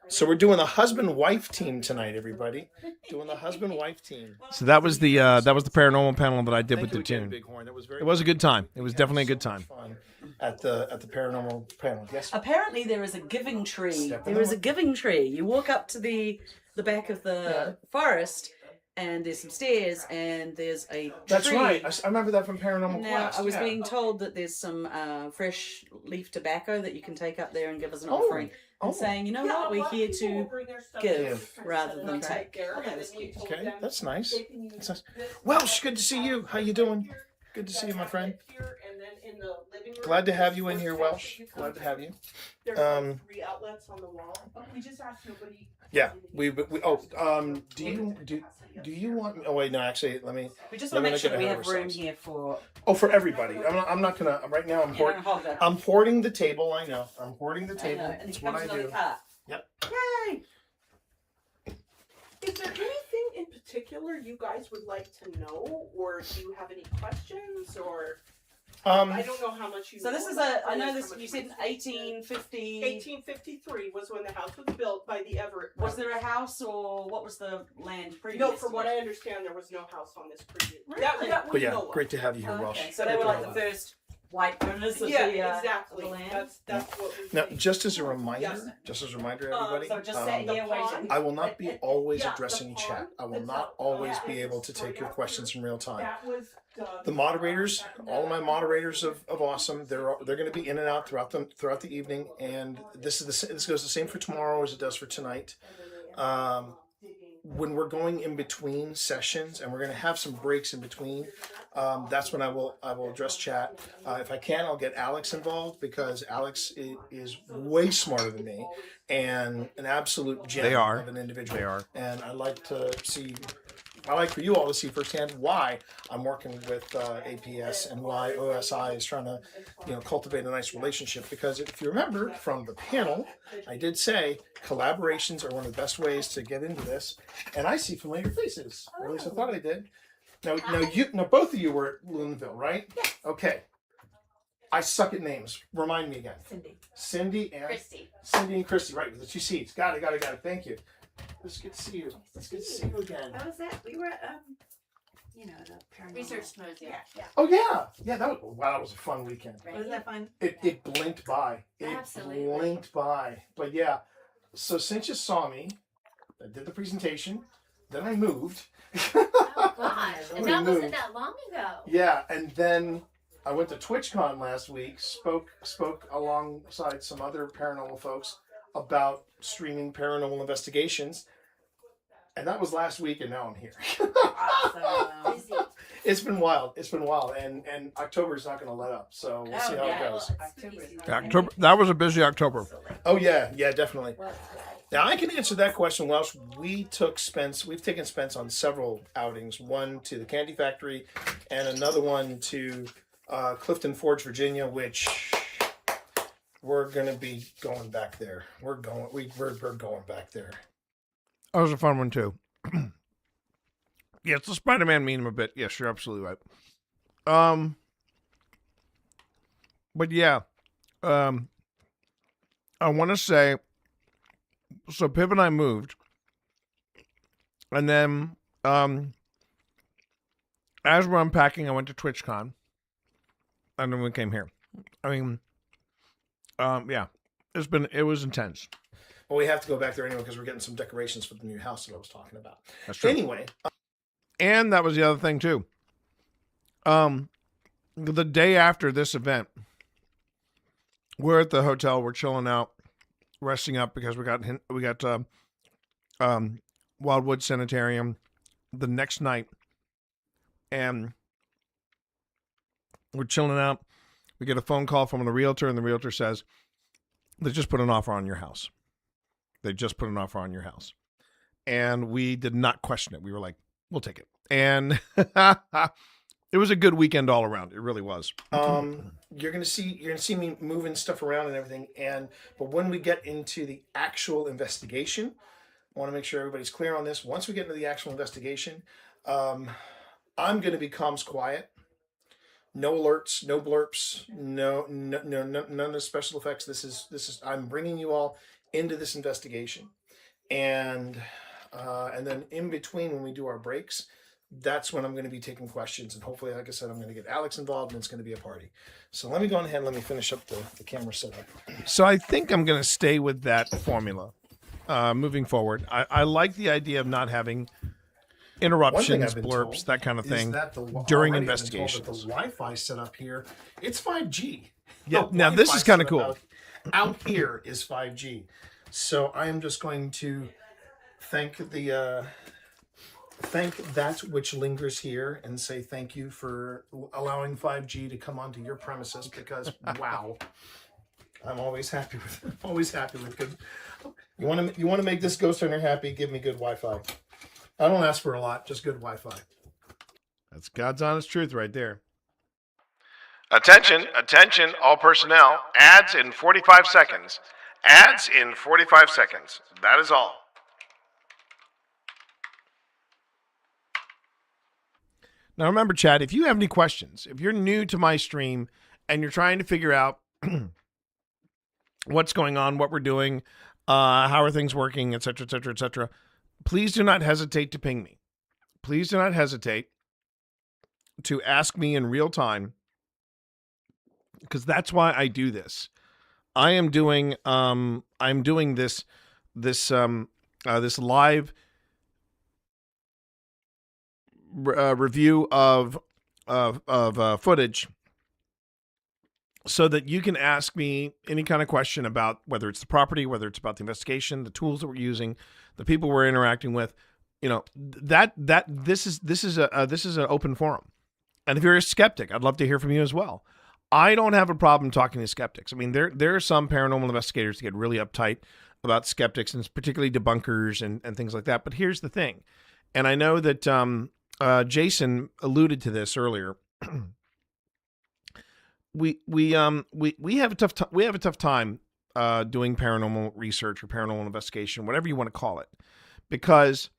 H: So we're doing the husband-wife team tonight, everybody. Doing the husband-wife team. So that was the paranormal panel that I did with the tune. It was a good time. It was definitely a good time. At the paranormal panel. Yes.
M: Apparently there is a giving tree. You walk up to the back of the forest, and there's some stairs, and there's a tree.
H: That's right. I remember that from paranormal class.
M: I was being told that there's some fresh leaf tobacco that you can take up there and give as an offering. And saying, you know what, we're here to give rather than take.
H: Okay, that's nice. Welsh, good to see you. How you doing? Good to see you, my friend. Glad to have you in here, Welsh. Glad to have you.
E: There's 3 outlets on the wall. We just asked nobody.
H: Yeah, do you want me? Oh wait, no, actually, let me.
M: We just want to make sure we have room here for.
H: Oh, for everybody. I'm not gonna. Right now, I'm hoarding the table. I know. I'm hoarding the table. That's what I do. Yep.
E: Yay! Is there anything in particular you guys would like to know, or do you have any questions, or? I don't know how much you know.
M: So this is I know this, you said 1850...
E: 1853 was when the house was built by the Everett.
M: Was there a house, or what was the land previous?
E: No, from what I understand, there was no house on this previous.
M: Really?
H: But yeah, great to have you here, Welsh.
M: Okay. So they were like the first white owners of
E: exactly.
M: The land?
E: That's what we
H: Now, just as a reminder, everybody,
M: so just sat here waiting.
H: I will not be always addressing chat. I will not always be able to take your questions in real time. The moderators, all of my moderators of Awesome, they're going to be in and out throughout the evening, and this goes the same for tomorrow as it does for tonight. When we're going in between sessions, and we're going to have some breaks in between, that's when I will address chat. If I can, I'll get Alex involved, because Alex is way smarter than me and an absolute gem of an individual. They are, and I like for you all to see firsthand why I'm working with APS and why OSI is trying to, cultivate a nice relationship. Because if you remember from the panel, I did say collaborations are one of the best ways to get into this. And I see familiar faces, or at least I thought I did.
A: Now both of you were at Lunenville, right? Yes. Okay. I suck at names. Remind me again. Cindy and
P: Christy.
A: Cindy and Christy, right? The two C's. Got it. Thank you. It's good to see you. It's good to see you again.
P: How was that? We were at the paranormal research symposium. Yeah.
A: Oh yeah. That was a fun weekend.
P: Right. Wasn't that fun?
A: It blinked by.
P: Absolutely.
A: Blinked by. But yeah. So since you saw me, I did the presentation, then I moved.
P: Oh gosh. And that wasn't that long ago.
A: Yeah, and then I went to TwitchCon last week, spoke alongside some other paranormal folks about streaming paranormal investigations. And that was last week, and now I'm here.
P: Awesome.
A: It's been wild. And October's not going to let up, so we'll see how it goes.
H: October. That was a busy October.
A: Oh yeah, definitely. Now I can answer that question, Welsh. We've taken Spence on several outings. One to the Candy Factory, and another one to Clifton Forge, Virginia, which we're gonna be going back there. We're going back there.
H: That was a fun one too. Yes, the Spider-Man meme a bit. Yes, you're absolutely right. But yeah, I want to say, so Pip and I moved, and then as we're unpacking, I went to TwitchCon, and then we came here. I mean, yeah, it was intense.
A: Well, we have to go back there anyway because we're getting some decorations for the new house that I was talking about.
H: That's true.
A: Anyway.
H: And that was the other thing too. The day after this event, we're at the hotel. We're chilling out, resting up because we got Wildwood Sanitarium the next night, and we're chilling out. We get a phone call from the realtor, and the realtor says, "They just put an offer on your house. They just put an offer on your house," and we did not question it. We were like, "We'll take it." And it was a good weekend all around. It really was.
A: You're gonna see me moving stuff around and everything. But when we get into the actual investigation, I want to make sure everybody's clear on this. Once we get into the actual investigation, I'm gonna be comms quiet. No alerts, no blurps, no none of the special effects. This is I'm bringing you all into this investigation, and then in between when we do our breaks, that's when I'm going to be taking questions, and hopefully, like I said, I'm going to get Alex involved, and it's going to be a party. So let me go ahead and let me finish up the camera setup.
H: So I think I'm going to stay with that formula moving forward. I like the idea of not having interruptions, blurps, that kind of thing during investigations.
A: The Wi-Fi setup here, it's 5G.
H: Yeah, now this is kind of cool.
A: Out here is 5G. So I am just going to thank that which lingers here and say thank you for allowing 5G to come onto your premises, because wow, I'm always happy with good. You want to make this ghost hunter happy? Give me good Wi-Fi. I don't ask for a lot, just good Wi-Fi.
H: That's God's honest truth right there.
N: Attention, all personnel. Ads in 45 seconds. Ads in 45 seconds. That is all.
H: Now remember, Chad, if you have any questions, if you're new to my stream and you're trying to figure out what's going on, what we're doing, how are things working, etc., etc., etc., please do not hesitate to ping me. Please do not hesitate to ask me in real time, because that's why I do this. I'm doing this live review of footage, so that you can ask me any kind of question about whether it's the property, whether it's about the investigation, the tools that we're using, the people we're interacting with. You know, this is an open forum. And if you're a skeptic, I'd love to hear from you as well. I don't have a problem talking to skeptics. I mean, there are some paranormal investigators that get really uptight about skeptics, and particularly debunkers and things like that. But here's the thing, and I know that Jason alluded to this earlier. We have a tough time doing paranormal research or paranormal investigation, whatever you want to call it, because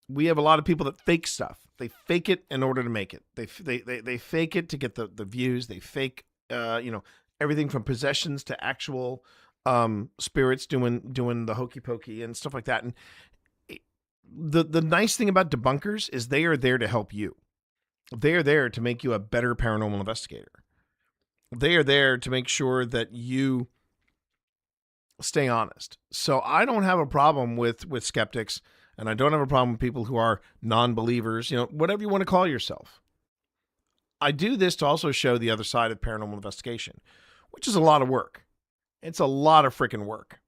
H: we have a lot of people that fake stuff. They fake it in order to make it. They fake it to get the views. They fake, everything from possessions to actual spirits doing the hokey pokey and stuff like that. And the nice thing about debunkers is they are there to help you. They are there to make you a better paranormal investigator. They are there to make sure that you stay honest. So I don't have a problem with skeptics, and I don't have a problem with people who are non-believers, whatever you want to call yourself. I do this to also show the other side of paranormal investigation, which is a lot of work. It's a lot of freaking work.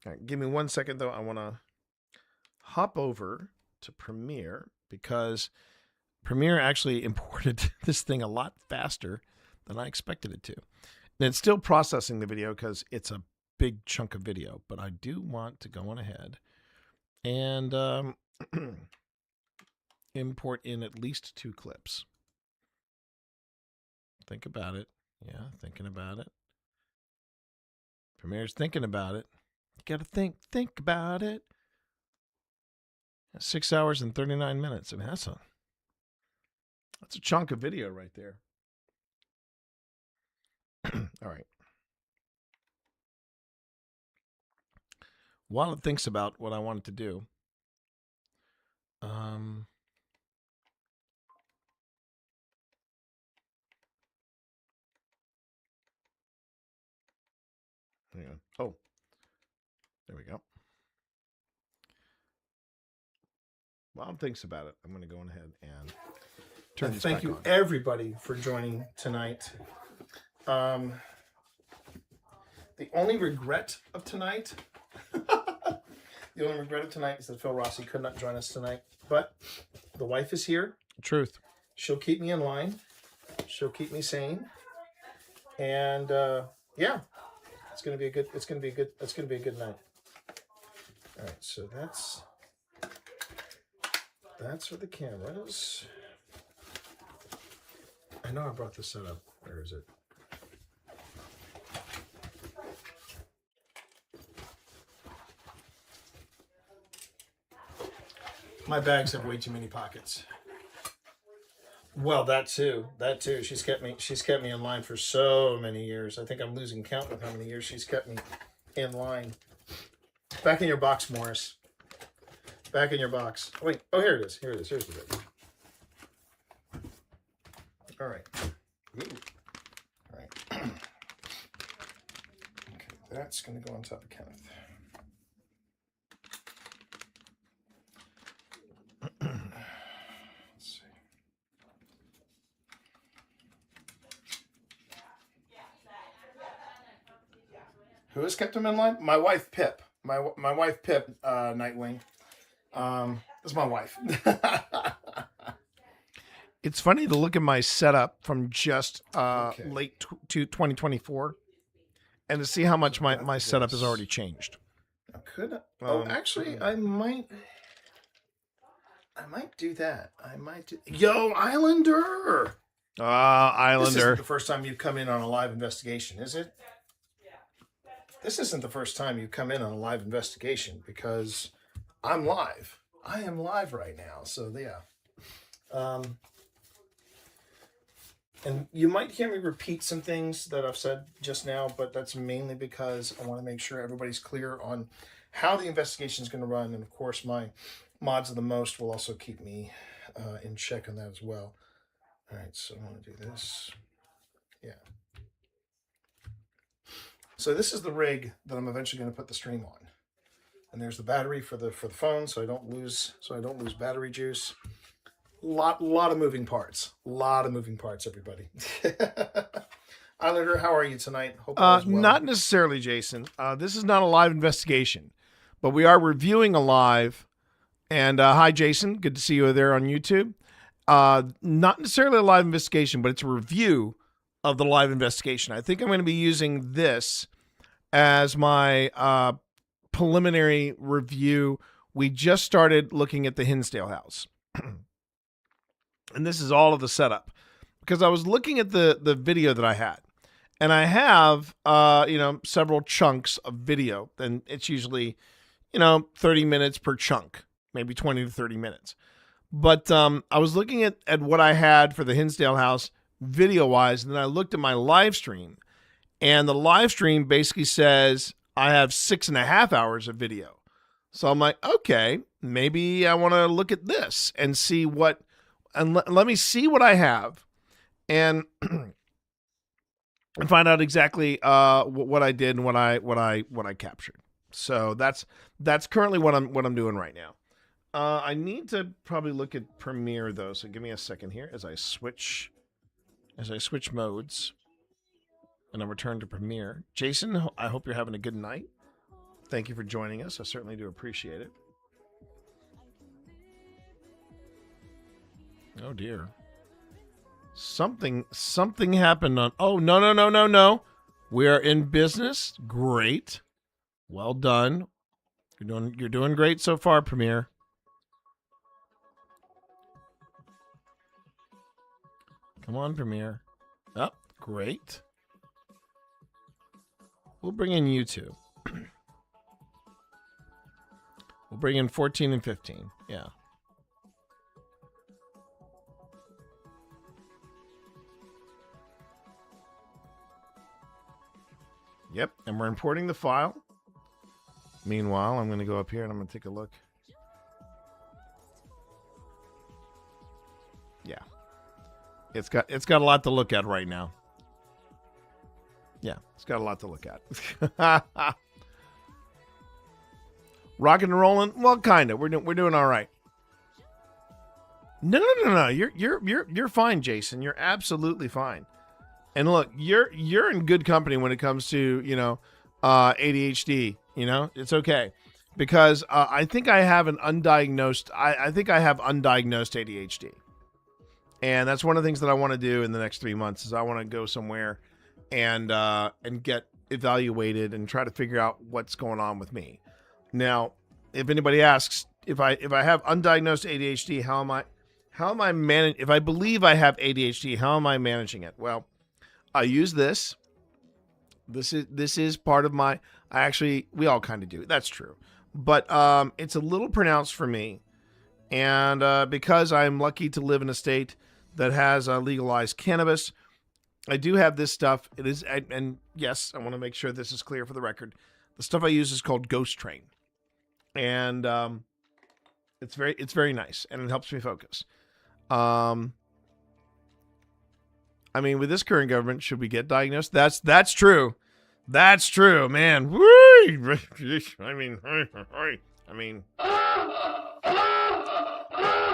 H: All right, give me 1 second, though. I want to hop over to Premiere because Premiere actually imported this thing a lot faster than I expected it to. And it's still processing the video because it's a big chunk of video, but I do want to go on ahead and import in at least 2 clips. Think about it. Yeah, thinking about it. Premiere's thinking about it. You gotta think about it. 6 hours and 39 minutes. I mean, that's a chunk of video right there. All right. While it thinks about what I want it to do, hang on. Oh, there we go. While it thinks about it, I'm going to go ahead and turn this back on. Thank you, everybody, for joining tonight. The only regret of tonight is that Phil Rossi could not join us tonight. But the wife is here. Truth. She'll keep me in line. She'll keep me sane. And yeah, it's gonna be a good night. All right, so that's for the cameras. I know I brought this set up. Where is it? My bags have way too many pockets. Well, that too. She's kept me in line for so many years. I think I'm losing count with how many years she's kept me in line. Back in your box, Morris. Back in your box. Oh, wait. Oh, here it is. Here's the bit. All right. Ooh. All right. Okay, that's going to go on top of Kenneth. Who has kept him in line? My wife, Pip. My wife, Pip, Nightwing. That's my wife. It's funny to look at my setup from just late 2024 and to see how much my setup has already changed. Actually, I might do that. Yo, Islander! Islander. This isn't the first time you've come in on a live investigation, is it? This isn't the first time you come in on a live investigation because I'm live. I am live right now. So yeah. And you might hear me repeat some things that I've said just now, but that's mainly because I want to make sure everybody's clear on how the investigation is going to run. And of course, my mods of the most will also keep me in check on that as well. All right, so I want to do this. Yeah. So this is the rig that I'm eventually going to put the stream on, and there's the battery for the phone, so I don't lose battery juice. Lot of moving parts. Everybody. Islander, how are you tonight? Hope all is well. Not necessarily, Jason. This is not a live investigation, but we are reviewing a live. And hi, Jason. Good to see you there on YouTube. Not necessarily a live investigation, but it's a review of the live investigation. I think I'm going to be using this as my preliminary review. We just started looking at the Hinsdale house. And this is all of the setup. Because I was looking at the video that I had. And I have, several chunks of video. And it's usually, 30 minutes per chunk. maybe 20 to 30 minutes. But I was looking at what I had for the Hinsdale house video-wise, and then I looked at my live stream, and the live stream basically says I have 6.5 hours of video. So I'm like, okay, maybe I want to look at this and see what, and let me see what I have, and and find out exactly what I did and what I captured. So that's currently what I'm doing right now. I need to probably look at Premiere though, so give me a second here as I switch modes, and I'll return to Premiere. Jason, I hope you're having a good night. Thank you for joining us. I certainly do appreciate it. Oh dear. Something happened on. Oh, no. We are in business. Great. Well done. You're doing great so far, Premiere. Come on, Premiere. Oh, great. We'll bring in YouTube. We'll bring in 14 and 15. Yeah. Yep, and we're importing the file. Meanwhile, I'm going to go up here and I'm going to take a look. Yeah. It's got a lot to look at right now. Yeah, it's got a lot to look at. Rocking and rolling? Well, kind of. We're doing all right. No. You're fine, Jason. You're absolutely fine. And look, you're in good company when it comes to, ADHD, it's okay. Because I think I have an undiagnosed, I think I have undiagnosed ADHD. And that's one of the things that I want to do in the next 3 months is I want to go somewhere and get evaluated and try to figure out what's going on with me. Now, if anybody asks if I have undiagnosed ADHD, how am I managing? If I believe I have ADHD, how am I managing it? Well, I use this. This is part of my. We all kind of do. That's true, but it's a little pronounced for me, and because I'm lucky to live in a state that has legalized cannabis, I do have this stuff. It is, and yes, I want to make sure this is clear for the record. The stuff I use is called Ghost Train, and it's very nice, and it helps me focus. I mean, with this current government, should we get diagnosed? That's true. That's true, man. Woo! I mean,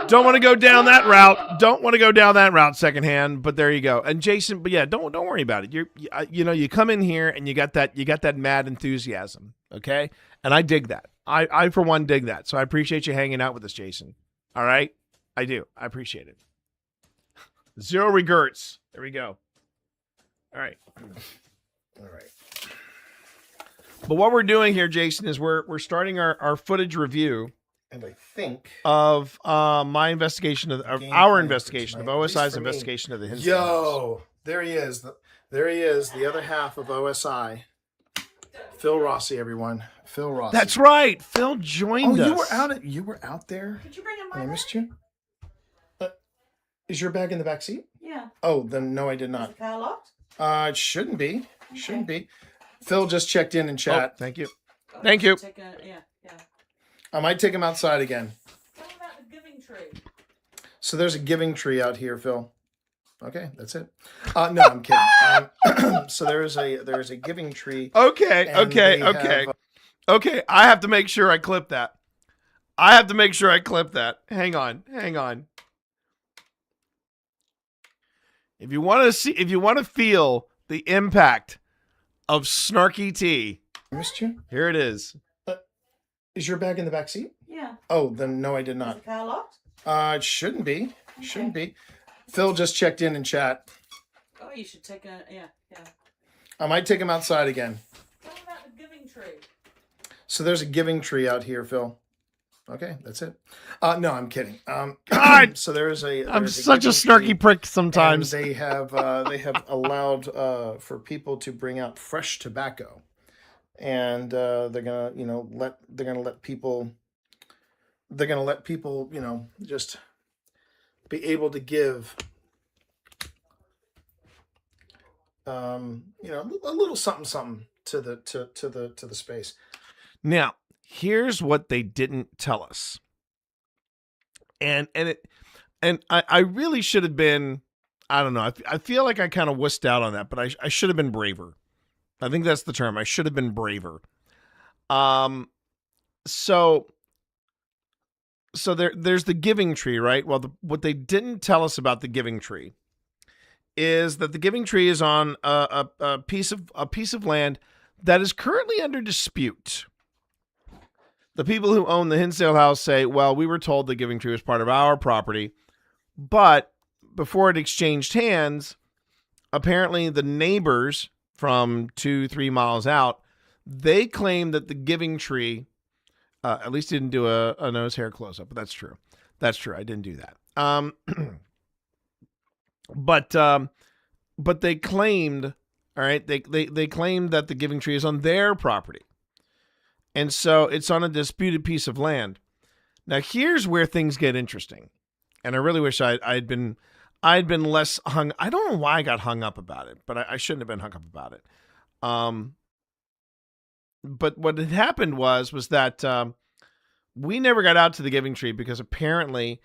H: don't want to go down that route. Don't want to go down that route secondhand. But there you go. And Jason, but yeah, don't worry about it. You come in here and you got that mad enthusiasm, okay? And I dig that. I for one dig that. So I appreciate you hanging out with us, Jason. All right, I do. I appreciate it. Zero regrets. There we go. All right. But what we're doing here, Jason, is we're starting our footage review,
A: and I think
H: of my investigation of our investigation of OSI's investigation of the Hinsdale house.
A: There he is. There he is. The other half of OSI. Phil Rossi, everyone. Phil Rossi.
H: That's right. Phil joined us.
A: You were out there.
E: Did you bring him
A: I missed you. Is your bag in the back seat?
E: Yeah.
A: Oh, then no, I did not.
E: Is the car locked?
A: It shouldn't be. Okay. Shouldn't be. Phil just checked in chat.
H: Oh, thank you. Thank you.
E: Yeah.
A: I might take him outside again.
E: Tell me about the giving tree.
A: So there's a giving tree out here, Phil. Okay, that's it. No, I'm kidding. So there is a giving tree.
H: Okay. Okay. I have to make sure I clip that. Hang on. If you want to feel the impact of Snarky T,
A: I missed you.
H: Here it is.
A: Is your bag in the back seat?
E: Yeah.
A: Oh, then no, I did not.
E: Is the car locked?
A: It shouldn't be. Okay. Shouldn't be. Phil just checked in chat.
E: Oh, you should take yeah.
A: I might take him outside again.
E: Tell me about the giving tree.
A: So there's a giving tree out here, Phil. Okay, that's it. No, I'm kidding.
H: God!
A: So
H: I'm such a snarky prick sometimes.
A: And they have allowed for people to bring out fresh tobacco, and they're gonna let people
H: they're going to let people, just be able to give, a little something to the space. Now, here's what they didn't tell us. And I really should have been, I don't know. I feel like I kind of wussed out on that, but I should have been braver. I think that's the term. I should have been braver. So there's the giving tree, right? Well, what they didn't tell us about the giving tree is that the giving tree is on a piece of land that is currently under dispute. The people who own the Hinsdale house say, well, we were told the giving tree was part of our property, but before it exchanged hands, apparently the neighbors from 2-3 miles out, they claim that the giving tree, at least didn't do a nose hair close up, but that's true. That's true. I didn't do that. But they claimed, all right, they claimed that the giving tree is on their property. And so it's on a disputed piece of land. Now here's where things get interesting. And I really wish I'd been less hung. I don't know why I got hung up about it, but I shouldn't have been hung up about it. But what had happened was that we never got out to the giving tree because apparently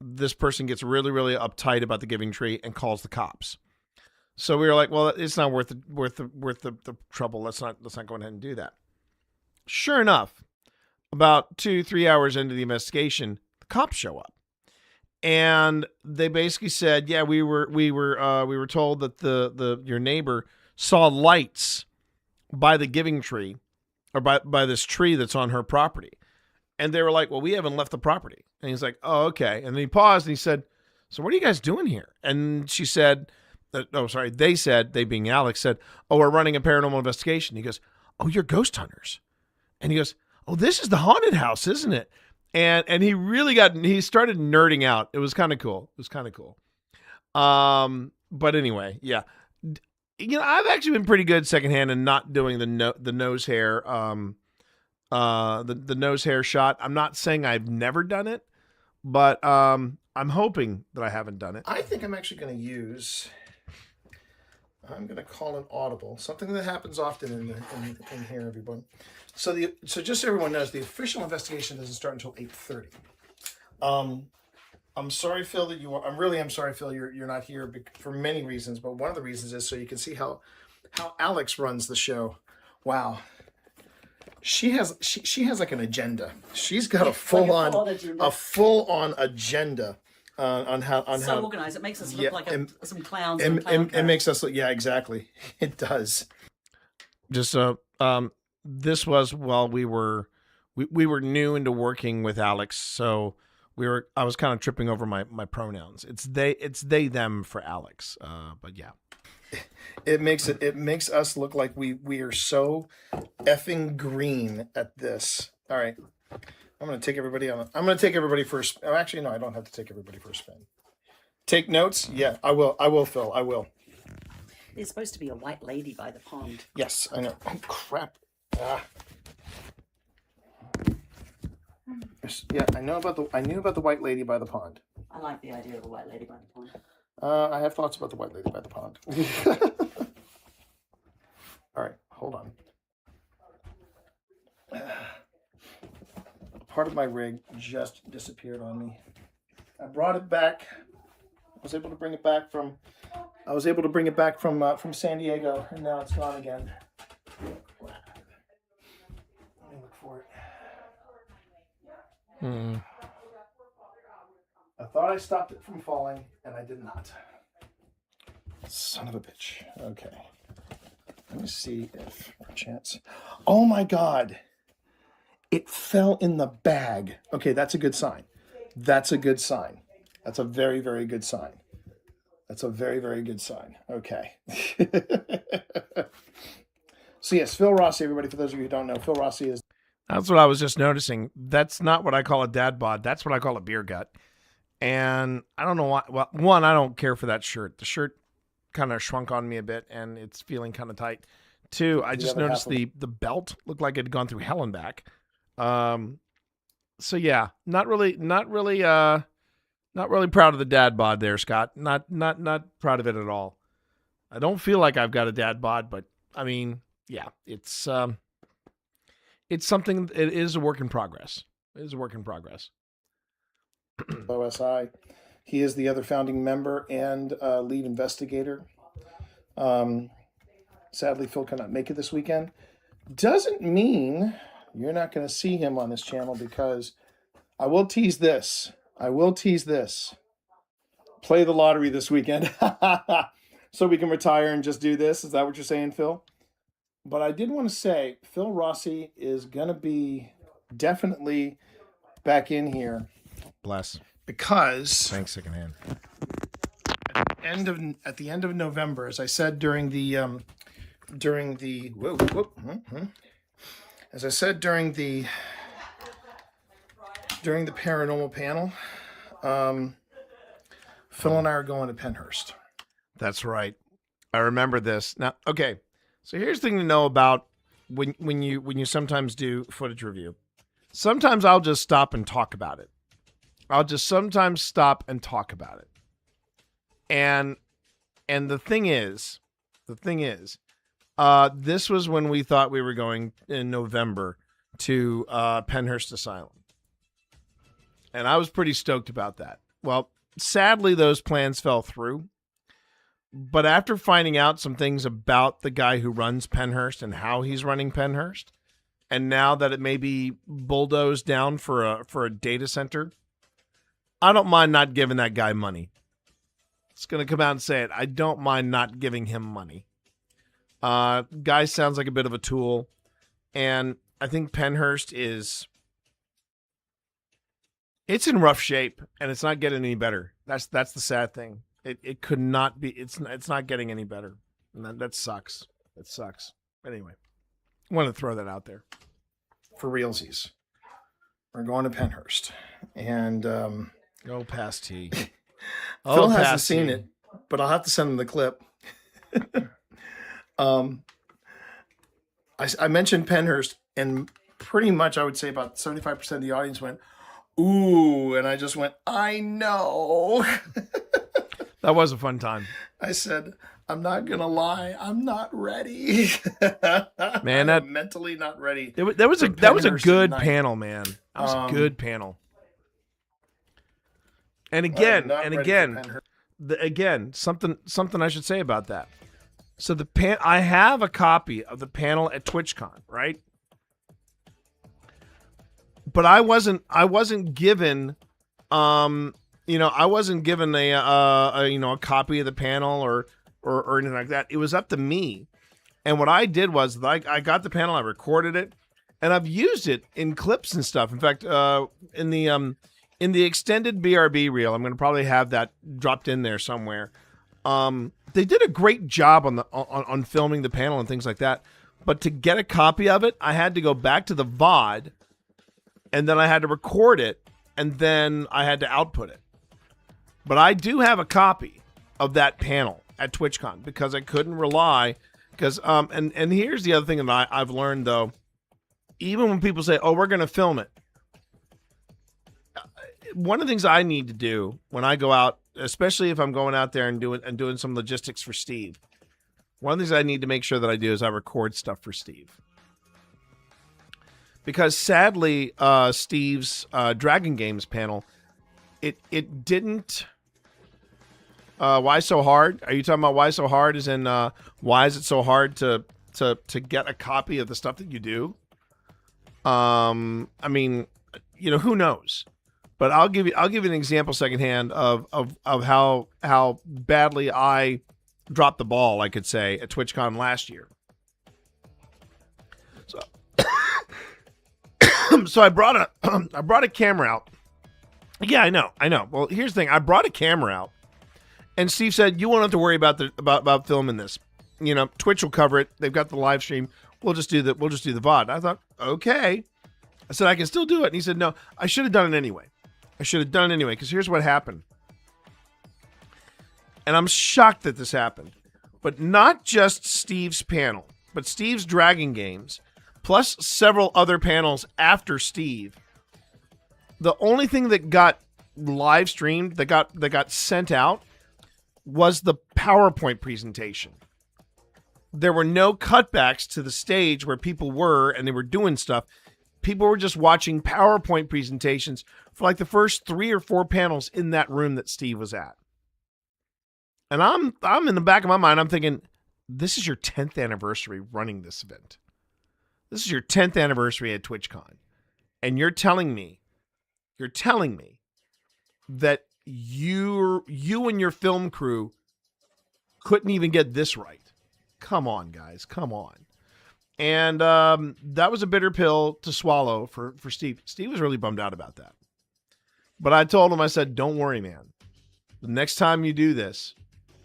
H: this person gets really, really uptight about the giving tree and calls the cops. So we were like, well, it's not worth the trouble. Let's not go ahead and do that. Sure enough, about 2-3 hours into the investigation, the cops show up. And they basically said, yeah, we were told that your neighbor saw lights by the giving tree or by this tree that's on her property. And they were like, well, we haven't left the property. And he's like, oh, okay. And then he paused and he said, so what are you guys doing here? And she said, they said, they being Alex, said, oh, we're running a paranormal investigation. He goes, oh, you're ghost hunters. And he goes, oh, this is the haunted house, isn't it? And he started nerding out. It was kind of cool. But anyway, yeah. I've actually been pretty good secondhand in not doing the nose hair, the nose hair shot. I'm not saying I've never done it, but I'm hoping that I haven't done it. I think I'm actually going to I'm going to call an audible, something that happens often in here, everyone. So just so everyone knows, the official investigation doesn't start until 8:30. I'm sorry, Phil, that I'm sorry, Phil, you're not here for many reasons, but one of the reasons is so you can see how Alex runs the show. Wow. She has like an agenda. She's got a full on agenda on how
M: organized. It makes us look like some clowns.
H: It makes us look, yeah, exactly. It does. Just this was while we were new into working with Alex, so I was kind of tripping over my pronouns. It's they them for Alex. But yeah. It makes us look like we are so effing green at this. All right. I'm going to take everybody for a spin. Oh, actually, no, I don't have to take everybody for a spin. Take notes? Yeah, I will, Phil. I will.
M: There's supposed to be a white lady by the pond.
H: Yes, I know. Oh, crap. Yeah, I knew about the white lady by the pond.
M: I like the idea of a white lady by the pond.
H: I have thoughts about the white lady by the pond. All right, hold on. Part of my rig just disappeared on me. I brought it back. I was able to bring it back from San Diego, and now it's gone again. Let me look for it. I thought I stopped it from falling, and I did not. Son of a bitch. Okay. Let me see if chance. Oh my God. It fell in the bag. Okay, that's a good sign. That's a good sign. That's a very, very good sign. That's a very, very good sign. Okay. So yes, Phil Rossi, everybody, for those of you who don't know, Phil Rossi is... That's what I was just noticing. That's not what I call a dad bod. That's what I call a beer gut. And I don't know why. Well, one, I don't care for that shirt. The shirt kind of shrunk on me a bit, and it's feeling kind of tight. Two, I just noticed the belt looked like it had gone through hell and back. So yeah, not really proud of the dad bod there, Scott. Not proud of it at all. I don't feel like I've got a dad bod, but I mean, yeah, it's something. It is a work in progress. It is a work in progress.
A: OSI. He is the other founding member and lead investigator. Sadly, Phil cannot make it this weekend. Doesn't mean you're not going to see him on this channel, because I will tease this. Play the lottery this weekend. So we can retire and just do this. Is that what you're saying, Phil? But I did want to say, Phil Rossi is going to be definitely back in here.
H: Bless.
A: Because
H: thanks, secondhand.
A: At the end of November, as I said during the as I said during the paranormal panel, Phil and I are going to Pennhurst.
H: That's right. I remember this. Now, okay. So here's the thing to know about when you sometimes do footage review. Sometimes I'll just stop and talk about it. And the thing is, this was when we thought we were going in November to Pennhurst Asylum. And I was pretty stoked about that. Well, sadly, those plans fell through. But after finding out some things about the guy who runs Pennhurst and how he's running Pennhurst, and now that it may be bulldozed down for a data center, I don't mind not giving that guy money. It's going to come out and say it. I don't mind not giving him money. Guy sounds like a bit of a tool, and I think Pennhurst it's in rough shape, and it's not getting any better. That's the sad thing. It could not be. It's not getting any better, and that sucks. It sucks. Anyway, I want to throw that out there.
A: For realsies, we're going to Pennhurst, and
H: go past T.
A: Phil hasn't seen it, but I'll have to send him the clip. I mentioned Pennhurst, and pretty much I would say about 75% of the audience went, "Ooh," and I just went, "I know."
H: That was a fun time.
A: I said, I'm not going to lie, I'm not ready.
H: Man,
A: I'm mentally not ready.
H: That was a good panel, man. That was a good panel. And again, something I should say about that. So I have a copy of the panel at TwitchCon, right? But I wasn't given I wasn't given a copy of the panel or anything like that. It was up to me. And what I did was I got the panel, I recorded it, and I've used it in clips and stuff. In fact, in the extended BRB reel, I'm going to probably have that dropped in there somewhere. They did a great job on filming the panel and things like that. But to get a copy of it, I had to go back to the VOD, and then I had to record it, and then I had to output it. But I do have a copy of that panel at TwitchCon because I couldn't rely. Because and here's the other thing that I've learned though. Even when people say, "Oh, we're going to film it," one of the things I need to do when I go out, especially if I'm going out there and doing some logistics for Steve, one of the things I need to make sure that I do is I record stuff for Steve. Because sadly, Steve's Dragon Games panel, it didn't. Why so hard? Are you talking about why so hard? As in, why is it so hard to get a copy of the stuff that you do? I mean, who knows? But I'll give you an example secondhand of how badly I dropped the ball, I could say, at TwitchCon last year. So I brought a camera out. Yeah, I know. Well, here's the thing. I brought a camera out, and Steve said, "You won't have to worry about filming this. Twitch will cover it. They've got the live stream. We'll just do the VOD." I thought, okay. I said, I can still do it. And he said, no, I should have done it anyway. Because here's what happened. And I'm shocked that this happened. But not just Steve's panel, but Steve's Dragon Games, plus several other panels after Steve, The only thing that got live streamed, that got sent out, was the PowerPoint presentation. There were no cutbacks to the stage where people were and they were doing stuff. People were just watching PowerPoint presentations for like the first 3 or 4 panels in that room that Steve was at. And I'm in the back of my mind, I'm thinking, this is your 10th anniversary running this event. This is your 10th anniversary at TwitchCon. And you're telling me that you and your film crew couldn't even get this right. Come on, guys. Come on. And that was a bitter pill to swallow for Steve. Steve was really bummed out about that. But I told him, I said, don't worry, man. The next time you do this,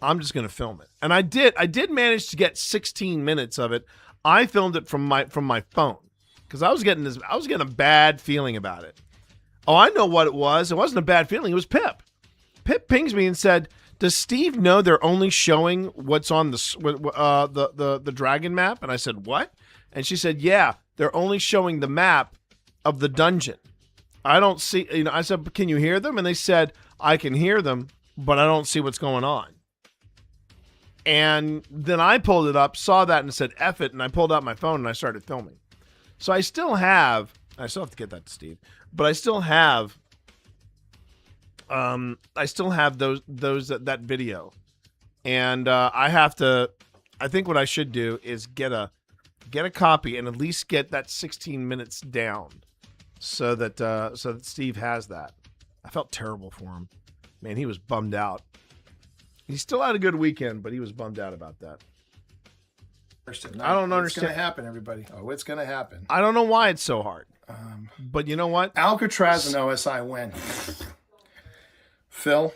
H: I'm just going to film it. And I did manage to get 16 minutes of it. I filmed it from my phone because I was getting a bad feeling about it. Oh, I know what it was. It wasn't a bad feeling. It was Pip. Pip pings me and said, does Steve know they're only showing what's on the dragon map? And I said, what? And she said, yeah, they're only showing the map of the dungeon. I don't see, I said, can you hear them? And they said, I can hear them, but I don't see what's going on. And then I pulled it up, saw that and said, F it. And I pulled out my phone and I started filming. So I still have to get that to Steve, but I still have that video. And I think what I should do is get a copy and at least get that 16 minutes down so that Steve has that. I felt terrible for him. Man, he was bummed out. He still had a good weekend, but he was bummed out about that. I don't understand.
R: It's going to happen, everybody. Oh, it's going to happen.
H: I don't know why it's so hard. But you know what?
R: Alcatraz and OSI win. Phil,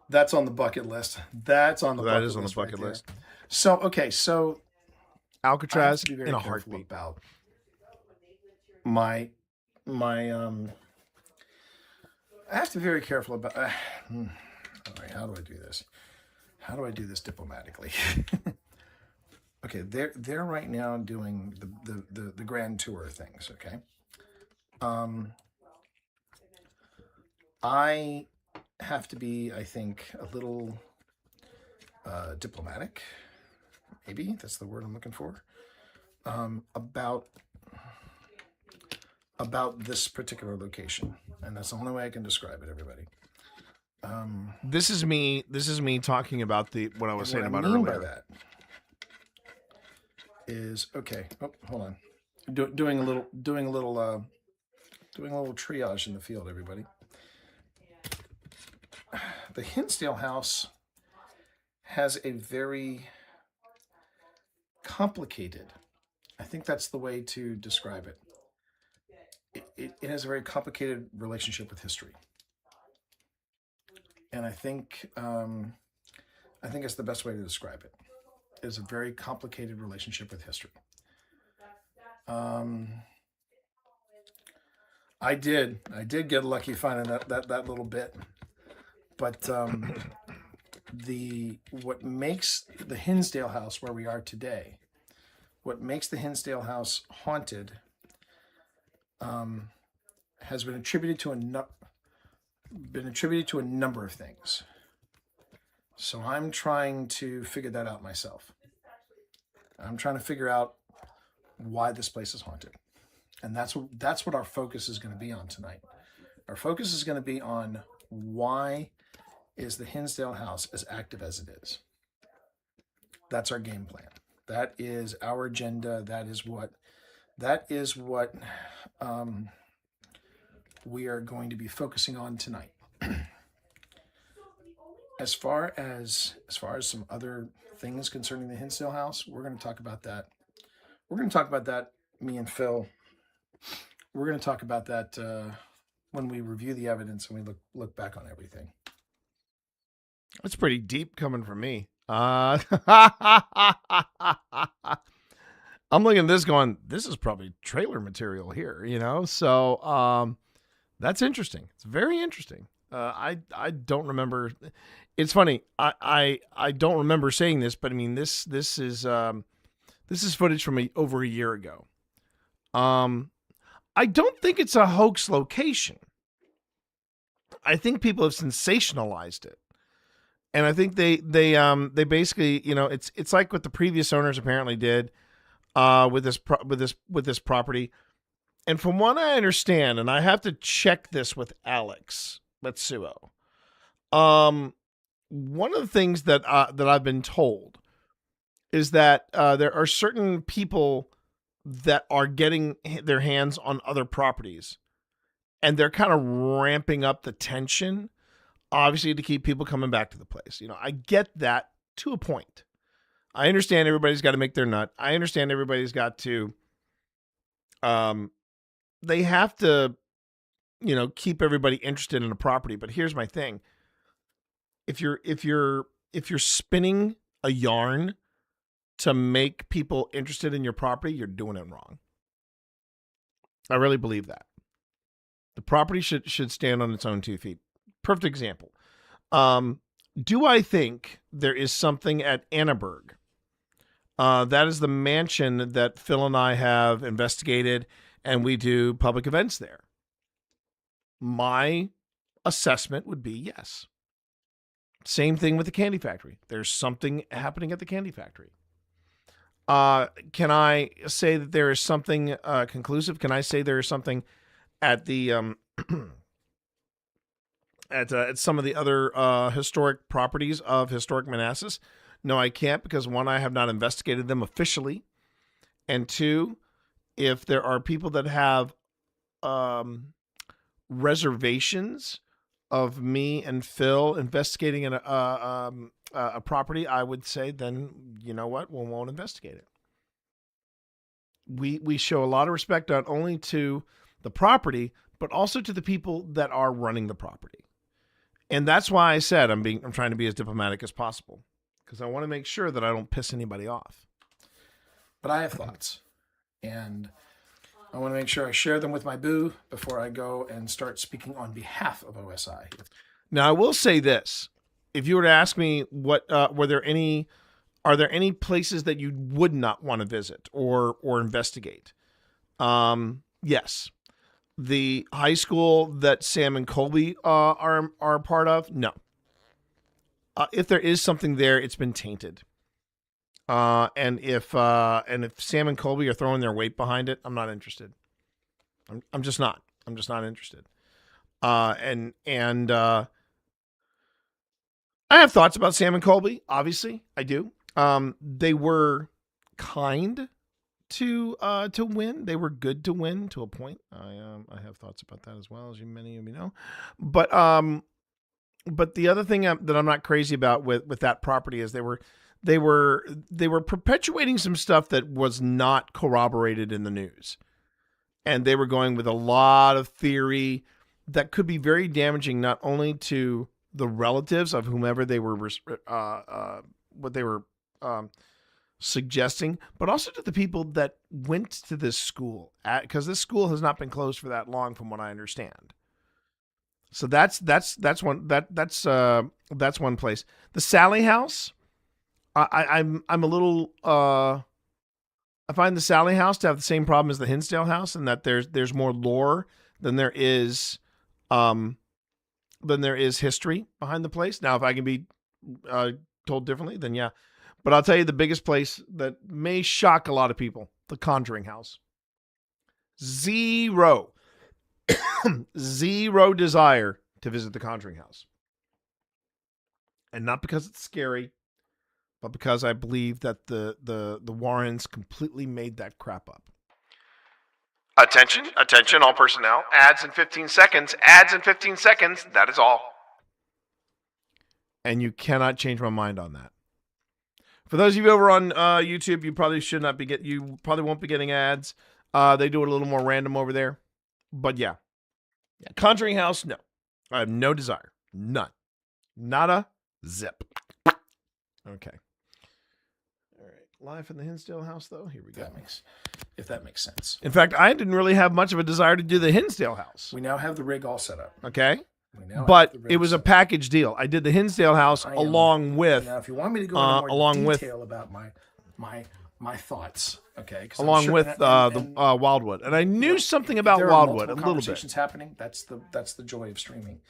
R: that's on the bucket list. That is on the bucket list. So, okay, so
H: Alcatraz in a heartbeat.
R: About my I have to be very careful about all right, how do I do this? How do I do this diplomatically? Okay, they're right now doing the grand tour things, okay? I have to be, I think, a little diplomatic, maybe that's the word I'm looking for, about this particular location, and that's the only way I can describe it, everybody.
H: This is me talking about what I was saying about earlier.
R: By that is okay. Oh, hold on. Doing a little triage in the field, everybody. The Hinsdale house has a very complicated, I think that's the way to describe it. It has a very complicated relationship with history. And I think it's the best way to describe it. It's a very complicated relationship with history. I did get lucky finding that little bit, but what makes the Hinsdale house where we are today, what makes the Hinsdale house haunted, has been attributed to a number of things. So I'm trying to figure that out myself. I'm trying to figure out why this place is haunted. And that's what our focus is going to be on tonight. Our focus is going to be on why is the Hinsdale house as active as it is. That's our game plan. That is our agenda. That is what we are going to be focusing on tonight. As far as some other things concerning the Hinsdale house, we're going to talk about that. We're going to talk about that, me and Phil. We're going to talk about that when we review the evidence and we look back on everything.
H: That's pretty deep coming from me. I'm looking at this going, this is probably trailer material here, So that's interesting. It's very interesting. I don't remember. It's funny. I don't remember saying this, but I mean this is footage from over a year ago. I don't think it's a hoax location. I think people have sensationalized it. And I think they basically, you know, it's like what the previous owners apparently did with this property. And from what I understand, and I have to check this with Alex Matsuo, one of the things that I've been told is that there are certain people that are getting their hands on other properties, and they're kind of ramping up the tension, obviously to keep people coming back to the place. You know, I get that to a point. I understand everybody's got to make their nut. I understand everybody's got to, they have to, you know, keep everybody interested in a property. But here's my thing. If you're spinning a yarn to make people interested in your property, you're doing it wrong. I really believe that. The property should stand on its own 2 feet. Perfect example. Do I think there is something at Annaberg? That is the mansion that Phil and I have investigated, and we do public events there. My assessment would be yes. Same thing with the candy factory. There's something happening at the candy factory. Can I say that there is something conclusive? Can I say there is something at the at some of the other historic properties of historic Manassas? No, I can't, because one, I have not investigated them officially, and two, if there are people that have reservations of me and Phil investigating a property, I would say, then you know what, we won't investigate it. We show a lot of respect not only to the property, but also to the people that are running the property. And that's why I said I'm trying to be as diplomatic as possible, because I want to make sure that I don't piss anybody off.
R: But I have thoughts, and I want to make sure I share them with my boo before I go and start speaking on behalf of OSI.
H: Now, I will say this. If you were to ask me what are there any places that you would not want to visit or investigate? Yes. The high school that Sam and Colby are a part of, no. If there is something there, it's been tainted. And if Sam and Colby are throwing their weight behind it, I'm not interested. I'm just not. I'm just not interested. And I have thoughts about Sam and Colby. Obviously, I do. They were kind to win. They were good to win to a point. I have thoughts about that as well, as many of you know. But the other thing that I'm not crazy about with that property is they were perpetuating some stuff that was not corroborated in the news, and they were going with a lot of theory that could be very damaging, not only to the relatives of whomever they were what they were suggesting, but also to the people that went to this school, because this school has not been closed for that long, from what I understand. So that's one place. The Sally House, I'm a little. I find the Sally House to have the same problem as the Hinsdale House, in that there's more lore than there is history behind the place. Now, if I can be told differently, then yeah. But I'll tell you the biggest place that may shock a lot of people: the Conjuring House. Zero desire to visit the Conjuring House. And not because it's scary, but because I believe that the Warrens completely made that crap up.
N: Attention all personnel. Ads in 15 seconds. Ads in 15 seconds. That is all.
H: And you cannot change my mind on that. For those of you over on YouTube, you probably won't be getting ads. They do it a little more random over there. But yeah. Conjuring House, no. I have no desire. None. Nada. Zip. Okay. All right. Live from the Hinsdale House, though. Here we go.
R: If that makes sense.
H: In fact, I didn't really have much of a desire to do the Hinsdale House.
R: We now have the rig all set up.
H: Okay. But it was a package deal. I did the Hinsdale House along with.
R: Now, if you want me to go into more detail about my my thoughts. Okay, 'cause I'm
H: along
R: sure-
H: with
R: and-
H: Wildwood, and I knew something about
R: there are
H: Wildwood a
R: multiple
H: little bit.
R: conversations happening. That's the joy of streaming.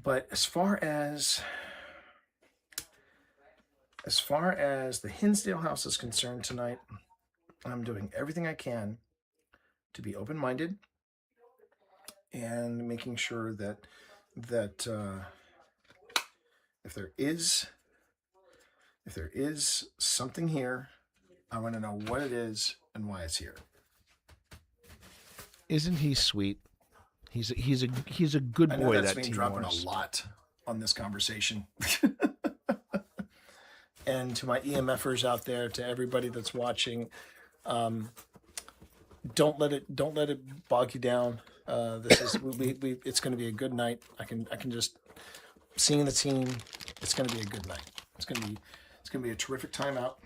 R: But as far as the Hinsdale house is concerned tonight, I'm doing everything I can to be open-minded and making sure that if there is something here, I want to know what it is and why it's here.
H: Isn't he sweet? He's a good
R: I know
H: boy.
R: that's
H: That
R: been
H: T.
R: dropping
H: Morris.
R: a lot on this conversation. And to my EMFers out there, to everybody that's watching, don't let it bog you down. This is it's going to be a good night. I can just seeing the team. It's going to be a good night. It's going to be a terrific time out,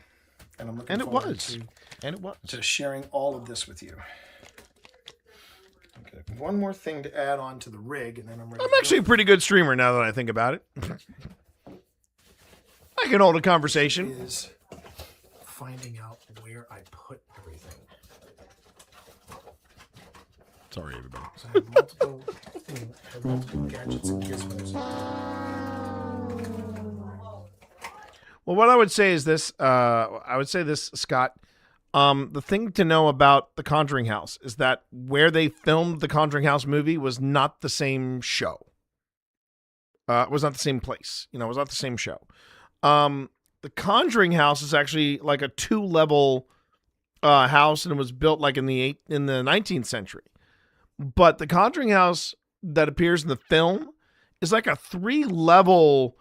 R: and I'm looking forward to sharing all of this with you. Okay, one more thing to add on to the rig, and then I'm ready.
H: I'm actually a pretty good streamer now that I think about it. I can hold a conversation.
R: Is finding out where I put everything.
H: Sorry, everybody.
R: So I have multiple gadgets and gizmos.
H: Well, what I would say is this. I would say this, Scott. The thing to know about the Conjuring House is that where they filmed the Conjuring House movie was not the same show. It was not the same place. It was not the same show. The Conjuring House is actually like a 2-level house, and it was built like in the 19th century. But the Conjuring House that appears in the film is like a 3-level,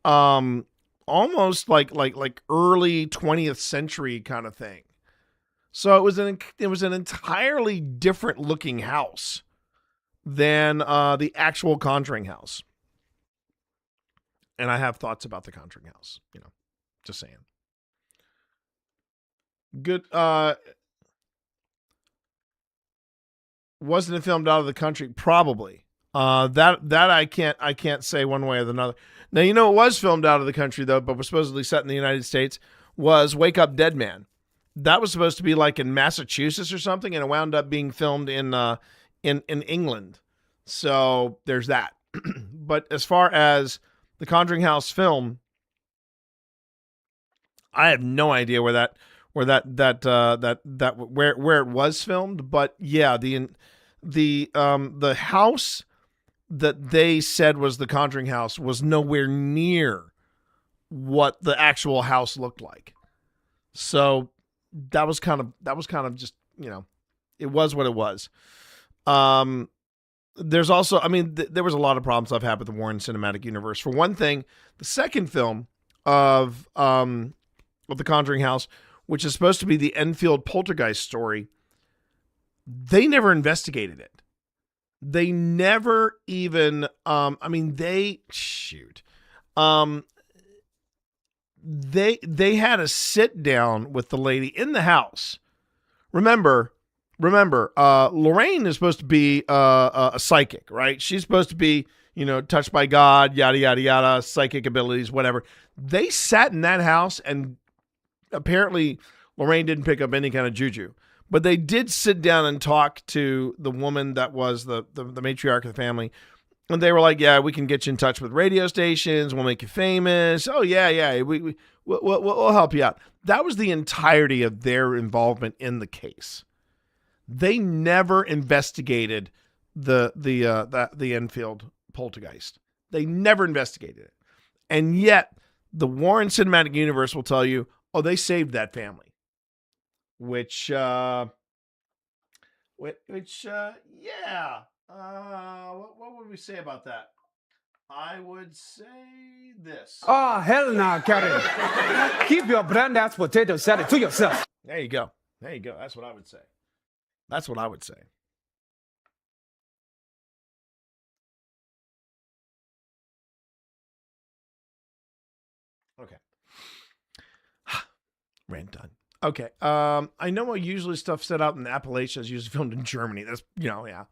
H: almost like early 20th century kind of thing. So it was an entirely different looking house than the actual Conjuring House. And I have thoughts about the Conjuring House, just saying. Good. Wasn't it filmed out of the country? Probably. That I can't say one way or the other. Now, it was filmed out of the country though, but was supposedly set in the United States. Was Wake Up Dead Man? That was supposed to be like in Massachusetts or something, and it wound up being filmed in England. So there's that. But as far as the Conjuring House film, I have no idea where it was filmed, but yeah, the house that they said was the Conjuring House was nowhere near what the actual house looked like. So that was kind of just, it was what it was. There's also, there was a lot of problems I've had with the Warren Cinematic Universe. For one thing, the second film of the Conjuring House, which is supposed to be the Enfield poltergeist story, they never investigated it. They never even, they had a sit down with the lady in the house. Remember, Lorraine is supposed to be a psychic, right? She's supposed to be, touched by God, yada, yada, yada, psychic abilities, whatever. They sat in that house, and apparently Lorraine didn't pick up any kind of juju. But they did sit down and talk to the woman that was the matriarch of the family. And they were like, yeah, we can get you in touch with radio stations. We'll make you famous. Oh, yeah. We'll help you out. That was the entirety of their involvement in the case. They never investigated the Enfield poltergeist. They never investigated it. And yet, the Warren Cinematic Universe will tell you, oh, they saved that family. Which, yeah. What would we say about that? I would say this.
D: Oh, hell no, Karen. Keep your brand ass potato salad to yourself.
H: There you go. That's what I would say. Okay. Rant done. Okay. I know usually stuff set out in the Appalachians is usually filmed in Germany. That's, yeah.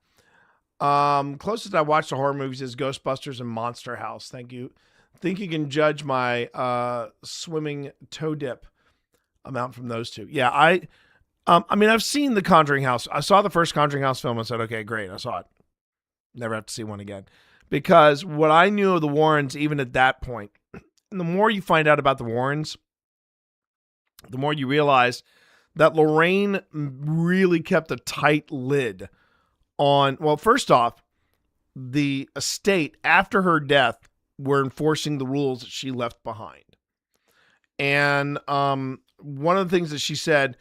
H: Closest I watched to horror movies is Ghostbusters and Monster House. Thank you. Think you can judge my swimming toe dip. amount from those two. Yeah, I mean, I've seen The Conjuring House. I saw the first Conjuring House film and said, okay, great, I saw it. Never have to see one again. Because what I knew of the Warrens, even at that point, and the more you find out about the Warrens, the more you realize that Lorraine really kept a tight lid on, well, first off, the estate after her death were enforcing the rules that she left behind. And one of the things that she said,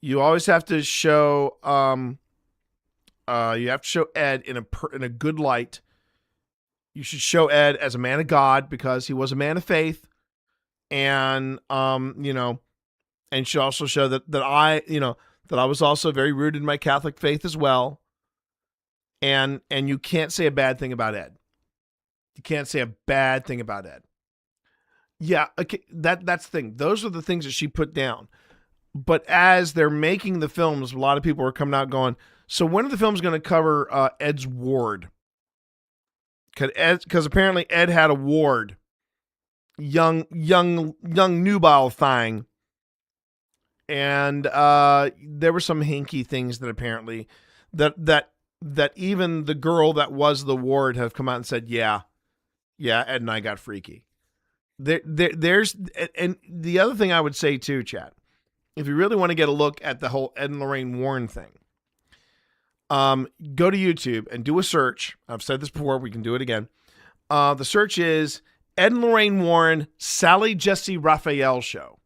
H: you always have to show Ed in a good light. You should show Ed as a man of God because he was a man of faith, and and should also show that I was also very rooted in my Catholic faith as well. And you can't say a bad thing about Ed. You can't say a bad thing about Ed. Yeah, okay, that's the thing. Those are the things that she put down. But as they're making the films, a lot of people are coming out going, so when are the films going to cover Ed's ward? Because apparently Ed had a ward, young nubile thing. And there were some hinky things that apparently that even the girl that was the ward have come out and said, yeah, Ed and I got freaky. There's and the other thing I would say too, chat, if you really want to get a look at the whole Ed and Lorraine Warren thing, go to YouTube and do a search. I've said this before. We can do it again. The search is Ed and Lorraine Warren, Sally Jesse Raphael show.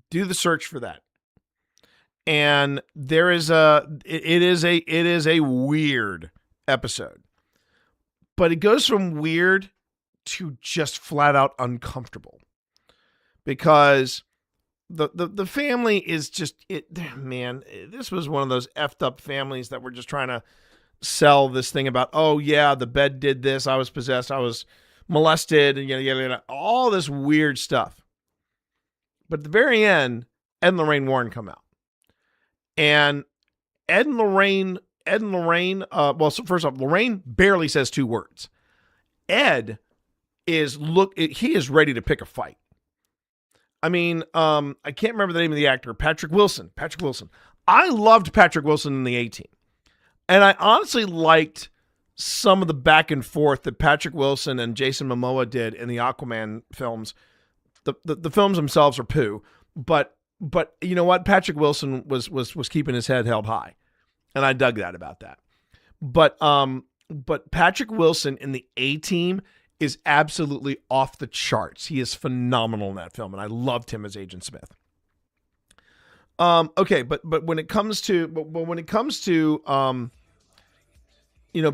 H: Do the search for that. And there is it is a weird episode, but it goes from weird to just flat out uncomfortable because the family is just man, this was one of those effed up families that were just trying to sell this thing about, oh yeah, the bed did this, I was possessed, I was molested, and yada, all this weird stuff. But at the very end, Ed and Lorraine Warren come out. And Ed and Lorraine, well, so first off, Lorraine barely says two words. Ed he is ready to pick a fight. I mean, I can't remember the name of the actor, Patrick Wilson. I loved Patrick Wilson in the A-Team. And I honestly liked some of the back and forth that Patrick Wilson and Jason Momoa did in the Aquaman films. The films themselves are poo, but you know what? Patrick Wilson was keeping his head held high, and I dug that about that. But Patrick Wilson in the A-Team is absolutely off the charts. He is phenomenal in that film, and I loved him as Agent Smith. Okay, but when it comes to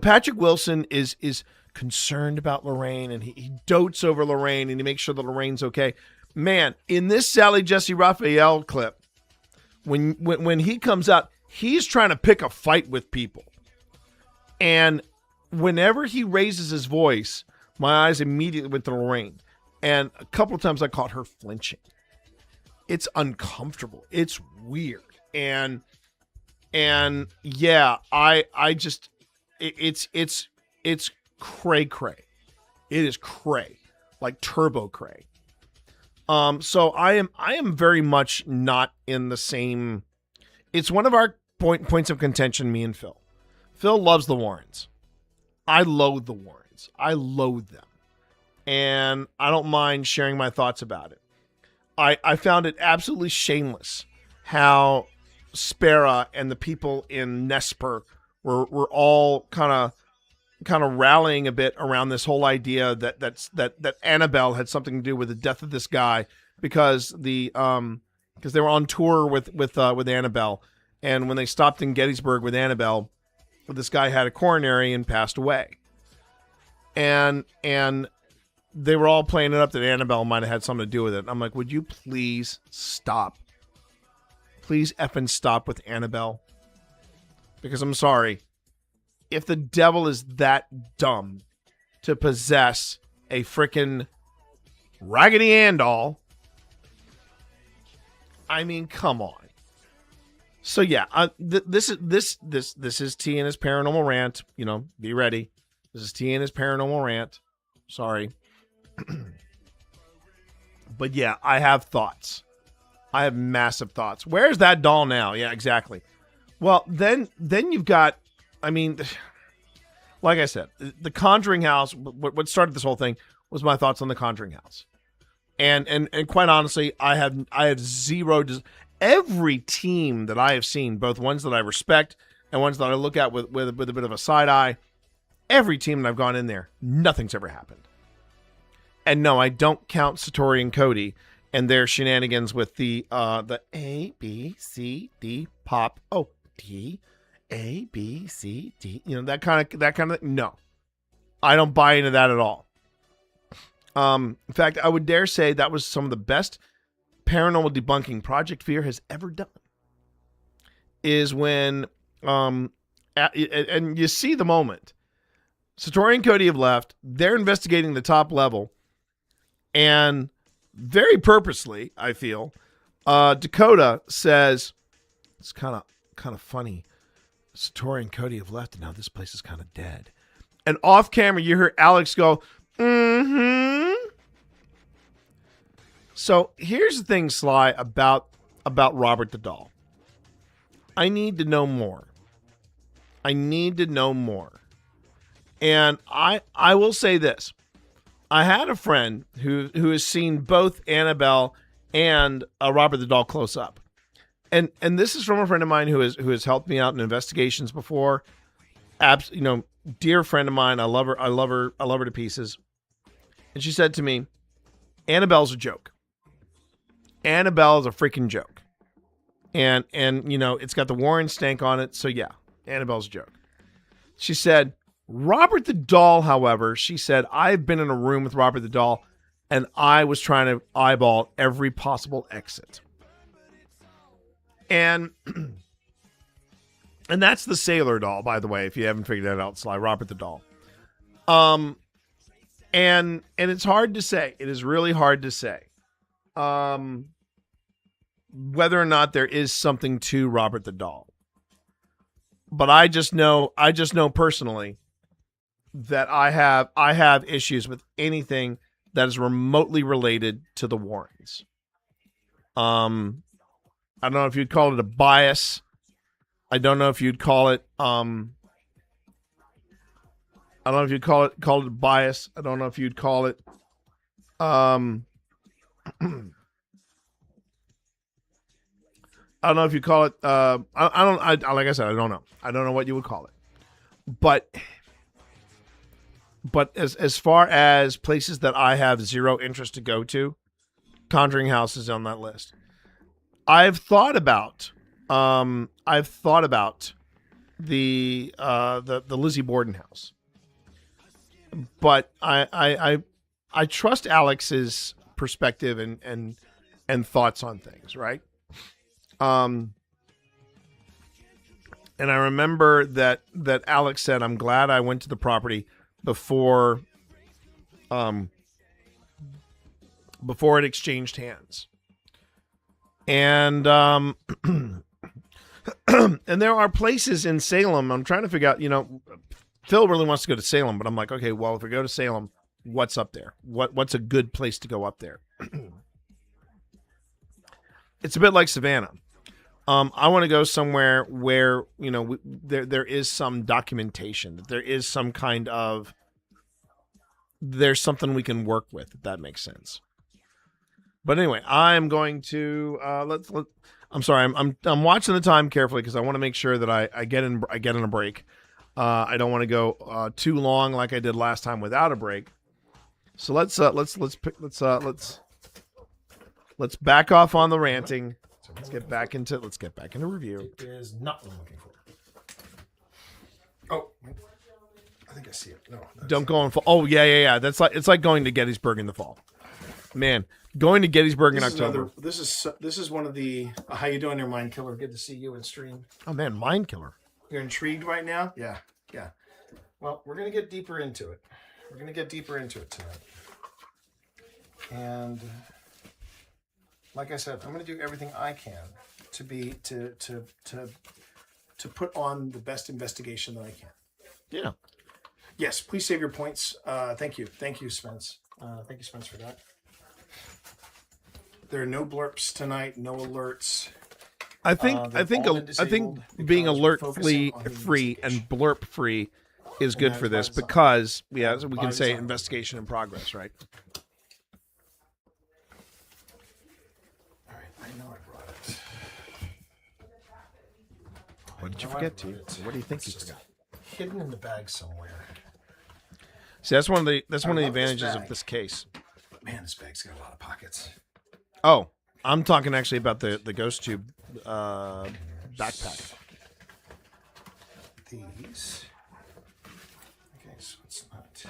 H: Patrick Wilson is concerned about Lorraine, and he dotes over Lorraine, and he makes sure that Lorraine's okay. Man, in this Sally Jesse Raphael clip, when he comes out, he's trying to pick a fight with people. And whenever he raises his voice, my eyes immediately went to Lorraine. And a couple of times I caught her flinching. It's uncomfortable. It's weird. And yeah, it's cray cray. It is cray, like turbo cray. So I am very much not in the same. It's one of our points of contention, me and Phil. Phil loves the Warrens. I loathe the Warrens. I loathe them. And I don't mind sharing my thoughts about it. I found it absolutely shameless how Spera and the people in Nesper were all kind of rallying a bit around this whole idea that Annabelle had something to do with the death of this guy because they were on tour with Annabelle, and when they stopped in Gettysburg with Annabelle, this guy had a coronary and passed away, and they were all playing it up that Annabelle might have had something to do with it. I'm like, would you please stop? Please effing stop with Annabelle, because I'm sorry. If the devil is that dumb to possess a frickin' Raggedy Ann doll, I mean, come on. So yeah, this is T and his paranormal rant. Be ready. This is T and his paranormal rant. Sorry, but yeah, I have thoughts. I have massive thoughts. Where's that doll now? Yeah, exactly. Well, then you've got, I mean, like I said, the Conjuring house, what started this whole thing was my thoughts on the Conjuring house. And quite honestly, I have zero, every team that I have seen, both ones that I respect and ones that I look at with a bit of a side eye, every team that I've gone in there, nothing's ever happened. And no, I don't count Satori and Cody and their shenanigans with the A, B, C, D, pop, oh, D, A, B, C, D, that kind of, no. I don't buy into that at all. In fact, I would dare say that was some of the best paranormal debunking Project Fear has ever done. Is when, and you see the moment. Satori and Cody have left. They're investigating the top level. And very purposely, I feel, Dakota says, it's kind of funny. Satori and Cody have left, and now this place is kind of dead. And off camera, you hear Alex go, mm-hmm. So here's the thing, Sly, about Robert the Doll. I need to know more. And I will say this. I had a friend who has seen both Annabelle and Robert the Doll close up. And this is from a friend of mine who has helped me out in investigations before. Dear friend of mine. I love her to pieces. And she said to me, Annabelle's a joke. Annabelle is a freaking joke. And it's got the Warren stank on it. So yeah, Annabelle's a joke. She said, Robert the Doll, however, she said, I've been in a room with Robert the Doll and I was trying to eyeball every possible exit. And that's the Sailor Doll, by the way, if you haven't figured that out, Sly, Robert the Doll. And it's hard to say. It is really hard to say. Whether or not there is something to Robert the Doll. But I just know personally that I have issues with anything that is remotely related to the Warrens. I don't know if you'd call it a bias. I don't know if you'd call it I don't know if you'd call it bias. I don't know if you'd call it I don't know if you call it like I said, I don't know. I don't know what you would call it. But as far as places that I have zero interest to go to, Conjuring House is on that list. I've thought about the Lizzie Borden house. But I trust Alex's perspective and thoughts on things, right? And I remember that Alex said, I'm glad I went to the property before it exchanged hands. And and there are places in Salem. I'm trying to figure out, Phil really wants to go to Salem, but I'm like, okay, well, if we go to Salem, what's up there? What's a good place to go up there? It's a bit like Savannah. I want to go somewhere where, there is some documentation, that there is some kind of, there's something we can work with, if that makes sense. But anyway, I'm going to, I'm sorry, I'm watching the time carefully because I want to make sure that I get in a break. I don't want to go too long like I did last time without a break. So let's back off on the ranting. Let's get back into review.
R: It is not what I'm looking for. Oh, I think I see it. No,
H: don't go on. Oh yeah. It's like going to Gettysburg in the fall. Man, going to Gettysburg in October.
R: This is one of the. How you doing there, Mind Killer? Good to see you in stream.
H: Oh man, Mind Killer.
R: You're intrigued right now? Yeah. Well, we're gonna get deeper into it. Tonight. And like I said, I'm gonna do everything I can to put on the best investigation that I can.
H: Yeah.
R: Yes, please save your points. Thank you, Spence. Thank you, Spence, for that. There are no blurps tonight, no alerts.
H: I think being alert free and blurp free is good for this because we can say investigation in progress, right?
R: All right, I know I brought it.
H: What did you forget, T? What do you think you forgot?
R: Hidden in the bag somewhere.
H: See, that's one of the advantages of this case.
R: But man, this bag's got a lot of pockets.
H: Oh, I'm talking actually about the ghost tube backpack.
R: These. Okay, so it's not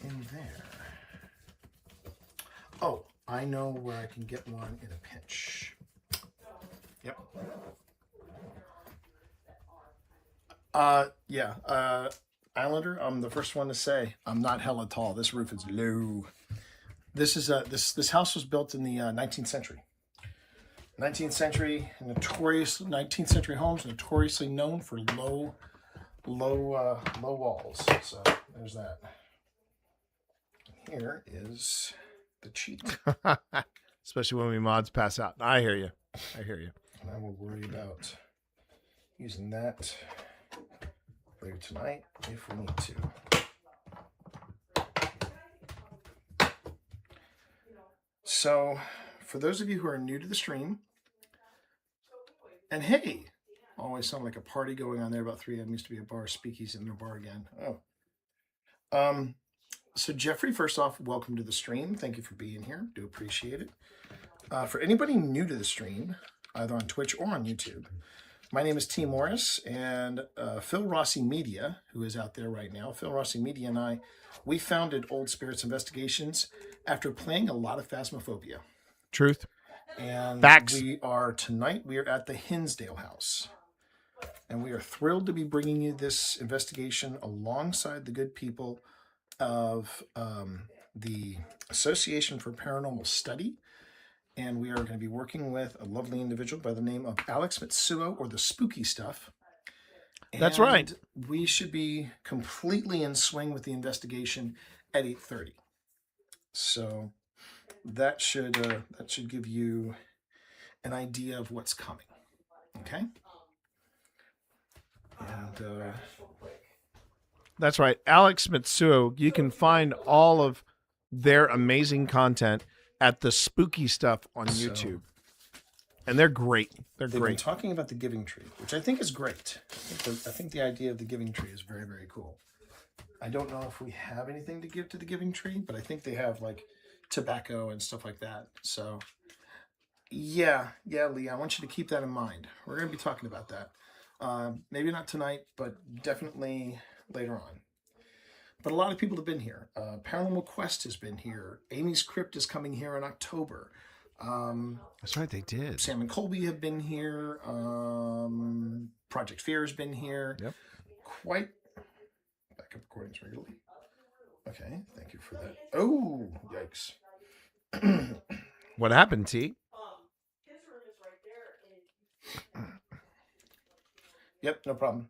R: in there. Oh, I know where I can get one in a pinch. Yep. Islander, I'm the first one to say I'm not hella tall. This roof is low. This is this house was built in the 19th century. 19th century, 19th century homes notoriously known for low walls. So there's that. Here is the cheat.
H: Especially when we mods pass out. I hear you.
R: And I will worry about using that later tonight if we need to. So, for those of you who are new to the stream, and hey, always sound like a party going on there about 3 a.m. used to be a bar, speakeasy in their bar again. Oh. So Jeffrey, first off, welcome to the stream. Thank you for being here. Do appreciate it. For anybody new to the stream, either on Twitch or on YouTube, my name is T. Morris, and Phil Rossi Media, who is out there right now, Phil Rossi Media and I, we founded Old Spirits Investigations after playing a lot of Phasmophobia.
H: Truth.
R: And
H: Facts.
R: we are at the Hinsdale house. And we are thrilled to be bringing you this investigation alongside the good people of the Association for Paranormal Study. And we are going to be working with a lovely individual by the name of Alex Mitsuo, or the Spooky Stuff.
H: That's right.
R: We should be completely in swing with the investigation at 8:30. So that should give you an idea of what's coming. Okay. And
H: that's right. Alex Mitsuo, you can find all of their amazing content at the Spooky Stuff on YouTube. And they're great. They've
R: been talking about the Giving Tree, which I think is great. I think the idea of the Giving Tree is very, very cool. I don't know if we have anything to give to the Giving Tree, but I think they have like tobacco and stuff like that. So yeah, Lee, I want you to keep that in mind. We're going to be talking about that. Maybe not tonight, but definitely later on. But a lot of people have been here. Paranormal Quest has been here. Amy's Crypt is coming here in October.
H: That's right, they did.
R: Sam and Colby have been here. Project Fear has been here.
H: Yep.
R: Quite. Backup recordings regularly. Okay, thank you for that. Oh, yikes.
H: What happened, T?
R: Yep, no problem.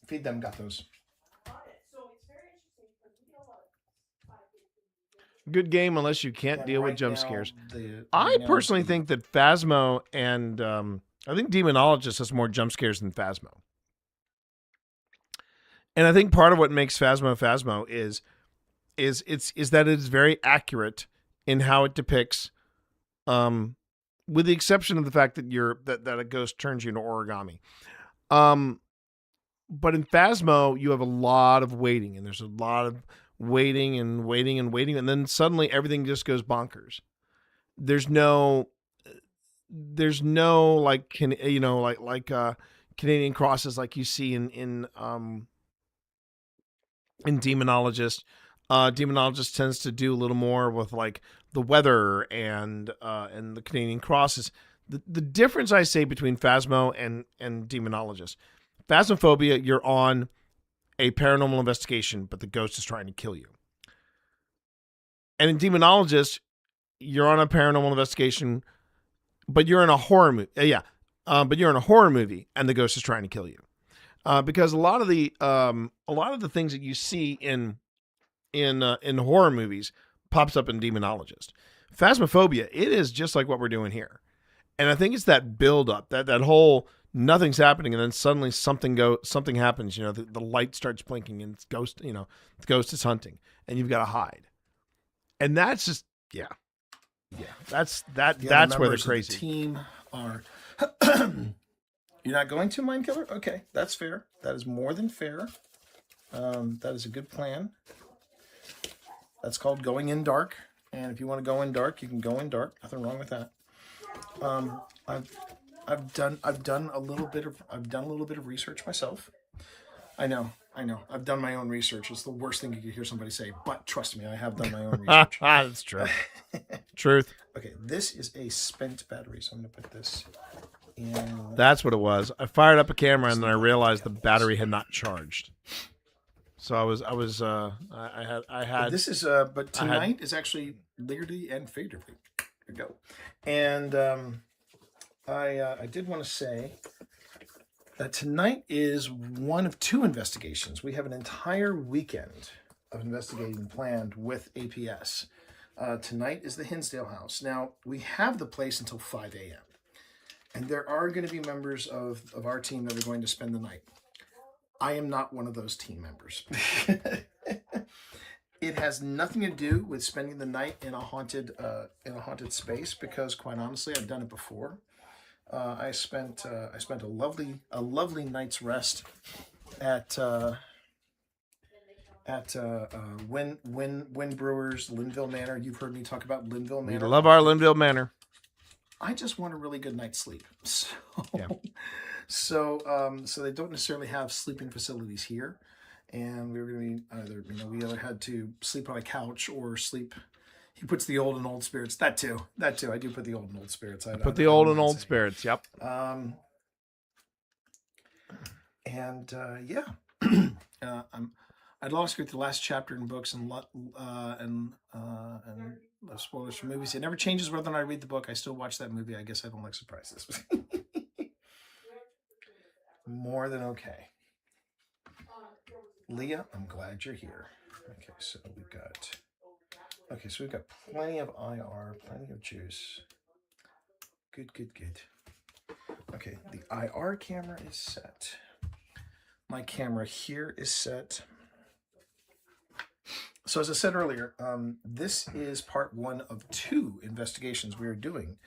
R: Feed them, got those.
H: Good game unless you can't deal with jump scares. I personally think that Phasmo and I think Demonologist has more jump scares than Phasmo. And I think part of what makes Phasmo is that it is very accurate in how it depicts, with the exception of the fact that that a ghost turns you into origami. But in Phasmo, you have a lot of waiting, and there's a lot of waiting, and then suddenly everything just goes bonkers. There's no like Canadian crosses like you see in Demonologist. Demonologist tends to do a little more with like the weather and the Canadian crosses. The difference I say between Phasmo and Demonologist, Phasmophobia, you're on a paranormal investigation, but the ghost is trying to kill you. And in Demonologist, you're on a paranormal investigation, but you're in a horror movie. But you're in a horror movie, and the ghost is trying to kill you. Because a lot of the things that you see in horror movies pops up in Demonologist. Phasmophobia, it is just like what we're doing here. And I think it's that build up, that whole nothing's happening and then suddenly something happens, the light starts blinking and the ghost is hunting and you've got to hide. And that's just that's where they're crazy.
R: The team are You're not going to, Mind Killer? Okay, that's fair. That is more than fair. That is a good plan. That's called going in dark. And if you want to go in dark, you can go in dark. Nothing wrong with that. I've done a little bit of research myself. I know. I've done my own research. It's the worst thing you could hear somebody say, but trust me, I have done my own research.
H: That's true. Truth.
R: Okay, this is a spent battery, so I'm going to put this in.
H: That's what it was. I fired up a camera and then I realized the battery had not charged. So I had.
R: This is but tonight is actually literally and figuratively. There we go. And I did want to say that tonight is one of two investigations. We have an entire weekend of investigating planned with APS. Tonight is the Hinsdale house. Now, we have the place until 5 a.m. And there are going to be members of our team that are going to spend the night. I am not one of those team members. It has nothing to do with spending the night in a haunted space because, quite honestly, I've done it before. I spent a lovely night's rest at Wynn Brewers, Linville Manor. You've heard me talk about Linville Manor.
H: We love our Linville Manor.
R: I just want a really good night's sleep. So they don't necessarily have sleeping facilities here, and we were going to be we either had to sleep on a couch or sleep. He puts the old and old spirits. That too. I do put the old and old spirits.
H: Put the old and old spirits. Yep.
R: I'd love to get the last chapter in books and spoilers for movies. It never changes whether or not I read the book. I still watch that movie. I guess I don't like surprises. More than okay. Leah, I'm glad you're here. Okay, so we've got plenty of IR, plenty of juice. Good. Okay, the IR camera is set. My camera here is set. So as I said earlier, this is part one of two investigations we are doing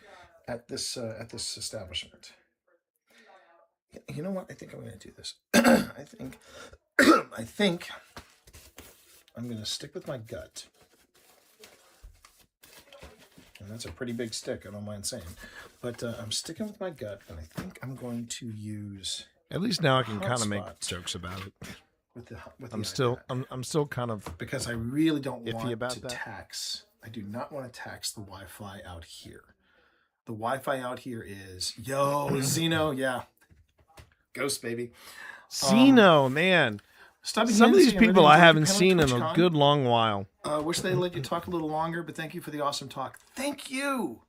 R: at this establishment. You know what? I think I'm going to do this. I think I'm going to stick with my gut. And that's a pretty big stick, I don't mind saying. But I'm sticking with my gut, and I think I'm going to use.
H: At least now I can kind of make jokes about it. I'm still kind of
R: because I really don't want to tax. I do not want to tax the Wi-Fi out here. The Wi-Fi out here is Xeno, yeah, Ghost baby,
H: Xeno, man.
R: Some
H: of these people I haven't seen in a good long while.
R: Wish they let you talk a little longer, but thank you for the awesome talk. Thank you.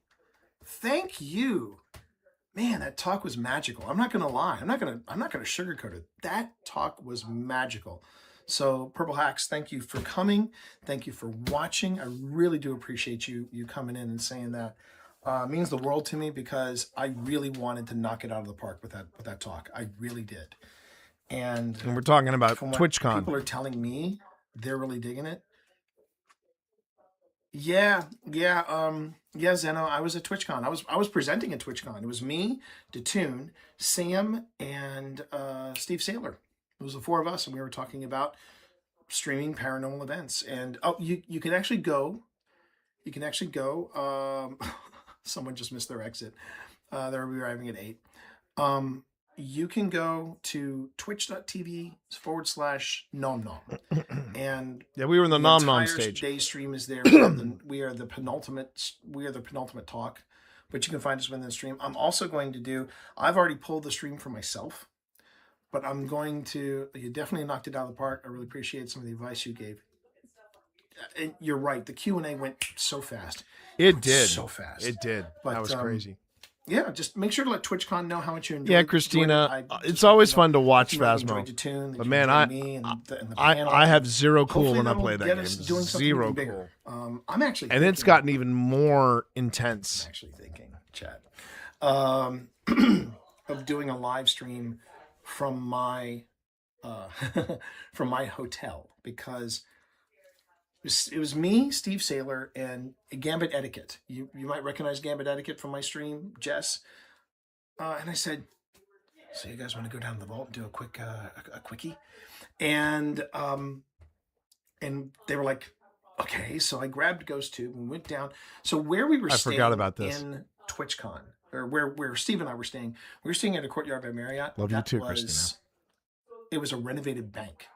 R: Man, that talk was magical. I'm not gonna lie. I'm not gonna sugarcoat it. That talk was magical. So, Purple Hacks, thank you for coming. Thank you for watching. I really do appreciate you coming in and saying that. It means the world to me because I really wanted to knock it out of the park with that talk. I really did. And
H: we're talking about TwitchCon.
R: People are telling me they're really digging it. Yeah, Zeno. I was at TwitchCon. I was presenting at TwitchCon. It was me, Detoon, Sam, and Steve Saylor. It was the four of us, and we were talking about streaming paranormal events. And you can actually go. Someone just missed their exit. They're arriving at 8. You can go to twitch.tv/nomnom. And
H: yeah, we were in the nomnom stage.
R: Day stream is there. We are the penultimate talk, but you can find us within the stream. I'm also going to I've already pulled the stream for myself, but I'm going to, you definitely knocked it out of the park. I really appreciate some of the advice you gave. And you're right. The Q&A went so fast.
H: It did.
R: So fast.
H: It did.
R: But,
H: that was crazy.
R: yeah, just make sure to let TwitchCon know how much you enjoyed.
H: Yeah, Christina, it's always fun to watch Phasmo. But man, I have zero cool when I play that game. Zero cool.
R: I'm actually
H: and it's gotten even more intense.
R: I'm actually thinking, chat, of doing a live stream from my from my hotel, because it was me, Steve Saylor, and Gambit Etiquette. You might recognize Gambit Etiquette from my stream, Jess. And I said, so you guys want to go down to the vault and do a quick a quickie? And they were like, okay. So I grabbed GhostTube and went down. So where we were staying
H: forgot about this.
R: in TwitchCon, or where Steve and I were staying, we were staying at a Courtyard by Marriott.
H: Love you too, Christina.
R: It was a renovated bank.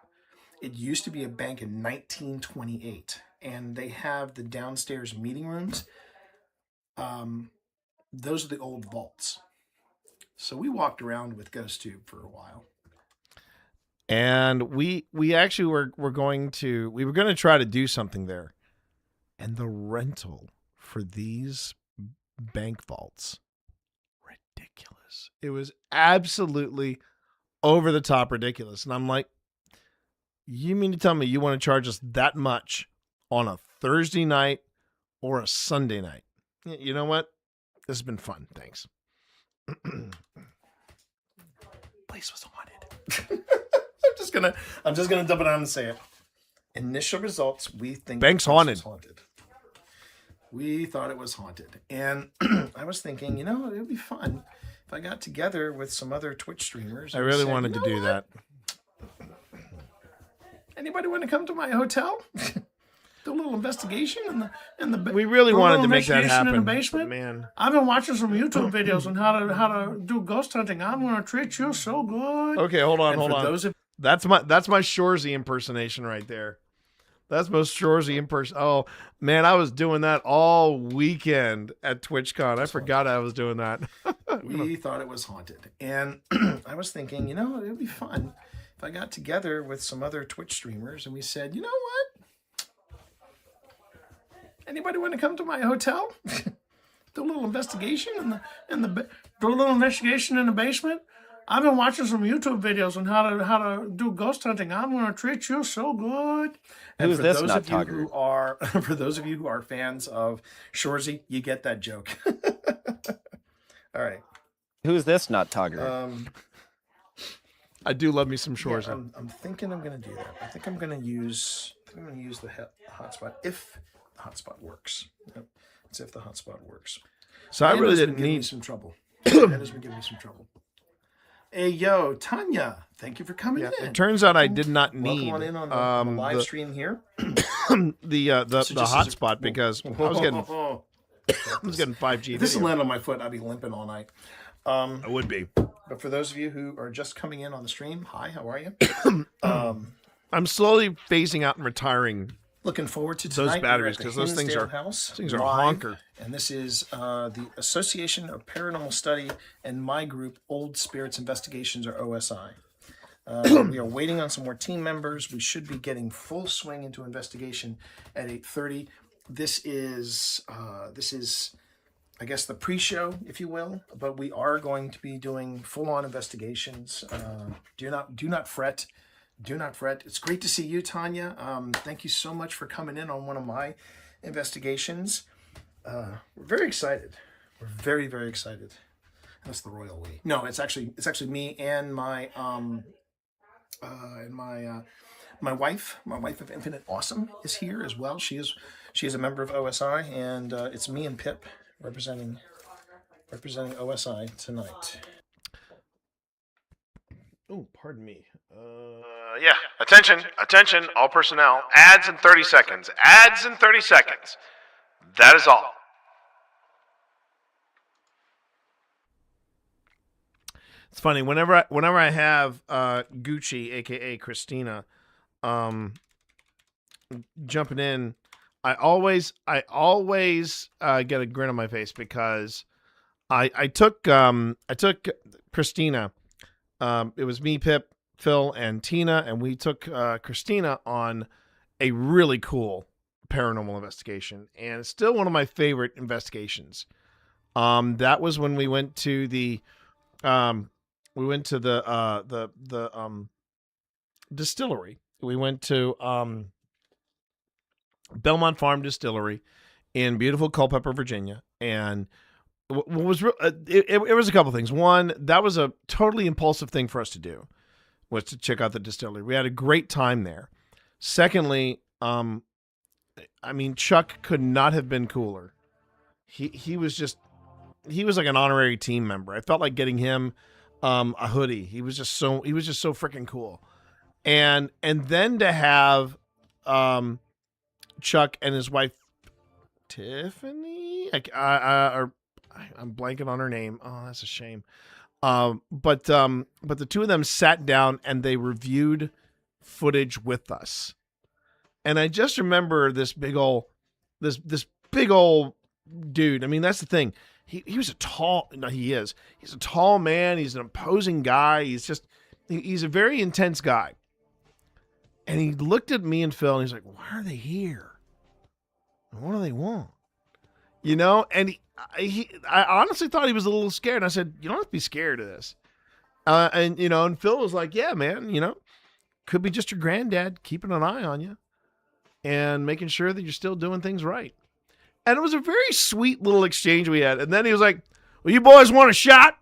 R: It used to be a bank in 1928, and they have the downstairs meeting rooms. Those are the old vaults. So we walked around with GhostTube for a while.
H: And we actually were going to try to do something there. And the rental for these bank vaults, ridiculous. It was absolutely over the top ridiculous. And I'm like, you mean to tell me you want to charge us that much on a Thursday night or a Sunday night? You know what? This has been fun. Thanks.
R: Place was haunted. I'm just gonna dump it on and say it. Initial results, we think
H: bank's haunted.
R: We thought it was haunted. And I was thinking, it would be fun if I got together with some other Twitch streamers.
H: I really wanted to do that.
R: Anybody want to come to my hotel? Do a little investigation in the
H: we really wanted to make that happen.
R: In the basement.
H: Man,
R: I've been watching some YouTube videos on how to do ghost hunting. I'm going to treat you so good.
H: Okay, hold on. That's my Shorzy impersonation right there. That's most Shorzy impersonation. Oh man, I was doing that all weekend at TwitchCon. I forgot I was doing that.
R: We thought it was haunted, and I was thinking, it would be fun if I got together with some other Twitch streamers and we said, you know what? Anybody want to come to my hotel? Do a little investigation do a little investigation in the basement. I've been watching some YouTube videos on how to do ghost hunting. I'm going to treat you so good. And
Q: Who's
R: for
Q: this
R: those
Q: nut
R: of you
Q: togger?
R: who are for those of you who are fans of Shorzy, you get that joke. All right.
Q: Who's this nut togger?
H: I do love me some Shorzy.
R: Yeah, I'm thinking I'm going to do that. I think I'm going to use the hotspot if the hotspot works. Yep. It's if the hotspot works.
H: So I really didn't
R: giving me
H: need
R: some trouble. That has been giving me some trouble. Hey, yo, Tanya, thank you for coming in.
H: It turns out I did not need
R: Welcome on in on the live stream here.
H: the hotspot because I was getting
R: I
H: was getting 5G.
R: If this would land on my foot, I'd be limping all night.
H: I would be.
R: But for those of you who are just coming in on the stream, hi, how are you?
H: I'm slowly phasing out and retiring.
R: Looking forward to tonight.
H: Those batteries, because those things are
R: live,
H: honker.
R: And this is the Association of Paranormal Study and my group, Old Spirits Investigations, or OSI. We are waiting on some more team members. We should be getting full swing into investigation at 8:30. This is, I guess, the pre-show, if you will. But we are going to be doing full-on investigations. Do not fret. Do not fret. It's great to see you, Tanya. Thank you so much for coming in on one of my investigations. We're very excited. We're very, very excited. That's the royal we. No, it's actually me and my my wife. My wife of Infinite Awesome is here as well. She is a member of OSI, and it's me and Pip representing OSI tonight.
H: Oh, pardon me.
N: Yeah. Attention, all personnel. Ads in 30 seconds. Ads in 30 seconds. That is all.
H: It's funny whenever I have Gucci, aka Christina, jumping in, I always get a grin on my face because I took Christina. It was me, Pip, Phil, and Tina, and we took Christina on a really cool paranormal investigation, and it's still one of my favorite investigations. That was when we went to the distillery. We went to Belmont Farm Distillery in beautiful Culpeper, Virginia, and what was it was a couple things. One, that was a totally impulsive thing for us to do, was to check out the distillery. We had a great time there. Secondly, Chuck could not have been cooler. He was like an honorary team member. I felt like getting him a hoodie. He was just so freaking cool. And then to have Chuck and his wife Tiffany, I'm blanking on her name. Oh, that's a shame. But the two of them sat down and they reviewed footage with us. And I just remember this big old dude. I mean, that's the thing. He's a tall man. He's an imposing guy. He's a very intense guy. And he looked at me and Phil and he's like, why are they here? What do they want? And I honestly thought he was a little scared. And I said, you don't have to be scared of this. And Phil was like, yeah, man, could be just your granddad keeping an eye on you and making sure that you're still doing things right. And it was a very sweet little exchange we had. And then he was like, well, you boys want a shot?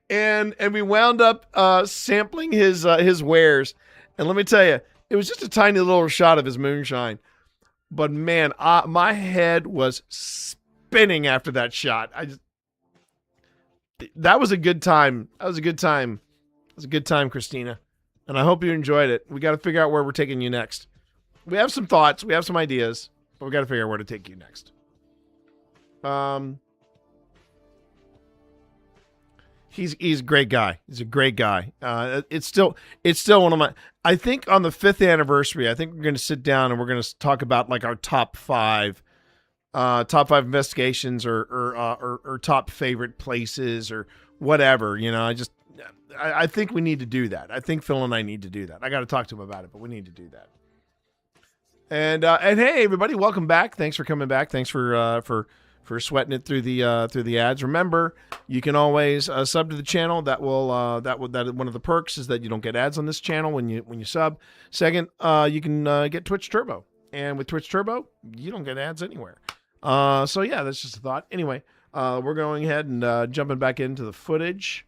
H: and we wound up sampling his wares. And let me tell you, it was just a tiny little shot of his moonshine. But man, my head was spinning after that shot. That was a good time. That was a good time. It was a good time, Christina. And I hope you enjoyed it. We got to figure out where we're taking you next. We have some thoughts. We have some ideas. But we got to figure out where to take you next. He's a great guy. He's a great guy. It's still one of my. I think on the 5th anniversary, I think we're going to sit down and we're going to talk about like our top 5 investigations or top favorite places or whatever. I think we need to do that. I think Phil and I need to do that. I got to talk to him about it, but we need to do that. And hey, everybody, welcome back. Thanks for coming back. Thanks for sweating it through the ads. Remember, you can always sub to the channel. That one of the perks is that you don't get ads on this channel when you sub. Second, you can get Twitch Turbo, and with Twitch Turbo, you don't get ads anywhere. So yeah, that's just a thought. Anyway, we're going ahead and jumping back into the footage.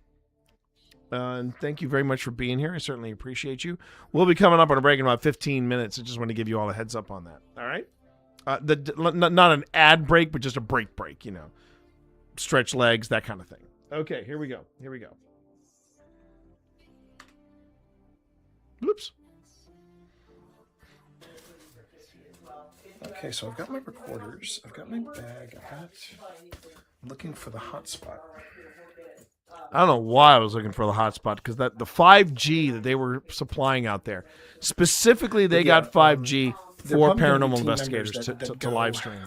H: And thank you very much for being here. I certainly appreciate you. We'll be coming up on a break in about 15 minutes. I just want to give you all a heads up on that. All right? Not an ad break, but just a break, stretch legs, that kind of thing. Okay, here we go. Oops.
R: Okay, so I've got my recorders. I've got my bag. I'm looking for the hotspot.
H: I don't know why I was looking for the hotspot, because the 5G that they were supplying out there, specifically they got 5G for paranormal investigators to live stream.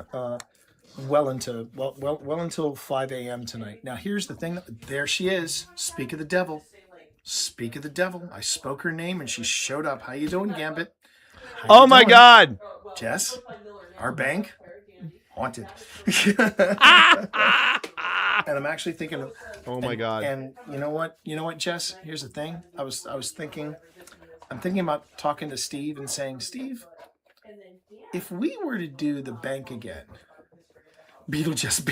R: Well until 5 a.m. tonight. Now here's the thing. There she is. Speak of the devil. Speak of the devil. I spoke her name and she showed up. How you doing, Gambit?
H: Oh my God.
R: Jess, our bank haunted. And I'm actually thinking of,
H: oh my God.
R: And you know what, Jess, here's the thing. I'm thinking about talking to Steve and saying, Steve, if we were to do the bank again, Beetlejuice.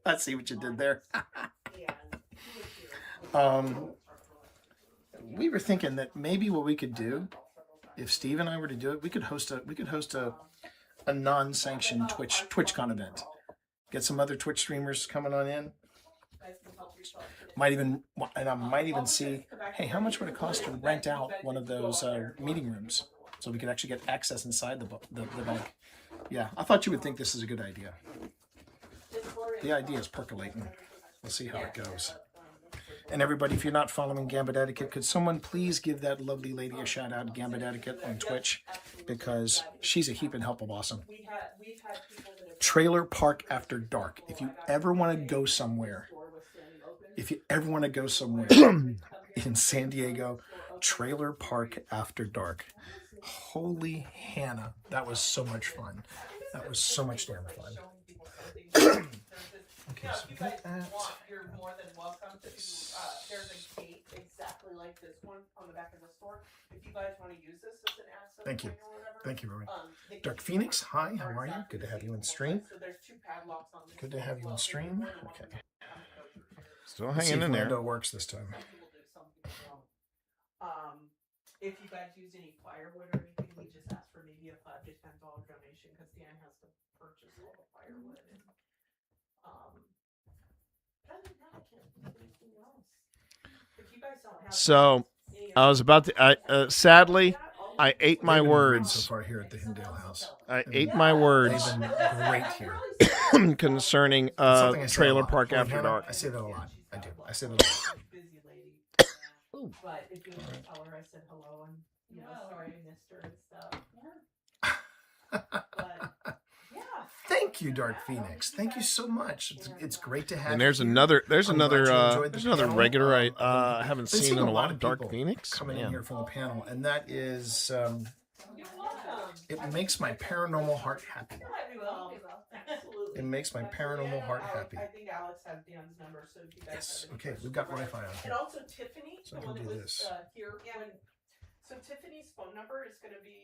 R: I see what you did there. We were thinking that maybe what we could do, if Steve and I were to do it, we could host a non-sanctioned TwitchCon event. Get some other Twitch streamers coming on in. I might even see, hey, how much would it cost to rent out one of those meeting rooms so we could actually get access inside the bank? Yeah, I thought you would think this is a good idea. The idea is percolating. We'll see how it goes. And everybody, if you're not following Gambit Etiquette, could someone please give that lovely lady a shout out, Gambit Etiquette, on Twitch, because she's a heaping help of awesome. Trailer Park After Dark. If you ever want to go somewhere in San Diego, Trailer Park After Dark. Holy Hannah, that was so much fun. That was so much damn fun. Okay,
E: Now,
R: so
E: if you
R: we got
E: guys
R: that.
E: want, you're more than welcome to, there's a gate exactly like this one on the back of the store. If you guys want to use this as an access
R: Thank you.
E: point or whatever.
R: Thank you, Rory.
E: The
R: Dark
E: keys
R: Phoenix, hi, how are you?
E: exactly
R: Good to
E: the
R: have you
E: same
R: in
E: both
R: stream.
E: sides. So there's two padlocks on this.
R: Good to
E: one
R: have
E: as
R: you
E: well.
R: in
E: So you're
R: stream.
E: more than
R: Okay.
E: welcome to come code your share.
H: Still
R: Let's see
H: hanging
R: if
H: in there.
R: Lando works this time.
E: Some people do, some people don't. If you guys use any firewood or anything, we just ask for maybe a $5 to $10 donation because Dan has to purchase all the firewood. And, other than that, I can't think of anything else. If you guys don't have
H: So
E: any
H: I was about to. Sadly, I ate my
R: They've been great
H: words.
R: so far here at the Hinsdale house.
H: I ate my words
R: They've been great here.
H: concerning
R: It's something I say a
H: Trailer
R: lot.
H: Park
R: Holy
H: After
R: Hannah,
H: Dark.
R: I say that a lot. I do. I say that a lot.
E: But if you want to tell her I said hello and sorry I missed her and stuff. But yeah.
R: Thank you, Dark Phoenix. Thank you so much. It's great to have
H: And there's
R: you here.
H: another. There's
R: I'm glad you enjoyed the
H: There's another
R: panel.
H: regular I
R: I've
H: haven't
R: been
H: seen
R: seeing
H: in a while. Dark
R: people
H: Phoenix.
R: coming in
H: Man.
R: here from the panel, and that is it makes my paranormal heart happy.
E: Absolutely.
R: It makes my paranormal heart happy.
E: I think Alex has Dan's number, so if you guys
R: Yes.
E: have any
R: Okay,
E: questions,
R: we've got
E: right?
R: Wi-Fi on
E: And
R: here.
E: also Tiffany,
R: So
E: the
R: I
E: one
R: can
E: that
R: do
E: was
R: this.
E: here when. So Tiffany's phone number is going to be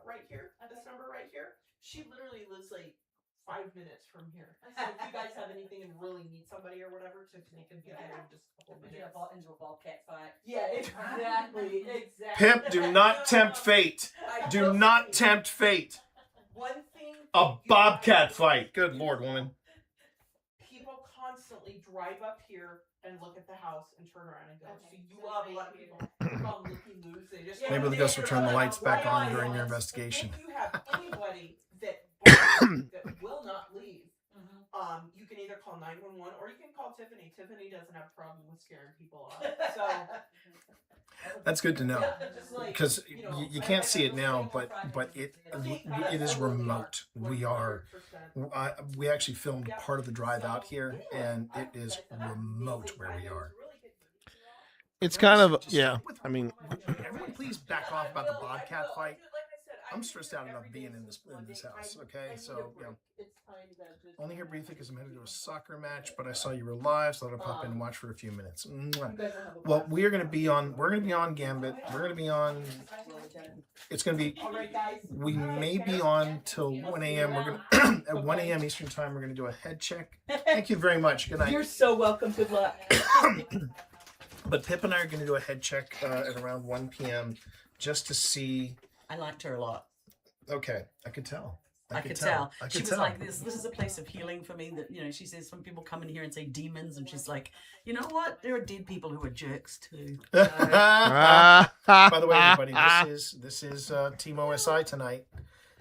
E: right here. This number right here. She literally lives like 5 minutes from here. So if you guys have anything and really need somebody or whatever, Tiffany can be there in just a couple minutes.
M: Into a bobcat fight.
E: Yeah, exactly. Exactly.
R: Pimp, do not tempt fate. Do not tempt fate.
E: One thing.
R: A bobcat fight. Good Lord, woman.
E: People constantly drive up here and look at the house and turn around and go. So you have a lot of people call them looking loose. They just
R: Maybe the ghost will turn the lights back on during your investigation.
E: If you have anybody that will not leave, you can either call 911 or you can call Tiffany. Tiffany doesn't have a problem with scaring people off. So
R: That's good to know,
E: just like,
R: because you can't see it now, but it is remote. We actually filmed part of the drive out here, and it is remote where we are.
H: It's kind of I mean,
R: Everyone, please back off about the bobcat fight. I'm stressed out enough being in this house. Okay, so only here briefly because I'm headed to a soccer match, but I saw you were live, so I thought I'd pop in and watch for a few minutes. Mwah. Well, we're gonna be on Gambit. We're gonna be on. It's gonna be. We may be on till 1 a.m. We're gonna at 1 a.m. Eastern time. We're gonna do a head check. Thank you very much. Good night.
E: You're so welcome. Good luck.
R: But Pip and I are gonna do a head check at around 1 p.m. just to see.
M: I liked her a lot.
R: Okay, I could tell.
M: I could tell. She was like, this is a place of healing for me. That she says some people come in here and say demons, and she's like, you know what? There are dead people who are jerks too.
R: By the way, everybody, this is Team OSI tonight.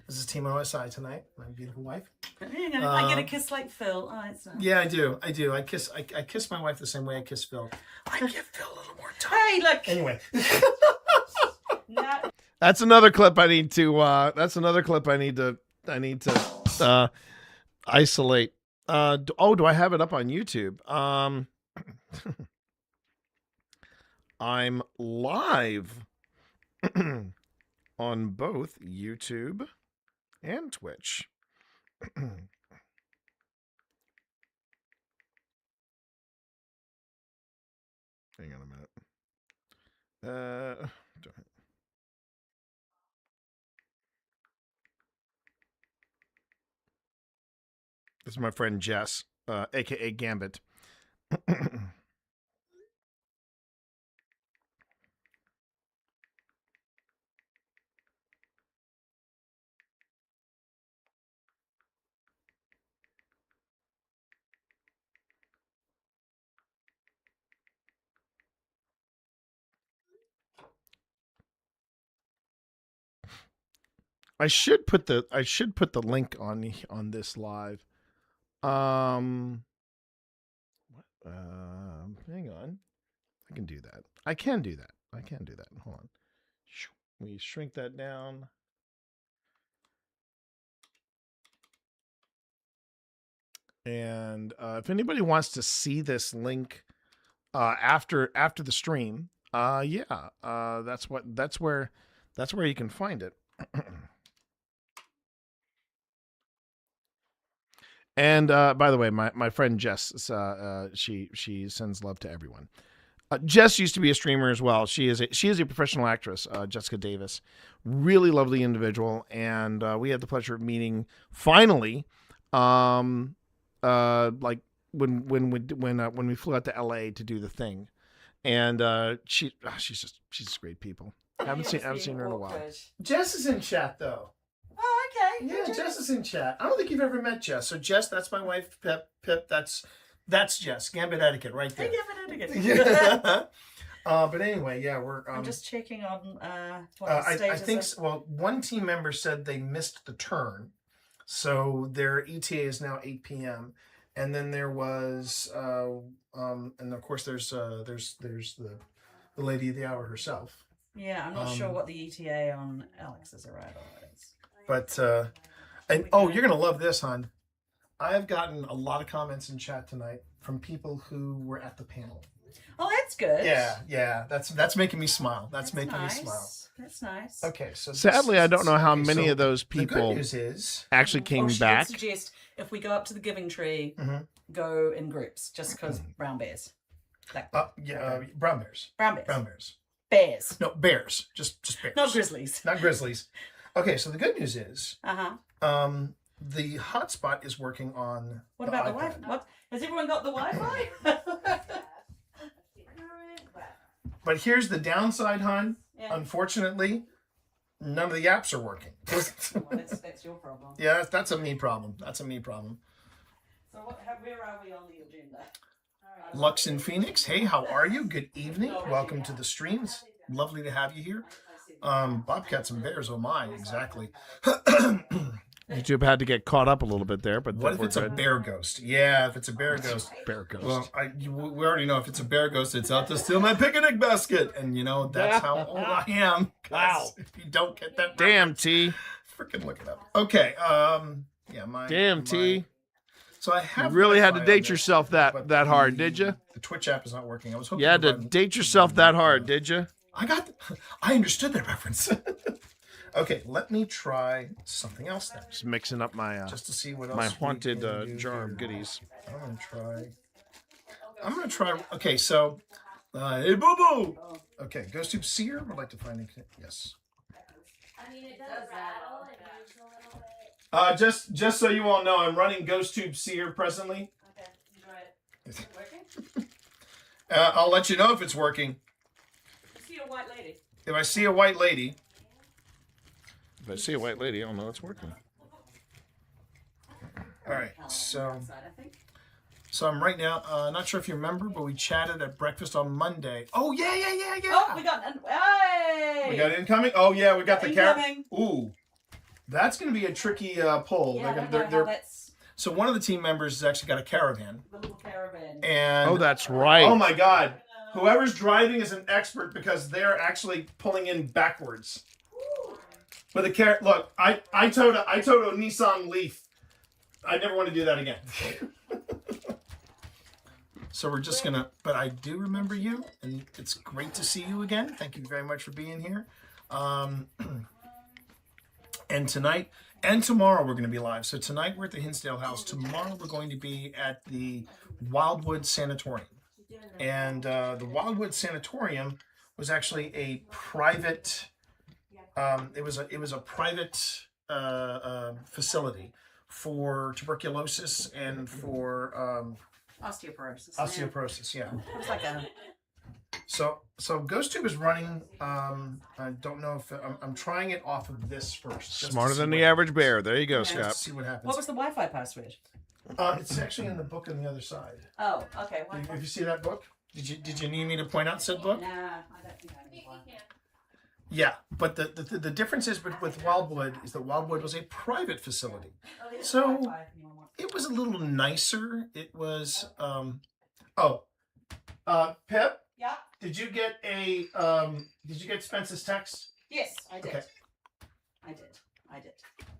R: This is Team OSI tonight. My beautiful wife.
M: I get a kiss like Phil. Oh, it's nice.
R: Yeah, I do. I kiss my wife the same way I kiss Phil. I give Phil a little more time.
M: Hey, look.
R: Anyway.
H: That's another clip I need to. I need to isolate. Do I have it up on YouTube? I'm live on both YouTube and Twitch. Hang on a minute. This is my friend Jess, aka Gambit. I should put the link on this live. Hang on. I can do that. I can do that. Hold on. We shrink that down. And if anybody wants to see this link after the stream, that's where you can find it. And by the way, my friend Jess, she sends love to everyone. Jess used to be a streamer as well. She is a professional actress, Jessica Davis, really lovely individual, and we had the pleasure of meeting finally, like when we flew out to LA to do the thing, and she's just great people. Haven't seen her in a while.
R: Jess is in chat though.
M: Oh, okay.
R: Yeah, Jess is in chat. I don't think you've ever met Jess. So Jess, that's my wife, Pip. That's Jess. Gambit etiquette right there.
M: Gambit etiquette.
R: But anyway, yeah,
M: I'm just checking on what
R: I think one team member said they missed the turn, so their ETA is now 8 p.m. And then there was and of course there's the lady of the hour herself.
M: Yeah, I'm not sure what the ETA on Alex's arrival is.
R: But you're gonna love this, hon. I have gotten a lot of comments in chat tonight from people who were at the panel.
M: Oh, that's good.
R: Yeah. That's making me smile. That's making
M: nice.
R: me smile.
M: That's nice.
R: Okay, so
H: sadly, I don't know how many of those people
R: the good news is,
H: actually came
M: she
H: back.
M: would suggest if we go up to the giving tree, go in groups, just because brown bears.
R: Brown bears.
M: Brown bears.
R: Brown bears.
M: Bears.
R: No, bears. Just bears.
M: Not grizzlies.
R: Not grizzlies. Okay, so the good news is,
M: the
R: hotspot is working on.
M: What about the Wi-Fi? What has everyone got the Wi-Fi?
R: But here's the downside, hon.
M: Yeah.
R: Unfortunately, none of the apps are working.
M: That's your problem.
R: Yeah, that's a me problem. That's a me problem.
M: So where are we on the agenda?
R: Lux in Phoenix. Hey, how are you? Good evening. Welcome to the streams. Lovely to have you here. Bobcats and bears, oh my, exactly.
H: YouTube had to get caught up a little bit there, but
R: what if it's a bear ghost? Yeah, if it's a bear ghost.
H: Bear ghost.
R: Well, we already know if it's a bear ghost, it's out to steal my picnic basket, and that's how old I am. Wow! If you don't get that,
H: damn T.
R: Freaking look it up. Okay.
H: T.
R: So I have.
H: You really had to date yourself that hard, did you?
R: The Twitch app is not working. I was hoping.
H: You had to date yourself that hard, did you?
R: I understood that reference. Okay, let me try something else then.
H: Just mixing up my
R: just to see what else
H: my haunted jar of goodies.
R: I'm gonna try. Okay, so hey boo boo. Okay, Ghost Tube Seer would like to find it. Yes.
P: I mean, it does rattle. It moves a little bit.
R: Just so you all know, I'm running Ghost Tube Seer presently.
P: Okay, enjoy it. Is it working?
R: I'll let you know if it's working.
M: You see a white lady.
R: If I see a white lady.
H: If I see a white lady, I'll know it's working.
R: All right, so I'm right now. Not sure if you remember, but we chatted at breakfast on Monday. Oh yeah.
M: Oh, we got
R: We got incoming. Oh yeah, we got the
M: incoming.
R: Ooh, that's going to be a tricky pull.
M: Yeah,
R: so one of the team members has actually got a caravan.
M: The little caravan.
R: And
H: that's right.
R: Oh my God, whoever's driving is an expert because they're actually pulling in backwards. But the look, I towed a Nissan Leaf. I never want to do that again. So we're just gonna. But I do remember you, and it's great to see you again. Thank you very much for being here. And tonight and tomorrow we're going to be live. So tonight we're at the Hinsdale house. Tomorrow we're going to be at the Wildwood Sanatorium, and the Wildwood Sanatorium was actually a private. It was a private facility for tuberculosis and for
M: osteoporosis.
R: Osteoporosis, yeah.
M: It was like a.
R: So GhostTube is running. I don't know if I'm trying it off of this first.
H: Smarter than the average bear. There you go, Scott.
R: Let's see what happens.
M: What was the Wi-Fi password?
R: It's actually in the book on the other side.
M: Oh, okay.
R: If you see that book, did you need me to point out said book?
M: Nah, I don't think I need one.
R: Yeah, but the difference is with Wildwood is that Wildwood was a private facility, so it was a little nicer. It was Pip.
M: Yeah.
R: Did you get Spence's text?
M: Yes, I did.
R: Okay.
M: I did.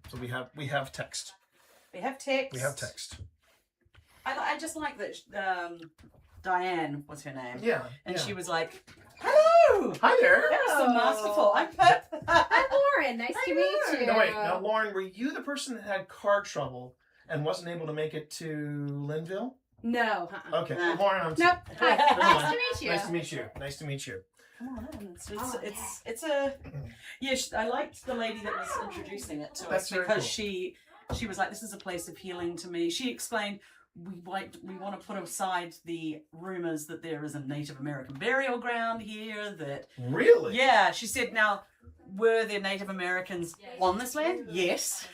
R: So we have text.
M: We have text.
R: We have text.
M: I just like that. Diane was her name.
R: Yeah.
M: And she was like, "Hello,
R: hi there."
M: That was so masterful. I'm Pip.
P: Hi, Lauren. Nice to meet you.
R: No, wait. Now, Lauren, were you the person that had car trouble and wasn't able to make it to Linville?
P: No.
R: Okay. Well, Lauren, I'm
P: Nope. Hi.
R: Never
P: Nice
R: mind.
P: to meet you.
R: Nice to meet you. Nice to meet you.
M: Come on in. It's a yeah. I liked the lady that was introducing it to
R: That's
M: us
R: very
M: because
R: cool.
M: she was like, "This is a place of healing to me." She explained we want to put aside the rumors that there is a Native American burial ground here. That
R: Really?
M: Yeah. She said, "Now, were there Native Americans on this land? Yes."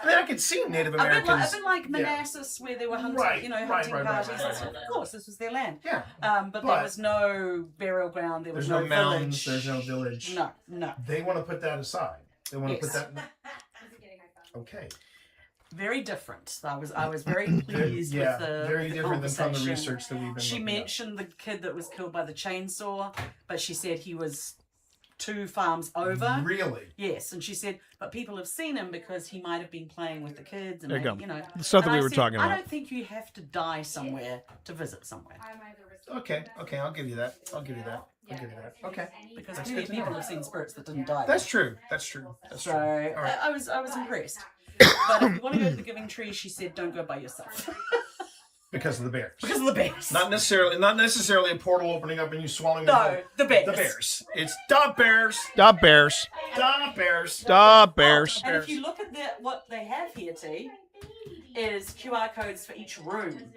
R: I mean, I could see Native Americans.
M: A bit like Manassas, where they were hunting, hunting parties. Of course, this was their land.
R: Yeah.
M: But there was no burial ground. There was
R: There's no mountains.
M: village.
R: There's no village.
M: No.
R: They want to put that aside. They want
M: Yes.
R: to put that. Okay.
M: Very different. I was very pleased
R: Yeah,
M: with the
R: very different than from the
M: conversation.
R: research that we've been
M: She
R: looking at.
M: mentioned the kid that was killed by the chainsaw, but she said he was 2 farms over.
R: Really?
M: Yes, and she said, but people have seen him because he might have been playing with the kids. And
H: There you
M: maybe,
H: go.
M: you know,
H: The stuff that
M: and
H: we
M: I
H: were
M: said,
H: talking
M: I
H: about.
M: don't think you have to die somewhere to visit somewhere.
R: Okay. I'll give you that. I'll give you that. Okay.
M: Because
R: That's
M: many
R: good to know.
M: people have seen spirits that didn't die.
R: That's true. That's true.
M: So
R: All right.
M: I was impressed. But if you want to go to the Giving Tree, she said, don't go by yourself.
R: Because of the bears.
M: Because of the bears.
R: Not necessarily a portal opening up and you swallowing.
M: No, the bears.
R: The bears. It's the bears.
H: The bears.
R: The bears.
H: The bears.
M: And if you look at what they have here, T, is QR codes for each room.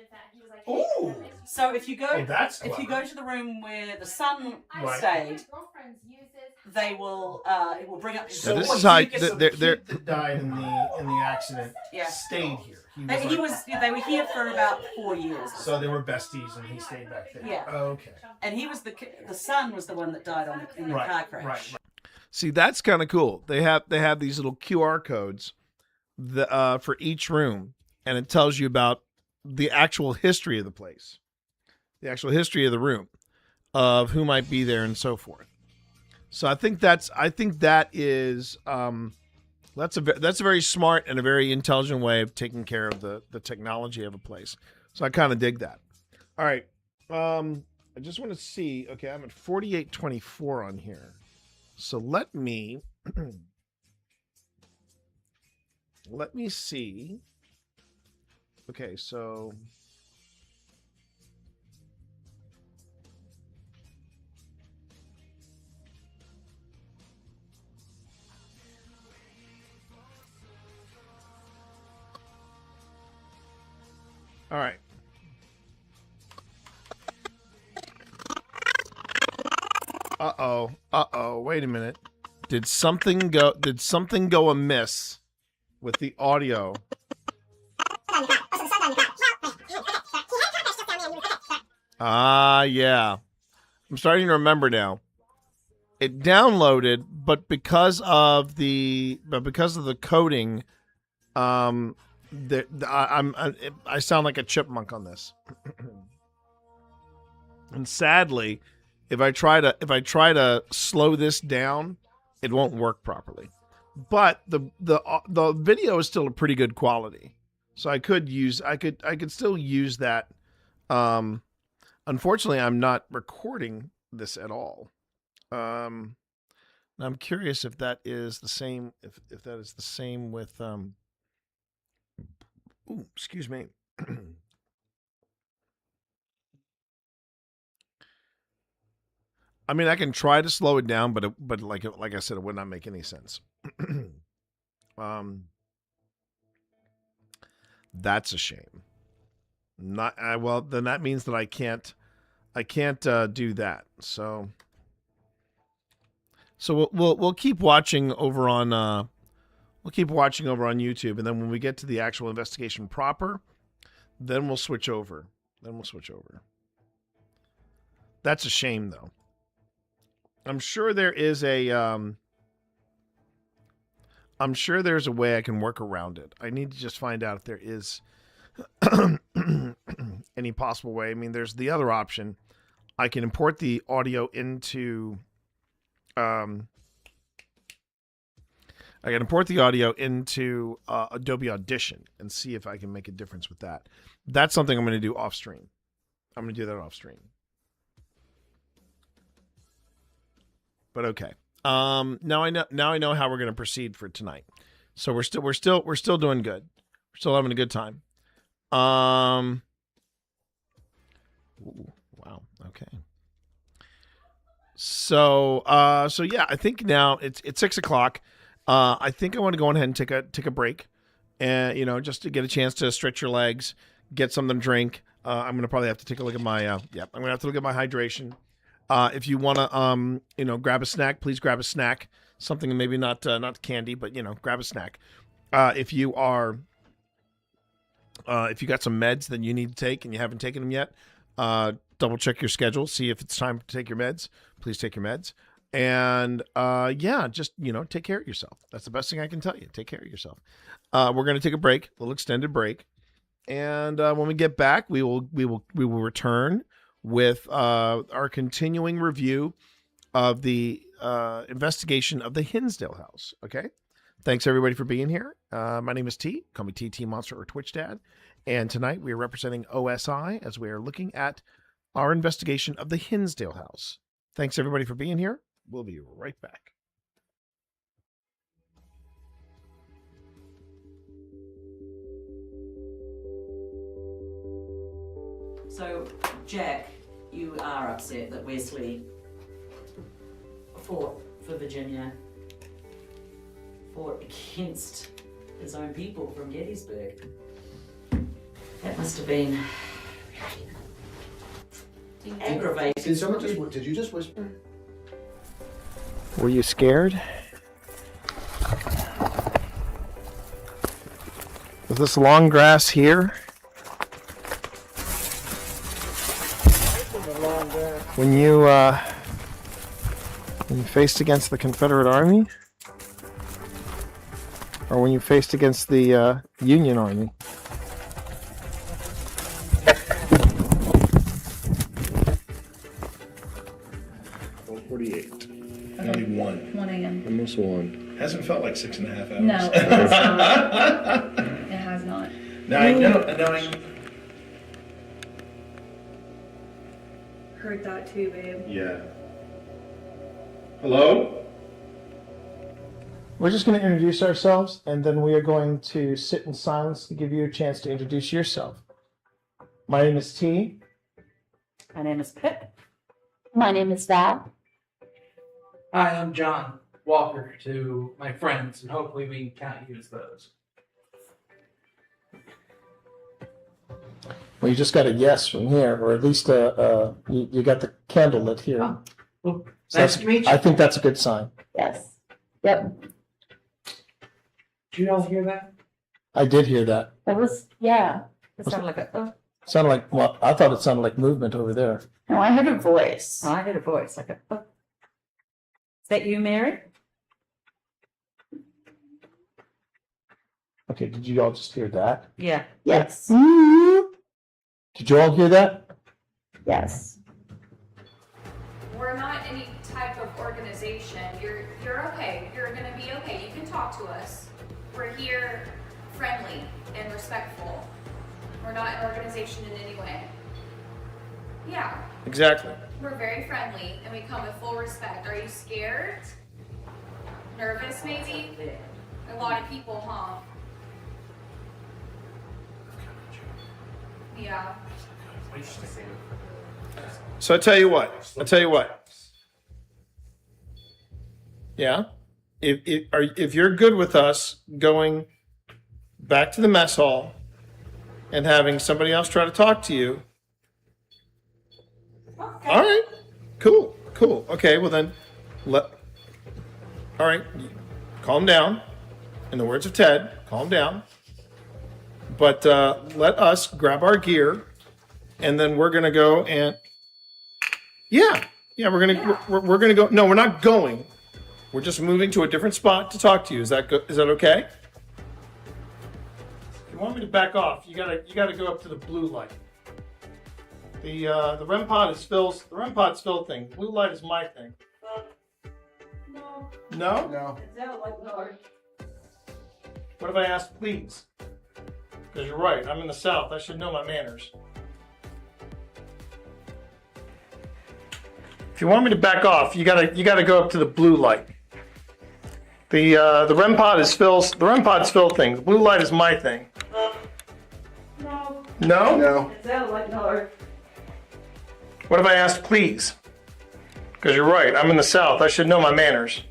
R: Ooh.
M: So if you go,
R: Oh, that's
M: if you
R: clever.
M: go to the room where the son
R: Right.
M: stayed, they will it will bring up.
R: So
H: this
R: what
H: is how
R: you get- so
H: they're-
R: the kid that died in the accident
M: Yeah.
R: stayed here.
M: They were here for about 4 years.
R: So they were besties, and he stayed back there.
M: Yeah.
R: Okay.
M: And he was the son was the one that died in the car crash.
R: Right.
H: See, that's kind of cool. They have these little QR codes for each room, and it tells you about the actual history of the place, the actual history of the room, of who might be there, and so forth. So I think that is that's a very smart and a very intelligent way of taking care of the technology of a place. So I kind of dig that. All right, I just want to see. Okay, I'm at 4824 on here. So let me see. Okay, so all right. Uh-oh. Wait a minute. Did something go amiss with the audio? Yeah. I'm starting to remember now. It downloaded, but because of the coding, I sound like a chipmunk on this. And sadly, if I try to slow this down, it won't work properly. But the video is still a pretty good quality, so I could still use that. Unfortunately, I'm not recording this at all. I'm curious if that is the same. If that is the same with. Ooh, excuse me. I mean, I can try to slow it down, but like I said, it would not make any sense. That's a shame. Well, then that means that I can't do that. So we'll keep watching over on YouTube, and then when we get to the actual investigation proper, then we'll switch over. That's a shame, though. I'm sure there's a way I can work around it. I need to just find out if there is any possible way. I mean, there's the other option. I can import the audio into Adobe Audition and see if I can make a difference with that. That's something I'm going to do off stream. I'm going to do that off stream. But okay. Now I know how we're going to proceed for tonight. So we're still doing good. We're still having a good time. Ooh, wow. Okay. So yeah, I think now it's 6 o'clock. I think I want to go ahead and take a break, and just to get a chance to stretch your legs, get something to drink. I'm gonna probably have to take a look at my I'm gonna have to look at my hydration. If you want to grab a snack, please grab a snack. Something maybe not candy, but grab a snack. If you got some meds that you need to take and you haven't taken them yet, double check your schedule, see if it's time to take your meds. Please take your meds. And just take care of yourself. That's the best thing I can tell you. Take care of yourself. We're going to take a break, a little extended break. And when we get back, we will return with our continuing review of the investigation of the Hinsdale house. Okay. Thanks everybody for being here. My name is T. Call me TT Monster or Twitch Dad. And tonight we are representing OSI as we are looking at our investigation of the Hinsdale house. Thanks everybody for being here. We'll be right back.
M: So, Jack, you are upset that Wesley fought for Virginia, fought against his own people from Gettysburg. That must have been aggravating.
B: Did you just whisper?
G: Were you scared? Was this long grass here? When you faced against the Confederate Army? Or when you faced against the Union Army?
R: Only 1.
P: 1 a.m.
T: Almost 1.
R: Hasn't felt like 6.5 hours.
P: No, it has not. It has not.
R: No, I know.
P: Heard that too, babe.
R: Yeah. Hello?
H: We're just going to introduce ourselves, and then we are going to sit in silence to give you a chance to introduce yourself. My name is T.
M: My name is Pip.
P: My name is Val.
K: Hi, I'm John Walker to my friends, and hopefully we can't use those.
H: Well, you just got a yes from here, or at least you got the candle lit here.
K: Oh, well,
H: So
K: nice to meet you.
H: I think that's a good sign.
P: Yes. Yep.
K: Did you all hear that?
H: I did hear that.
P: That was, yeah.
M: It sounded like a,
H: Sounded like, well, I thought it sounded like movement over there.
P: No, I heard a voice.
M: I heard a voice like a, Is that you, Mary?
H: Okay, did you all just hear that?
M: Yeah.
P: Yes.
H: Did you all hear that?
P: Yes.
S: We're not any type of organization. You're okay. You're gonna be okay. You can talk to us. We're here friendly and respectful. We're not an organization in any way. Yeah.
H: Exactly.
S: We're very friendly and we come with full respect. Are you scared? Nervous maybe? A lot of people, huh? Yeah.
H: So I tell you what. Yeah, if you're good with us going back to the mess hall and having somebody else try to talk to you.
S: Okay.
H: All right, cool. Okay, well then, all right, calm down. In the words of Ted, calm down. But let us grab our gear, and then we're gonna go and we're gonna go. No, we're not going. We're just moving to a different spot to talk to you. Is that good? Is that okay? If you want me to back off, you gotta go up to the blue light. The REM pod is Phil's. The REM pod's Phil thing. Blue light is my thing.
S: No.
H: No?
B: No.
H: What if I asked please? Because you're right, I'm in the South. I should know my manners. If you want me to back off, you gotta go up to the blue light. The REM pod is Phil's. The REM pod's Phil thing. The blue light is my thing.
R: No?
B: No.
P: It sounded like no.
R: What if I asked please? Because you're right, I'm in the South. I should know my manners.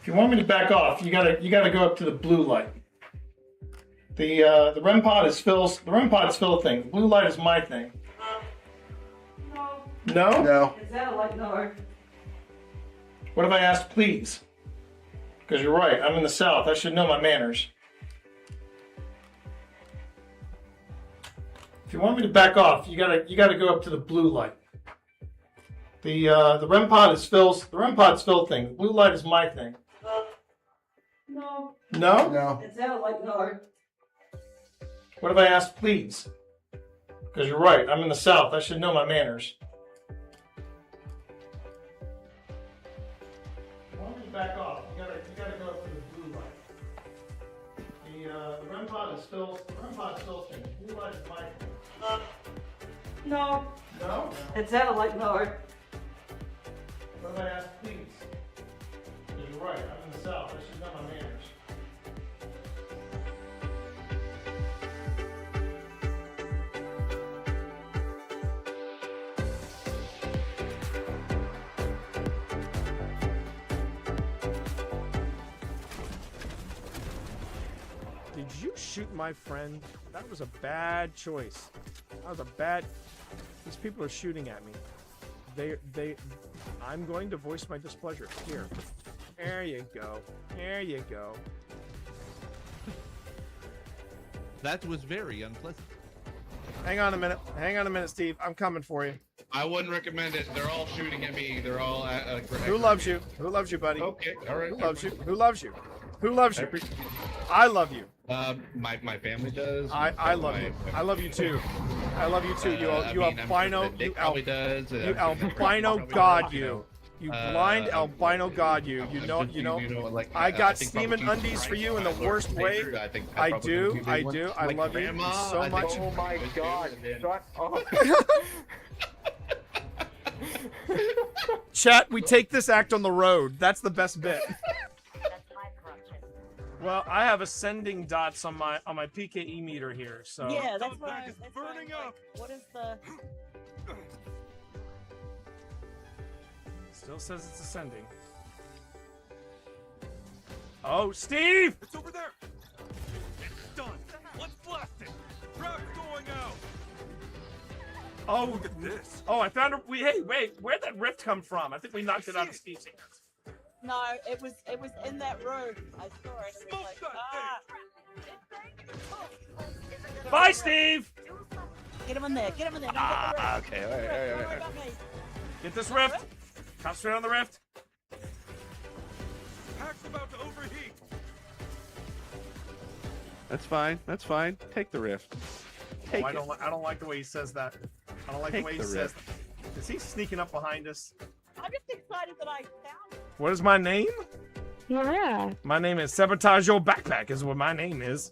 R: If you want me to back off, you gotta go up to the blue light. The REM pod is Phil's thing. The blue light is my thing. No?
B: No.
P: It sounded like no.
R: What if I asked please? Because you're right, I'm in the South. I should know my manners. If you want me to back off, you gotta go up to the blue light. The REM pod is Phil's thing. The blue light is my thing.
P: No.
R: No?
B: No.
P: It sounded like no.
R: What if I asked please? Because you're right, I'm in the South. I should know my manners. If you want me to back off, you gotta go up to the blue light. The REM pod is Phil's thing. The blue light is my thing.
P: No.
R: No?
P: It sounded like no.
R: What if I asked please? Because you're right, I'm in the South. I should know my manners.
H: Did you shoot my friend? That was a bad choice. That was a bad... These people are shooting at me. I'm going to voice my displeasure. Here. There you go. There you go.
L: That was very unpleasant.
H: Hang on a minute. Hang on a minute, Steve. I'm coming for you.
L: I wouldn't recommend it. They're all shooting at me. They're all
H: Who loves you? Who loves you, buddy?
L: Okay, all right.
H: Who loves you? Who loves you? Who loves you? I love you.
L: My family does.
H: I love you. I love you too. I love you too. You albino. You albino god. You blind albino god. You know.
L: Like,
H: I got steaming undies for you in the worst way. I do. I love you so much.
V: Oh my God! Shut up.
H: Chat, we take this act on the road. That's the best bit. Well, I have ascending dots on my PKE meter here, so
P: Yeah, that's why. That's burning up. What is the?
H: Still says it's ascending. Oh, Steve!
O: It's over there. It's done. Let's blast it. Crowd's going out.
H: Oh,
O: Look at this.
H: Oh, I found a. Hey, wait, where'd that rift come from? I think we knocked it out of Steve's hands.
P: No, it was in that room. I saw it. It was like,
H: Bye, Steve.
P: Get him in there. Get him in there. Don't get the rift.
L: Okay, all
P: Don't worry
L: right.
P: about me.
H: Get this rift. Concentrate on the rift.
O: Pack's about to overheat.
C: That's fine. That's fine. Take the rift. Take
H: I don't like the way he says that. I don't like the way he says that. Is he sneaking up behind us?
P: I'm just excited that I found it.
H: What is my name?
P: Yeah.
H: My name is Sabotage Your Backpack is what my name is.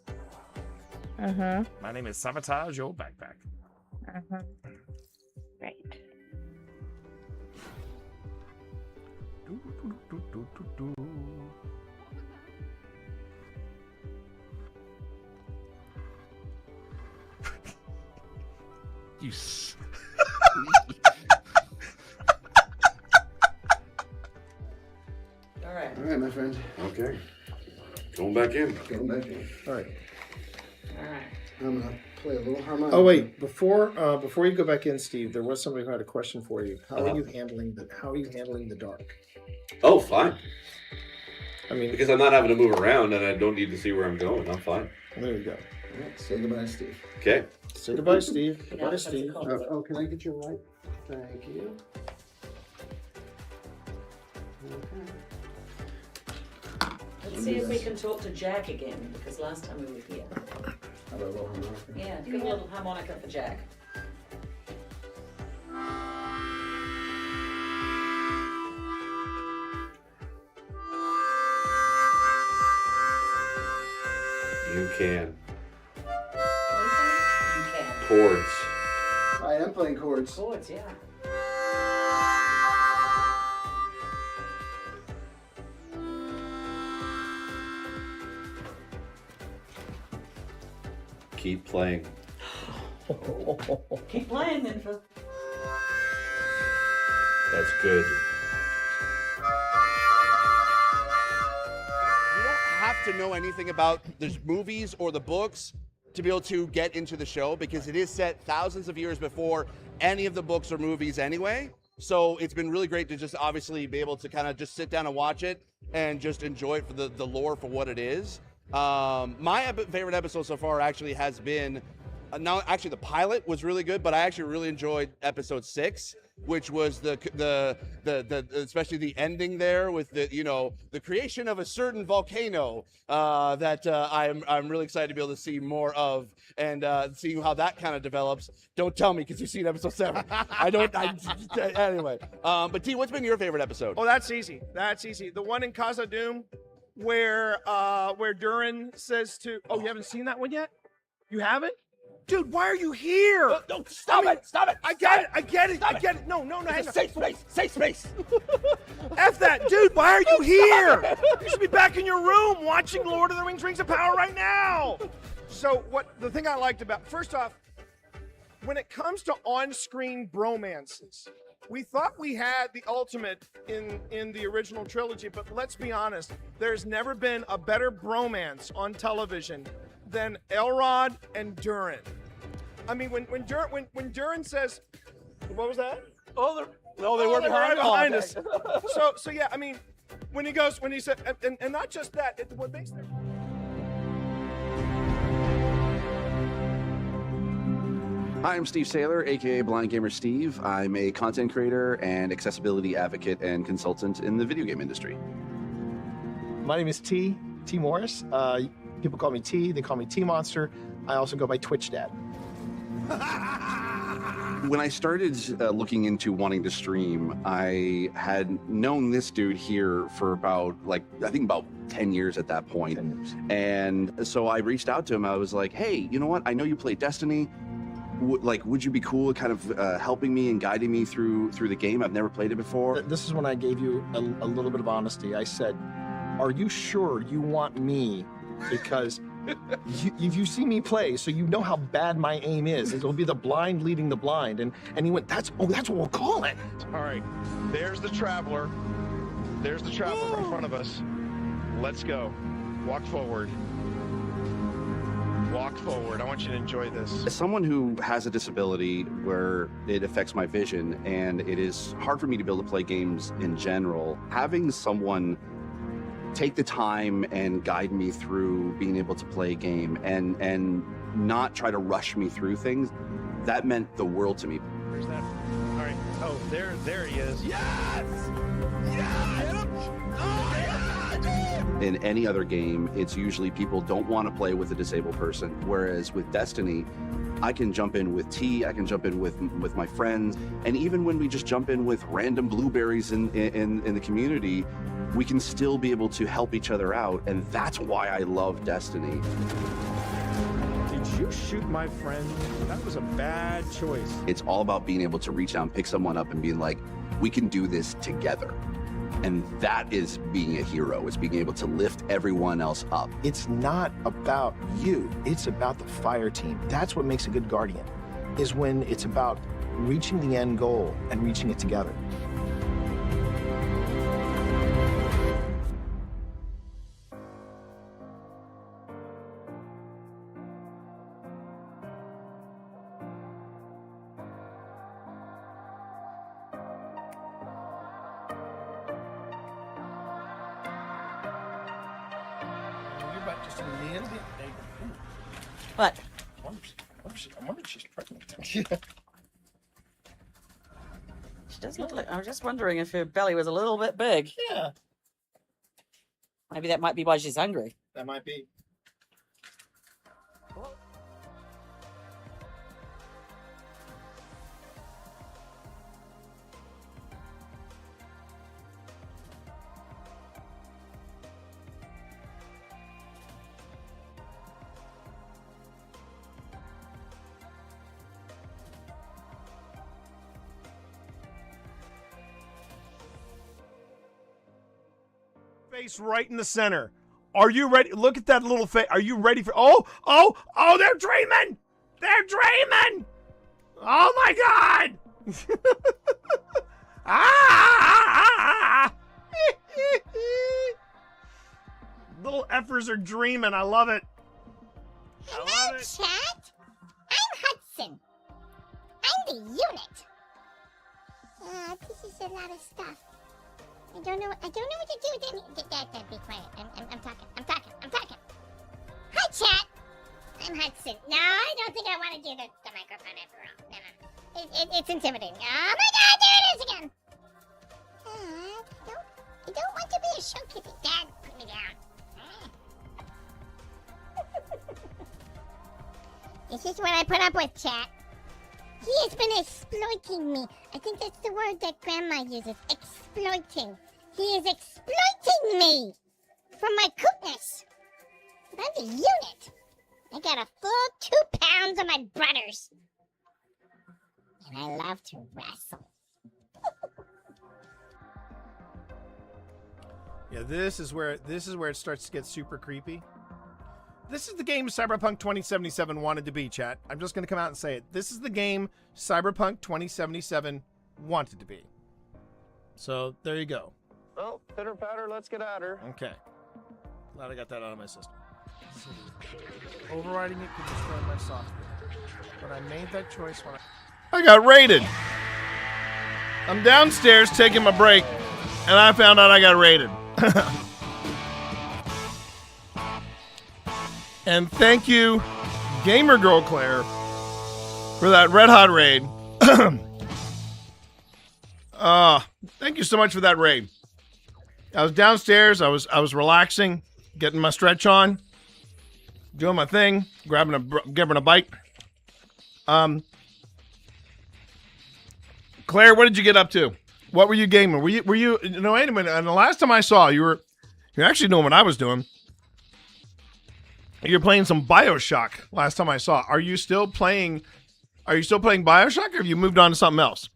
P: Uh-huh.
H: My name is Sabotage Your Backpack.
P: Uh-huh. Right.
C: You
M: All right.
B: All right, my friend.
T: Okay. Going back in.
B: Going back in.
R: All right.
M: All right.
B: I'm gonna play a little harmonica.
R: Oh wait, before you go back in, Steve, there was somebody who had a question for you. How are you handling the dark?
T: Oh, fine.
R: I mean,
T: Because I'm not having to move around and I don't need to see where I'm going. I'm fine.
R: there you go.
B: All right, say goodbye, Steve.
T: Okay.
R: Say goodbye, Steve.
M: Yeah,
R: Goodbye,
M: that's
R: Steve.
M: cool.
B: Oh, can I get your light? Thank you.
M: Let's see if we can talk to Jack again, because last time we were here.
B: How about a little harmonica?
M: Yeah, give a little harmonica for Jack.
T: You can.
M: You can.
T: Chords.
B: I am playing chords.
M: Chords, yeah.
T: Keep playing.
M: Keep playing then, Phil.
T: That's good.
C: You don't have to know anything about the movies or the books to be able to get into the show, because it is set thousands of years before any of the books or movies anyway. So it's been really great to just obviously be able to kind of just sit down and watch it and just enjoy it for the lore for what it is. My favorite episode so far actually has been, now actually the pilot was really good, but I actually really enjoyed episode 6, which was the especially the ending there with the creation of a certain volcano that I'm really excited to be able to see more of, and seeing how that kind of develops. Don't tell me, because you've seen episode 7. Anyway. But T, what's been your favorite episode?
H: Oh, that's easy. That's easy. The one in Casa Doom where Durin says to, oh, you haven't seen that one yet? You haven't? Dude, why are you here?
C: No, stop it!
H: I get it. No, hang on.
C: Safe space.
H: F that, dude, why are you here? You should be back in your room watching Lord of the Rings Rings of Power right now. So the thing I liked about, first off, when it comes to on-screen bromances, we thought we had the ultimate in the original trilogy, but let's be honest, there's never been a better bromance on television than Elrod and Durin. I mean, when Durin says, what was that?
C: Oh, they were
H: behind us. So yeah, I mean, when he said, and not just that, what makes them.
C: Hi, I'm Steve Saylor, aka Blind Gamer Steve. I'm a content creator and accessibility advocate and consultant in the video game industry.
G: My name is T Morris. People call me T. They call me T Monster. I also go by Twitch Dad.
C: When I started looking into wanting to stream, I had known this dude here for about 10 years at that point. And so I reached out to him. I was like, hey, you know what? I know you play Destiny. Would you be cool kind of helping me and guiding me through the game? I've never played it before.
G: This is when I gave you a little bit of honesty. I said, are you sure you want me? Because you see me play, so you know how bad my aim is. It'll be the blind leading the blind. And he went, that's what we'll call it.
V: All right, there's the traveler. There's the traveler in front of us. Let's go. Walk forward. Walk forward. I want you to enjoy this.
C: As someone who has a disability where it affects my vision, and it is hard for me to be able to play games in general, having someone take the time and guide me through being able to play a game and not try to rush me through things, that meant the world to me.
V: Where's that? All right. Oh, there he is.
O: Yes! Yes! Oh, yeah!
C: In any other game, it's usually people don't want to play with a disabled person, whereas with Destiny, I can jump in with T, I can jump in with my friends, and even when we just jump in with random blueberries in the community, we can still be able to help each other out, and that's why I love Destiny.
G: Did you shoot my friend? That was a bad choice.
C: It's all about being able to reach out and pick someone up and being like, we can do this together. And that is being a hero. It's being able to lift everyone else up.
G: It's not about you. It's about the fire team. That's what makes a good guardian, is when it's about reaching the end goal and reaching it together.
M: What?
G: I wonder if she's pregnant.
M: She does look like, I was just wondering if her belly was a little bit big.
G: Yeah.
M: Maybe that might be why she's hungry.
G: That might be.
H: Face right in the center. Are you ready? Look at that little face. Are you ready for? Oh, they're dreaming. They're dreaming. Oh my God. Little effers are dreaming. I love it.
I: Hello, chat. I'm Hudson. I'm the unit. This is a lot of stuff. I don't know what to do with any. Dad, be quiet. I'm talking. Hi, chat. I'm Hudson. No, I don't think I want to do the microphone after all. No. It's intimidating. Oh my God, there it is again. I don't want to be a show kitty. Dad, put me down. This is what I put up with, chat. He has been exploiting me. I think that's the word that Grandma uses. Exploiting. He is exploiting me for my cootness. But I'm the unit. I got a full 2 pounds of my brothers. And I love to wrestle.
H: Yeah, this is where it starts to get super creepy. This is the game Cyberpunk 2077 wanted to be, chat. I'm just going to come out and say it. This is the game Cyberpunk 2077 wanted to be. So, there you go.
G: Well, pitter patter, let's get at her.
H: Okay. Glad I got that out of my system. Overriding it could destroy my software. But I made that choice when I got raided. I'm downstairs taking my break, and I found out I got raided. And thank you, Gamer Girl Claire, for that red hot raid. Thank you so much for that raid. I was downstairs. I was relaxing, getting my stretch on, doing my thing, grabbing a bite. Claire, what did you get up to? What were you gaming? Were you? No, wait a minute. And the last time I saw you, you're actually doing what I was doing. You're playing some BioShock. Last time I saw. Are you still playing BioShock, or have you moved on to something else?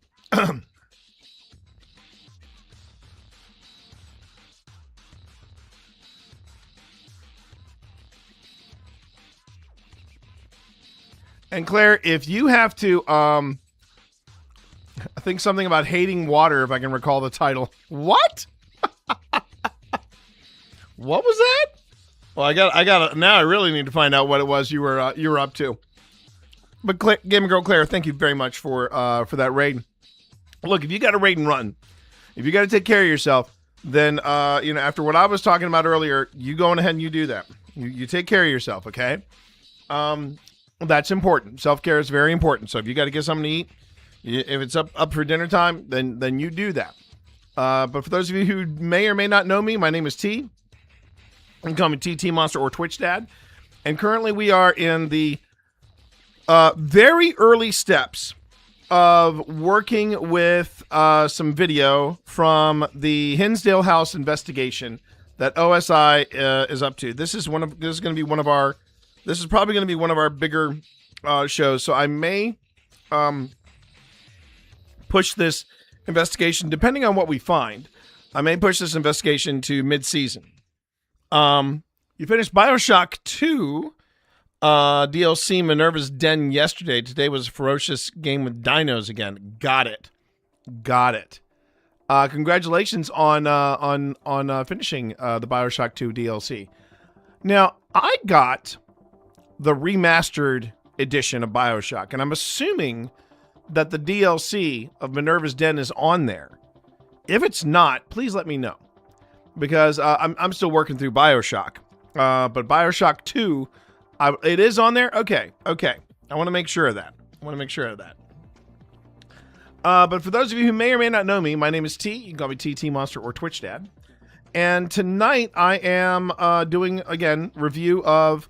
H: And Claire, if you have to, I think something about hating water, if I can recall the title. What? What was that? Well, I got. Now I really need to find out what it was you were up to. But Gamer Girl Claire, thank you very much for that raid. Look, if you got a raid and run, if you got to take care of yourself, then after what I was talking about earlier, you go on ahead and you do that. You take care of yourself, okay? That's important. Self-care is very important. So if you got to get something to eat, if it's up for dinner time, then you do that. But for those of you who may or may not know me, my name is T. You can call me TT Monster or Twitch Dad. And currently we are in the very early steps of working with some video from the Hinsdale House investigation that OSI is up to. This is probably going to be one of our bigger shows. So I may push this investigation, depending on what we find. I may push this investigation to mid-season. You finished BioShock 2 DLC Minerva's Den yesterday. Today was a ferocious game with dinos again. Got it. Congratulations on finishing the BioShock 2 DLC. Now, I got the remastered edition of BioShock, and I'm assuming that the DLC of Minerva's Den is on there. If it's not, please let me know, because I'm still working through BioShock. But BioShock 2, it is on there? Okay. I want to make sure of that. But for those of you who may or may not know me, my name is T. You can call me TT Monster or Twitch Dad. And tonight I am doing, again, review of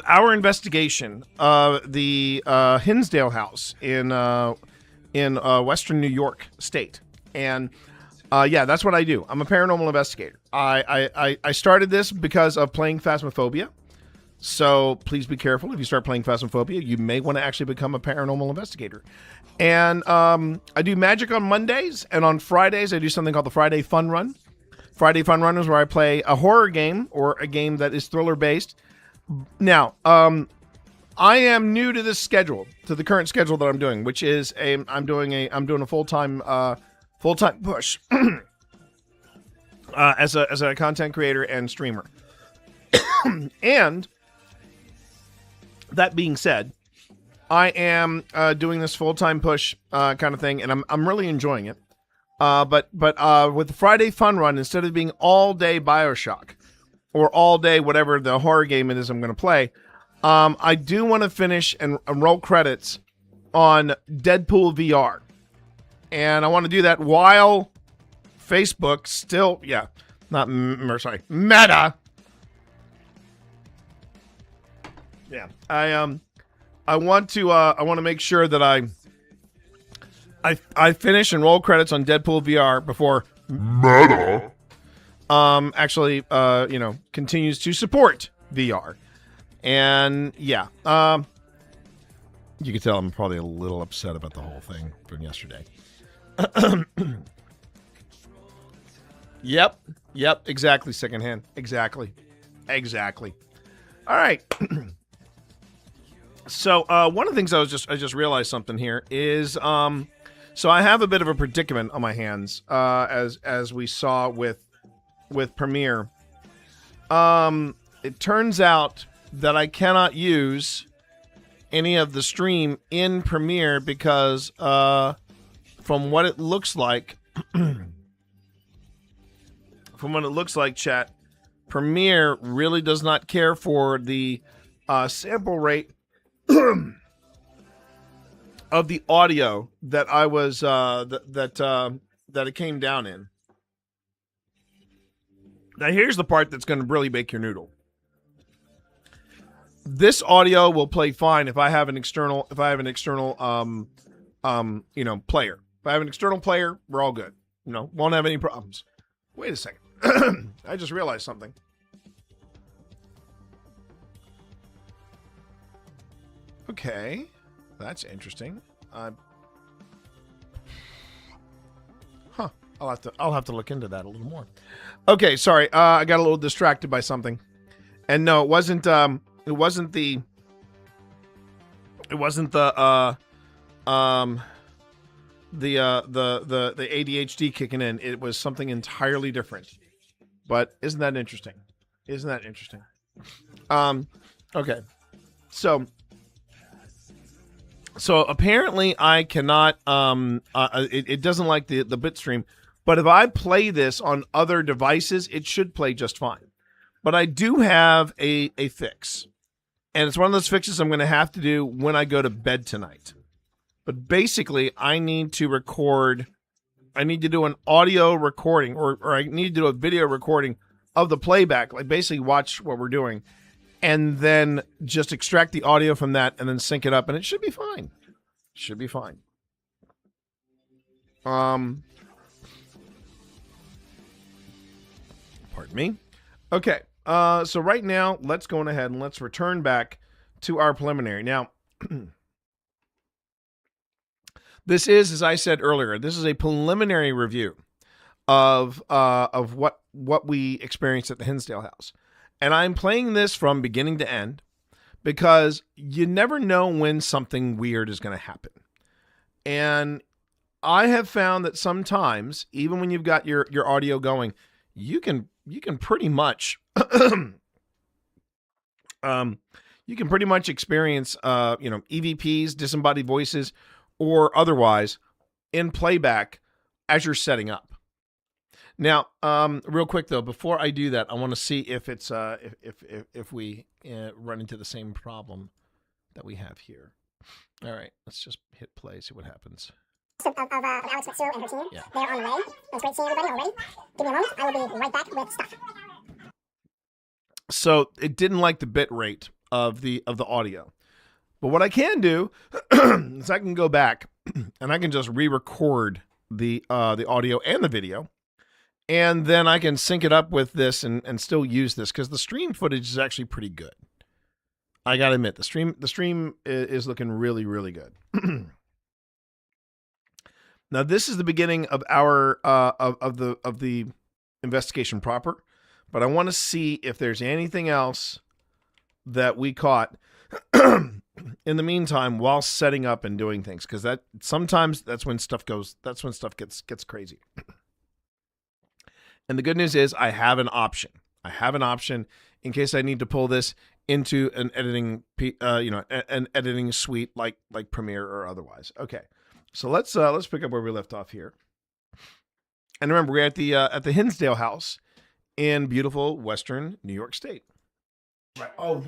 H: our investigation of the Hinsdale house in Western New York State. And yeah, that's what I do. I'm a paranormal investigator. I started this because of playing Phasmophobia. So please be careful. If you start playing Phasmophobia, you may want to actually become a paranormal investigator. And I do magic on Mondays, and on Fridays I do something called the Friday Fun Run. Friday Fun Run is where I play a horror game or a game that is thriller based. Now, I am new to this schedule, to the current schedule that I'm doing, which is I'm doing a full-time push as a content creator and streamer. And that being said, I am doing this full-time push kind of thing, and I'm really enjoying it. But with the Friday Fun Run, instead of being all day BioShock or all day whatever the horror game it is I'm going to play, I do want to finish and roll credits on Deadpool VR. And I want to do that while Facebook still, Meta. Yeah, I want to make sure that I finish and roll credits on Deadpool VR before Meta actually continues to support VR. And yeah, you can tell I'm probably a little upset about the whole thing from yesterday. Yep, exactly, secondhand. Exactly. All right. So one of the things I just realized something here is so I have a bit of a predicament on my hands as we saw with Premiere. It turns out that I cannot use any of the stream in Premiere because from what it looks like chat, Premiere really does not care for the sample rate of the audio that I was that it came down in. Now here's the part that's going to really bake your noodle. This audio will play fine if I have an external player. If I have an external player, we're all good. Won't have any problems. Wait a second. I just realized something. Okay, that's interesting. I'll have to look into that a little more. Okay, sorry. I got a little distracted by something. And no, it wasn't the ADHD kicking in. It was something entirely different. But isn't that interesting? Okay. So apparently I cannot it doesn't like the bitstream, but if I play this on other devices, it should play just fine. But I do have a fix. And it's one of those fixes I'm going to have to do when I go to bed tonight. But basically, I need to do an audio recording or I need to do a video recording of the playback, like basically watch what we're doing, and then just extract the audio from that and then sync it up, and it should be fine. Pardon me. Okay. So right now, let's go on ahead and let's return back to our preliminary. Now, this is, as I said earlier, this is a preliminary review of what we experienced at the Hinsdale house. And I'm playing this from beginning to end because you never know when something weird is going to happen. And I have found that sometimes, even when you've got your audio going, you can pretty much experience EVPs, disembodied voices, or otherwise in playback as you're setting up. Now, real quick though, before I do that, I want to see if it's if we run into the same problem that we have here. All right, let's just hit play, see what happens.
I: Of Alex Matsuo and her team. Yeah. They're on the way. It's great seeing everybody already. Give me a moment. I will be right back with stuff.
H: So it didn't like the bit rate of the audio. But what I can do is I can go back and I can just re-record the audio and the video. And then I can sync it up with this and still use this because the stream footage is actually pretty good. I gotta admit, the stream is looking really, really good. Now this is the beginning of our of the investigation proper, but I want to see if there's anything else that we caught in the meantime while setting up and doing things, because that sometimes that's when stuff gets crazy. And the good news is I have an option. I have an option in case I need to pull this into an editing, an editing suite like Premiere or otherwise. Okay, so let's pick up where we left off here. And remember, we're at the Hinsdale house in beautiful Western New York State.
A: Right. Oh,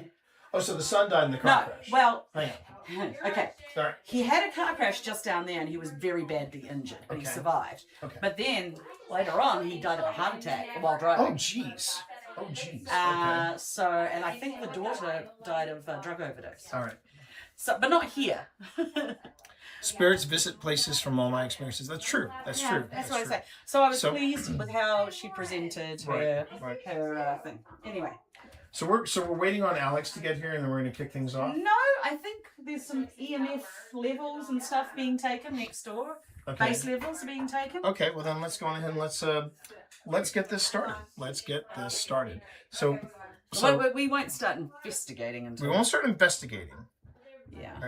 A: so the son died in the car crash.
M: Well,
A: Hang on.
M: okay.
A: Sorry.
M: He had a car crash just down there, and he was very badly injured, but he survived.
A: Okay.
M: But then later on, he died of a heart attack while driving.
A: Oh, jeez.
M: So, and I think the daughter died of drug overdose.
A: All right.
M: So, but not here.
A: Spirits visit places from all my experiences. That's true. That's true.
M: That's what I say. So I was pleased with how she presented her thing. Anyway.
A: So we're waiting on Alex to get here, and then we're going to kick things off.
M: No, I think there's some EMF levels and stuff being taken next door.
A: Okay.
M: Base levels are being taken.
A: Okay, well then let's go on ahead and let's get this started. So
M: we won't start investigating until
A: we won't start investigating.
M: Yeah.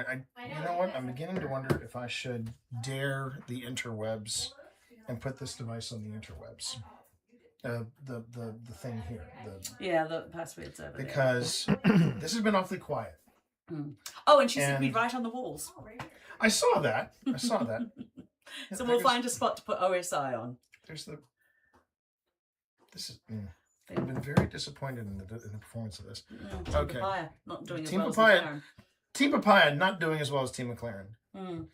A: You know what? I'm beginning to wonder if I should dare the interwebs and put this device on the interwebs. The thing here.
M: The password's over
A: because this has been awfully quiet.
M: Oh, and she said we'd write on the walls.
A: I saw that.
M: So we'll find a spot to put OSI on.
A: I've been very disappointed in the performance of this.
M: Team Papaya not doing as well as McLaren.
A: Team Papaya not doing as well as Team McLaren.
M: Mm.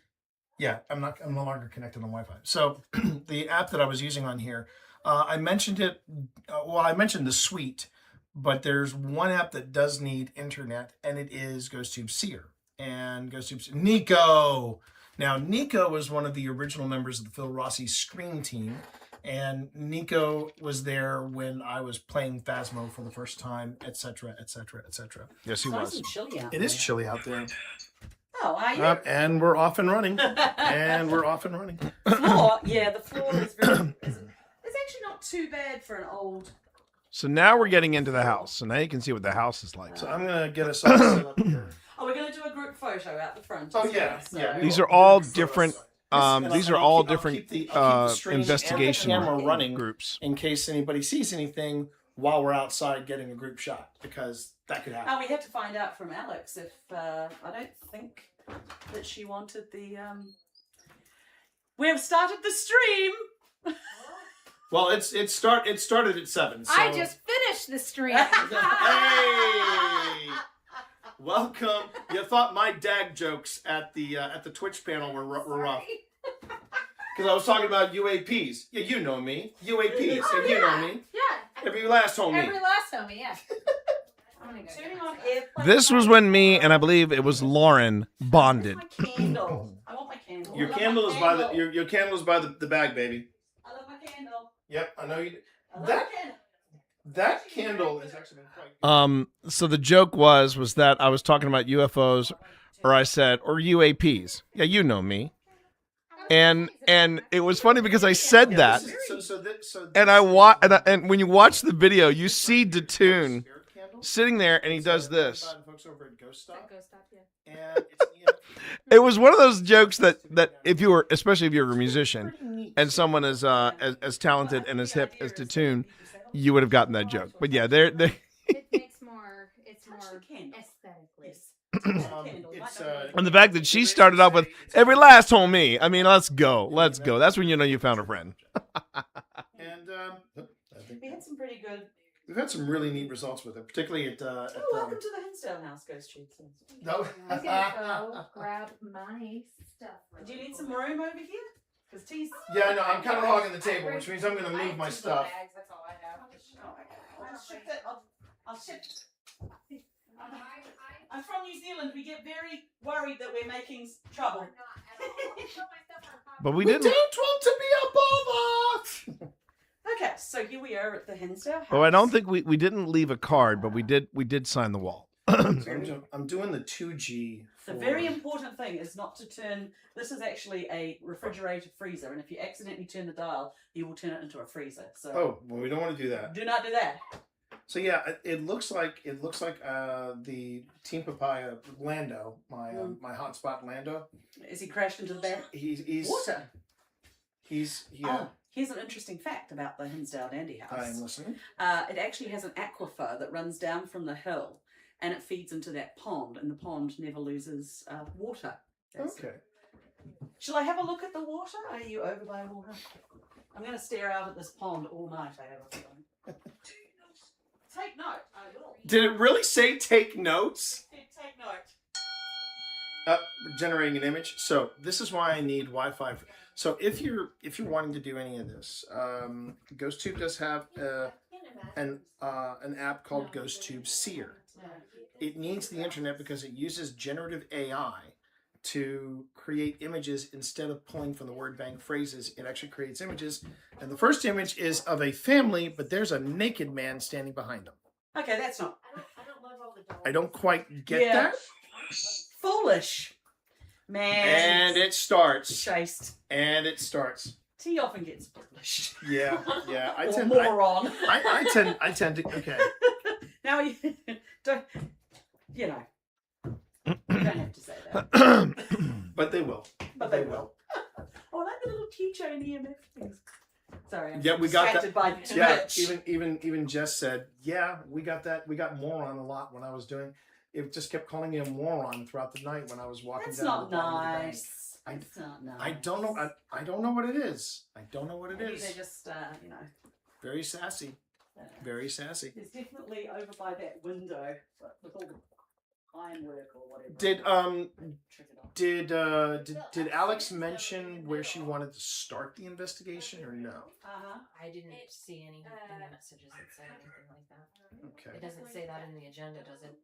A: Yeah, I'm no longer connected on Wi-Fi. So the app that I was using on here, I mentioned it. I mentioned the suite, but there's one app that does need internet, and it is GhostTube Seer. And GhostTube Nico. Now, Nico was one of the original members of the Phil Rossi Scream team, and Nico was there when I was playing Phasmo for the first time, etc., etc., etc.
H: Yes, he was.
A: It is chilly out there.
M: Oh, are you?
A: And we're off and running. The
M: floor, the floor is very. It's actually not too bad for an old.
H: So now we're getting into the house. So now you can see what the house is like.
A: So I'm gonna get us all set up here.
M: Oh, we're gonna do a group photo out the front.
A: Oh yeah, yeah.
H: These are all different. These are all different investigation
A: camera running
H: groups
A: in case anybody sees anything while we're outside getting a group shot, because that could happen.
M: Oh, we have to find out from Alex if I don't think that she wanted the. We have started the stream.
A: Well, it started at 7. So.
P: I just finished the stream.
A: Hey, welcome. You thought my dag jokes at the Twitch panel were rough. Because I was talking about UAPs. Yeah, you know me. UAPs.
P: Oh,
A: You know me.
P: Yeah.
A: Every last homie.
P: Every last homie, yeah.
M: Turning on airplane.
H: This was when me and I believe it was Lauren bonded.
M: Candle. I want my candle.
A: Your candle is by your candle is by the bag, baby.
M: I love my candle.
A: Yep, I know you.
M: That
A: That candle has actually been quite.
H: So the joke was that I was talking about UFOs, or I said, or UAPs. Yeah, you know me. And it was funny because I said that, and when you watch the video, you see Datoon sitting there, and he does this. It was one of those jokes that if you were, especially if you're a musician, and someone as talented and as hip as Datoon, you would have gotten that joke. But yeah, they're
P: It makes more. It's more aesthetically.
H: and the fact that she started off with every last homie. I mean, let's go. That's when you know you found a friend.
A: And
M: we had some pretty good.
A: We've had some really neat results with it, particularly at.
M: Welcome to the Hinsdale house, Ghost Cheats.
A: No.
P: I was gonna go grab my stuff.
M: Do you need some room over here? Because T's.
A: Yeah, no, I'm kind of hogging the table, which means I'm going to move my stuff.
P: That's all I have.
M: I'll ship. I'm from New Zealand. We get very worried that we're making trouble.
H: But we
A: don't
H: didn't.
A: want to be a bother.
M: Okay, so here we are at the Hinsdale house.
H: Oh, I don't think we didn't leave a card, but we did sign the wall.
M: We
R: I'm doing the 2G.
M: The very important thing is not to turn. This is actually a refrigerator freezer, and if you accidentally turn the dial, you will turn it into a freezer. So.
R: Oh well, we don't want to do that.
M: Do not do that.
R: So yeah, it looks like the Team Papaya Lando, my hotspot Lando.
M: Is he crashed into the bed?
R: He's
M: water.
R: Here's
M: an interesting fact about the Hinsdale Dandy House.
R: I'm listening.
M: It actually has an aquifer that runs down from the hill, and it feeds into that pond, and the pond never loses water.
R: Okay.
M: Shall I have a look at the water? Are you over by water? I'm going to stare out at this pond all night. I have a feeling. Take note. I will.
R: Did it really say take notes?
M: Take note.
R: Generating an image. So this is why I need Wi-Fi. So if you're wanting to do any of this, GhostTube does have an app called GhostTube Seer. It needs the internet because it uses generative AI to create images instead of pulling from the word bank phrases. It actually creates images, and the first image is of a family, but there's a naked man standing behind them.
M: Okay, that's not.
R: I don't quite get that.
M: Foolish. Man.
R: And it starts.
M: Chased.
R: And it starts.
M: He often gets foolish.
R: Yeah. I
M: Or
R: tend.
M: moron.
R: I tend to. Okay.
M: Now you don't. You know. You don't have to say that.
R: But they will.
M: But they will. Oh, I like the little teacher in EMF things. Sorry, I'm
R: Yeah, we got
M: distracted
R: that.
M: by
R: Yeah,
M: Twitch.
R: even Jess said, yeah, we got that. We got moron a lot when I was doing. It just kept calling me a moron throughout the night when I was walking
M: That's
R: down
M: not
R: the bottom of the bank.
M: nice. That's not nice.
R: I don't know. I don't know what it is. I don't know what it
M: Maybe
R: is.
M: they're just, you know.
R: Very sassy. Very sassy.
M: It's definitely over by that window, but with all the ironwork or whatever.
R: Did Alex mention where she wanted to start the investigation or no?
P: I didn't see any messages that said anything like that.
R: Okay.
P: It doesn't say that in the agenda, does it?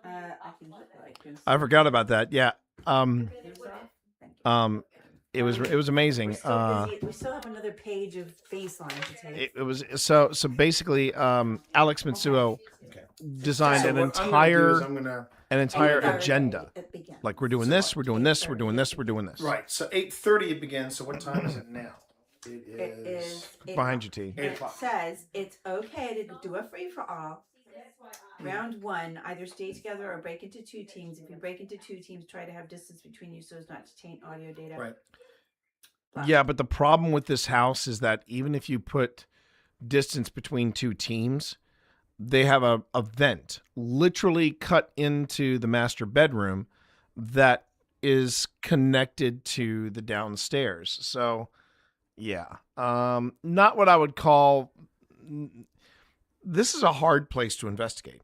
M: I can look like this.
H: I forgot about that. Yeah. It was amazing.
F: We still have another page of baseline to take.
H: It was so basically Alex Mitsuo designed
R: So
H: an
R: what I'm gonna do is I'm gonna-
H: entire agenda. Like we're doing this, we're doing this, we're doing this, we're doing this.
R: Right. So 8:30 it begins. So what time is it now? It is
H: Behind you, T.
F: It says it's okay to do a free for all. Round one, either stay together or break into two teams. If you break into two teams, try to have distance between you so as not to taint audio data.
R: Right.
H: Yeah, but the problem with this house is that even if you put distance between two teams, they have a vent literally cut into the master bedroom that is connected to the downstairs. So, yeah, not what I would call. This is a hard place to investigate.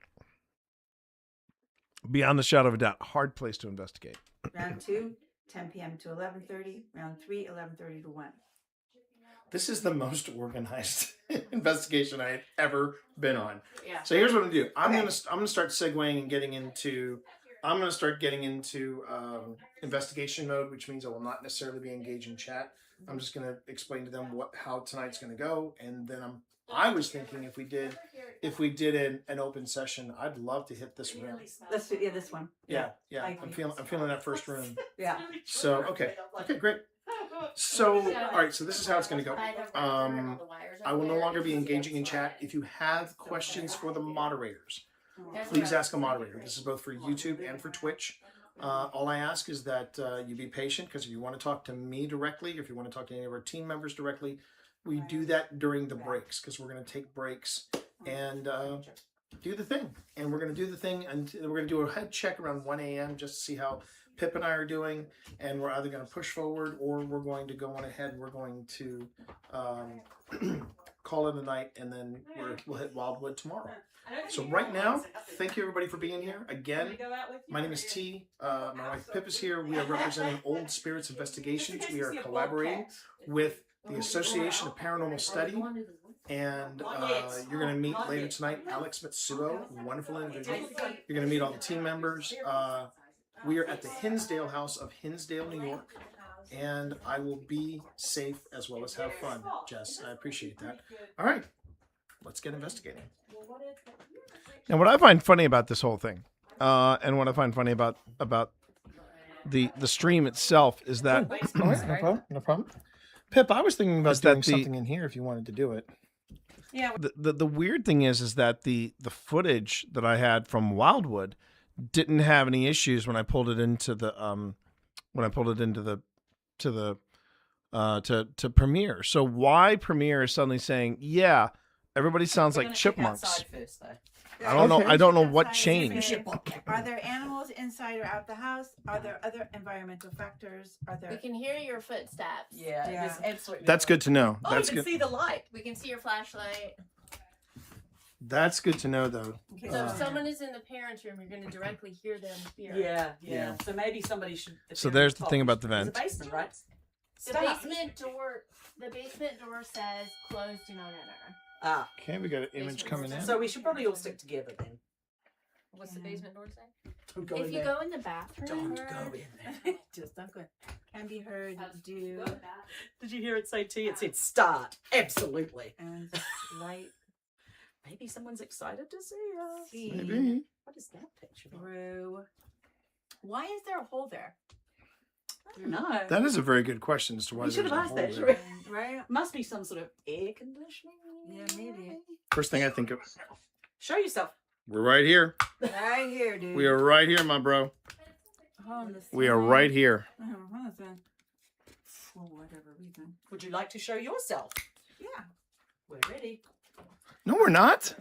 H: Beyond the shadow of a doubt, hard place to investigate.
F: Round two, 10 p.m. to 11:30. Round three, 11:30 to 1.
R: This is the most organized investigation I had ever been on.
F: Yeah.
R: So here's what I'm gonna do. I'm gonna start segueing and getting into. I'm gonna start getting into investigation mode, which means I will not necessarily be engaged in chat. I'm just gonna explain to them how tonight's gonna go, and then I was thinking if we did an open session, I'd love to hit this room.
F: This one.
R: Yeah. I'm feeling that first room.
F: Yeah.
R: So okay, great. So all right, so this is how it's going to go. I will no longer be engaging in chat. If you have questions for the moderators, please ask a moderator. This is both for YouTube and for Twitch. All I ask is that you be patient, because if you want to talk to me directly, or if you want to talk to any of our team members directly, we do that during the breaks, because we're going to take breaks and do the thing. And we're going to do the thing, and we're going to do a head check around 1 a.m. just to see how Pip and I are doing. And we're either going to push forward, or we're going to go on ahead and we're going to call it a night, and then we'll hit Wildwood tomorrow. So right now, thank you everybody for being here. Again, my name is T. My wife Pip is here. We are representing Old Spirits Investigations. We are collaborating with the Association of Paranormal Study, and you're going to meet later tonight Alex Mitsuo, wonderful individual. You're going to meet all the team members. We are at the Hinsdale House of Hinsdale, New York, and I will be safe as well as have fun, Jess. I appreciate that. All right, let's get investigating.
H: Now, what I find funny about this whole thing And what I find funny about the stream itself is that no problem. Pip, I was thinking about doing something in here if you wanted to do it.
E: Yeah.
H: The weird thing is that the footage that I had from Wildwood didn't have any issues when I pulled it into the to Premiere. So why Premiere is suddenly saying, yeah, everybody sounds like chipmunks?
F: First, though.
H: I don't know. I don't know what changed.
F: Are there animals inside or out the house? Are there other environmental factors? Are there?
P: We can hear your footsteps.
F: Yeah.
E: There's absolutely.
H: That's good to know.
E: Oh,
H: That's
E: you can
H: good.
E: see the light.
P: We can see your flashlight.
H: That's good to know, though.
P: So if someone is in the parents' room, you're going to directly hear them here.
E: Yeah. So maybe somebody should.
H: So there's the thing about the vent.
E: It's a basement, right?
P: The basement door says closed, do not enter.
E: Ah.
H: Okay, we got an image coming in.
E: So we should probably all stick together then.
P: What's the basement door say?
E: Don't go
P: If
E: in
P: you
E: there.
P: go in the bathroom,
E: Don't go in there.
F: Just don't go. Can be heard. Do.
E: Did you hear it say T? It said start. Absolutely.
F: And light.
E: Maybe someone's excited to see us.
H: Maybe.
E: What is that picture?
F: Through. Why is there a hole there?
E: No.
H: That is a very good question as to why
E: We should
H: there's
E: have
H: a
E: asked
H: hole
E: that.
H: there.
E: Should we?
F: Right.
E: Must be some sort of air conditioning.
F: Yeah, maybe.
H: First thing I think of.
E: Show yourself.
H: We're right here.
F: Right here, dude.
H: We are right here, my bro. We are right here.
F: For whatever reason.
E: Would you like to show yourself?
F: Yeah.
E: We're ready.
H: No, we're not.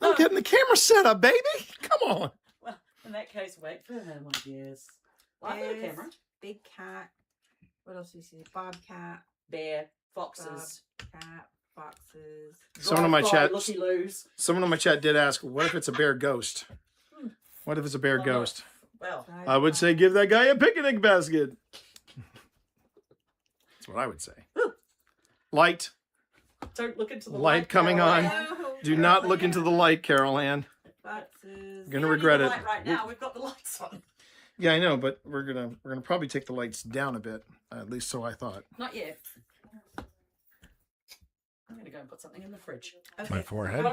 H: I'm getting the camera set up, baby. Come on.
E: Well, in that case, wait for him, I guess. Why for the
F: There's
E: camera?
F: Big cat. What else do you see? Bobcat.
E: Bear, foxes.
F: Cat. Foxes.
H: Someone in my chat.
E: Looky-loos.
H: Someone in my chat did ask, "What if it's a bear ghost? What if it's a bear
E: Well,
H: ghost?"
E: Well,
H: I would say, give that guy a picnic basket. That's what I would say. Light.
E: don't look into the
H: Light coming on.
E: Carol.
H: Do not look into the light, Carol Ann.
F: Foxes.
H: You're gonna regret
E: We
H: it.
E: don't need the light right now. We've got the lights on.
H: Yeah, I know, but we're gonna probably take the lights down a bit. At least so I thought.
E: Not yet. I'm going to go and put something in the fridge.
H: My forehead.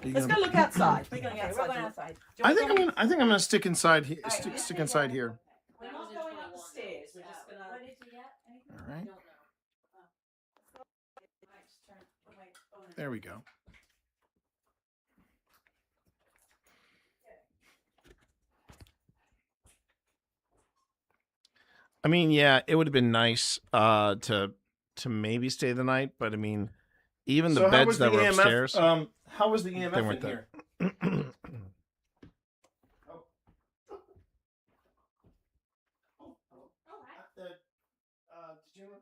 E: Let's go look outside. We're going
F: Okay, we're going outside.
H: I think I'm gonna stick inside here. Stick inside here.
E: We're not going up the stairs. We're just going to... What did you get?
H: All right. There we go. I mean, yeah, it would have been nice to maybe stay the night, but I mean, even the beds that were upstairs. How was the EMF
A: They
H: in
A: weren't
H: here?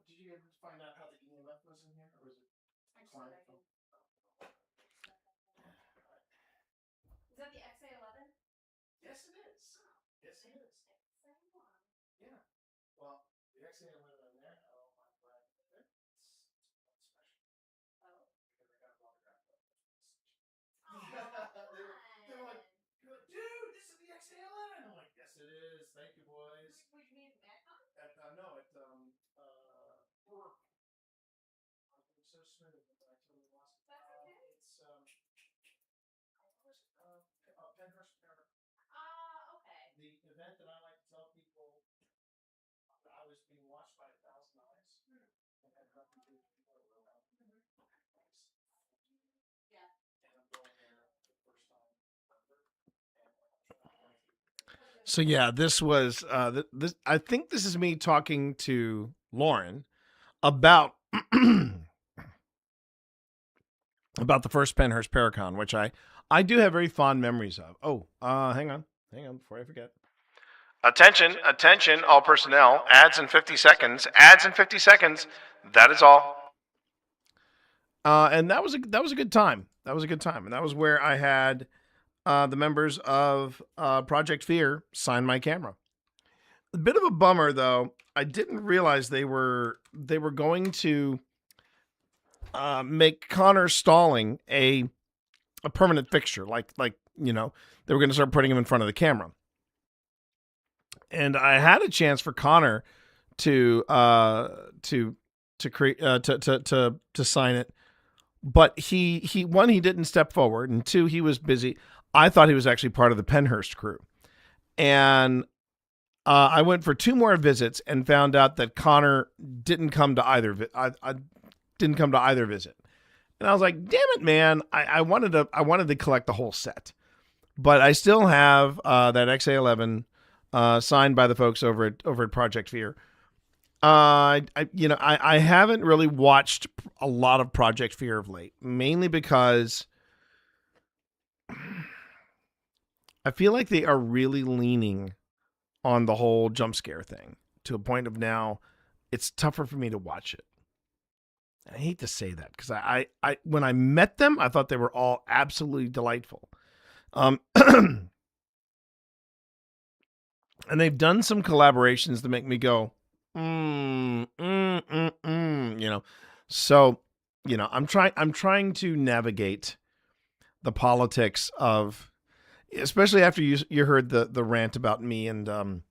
H: Did you ever find out how the EMF was in here, or was it quiet?
P: Is that the XA11?
H: Yes, it is. Yes, it is. Yeah. Well, the XA11 in there, oh my god, it's special.
P: Oh.
H: Because I got a autograph of it. They were like, dude, this is the XA11. I'm like, yes, it is. Thank you, boys.
P: What you mean, Metcon?
H: No, it I'm so smooth, but I totally lost it.
P: That's okay.
H: It's Penhurst Park.
P: Okay.
H: The event that I like to tell people that I was being watched by 1,000 eyes. And had nothing to do with people around me.
P: Yeah.
H: And I'm going there for the first time ever. So yeah, this was this. I think this is me talking to Lauren about about the first Penhurst Paracon, which I do have very fond memories of. Oh, hang on before I forget.
N: Attention, all personnel. Ads in 50 seconds. Ads in 50 seconds. That is all.
H: And that was a good time. That was a good time, and that was where I had the members of Project Fear sign my camera. A bit of a bummer, though. I didn't realize they were going to make Connor stalling a permanent fixture, like you know, they were going to start putting him in front of the camera. And I had a chance for Connor to create to sign it, but he didn't step forward, and two, he was busy. I thought he was actually part of the Penhurst crew. And I went for 2 more visits and found out that Connor didn't come to either. I didn't come to either visit, and I was like, "Damn it, man! I wanted to collect the whole set, but I still have that XA11 signed by the folks over at Project Fear." I haven't really watched a lot of Project Fear of late, mainly because I feel like they are really leaning on the whole jump scare thing to a point of now it's tougher for me to watch it. I hate to say that because I when I met them, I thought they were all absolutely delightful. And they've done some collaborations to make me go, you know. So, I'm trying to navigate the politics of, especially after you heard the rant about me and the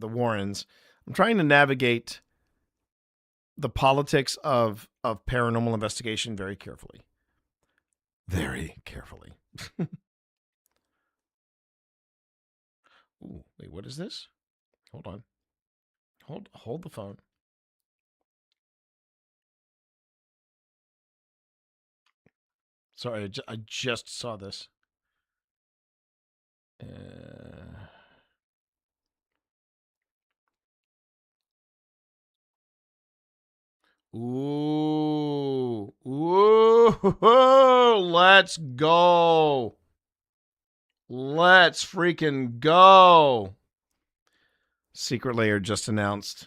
H: Warrens. I'm trying to navigate the politics of paranormal investigation very carefully. Very carefully. Ooh, wait, what is this? Hold on. Hold the phone. Sorry, I just saw this. Ooh, let's go. Let's freaking go. Secret Layer just announced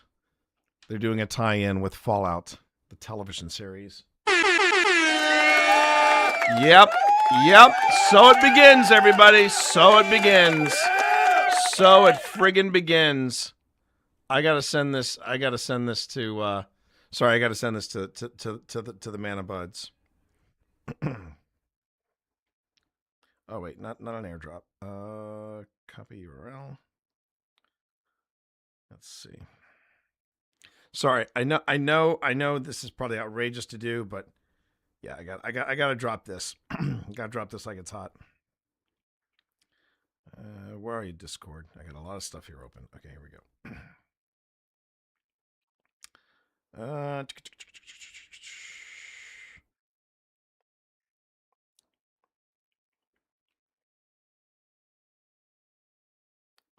H: they're doing a tie-in with Fallout, the television series. Yep. So it begins, everybody. So it begins. So it friggin' begins. I gotta send this to I gotta send this to the Man of Buds. Oh wait, not an airdrop. Copy URL. Let's see. Sorry, I know this is probably outrageous to do, but yeah, I gotta drop this. Gotta drop this like it's hot. Where are you, Discord? I got a lot of stuff here open. Okay, here we go.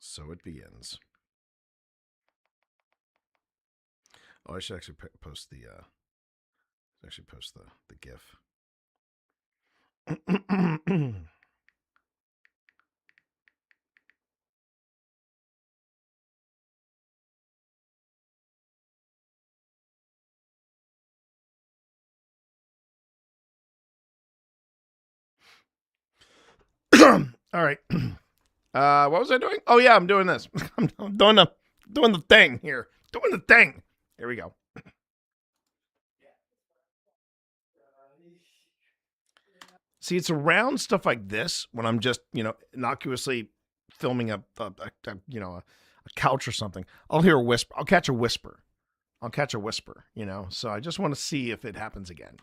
H: So it begins. Oh, I should actually post the GIF. All right. What was I doing? Oh yeah, I'm doing this. I'm doing the thing here. Doing the thing. Here we go. See, it's around stuff like this when I'm just, innocuously filming a couch or something. I'll hear a whisper. I'll catch a whisper. So I just want to see if it happens again.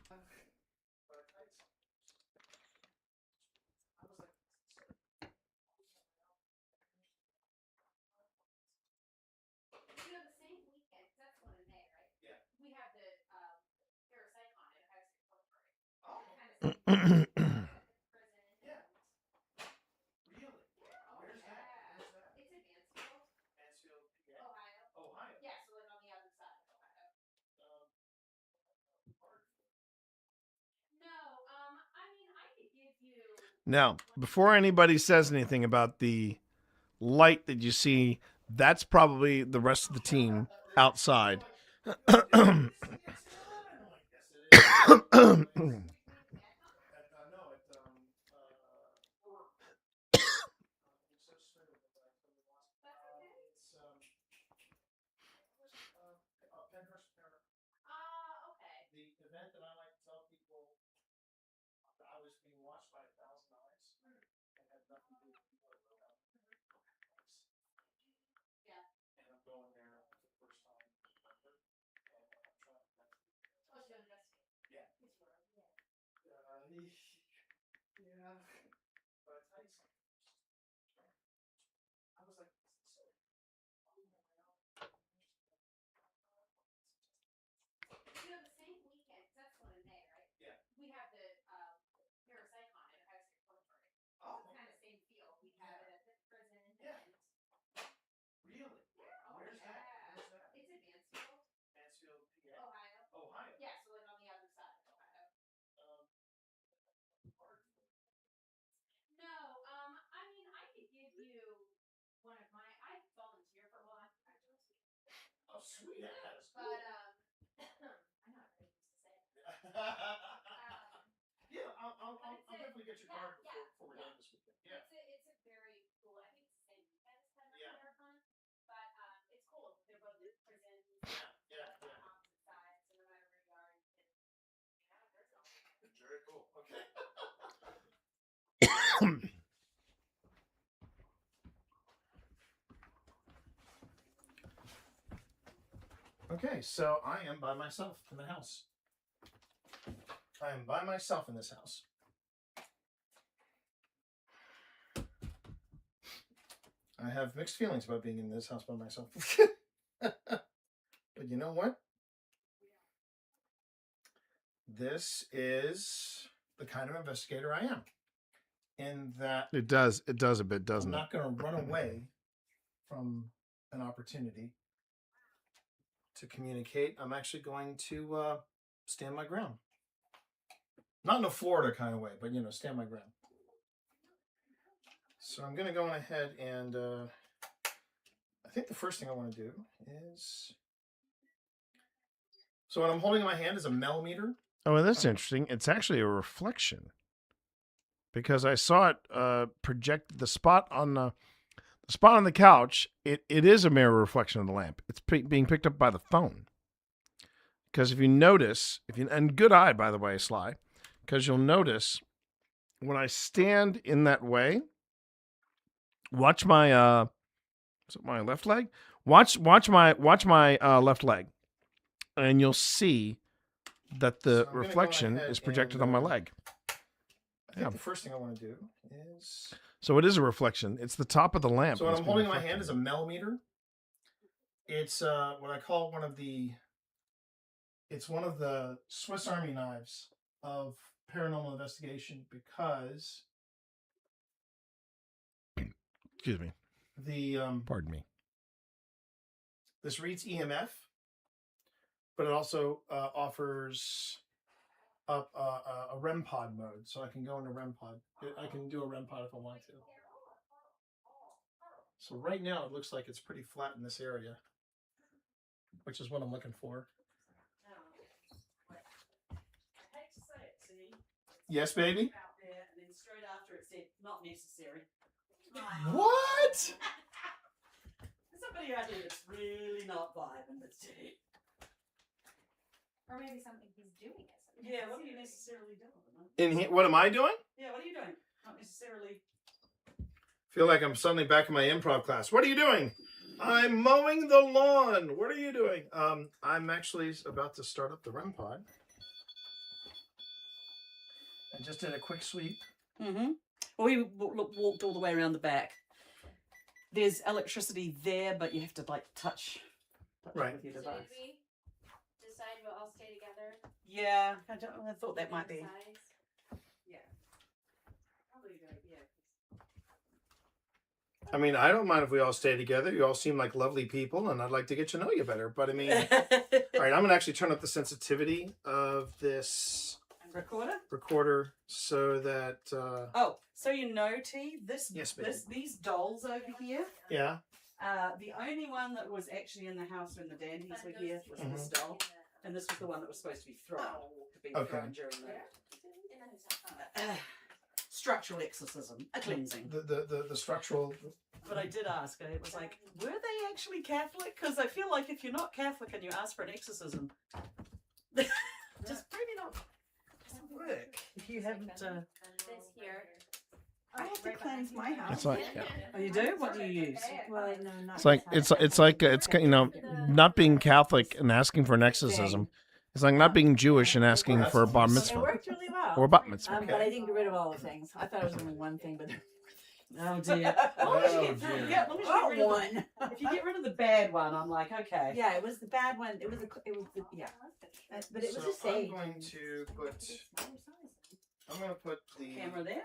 H: Now, before anybody says anything about the light that you see, that's probably the rest of the team outside.
A: sweet ass.
S: But I'm not very used to saying that.
A: Yeah, I'll definitely get your card before we're done this weekend. Yeah.
S: It's a very cool. I think it's the same weekend as kind of
A: Yeah.
S: marathon, but it's cool. They're both in prisons.
A: Yeah.
S: On opposite sides, so no matter where you are, you can hang out in person.
A: Very cool. Okay. Okay, so I am by myself in the house. I am by myself in this house. I have mixed feelings about being in this house by myself. But you know what? This is the kind of investigator I am. In that
H: It does a bit, doesn't
A: I'm
H: it?
A: not going to run away from an opportunity to communicate. I'm actually going to stand my ground. Not in a Florida kind of way, but, stand my ground. So I'm going to go ahead and I think the first thing I want to do is... So what I'm holding in my hand is a millimeter.
H: Oh, and that's interesting. It's actually a reflection, because I saw it project the spot on the couch. It is a mirror reflection of the lamp. It's being picked up by the phone. Because if you notice, and good eye, by the way, Sly, because you'll notice when I stand in that way. Watch my is it my left leg? Watch my left leg, and you'll see that the reflection is projected on my leg.
A: I think the first thing I want to do is...
H: So it is a reflection. It's the top of the lamp.
A: So what I'm holding in my hand is a millimeter. It's what I call one of the Swiss Army knives of paranormal investigation, because
H: excuse me. Pardon me.
A: This reads EMF, but it also offers up a REM pod mode, so I can go into REM pod. I can do a REM pod if I want to. So right now it looks like it's pretty flat in this area, which is what I'm looking for.
M: I hate to say it, see?
A: Yes, baby?
M: Out there, and then straight after it said, not necessary.
A: What?
M: Somebody out here that's really not vibing with tea.
S: Or maybe something he's doing isn't.
M: Yeah, what are you necessarily doing?
A: In here, what am I doing?
M: Yeah, what are you doing? Not necessarily.
A: Feel like I'm suddenly back in my improv class. What are you doing? I'm mowing the lawn. What are you doing? I'm actually about to start up the REM pod. I just did a quick sweep.
M: Mm-hmm. Well, we walked all the way around the back. There's electricity there, but you have to touch
A: Right.
M: with your
S: So
M: device.
S: did we decide we'll all stay together?
M: Yeah, I thought that might be.
S: Size?
M: Yeah. Probably a good idea.
A: I mean, I don't mind if we all stay together. You all seem like lovely people, and I'd like to get to know you better. But I mean, all right, I'm going to actually turn up the sensitivity of this recorder so that...
M: Oh, so you know, T,
A: Yes, baby.
M: these dolls over here,
A: Yeah.
M: the only one that was actually in the house when the dandies were here was this doll, and this was the one that was supposed to be thrown, thrown during the structural exorcism, a cleansing.
A: The structural...
M: But I did ask her, it was like, were they actually Catholic? Because I feel like if you're not Catholic and you ask for an exorcism, just maybe not doesn't work if you haven't.
S: This here.
F: I have to cleanse my house.
H: It's like, yeah.
M: Oh, you do? What do you use?
F: Well, no, not
H: It's like not being Catholic and asking for an exorcism. It's like not being Jewish and asking for a bar mitzvah.
F: It worked really well.
H: Or a bat mitzvah.
F: But I didn't get rid of all the things. I thought it was only one thing, but
M: Oh dear. If you get rid of the bad one, I'm like, okay.
F: Yeah, it was the bad one. It was yeah. But it was
A: So
F: a save.
A: I'm going to put the
M: Camera there?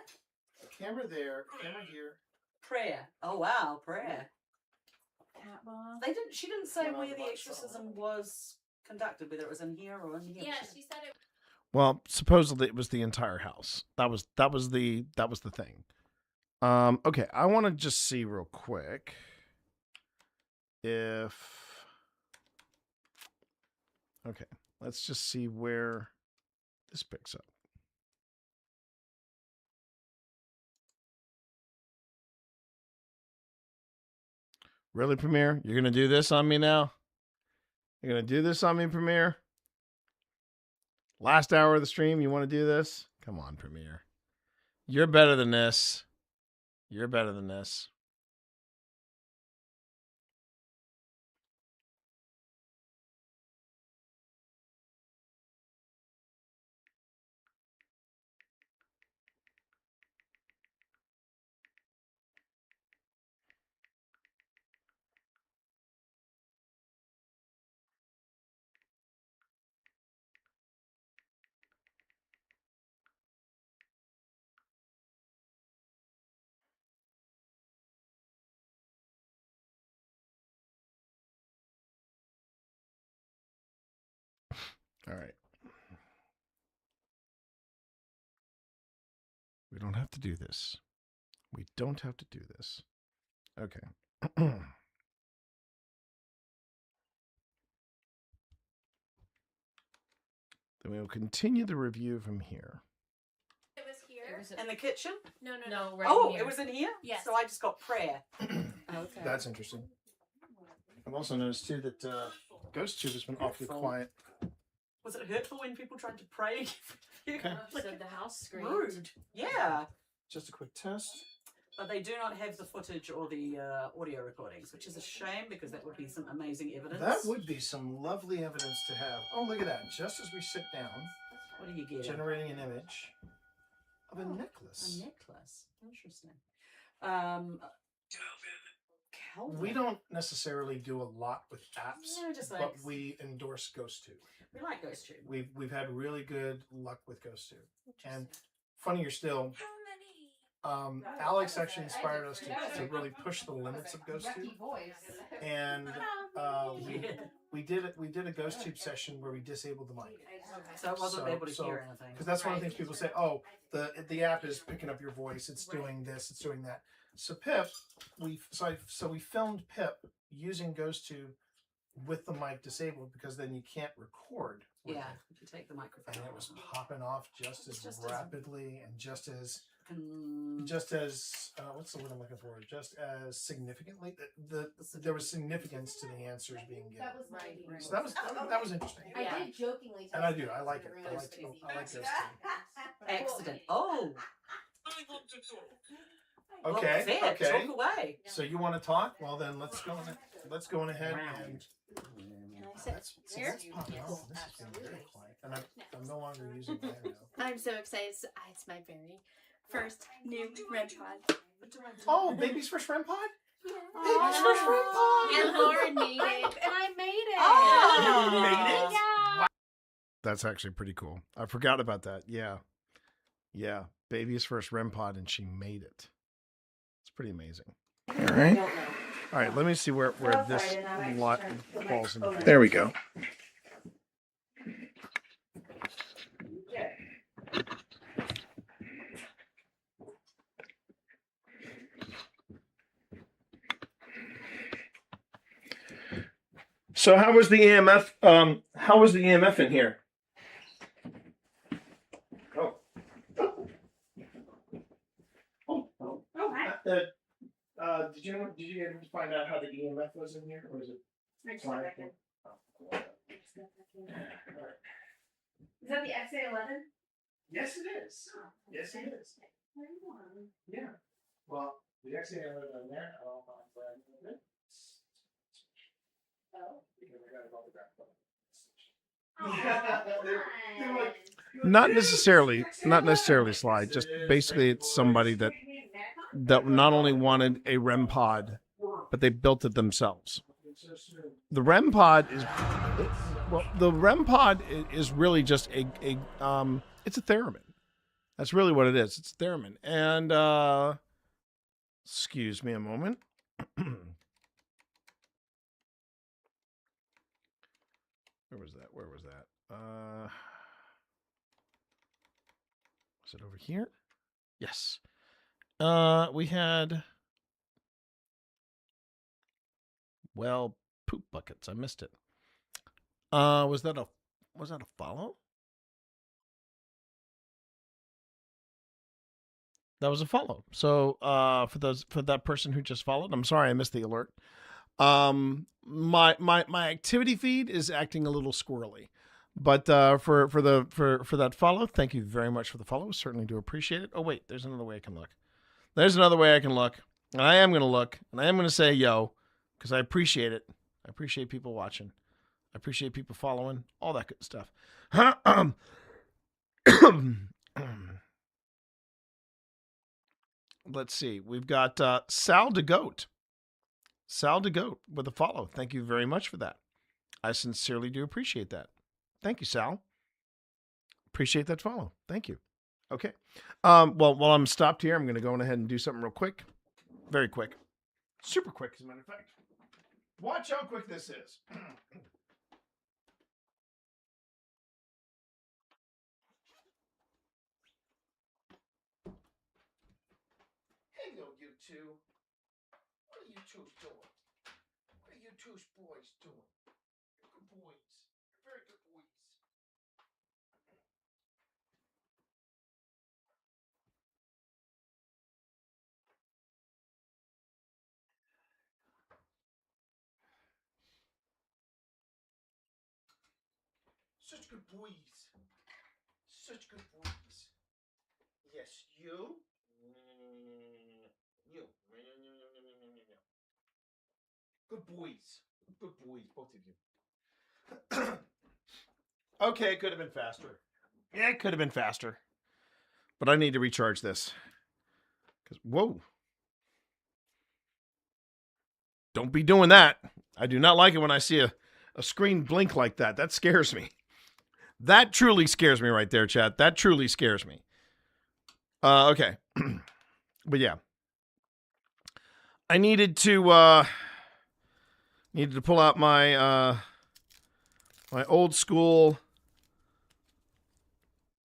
A: camera there, camera here.
M: Prayer. Oh wow, prayer.
F: Cat ball.
M: She didn't say
A: Went on
M: where
A: the
M: the
A: right
M: exorcism was conducted, whether it was in here or in here.
S: Yeah, she said it.
H: Well, supposedly it was the entire house. That was the thing. Okay, I want to just see real quick if Okay, let's just see where this picks up. Really, Premiere? You're gonna do this on me now? You're gonna do this on me, Premiere? Last hour of the stream, you want to do this? Come on, Premiere. You're better than this. You're better than this. All right. We don't have to do this. We don't have to do this. Okay. Then we will continue the review from here.
M: It was here. In the kitchen?
P: No,
M: Oh,
P: right here.
M: it was in here?
P: Yes.
M: So I just got prayer.
P: Okay.
R: That's interesting. I've also noticed too that GhostTube has been awfully quiet.
M: Was it hurtful when people tried to pray?
R: Okay.
P: So the house screamed.
M: Rude. Yeah.
R: Just a quick test.
M: But they do not have the footage or the audio recordings, which is a shame because that would be some amazing evidence.
R: That would be some lovely evidence to have. Oh, look at that. Just as we sit down,
M: What do you get?
R: generating an image of a necklace.
M: A necklace. Interesting. Calvin.
R: We don't necessarily do a lot with apps,
M: No, just
R: but
M: like-
R: we endorse GhostTube.
M: We like GhostTube.
R: We've had really good luck with GhostTube. And funnier still, Alex actually inspired us to really push the limits of GhostTube. And we did a GhostTube session where we disabled the mic.
M: So it wasn't able to hear anything.
R: Because that's one of the things people say, oh, the app is picking up your voice, it's doing this, it's doing that. So Pip, we filmed Pip using GhostTube with the mic disabled because then you can't record with
M: Yeah,
R: it.
M: if you take the microphone.
R: And it was popping off just as
M: Just as-
R: rapidly and just as what's the word I'm looking for? Just as significantly. There was significance to the answers being given.
P: That was right.
R: So that was interesting.
P: I did jokingly.
R: And I do. I like it. I like this too.
M: Accident. Oh.
R: Okay.
M: Well, fair.
R: Okay.
M: Talk away.
R: So you want to talk? Well, then let's go on ahead and. That's popping off. This has been very quiet, and I'm no longer using mine now.
P: I'm so excited. It's my very first new REM pod.
R: Oh, baby's first REM pod?
P: Baby's
R: first REM pod!
P: And Lauren made it. And I made it.
R: Oh, you made it?
P: Yeah.
H: That's actually pretty cool. I forgot about that. Yeah. Yeah. Baby's first REM pod, and she made it. It's pretty amazing.
R: All right.
H: All right, let me see where this lot falls in.
R: There we go. So how was the EMF? How was the EMF in here? Oh. Did you ever find out how the EMF was in here, or was it?
P: Is that the XA11?
R: Yes, it is. Yes, it is. Yeah. Well, the XA on there, I'll find it.
P: Oh.
H: Not necessarily Slide. Just basically, it's somebody that not only wanted a REM pod, but they built it themselves. The REM pod is really just it's a theremin. That's really what it is. It's a theremin. And excuse me a moment. Where was that? Was it over here? Yes. We had, well, poop buckets. I missed it. Was that a follow? That was a follow. So for that person who just followed, I'm sorry I missed the alert. My activity feed is acting a little squirrely. But for that follow, thank you very much for the follow. Certainly do appreciate it. Oh wait, there's another way I can look. There's another way I can look. And I am going to look, and I am going to say yo, because I appreciate it. I appreciate people watching. I appreciate people following, all that good stuff. Let's see. We've got Sal DeGoat. Sal DeGoat with a follow. Thank you very much for that. I sincerely do appreciate that. Thank you, Sal. Appreciate that follow. Thank you. Okay. Well, while I'm stopped here, I'm going to go ahead and do something real quick. Very quick. Super quick, as a matter of fact. Watch how quick this is. Hey, you two. What are you two's doing? What are you two's boys doing? You're good boys. You're very good boys. Such good boys. Such good boys. Yes, you. You. Good boys. Good boys, both of you. Okay, it could have been faster. Yeah, it could have been faster. But I need to recharge this. Whoa. Don't be doing that. I do not like it when I see a screen blink like that. That scares me. That truly scares me right there, chat. That truly scares me. Okay. But yeah. I needed to pull out my my old school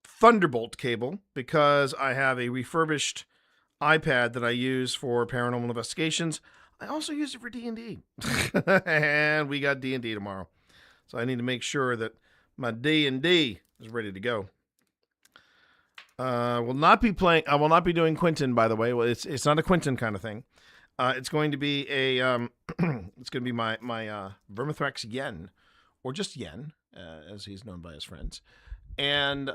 H: Thunderbolt cable because I have a refurbished iPad that I use for paranormal investigations. I also use it for D&D. And we got D&D tomorrow. So I need to make sure that my D&D is ready to go. I will not be doing Quentin, by the way. Well, it's not a Quentin kind of thing. It's going to be a it's going to be my Vermithrax Yen, or just Yen, as he's known by his friends. And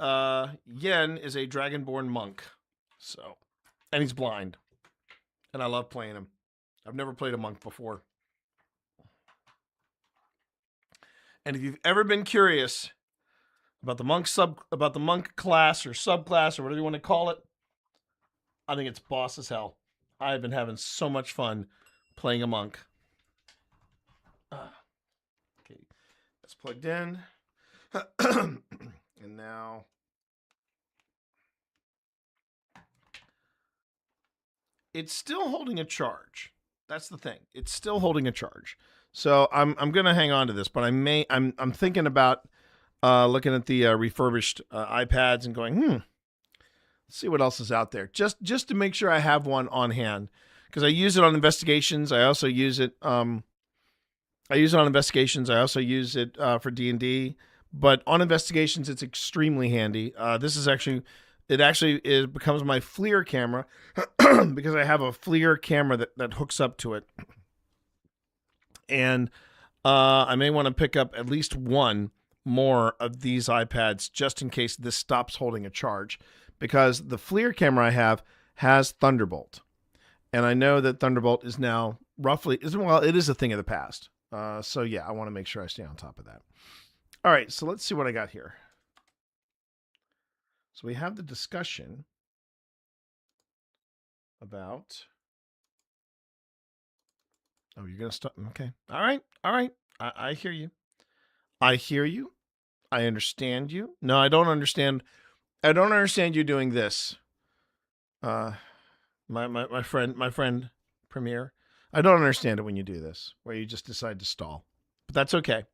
H: Yen is a dragonborn monk. So, and he's blind. And I love playing him. I've never played a monk before. And if you've ever been curious about the monk class or subclass or whatever you want to call it, I think it's boss as hell. I've been having so much fun playing a monk. Okay, that's plugged in. And now it's still holding a charge. That's the thing. It's still holding a charge. So I'm gonna hang on to this, but I'm thinking about looking at the refurbished iPads and going, let's see what else is out there. Just to make sure I have one on hand, because I use it on investigations. I also use it. I use it on investigations. I also use it for D&D. But on investigations, it's extremely handy. This is actually, it becomes my FLIR camera because I have a FLIR camera that hooks up to it. And I may want to pick up at least one more of these iPads just in case this stops holding a charge, because the FLIR camera I have has Thunderbolt. And I know that Thunderbolt is now it is a thing of the past. So yeah, I want to make sure I stay on top of that. All right, so let's see what I got here. So we have the discussion about... Oh, you're going to stop? Okay. All right. I hear you. I hear you. I understand you. No, I don't understand. I don't understand you doing this. My friend Premier. I don't understand it when you do this, where you just decide to stall. But that's okay.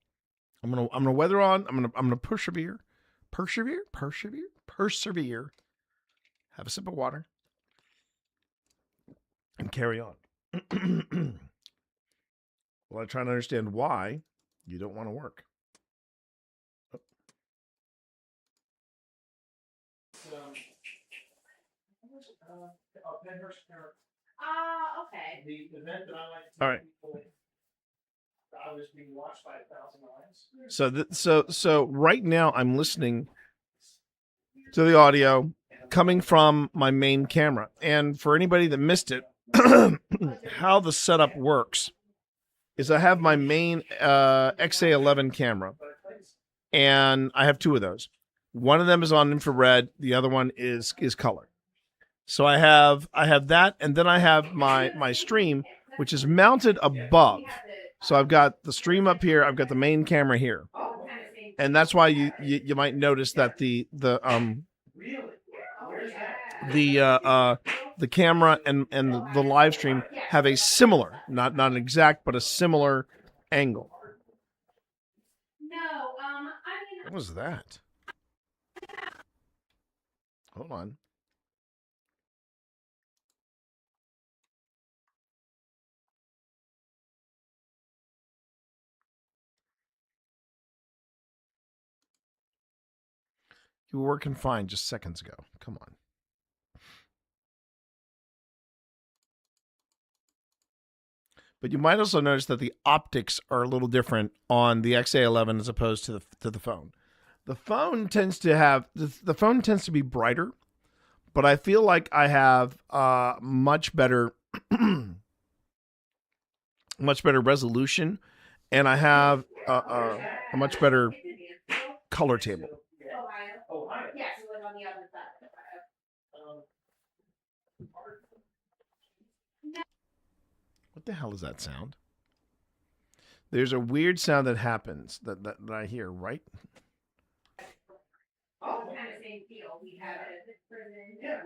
H: I'm gonna weather on. I'm gonna persevere. Have a sip of water and carry on. Well, I try to understand why you don't want to work.
P: Okay.
A: The event that I like to
H: All right.
A: I was being watched by 1,000 eyes.
H: So right now I'm listening to the audio coming from my main camera. And for anybody that missed it, how the setup works is I have my main XA11 camera, and I have two of those. One of them is on infrared, the other one is color. So I have that, and then I have my stream, which is mounted above. So I've got the stream up here, I've got the main camera here. And that's why you might notice that the camera and the live stream have a similar, not an exact, but a similar angle. What was that? Hold on. You were working fine just seconds ago. Come on. But you might also notice that the optics are a little different on the XA11 as opposed to the phone. The phone tends to be brighter, but I feel like I have much better resolution, and I have a much better color table.
P: Yes, like on the other side.
H: What the hell is that sound? There's a weird sound that happens that I hear, right?
P: Oh, kind of same feel. We have it at this prison.
A: Yeah.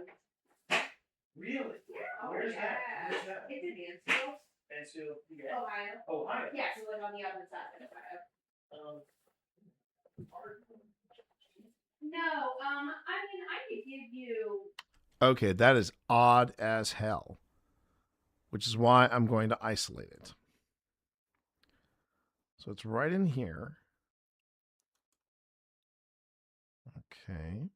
A: Really? Where's that? Where's that?
P: It's in Hinsdale.
A: Hinsdale, yeah.
P: Ohio. Yeah, so like on the other side of Ohio. No, I mean, I could give you.
H: Okay, that is odd as hell, which is why I'm going to isolate it. So it's right in here. Okay.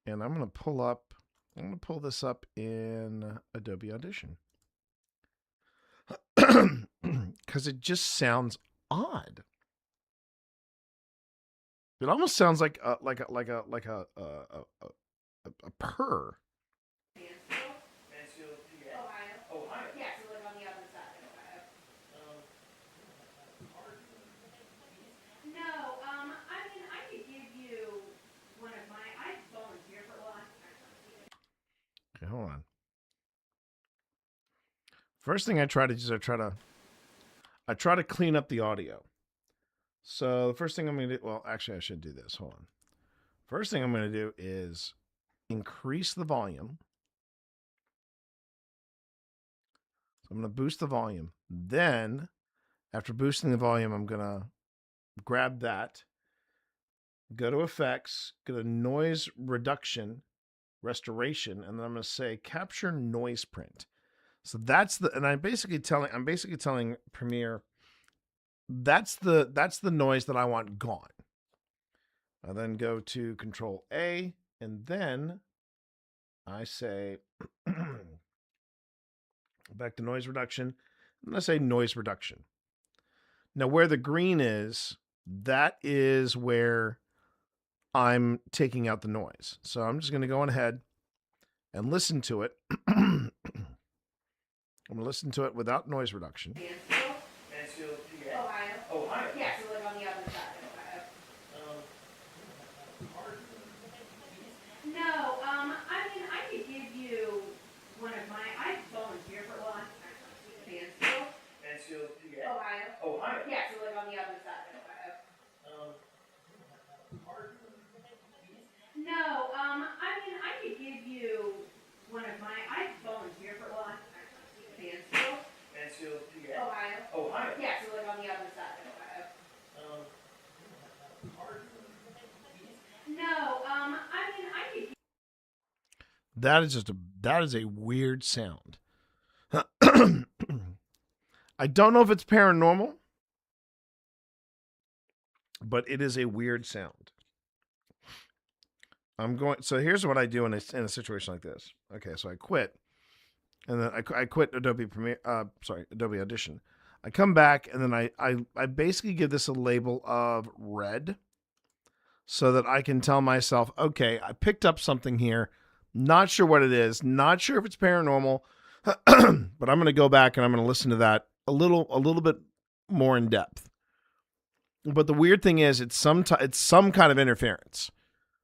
H: And I'm going to pull this up in Adobe Audition. Because it just sounds odd. It almost sounds like a purr.
P: Ohio. Yeah, so like on the other side of Ohio. No, I mean, I could give you one of my. I volunteer for one.
H: Okay, hold on. First thing I try to do is I try to clean up the audio. So the first thing I'm going to do, well, actually I should do this. Hold on. First thing I'm going to do is increase the volume. So I'm going to boost the volume. Then, after boosting the volume, I'm going to grab that, go to Effects, go to Noise Reduction, Restoration, and then I'm going to say Capture Noise Print. So that's and I'm basically telling Premiere that's the noise that I want gone. I then go to Control A, and then I say back to noise reduction, and I say noise reduction. Now where the green is, that is where I'm taking out the noise. So I'm just going to go on ahead and listen to it. I'm going to listen to it without noise reduction.
P: Ohio. Yeah, so like on the other side of Ohio. No, I mean, I could give you one of my. I volunteer for one. Hinsdale. Ohio. Yeah, so like on the other side of Ohio. No, I mean, I could give you one of my. I volunteer for one. Hinsdale. Ohio. Yeah, so like on the other side of Ohio. No, I mean, I could.
H: That is a weird sound. I don't know if it's paranormal, but it is a weird sound. So here's what I do in a situation like this. Okay, so I quit, and then I quit Adobe Premiere. Adobe Audition. I come back, and then I basically give this a label of red, so that I can tell myself, okay, I picked up something here. Not sure what it is. Not sure if it's paranormal, but I'm going to go back and I'm going to listen to that a little bit more in depth. But the weird thing is, it's some kind of interference.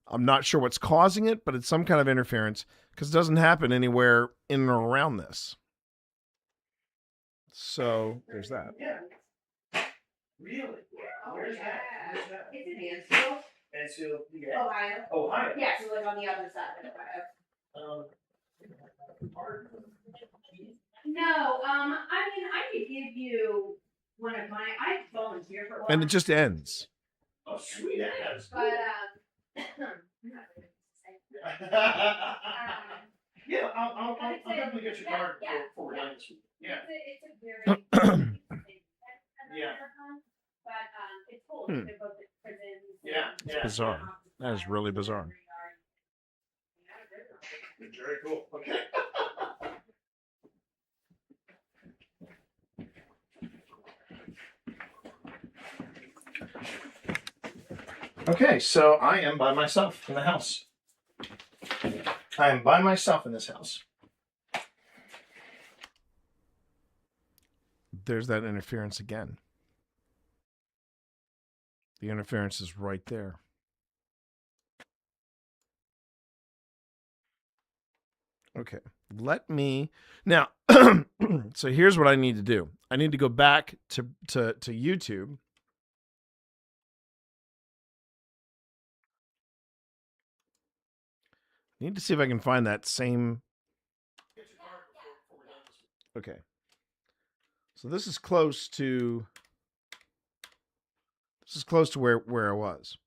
H: I'm not sure what's causing it, but it's some kind of interference because it doesn't happen anywhere in or around this. So there's that.
A: Yeah. Really? Where's that?
P: It's in Hinsdale,
A: Mansfield,
P: Ohio.
A: Ohio.
P: Yeah, so like on the other side of Ohio. No, I mean, I could give you one of my. I volunteer for one.
H: And it just ends.
A: Oh, sweet ass.
P: But
A: yeah, I'll definitely get your card for we're done this week. Yeah.
P: It's a very
A: yeah.
P: But it's cool.
H: Hmm.
P: They're both at prisons.
A: Yeah.
H: It's bizarre. That is really bizarre.
A: Very cool. Okay. Okay, so I am by myself in the house. I am by myself in this house.
H: There's that interference again. The interference is right there. Okay, let me now. So here's what I need to do. I need to go back to YouTube. I need to see if I can find that same. Okay. So this is close to. This is close to where I was.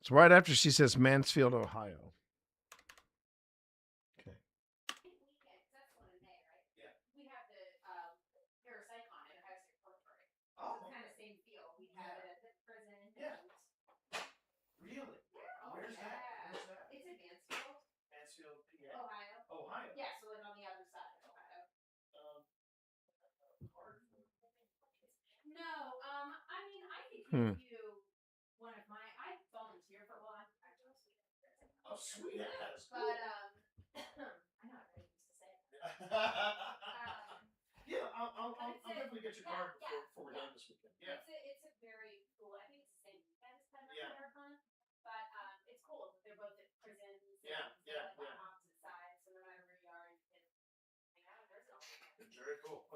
H: It's right after she says Mansfield, Ohio. Okay.
A: Really? Where's that?
P: It's in Mansfield.
A: Mansfield,
P: Ohio.
A: Ohio.
P: Yeah, so like on the other side of Ohio. No, I mean, I could give you one of my. I volunteer for one.
A: Oh, sweet ass.
P: But I know I used to say.
A: Yeah, I'll definitely get your card before we're done this weekend. Yeah.
P: It's a very cool. I think it's the same weekend as kind of
A: Yeah.
P: Hunt, but it's cool. They're both at prisons.
A: Yeah, yeah,
P: like
A: yeah.
P: on opposite sides, so no matter where you are, you can hang out in person all weekend.
A: Very cool.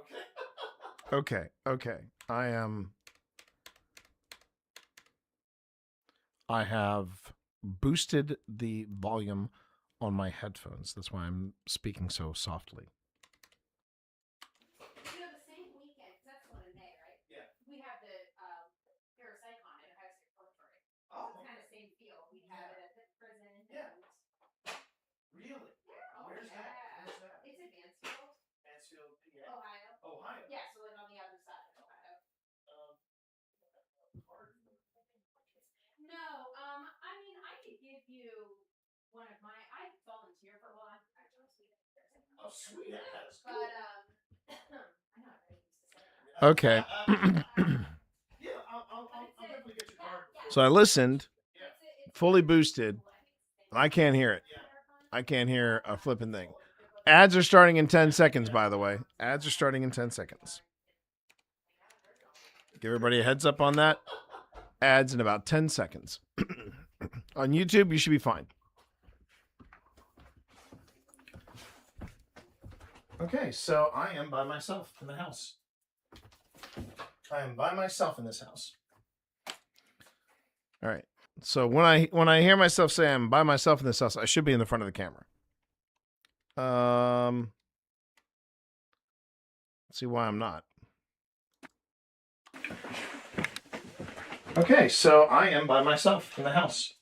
A: Okay.
H: Okay. I have boosted the volume on my headphones. That's why I'm speaking so softly.
P: You know, the same weekend, 'cause that's the one in May, right?
A: Yeah.
P: We have the Parapsychon at Ohio State Dormitory.
A: Oh.
P: It's kind of same feel. We have it at the prison.
A: Yeah. Really? Where's that?
P: It's in Mansfield.
A: Mansfield,
P: Ohio.
A: Ohio.
P: Yeah, so like on the other side of Ohio. No, I mean, I could give you one of my. I volunteer for one.
A: Oh, sweet ass.
P: But I know I used to say.
H: Okay.
A: Yeah, I'll definitely get your card.
H: So I listened, fully boosted, and I can't hear it. I can't hear a flipping thing. Ads are starting in 10 seconds, by the way. Ads are starting in 10 seconds. Give everybody a heads up on that. Ads in about 10 seconds. On YouTube, you should be fine.
A: Okay, so I am by myself in the house. I am by myself in this house.
H: All right. So when I hear myself say I'm by myself in this house, I should be in the front of the camera. Let's see why I'm not.
A: Okay, so I am by myself in the house.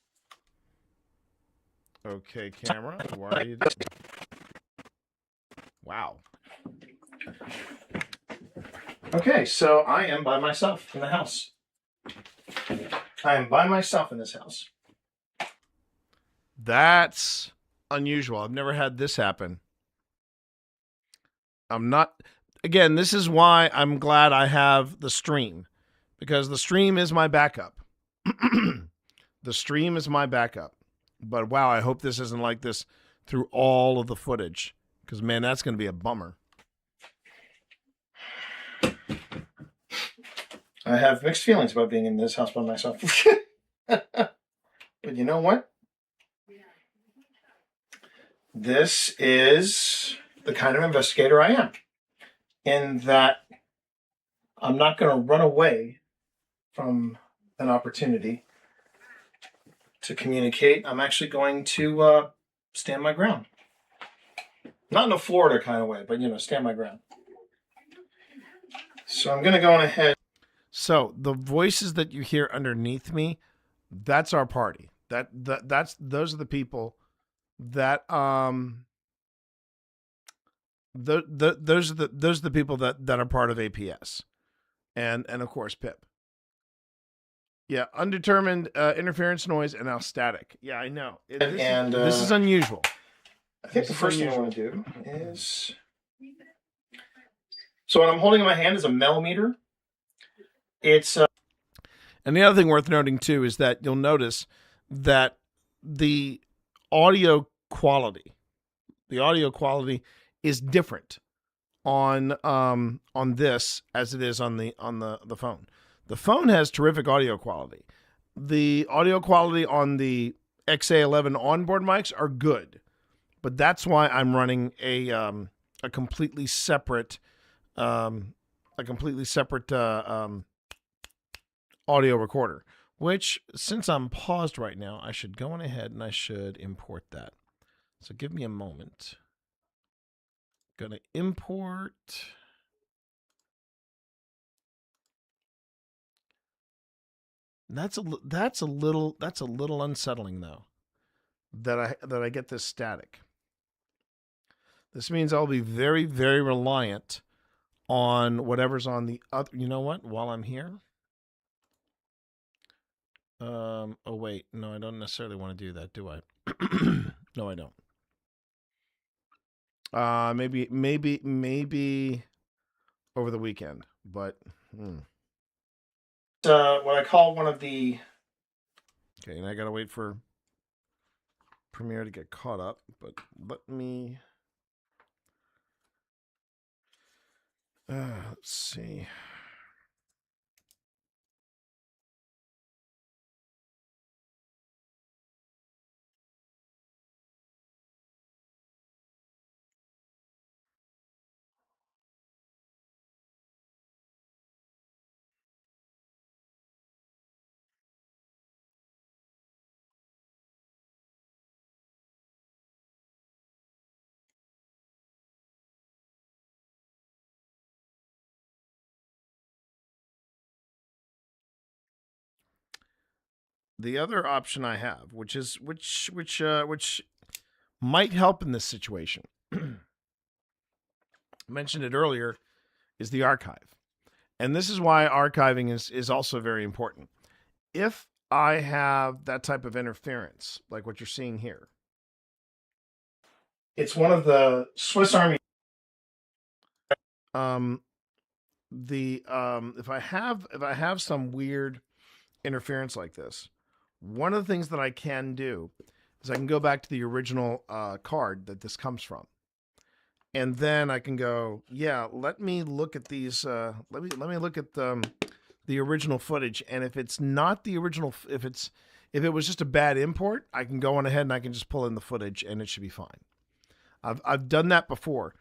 H: Okay, camera. Why are you doing? Wow.
A: Okay, so I am by myself in the house. I am by myself in this house.
H: That's unusual. I've never had this happen. I'm not. Again, this is why I'm glad I have the stream, because the stream is my backup. The stream is my backup. But wow, I hope this isn't like this through all of the footage, because man, that's going to be a bummer.
A: I have mixed feelings about being in this house by myself. But you know what? This is the kind of investigator I am, in that I'm not going to run away from an opportunity to communicate. I'm actually going to stand my ground. Not in a Florida kind of way, but, you know, stand my ground. So I'm going to go on ahead.
H: So the voices that you hear underneath me, that's our party. Those are the people that those are the people that are part of APS, and of course Pip. Yeah, undetermined interference noise and now static. Yeah, I know. This is unusual.
A: I think the first thing I want to do is, so what I'm holding in my hand is a millimeter. It's
H: and the other thing worth noting too is that you'll notice that the audio quality is different on this as it is on the phone. The phone has terrific audio quality. The audio quality on the XA11 onboard mics are good, but that's why I'm running a completely separate audio recorder, which, since I'm paused right now, I should go on ahead and I should import that. So give me a moment. Gonna import. That's a little unsettling though, that I get this static. This means I'll be very, very reliant on whatever's on the other. You know what? While I'm here. Oh wait, no, I don't necessarily want to do that, do I? No, I don't. Maybe over the weekend, but
A: what I call one of the.
H: Okay, and I gotta wait for Premiere to get caught up, but let me. Let's see. The other option I have, which might help in this situation, I mentioned it earlier, is the archive. And this is why archiving is also very important. If I have that type of interference, like what you're seeing here.
A: It's one of the Swiss Army.
H: If I have some weird interference like this, one of the things that I can do is I can go back to the original card that this comes from, and then I can go, yeah, let me look at these. Let me look at the original footage, and if it's not the original, if it was just a bad import, I can go on ahead and I can just pull in the footage, and it should be fine. I've done that before.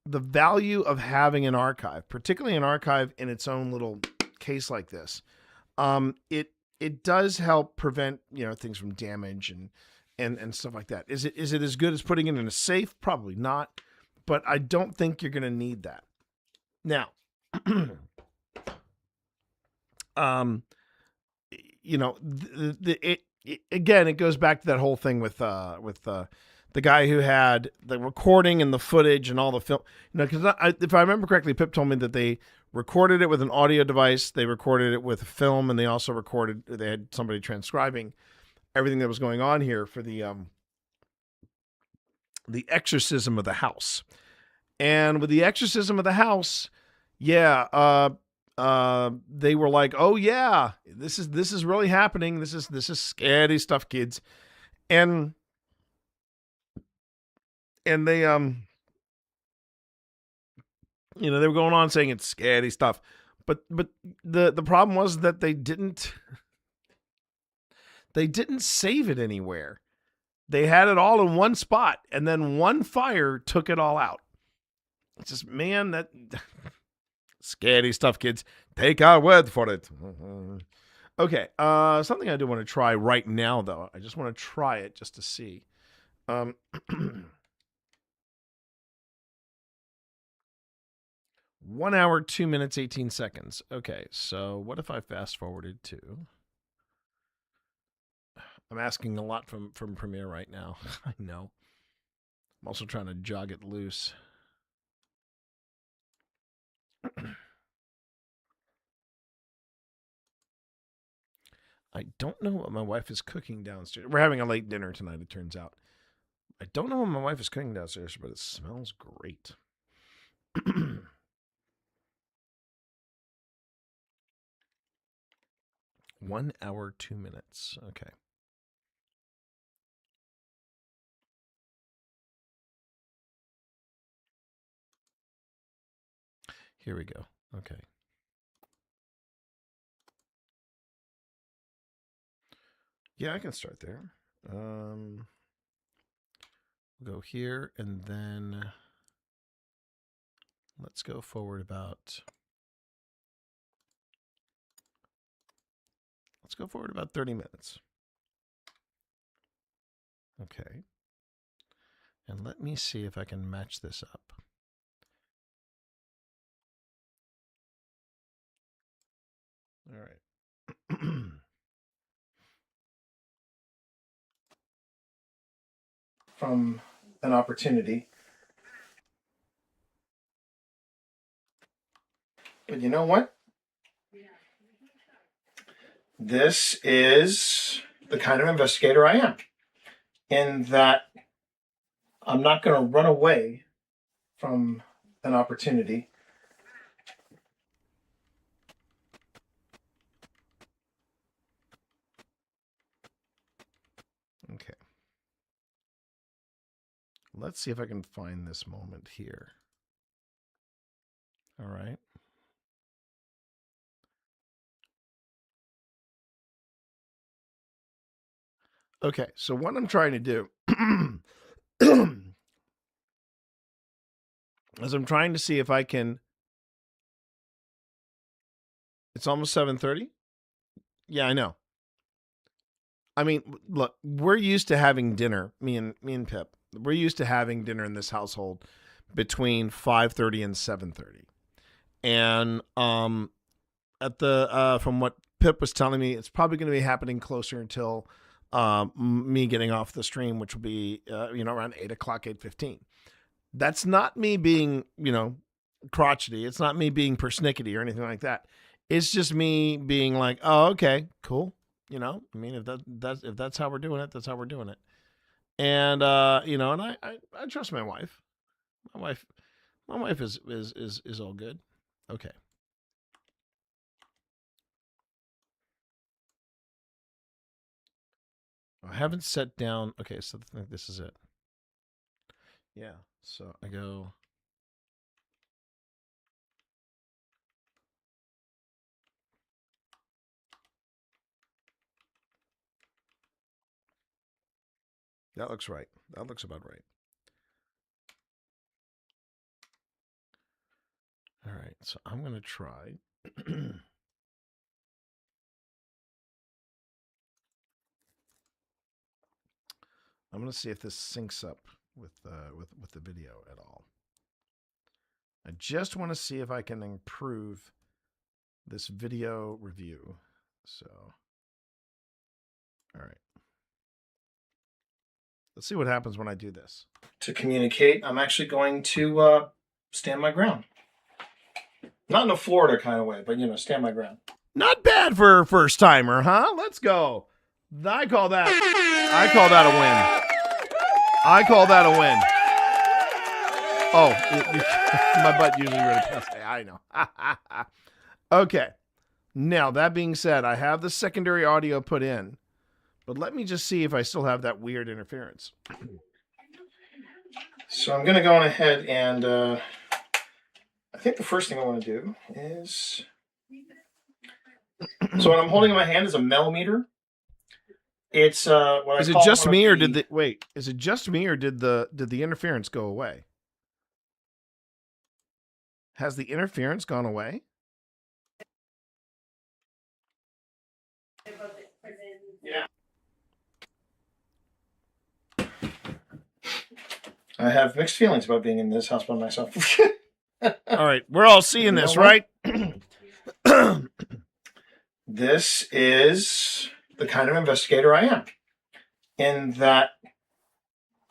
H: The value of having an archive, particularly an archive in its own little case like this, it does help prevent things from damage and stuff like that. Is it as good as putting it in a safe? Probably not, but I don't think you're going to need that. Now, again, it goes back to that whole thing with the guy who had the recording and the footage and all the film. Because if I remember correctly, Pip told me that they recorded it with an audio device, they recorded it with film, and they also they had somebody transcribing everything that was going on here for the exorcism of the house. And with the exorcism of the house, they were like, "Oh yeah, this is really happening. This is scary stuff, kids." And they they were going on saying it's scary stuff. But the problem was that they didn't save it anywhere. They had it all in one spot, and then one fire took it all out. It's just, man, that scary stuff, kids. Take our word for it. Okay, something I do want to try right now, though. I just want to try it just to see. 1 hour, 2 minutes, 18 seconds. Okay, so what if I fast forwarded to... I'm asking a lot from Premiere right now. I know. I'm also trying to jog it loose. I don't know what my wife is cooking downstairs. We're having a late dinner tonight, it turns out. I don't know what my wife is cooking downstairs, but it smells great. 1 hour, 2 minutes. Okay. Here we go. Okay. Yeah, I can start there. Go here, and then let's go forward about... Let's go forward about 30 minutes. Okay. And let me see if I can match this up. All right.
A: From an opportunity. But you know what? This is the kind of investigator I am, in that I'm not going to run away from an opportunity.
H: Okay. Let's see if I can find this moment here. All right. Okay, so what I'm trying to do is I'm trying to see if I can... It's almost 7:30? Yeah, I know. I mean, look, we're used to having dinner, me and Pip. We're used to having dinner in this household between 5:30 and 7:30. And at the from what Pip was telling me, it's probably going to be happening closer until me getting off the stream, which will be around 8 o'clock, 8:15. That's not me being crotchety. It's not me being persnickety or anything like that. It's just me being like, oh, okay, cool. I mean, if that's how we're doing it, that's how we're doing it. And and I trust my wife. My wife is all good. Okay. I haven't set down. Okay, so I think this is it. Yeah. So I go. That looks right. That looks about right. All right, so I'm going to try. I'm going to see if this syncs up with the video at all. I just want to see if I can improve this video review. So, all right. Let's see what happens when I do this.
A: To communicate, I'm actually going to stand my ground. Not in a Florida kind of way, but, you know, stand my ground.
H: Not bad for a first timer, huh? Let's go. I call that a win. I call that a win. Oh, my butt usually really does. I know. Okay. Now, that being said, I have the secondary audio put in, but let me just see if I still have that weird interference.
A: So I'm going to go on ahead and I think the first thing I want to do is... So what I'm holding in my hand is a millimeter. It's what
H: Is it just me or did the wait? Is it just me or did the interference go away? Has the interference gone away?
A: Yeah. I have mixed feelings about being in this house by myself.
H: All right, we're all seeing this, right?
A: This is the kind of investigator I am, in that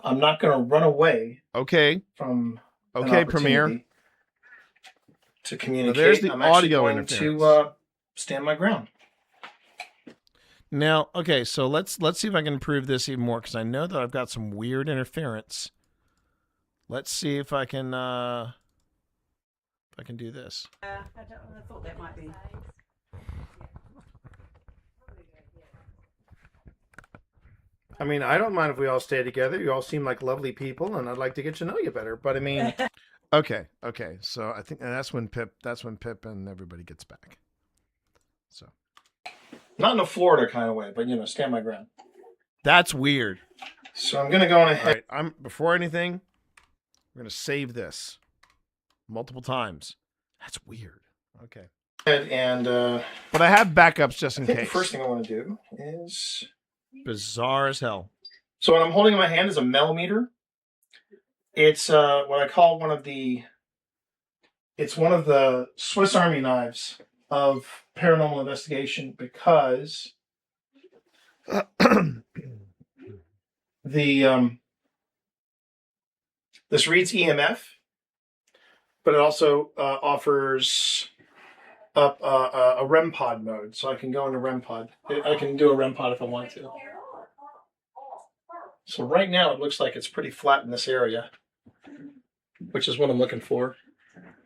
A: I'm not going to run away.
H: Okay.
A: From
H: okay, Premier.
A: To communicate,
H: there's the
A: I'm actually
H: audio
A: going
H: interference.
A: to stand my ground.
H: Now, okay, so let's see if I can improve this even more because I know that I've got some weird interference. Let's see if I can do this.
M: I thought that might be.
A: I mean, I don't mind if we all stay together. You all seem like lovely people, and I'd like to get to know you better. But I mean,
H: okay. So I think that's when Pip and everybody gets back. So,
A: not in a Florida kind of way, but you know, stand my ground.
H: That's weird.
A: So I'm gonna go on ahead.
H: All right, before anything, we're gonna save this multiple times. That's weird. Okay.
A: And
H: but I have backups just in
A: I think
H: case.
A: the first thing I want to do is
H: bizarre as hell.
A: So what I'm holding in my hand is a millimeter. It's what I call one of the Swiss Army knives of paranormal investigation because this reads EMF, but it also offers up a REM pod mode, so I can go into REM pod. I can do a REM pod if I want to. So right now it looks like it's pretty flat in this area, which is what I'm looking for.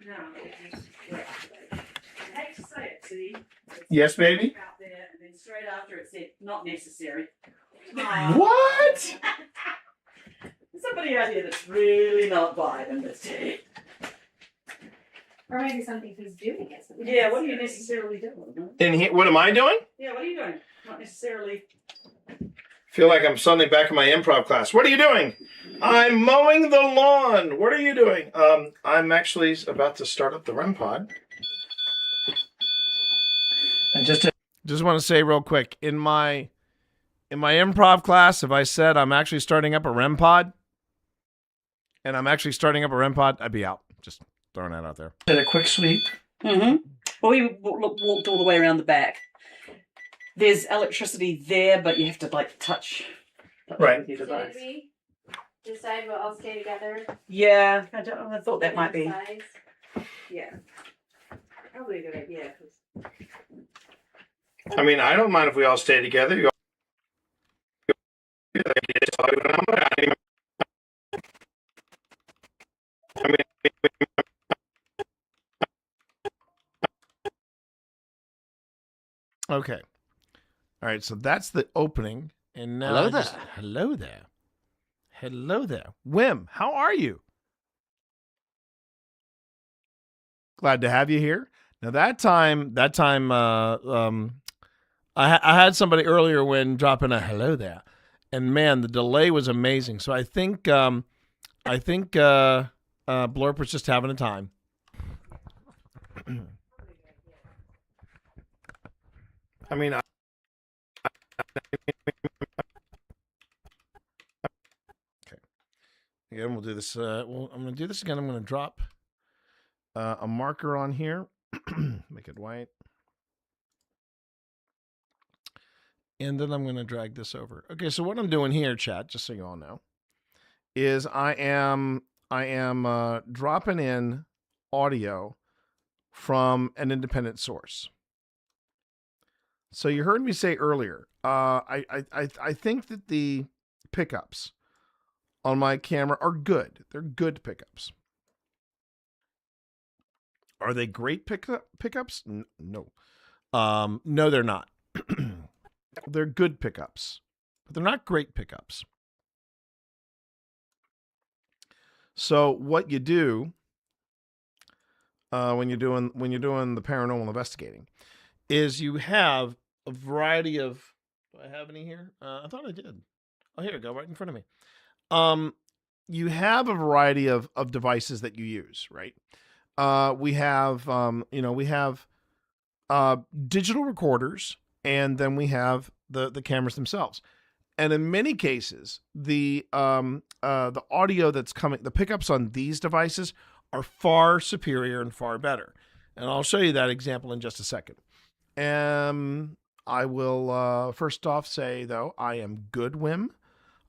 M: I hate to say it, see?
A: Yes, baby?
M: Out there, and then straight after it said, not necessary.
A: What?
M: There's somebody out here that's really not vibing this day.
P: Or maybe something he's doing is.
M: Yeah, what are you necessarily doing?
A: And what am I doing?
M: Yeah, what are you doing? Not necessarily.
A: Feel like I'm suddenly back in my improv class. What are you doing? I'm mowing the lawn. What are you doing? I'm actually about to start up the REM pod. And
H: just want to say real quick, in my improv class, if I said I'm actually starting up a REM pod, I'd be out. Just throwing that out there.
A: Did a quick sweep.
M: Mm-hmm. Well, we walked all the way around the back. There's electricity there, but you have to like touch
A: right.
M: Your device.
P: Did we decide we'll all stay together?
M: Yeah, I thought that might be.
P: Size?
M: Yeah, probably a good idea.
A: I mean, I don't mind if we all stay together. You
H: Okay. All right, so that's the opening. And now
C: Hello there.
H: Hello there. Hello there. Wim, how are you? Glad to have you here. Now that time, I had somebody earlier when dropping a hello there, and man, the delay was amazing. So I think Blorp was just having a time.
A: I mean,
H: okay. Again, we'll do this. I'm going to do this again. I'm going to drop a marker on here, make it white, and then I'm going to drag this over. Okay, so what I'm doing here, chat, just so you all know, is I am dropping in audio from an independent source. So you heard me say earlier, I think that the pickups on my camera are good. They're good pickups. Are they great pickups? No. No, they're not. They're good pickups, but they're not great pickups. So what you do when you're doing the paranormal investigating is you have a variety of. Do I have any here? I thought I did. Oh, here we go, right in front of me. You have a variety of devices that you use, right? We have digital recorders, and then we have the cameras themselves. And in many cases, the audio that's coming, the pickups on these devices are far superior and far better. And I'll show you that example in just a second. I will first off say, though, I am good, Wim.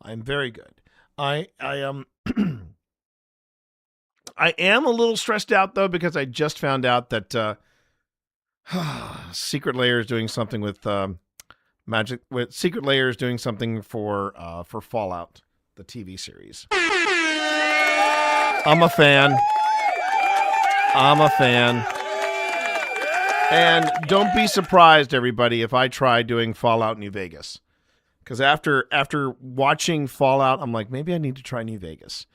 H: I'm very good. I am I am a little stressed out, though, because I just found out that Secret Layer is doing something with Secret Layer is doing something for Fallout, the TV series. I'm a fan. And don't be surprised, everybody, if I try doing Fallout New Vegas. Because after watching Fallout, I'm like, maybe I need to try New Vegas.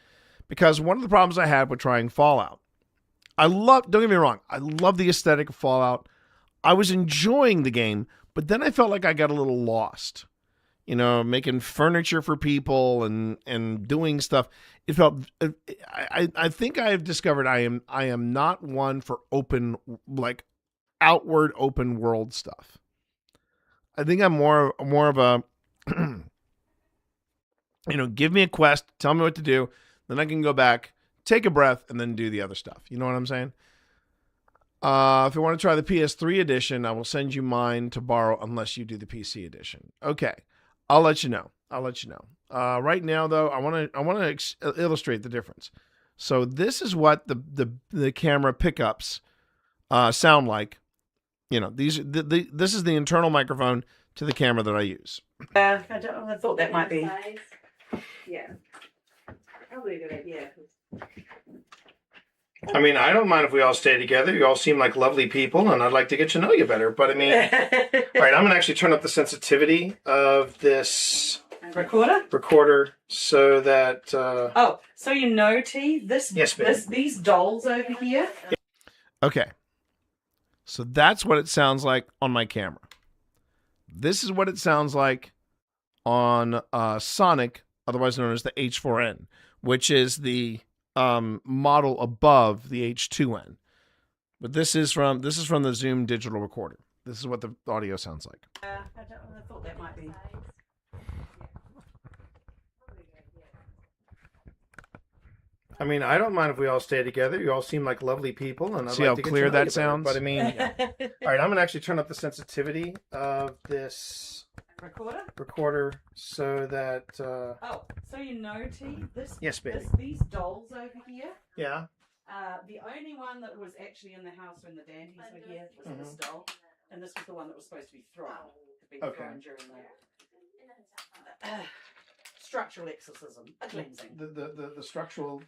H: Because one of the problems I had with trying Fallout, don't get me wrong, I love the aesthetic of Fallout. I was enjoying the game, but then I felt like I got a little lost. You know, making furniture for people and doing stuff. It felt, I think I have discovered I am not one for outward open world stuff. I think I'm more of a, give me a quest, tell me what to do, then I can go back, take a breath, and then do the other stuff. You know what I'm saying? If you want to try the PS3 edition, I will send you mine to borrow unless you do the PC edition. Okay, I'll let you know. Right now, though, I want to illustrate the difference. So this is what the camera pickups sound like. This is the internal microphone to the camera that I use.
M: I thought that might be. Yeah. Probably a good idea.
A: I mean, I don't mind if we all stay together. You all seem like lovely people, and I'd like to get to know you better. But I mean, all right, I'm gonna actually turn up the sensitivity of this recorder so that.
M: So you know, T, these dolls over here.
H: Okay. So that's what it sounds like on my camera. This is what it sounds like on Sonic, otherwise known as the H4n, which is the model above the H2n. But this is from the Zoom digital recorder. This is what the audio sounds like.
M: I thought that might be.
A: I mean, I don't mind if we all stay together. You all seem like lovely people, and I'd
H: See
A: like
H: how
A: to get
H: clear
A: to know you
H: that
A: better.
H: sounds?
A: But I mean, all right, I'm gonna actually turn up the sensitivity of this recorder so that.
M: So you know, T,
A: Yes, baby.
M: These dolls over here.
A: Yeah.
M: The only one that was actually in the house when the dandies were here was this doll, and this was the one that was supposed to be thrown. Thrown during the structural exorcism, a cleansing.
A: The structural.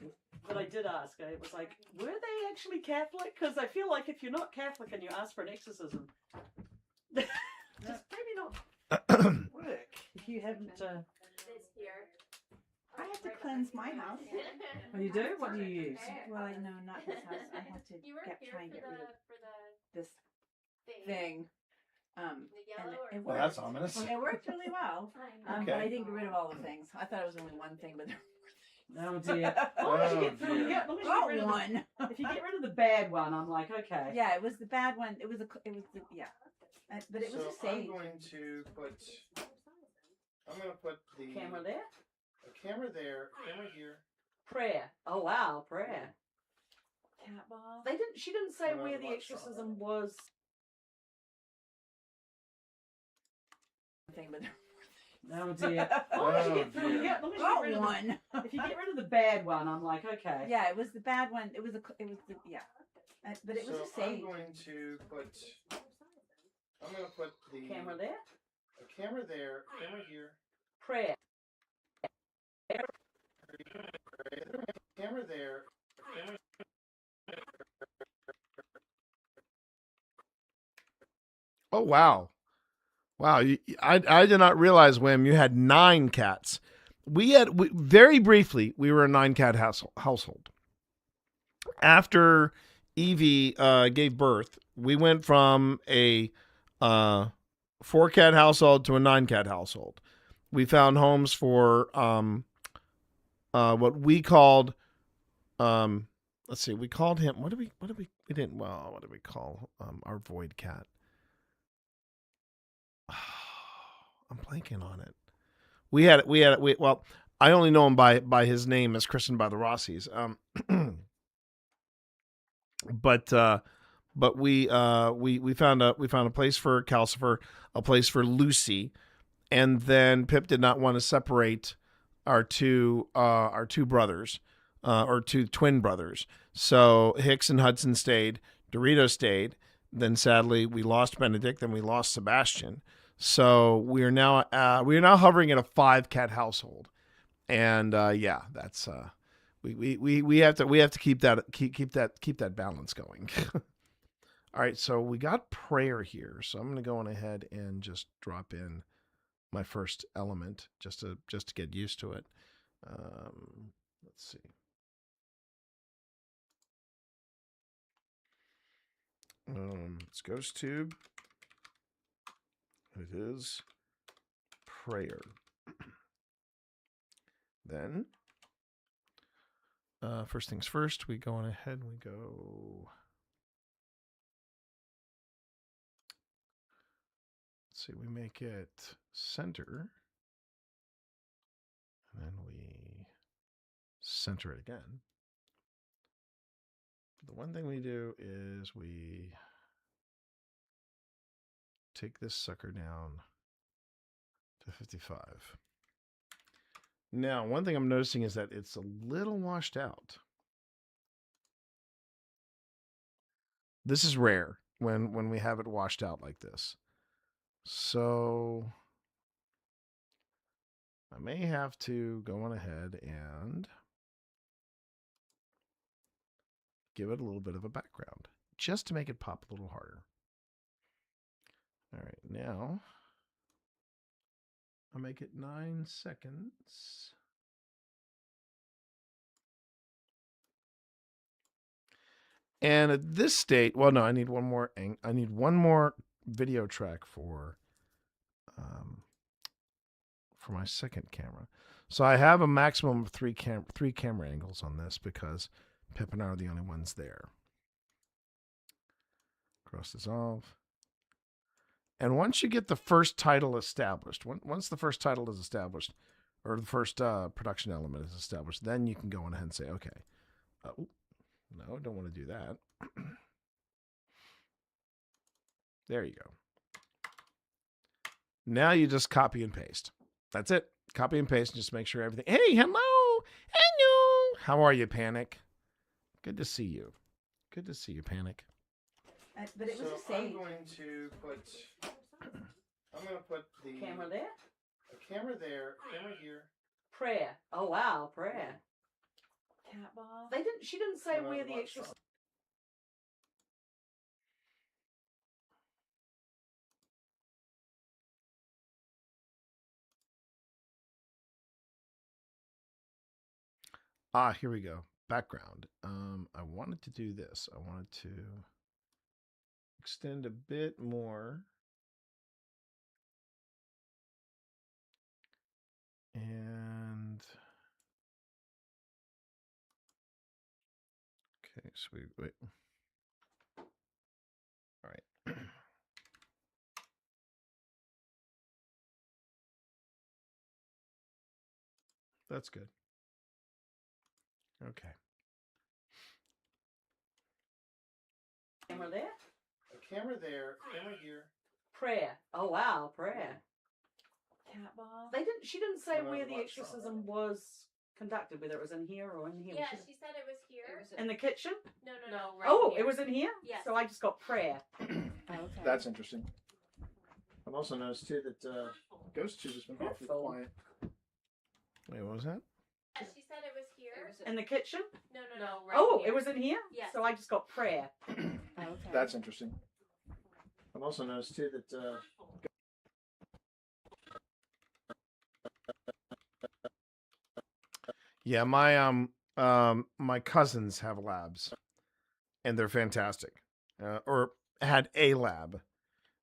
M: But I did ask. It was like, were they actually Catholic? Because I feel like if you're not Catholic and you ask for an exorcism, just maybe not work if you haven't.
F: I have to cleanse my house.
M: Oh, you do? What do you use?
F: Well, no, not his house. I had to try and get rid of this thing. And it
A: Well,
F: worked.
A: that's ominous.
F: It worked really well.
A: Okay.
F: But I didn't get rid of all the things. I thought it was only one thing, but
M: Oh dear. Well, if you get rid of
F: one.
M: If you get rid of the bad one, I'm like, okay.
F: Yeah, it was the bad one. It was the yeah. But it was a sage.
A: I'm going to put the
M: Camera there.
A: A camera there. Camera here.
M: Prayer. Oh wow, prayer.
F: Cat ball.
M: She didn't say where the exorcism was.
F: Thing, but
M: Oh dear. As long as you get through, as long as you get rid of
F: one.
M: If you get rid of the bad one, I'm like, okay.
F: Yeah, it was the bad one. It was the yeah. But it was a
R: I'm
F: sage.
R: going to put. I'm going to put the
M: Camera there.
R: A camera there. Camera here.
M: Prayer.
R: Camera there. Camera. Oh wow, wow! I did not realize, Wim, you had 9 cats. Very briefly we were a 9-cat household. After Evie gave birth, we went from a 4-cat household to a 9-cat household. We found homes for what we called let's see, we called him what did we call our void cat? I'm blanking on it. Well, I only know him by his name as christened by the Rossies. But we found a place for Calcifer, a place for Lucy, and then Pip did not want to separate our two brothers, or 2 twin brothers. So Hicks and Hudson stayed, Dorito stayed. Then sadly we lost Benedict, then we lost Sebastian. So we are now hovering at a 5-cat household, and yeah, that's we have to keep that balance going. All right, so we got prayer here, so I'm going to go on ahead and just drop in my first element just to get used to it. Let's see. It's Ghost Tube. It is prayer. Then, first things first, we go on ahead and we go. Let's see, we make it center. And then we center it again. The one thing we do is we take this sucker down to 55. Now, one thing I'm noticing is that it's a little washed out. This is rare when we have it washed out like this. So I may have to go on ahead and give it a little bit of a background just to make it pop a little harder. All right, now I'll make it 9 seconds. And at this state, well, no, I need one more video track for my second camera. So I have a maximum of 3 camera angles on this because Pip and I are the only ones there. Cross dissolve. And once you get the first title established, once the first title is established, or the first production element is established, then you can go on ahead and say, okay, no, don't want to do that. There you go. Now you just copy and paste. That's it. Copy and paste and just make sure everything. Hey, hello. Hello. How are you, Panic? Good to see you. Good to see you, Panic.
F: But it was a sage.
R: I'm going to put the
M: Camera there.
R: A camera there. Camera here.
M: Prayer. Oh wow, prayer.
F: Cat ball.
M: She didn't say where the extra.
R: Here we go. Background. I wanted to do this. I wanted to extend a bit more. And okay, so we wait. All right. That's good. Okay.
M: Camera there.
R: A camera there. Camera here.
M: Prayer. Oh wow, prayer.
F: cat bar.
M: She didn't say
R: No,
M: where the
R: what's wrong?
M: exorcism was conducted, whether it was in here or in here.
P: Yeah, she said it was here.
M: In the kitchen?
P: No, right
M: Oh,
P: here.
M: it was in here?
P: Yes.
M: So I just got prayer.
F: Okay.
R: That's interesting. I've also noticed too that Ghost Tube has been awfully quiet.
H: Wait, what was that?
P: Yeah, she said it was here.
M: In the kitchen?
P: No, right
M: Oh,
P: here.
M: it was in here?
P: Yes.
M: So I just got prayer.
F: Okay.
R: That's interesting. I've also noticed too that
H: Yeah, my cousins have labs, and they're fantastic. Or had a lab,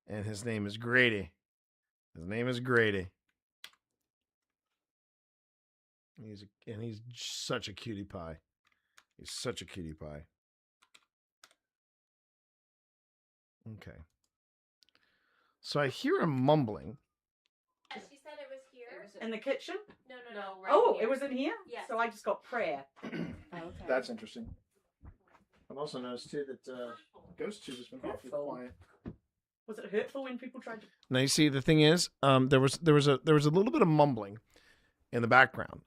H: and his name is Grady. He's such a cutie pie. He's such a cutie pie. Okay. So I hear him mumbling.
P: Yeah, she said it was here.
M: In the kitchen?
P: No, right
M: Oh,
P: here.
M: it was in here?
P: Yes.
M: So I just got prayer.
F: Okay.
R: that's interesting. I've also noticed too that Ghost Tube has been awfully quiet.
M: Was it hurtful when people tried to?
H: Now you see the thing is, there was a little bit of mumbling in the background.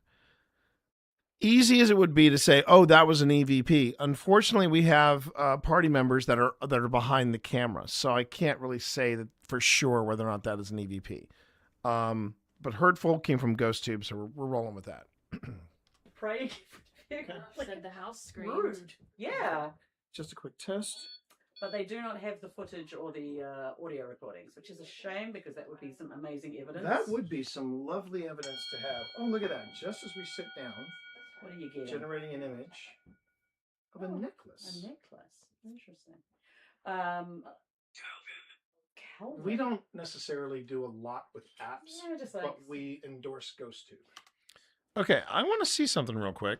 H: Easy as it would be to say, "Oh, that was an EVP." Unfortunately, we have party members that are behind the camera, so I can't really say that for sure whether or not that is an EVP. But hurtful came from Ghost Tube, so we're rolling with that.
M: Pray.
F: Said the house screamed.
M: Rude. Yeah.
R: Just a quick test.
M: But they do not have the footage or the audio recordings, which is a shame because that would be some amazing evidence.
R: That would be some lovely evidence to have. Oh, look at that. Just as we sit down,
M: What are you getting?
R: generating an image of a necklace.
M: A necklace. Interesting. Calvin.
R: We don't necessarily do a lot with apps,
M: Yeah, just like-
R: but we endorse Ghost Tube.
H: Okay, I want to see something real quick.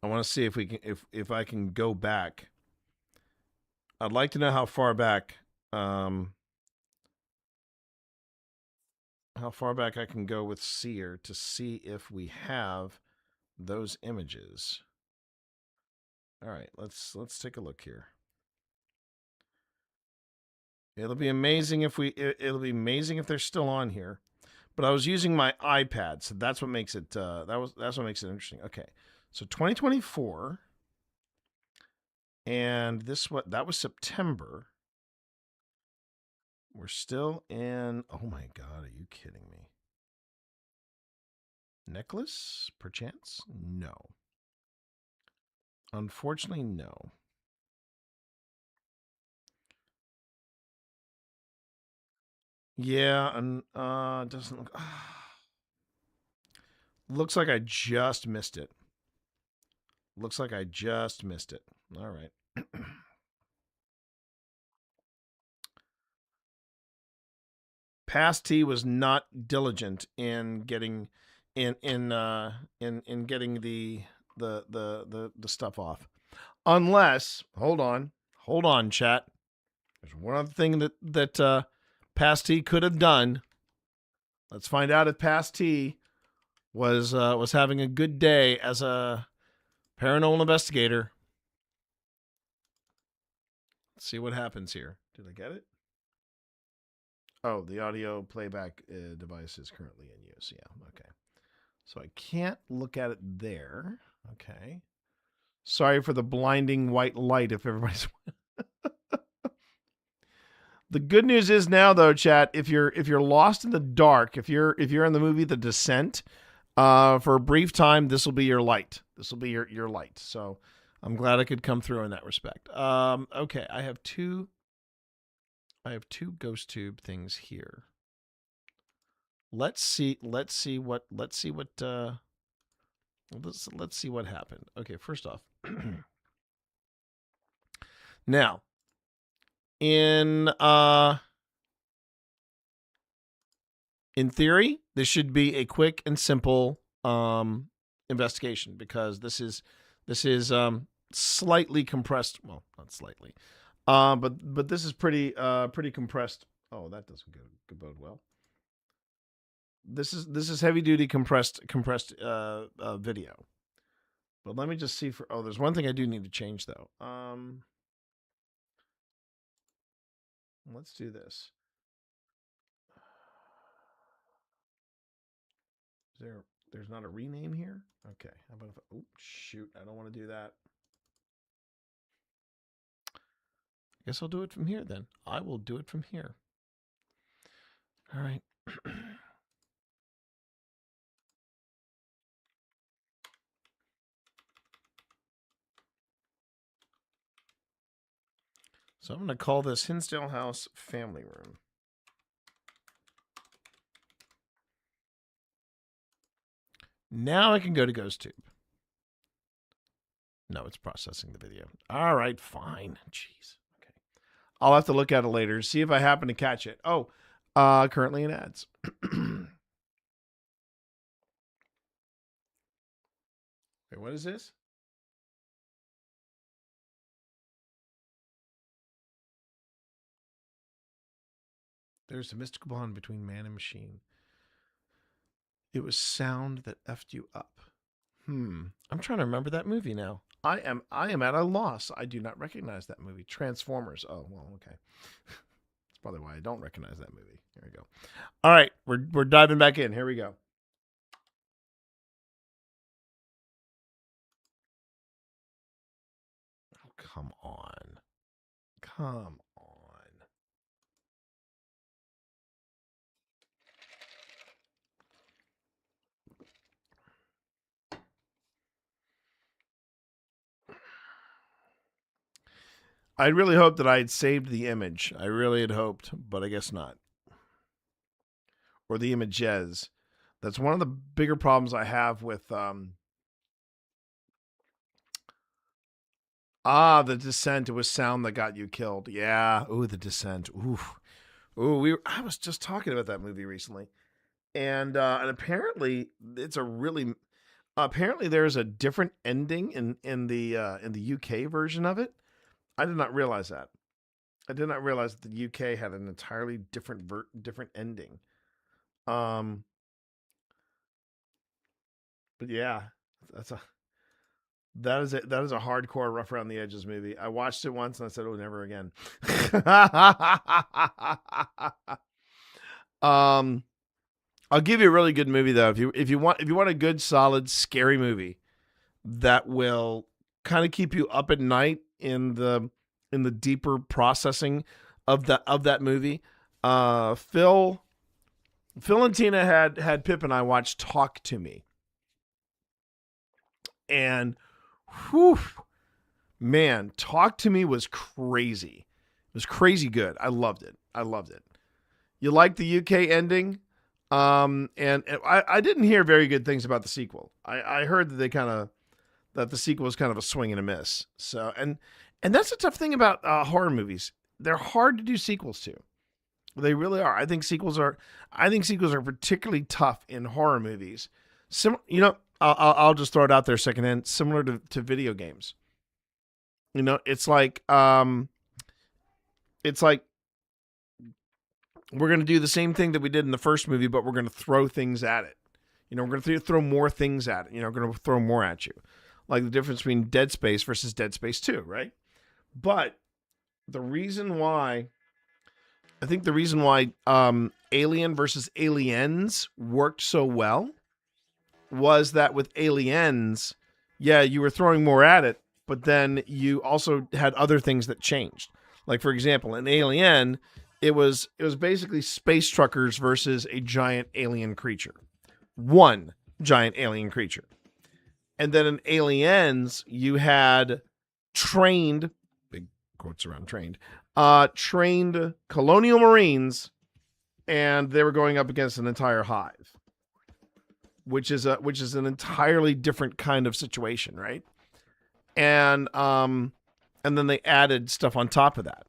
H: I want to see if we can, if I can go back. I'd like to know how far back I can go with Seer to see if we have those images. All right, let's take a look here. It'll be amazing if they're still on here. But I was using my iPad, so that's what makes it that's what makes it interesting. Okay. So 2024, and that was September. We're still in, oh my God, are you kidding me? Necklace, perchance? No. Unfortunately, no. Yeah, and doesn't look, looks like I just missed it. Looks like I just missed it. All right. Past T was not diligent in getting getting the stuff off. Unless, hold on, chat. There's one other thing that Past T could have done. Let's find out if Past T was having a good day as a paranormal investigator. Let's see what happens here. Did I get it? Oh, the audio playback device is currently in use. Yeah, okay. So I can't look at it there. Okay. Sorry for the blinding white light if everybody's... The good news is now, though, chat, if you're lost in the dark, if you're in the movie The Descent, for a brief time, this will be your light. This will be your light. So I'm glad I could come through in that respect. Okay, I have two Ghost Tube things here. Let's see what happened. Okay, first off, now in theory, this should be a quick and simple investigation because this is slightly compressed. Well, not slightly, but this is pretty compressed. Oh, that doesn't go bode well. This is heavy duty compressed video. But let me just see for. Oh, there's one thing I do need to change though. Let's do this. There's not a rename here? Okay. How about if oh shoot, I don't want to do that. I guess I'll do it from here then. I will do it from here. All right. So I'm going to call this Hinsdale House Family Room. Now I can go to GhostTube. No, it's processing the video. All right, fine. Jeez. Okay. I'll have to look at it later, see if I happen to catch it. Oh, currently in ads. Wait, what is this? There's a mystical bond between man and machine. It was sound that effed you up. I'm trying to remember that movie now. I am at a loss. I do not recognize that movie. Transformers. Oh, well, okay. That's probably why I don't recognize that movie. Here we go. All right, we're diving back in. Here we go. Oh, come on. Come on. I really hoped that I had saved the image. I really had hoped, but I guess not. Or the images. That's one of the bigger problems I have with The Descent. It was sound that got you killed. Yeah. Ooh, The Descent. Oof. Ooh, I was just talking about that movie recently. And apparently it's a really apparently there's a different ending in the UK version of it. I did not realize that. I did not realize that the UK had an entirely different ending. But yeah, that is a hardcore rough around the edges movie. I watched it once and I said, "Oh, never again." I'll give you a really good movie though. If you want a good, solid, scary movie that will kind of keep you up at night in the deeper processing of that movie. Phil and Tina had Pip and I watch Talk to Me. And whew, man, Talk to Me was crazy. It was crazy good. I loved it. You like the UK ending? And I didn't hear very good things about the sequel. I heard that that the sequel was kind of a swing and a miss. So, and that's a tough thing about horror movies. They're hard to do sequels to. They really are. I think sequels are particularly tough in horror movies. I'll just throw it out there secondhand, similar to video games. It's like we're going to do the same thing that we did in the first movie, but we're going to throw things at it. We're going to throw more things at it. We're going to throw more at you. Like the difference between Dead Space versus Dead Space 2, right? But the reason why Alien versus Aliens worked so well was that with Aliens, yeah, you were throwing more at it, but then you also had other things that changed. Like, for example, in Alien, it was basically space truckers versus a giant alien creature. One giant alien creature. And then in Aliens, you had trained, big quotes around trained colonial Marines, and they were going up against an entire hive, which is an entirely different kind of situation, right? And then they added stuff on top of that.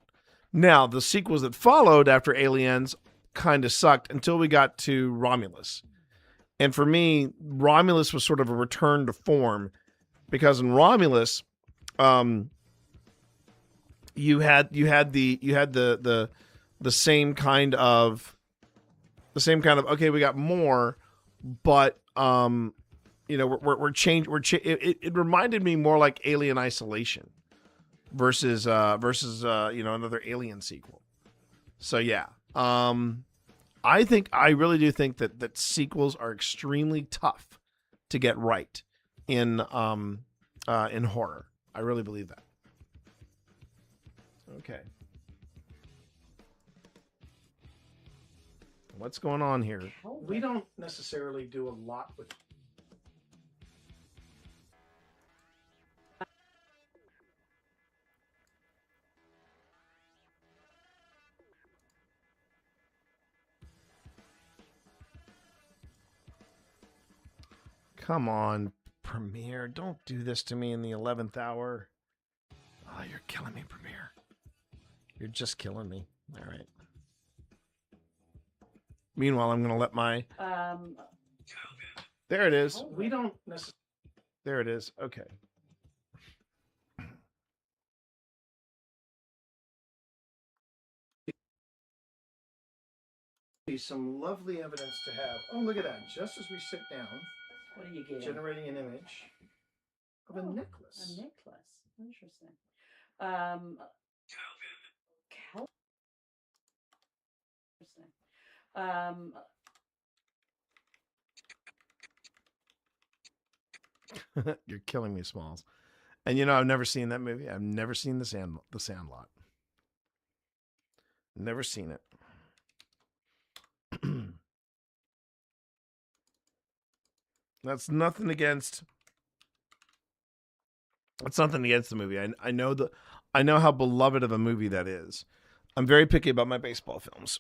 H: Now, the sequels that followed after Aliens kind of sucked until we got to Romulus. And for me, Romulus was sort of a return to form, because in Romulus, you had the same kind of okay, we got more, but we're changed. It reminded me more like Alien Isolation versus another Alien sequel. So yeah, I really do think that sequels are extremely tough to get right in horror. I really believe that. Okay. What's going on here?
R: We don't necessarily do a lot with.
H: Come on, Premiere. Don't do this to me in the 11th hour. Oh, you're killing me, Premiere. You're just killing me. All right. Meanwhile, I'm going to let my... There it is.
R: We don't necessarily.
H: There it is. Okay. Some lovely evidence to have. Oh, look at that. Just as we sit down,
M: What are you getting?
R: generating an image of a necklace.
M: A necklace. Interesting. Interesting.
H: You're killing me, Smalls. And you know, I've never seen that movie. I've never seen The Sandlot. Never seen it. That's nothing against the movie. I know how beloved of a movie that is. I'm very picky about my baseball films.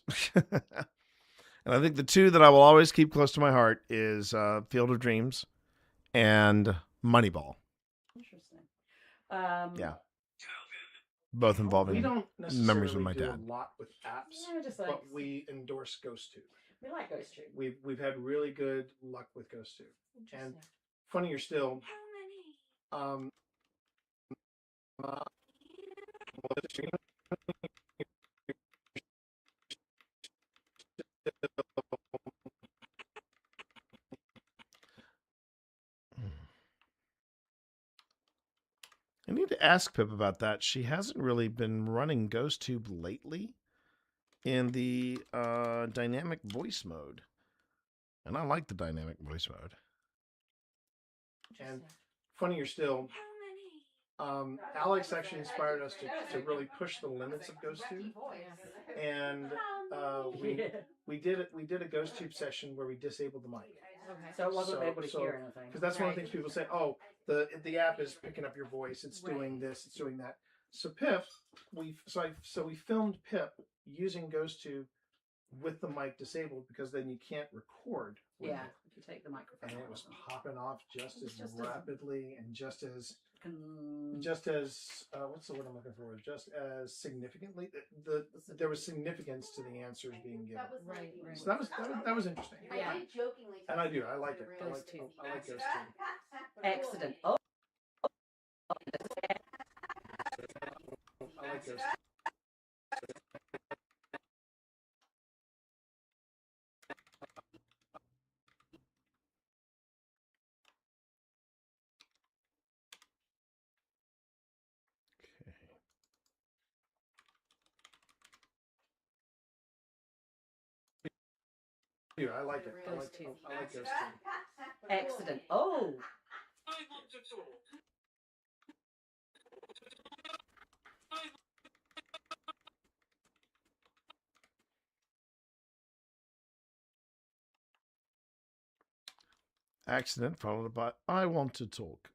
H: And I think the two that I will always keep close to my heart is Field of Dreams and Moneyball.
M: Interesting.
H: Yeah. Both involving
R: We don't
H: memories with
R: necessarily
H: my
R: do
H: dad.
R: a lot with apps,
M: Yeah, just like-
R: but we endorse GhostTube.
M: We like GhostTube.
R: We've had really good luck with GhostTube. And funnier still,
H: I need to ask Pip about that. She hasn't really been running GhostTube lately in the dynamic voice mode. And I like the dynamic voice mode.
R: and funnier still, Alex actually inspired us to really push the limits of GhostTube. And we did a GhostTube session where we disabled the mic.
M: Okay. So it wasn't able to hear anything.
R: Because that's one of the things people say, oh, the app is picking up your voice, it's doing this, it's doing that. So Pip, we filmed Pip using GhostTube with the mic disabled, because then you can't record with
M: Yeah,
R: it.
M: if you take the microphone.
R: And it was popping off just as
M: Just as-
R: rapidly and just as what's the word I'm looking for? Just as significantly. There was significance to the answers being given.
M: Right.
R: So that was interesting.
M: Yeah.
R: And I do. I like it. I like
M: GhostTube.
R: GhostTube.
M: Excellent. Oh.
R: I like GhostTube. I like it. I like GhostTube.
M: Excellent. Oh.
H: Accident followed by I want to talk.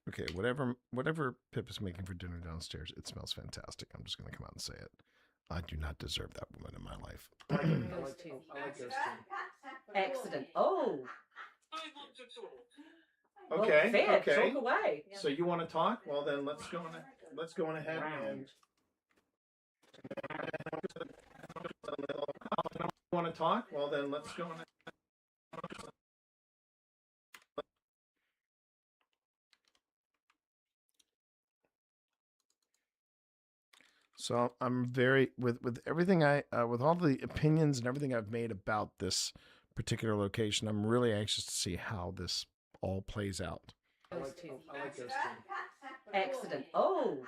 H: Okay, whatever Pip is making for dinner downstairs, it smells fantastic. I'm just going to come out and say it. I do not deserve that woman in my life.
R: I like GhostTube.
M: Excellent. Oh.
R: Okay.
M: Well, fair.
R: Okay.
M: Talk away.
R: So you want to talk? Well, then let's go on ahead and. Want to talk? Well, then let's go on.
H: So I'm very with everything with all the opinions and everything I've made about this particular location. I'm really anxious to see how this all plays out.
R: I like GhostTube.
M: Excellent. Oh.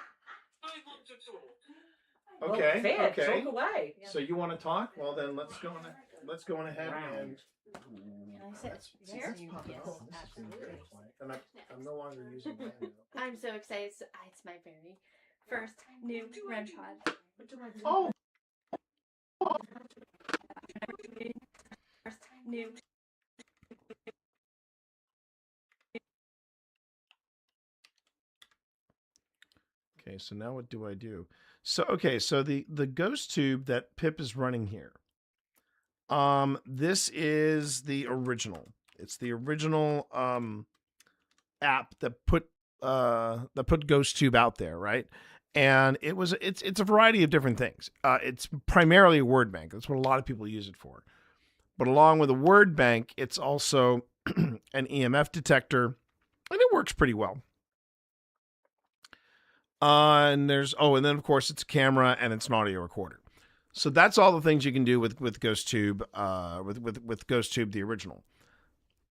H: Okay.
M: Fair,
H: Okay.
M: talk away.
H: So you want to talk? Well, then let's go on. Let's go on ahead and. And I'm no longer using mine now.
J: I'm so excited. It's my very first new REM pod.
H: Oh.
J: First new.
H: Okay, so now what do I do? So okay, so the ghost tube that Pip is running here. This is the original. It's the original app that put GhostTube out there, right? And it's a variety of different things. It's primarily a word bank. That's what a lot of people use it for. But along with a word bank, it's also an EMF detector, and it works pretty well. And and then of course it's a camera and it's an audio recorder. So that's all the things you can do with GhostTube, with GhostTube the original.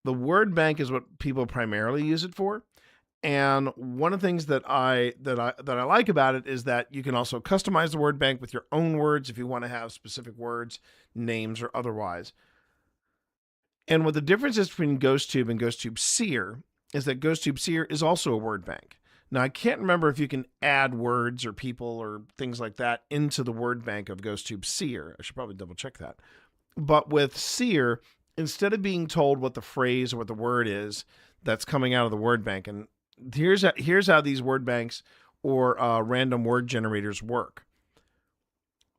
H: The word bank is what people primarily use it for. And one of the things that I like about it is that you can also customize the word bank with your own words if you want to have specific words, names, or otherwise. And what the difference is between GhostTube and GhostTube Seer is that GhostTube Seer is also a word bank. Now, I can't remember if you can add words or people or things like that into the word bank of GhostTube Seer. I should probably double check that. But with Seer, instead of being told what the phrase or what the word is that's coming out of the word bank, and here's how these word banks or random word generators work.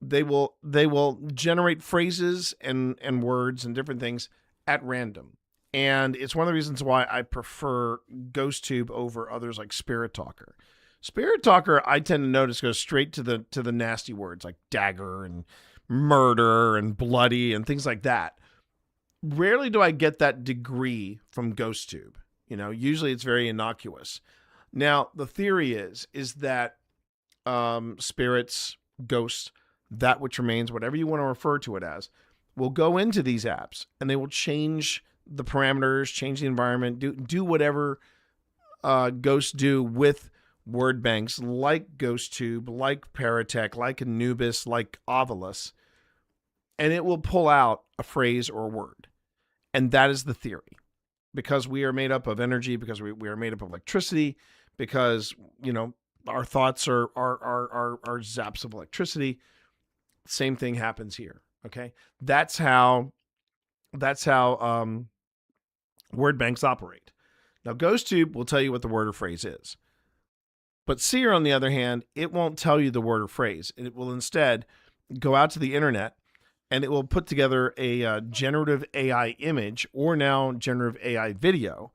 H: They will generate phrases and words and different things at random. And it's one of the reasons why I prefer GhostTube over others like Spirit Talker. Spirit Talker, I tend to notice, goes straight to the nasty words like dagger and murder and bloody and things like that. Rarely do I get that degree from GhostTube. Usually it's very innocuous. Now, the theory is that spirits, ghosts, that which remains, whatever you want to refer to it as, will go into these apps and they will change the parameters, change the environment, do whatever ghosts do with word banks like GhostTube, like Paratech, like Anubis, like Ovilus, and it will pull out a phrase or a word. And that is the theory. Because we are made up of energy, because we are made up of electricity, because our thoughts are zaps of electricity. Same thing happens here. Okay, that's how word banks operate. Now, GhostTube will tell you what the word or phrase is. But Seer, on the other hand, it won't tell you the word or phrase. It will instead go out to the internet and it will put together a generative AI image or now generative AI video,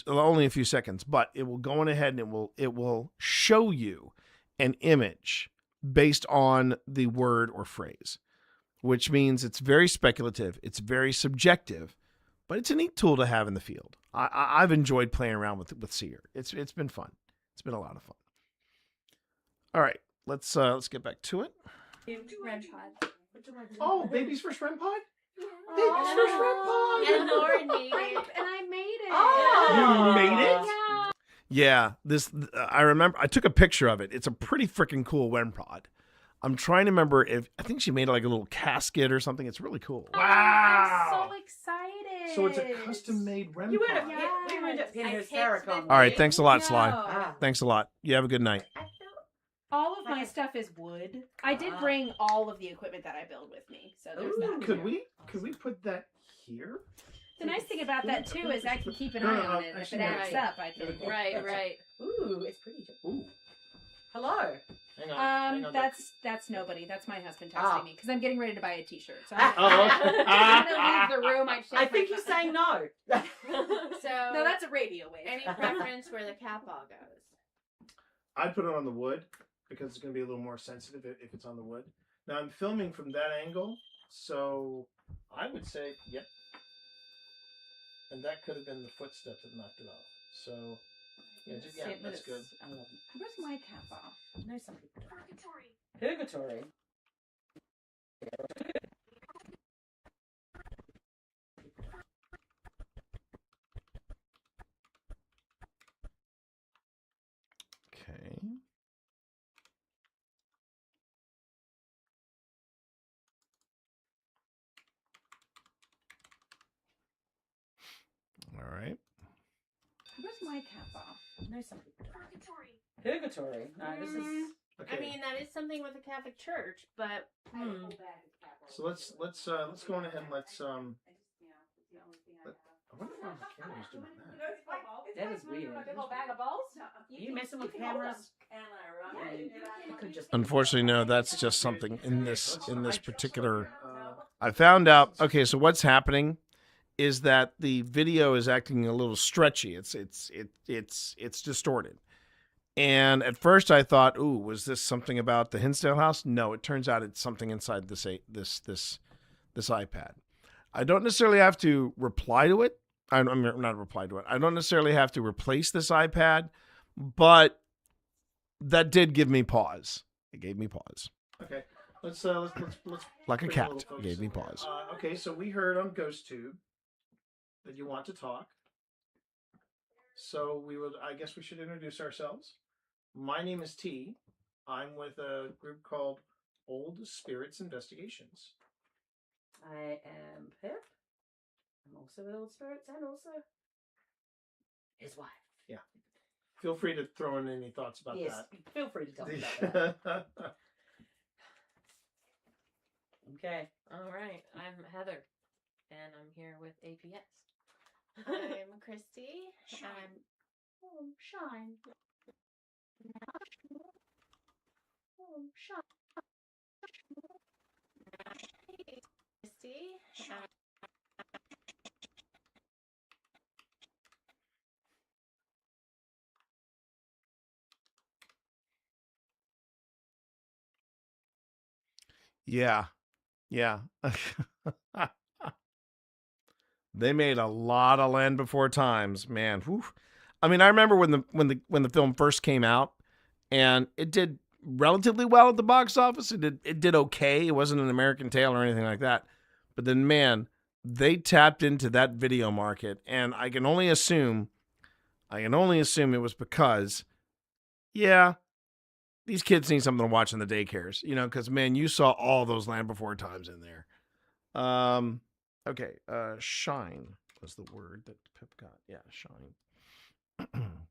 H: only a few seconds, but it will go on ahead and it will show you an image based on the word or phrase, which means it's very speculative, it's very subjective, but it's a neat tool to have in the field. I've enjoyed playing around with Seer. It's been fun. It's been a lot of fun. All right, let's get back to it.
J: REM pod.
H: Oh, baby's first REM pod?
J: Baby's
H: first REM pod.
J: And Lauren made it. And I made it.
H: Oh, you made it?
J: Yeah.
H: Yeah, I remember. I took a picture of it. It's a pretty freaking cool REM pod. I'm trying to remember I think she made like a little casket or something. It's really cool.
J: Wow. I'm so excited.
H: So it's a custom-made REM pod.
M: We would have pinned his Farrakhan.
H: All right, thanks a lot, Sly.
M: No.
H: Thanks a lot. You have a good night.
U: All of my stuff is wood. I did bring all of the equipment that I build with me, so there's that.
H: Could we put that here?
U: The nice thing about that too is I can keep an eye on it. If it acts up, I can.
J: Right.
M: Ooh, it's pretty. Ooh. Hello.
H: Hang on.
U: That's nobody. That's my husband texting me because I'm getting ready to buy a T-shirt. So
M: I'm
U: gonna leave the room.
M: I think he's saying no.
J: So
U: no, that's a radio wave.
J: Any preference where the cat ball goes?
H: I'd put it on the wood because it's going to be a little more sensitive if it's on the wood. Now I'm filming from that angle, so I would say, yep. And that could have been the footsteps that knocked it off. So, yeah, that's good.
U: Where's my cap off?
M: No, some people don't. Purgatory.
H: Okay.
F: my cap off.
M: No, somebody. Purgatory. No, this is.
U: I mean, that is something with the Catholic Church, but
H: So let's go on ahead and let's I wonder why the camera's doing that.
M: That is weird. You messing with cameras? You could just.
H: Unfortunately, no. That's just something in this particular. I found out. Okay, so what's happening is that the video is acting a little stretchy. It's distorted. And at first I thought, ooh, was this something about the Hinsdale house? No, it turns out it's something inside this iPad. I don't necessarily have to reply to it. I'm not reply to it. I don't necessarily have to replace this iPad, but that did give me pause. It gave me pause. Okay, let's
G: Like a cat, gave me pause.
H: Okay, so we heard on GhostTube that you want to talk. So I guess we should introduce ourselves. My name is T. I'm with a group called Old Spirits Investigations.
M: I am Pip. I'm also with Old Spirits and also his wife.
H: Yeah. Feel free to throw in any thoughts about
M: Yes,
H: that.
M: feel free to tell me about that. Okay.
J: All right. I'm Heather, and I'm here with APS. I'm Christy. I'm Shine. Shine. Christy.
H: Yeah. They made a lot of Land Before Times, man. Whew. I mean, I remember when the film first came out, and it did relatively well at the box office. It did okay. It wasn't an American Tale or anything like that. But then, man, they tapped into that video market, and I can only assume it was because, yeah, these kids need something to watch in the daycares, because, man, you saw all those Land Before Times in there. Okay, shine was the word that Pip got. Yeah, shine.
J: I'm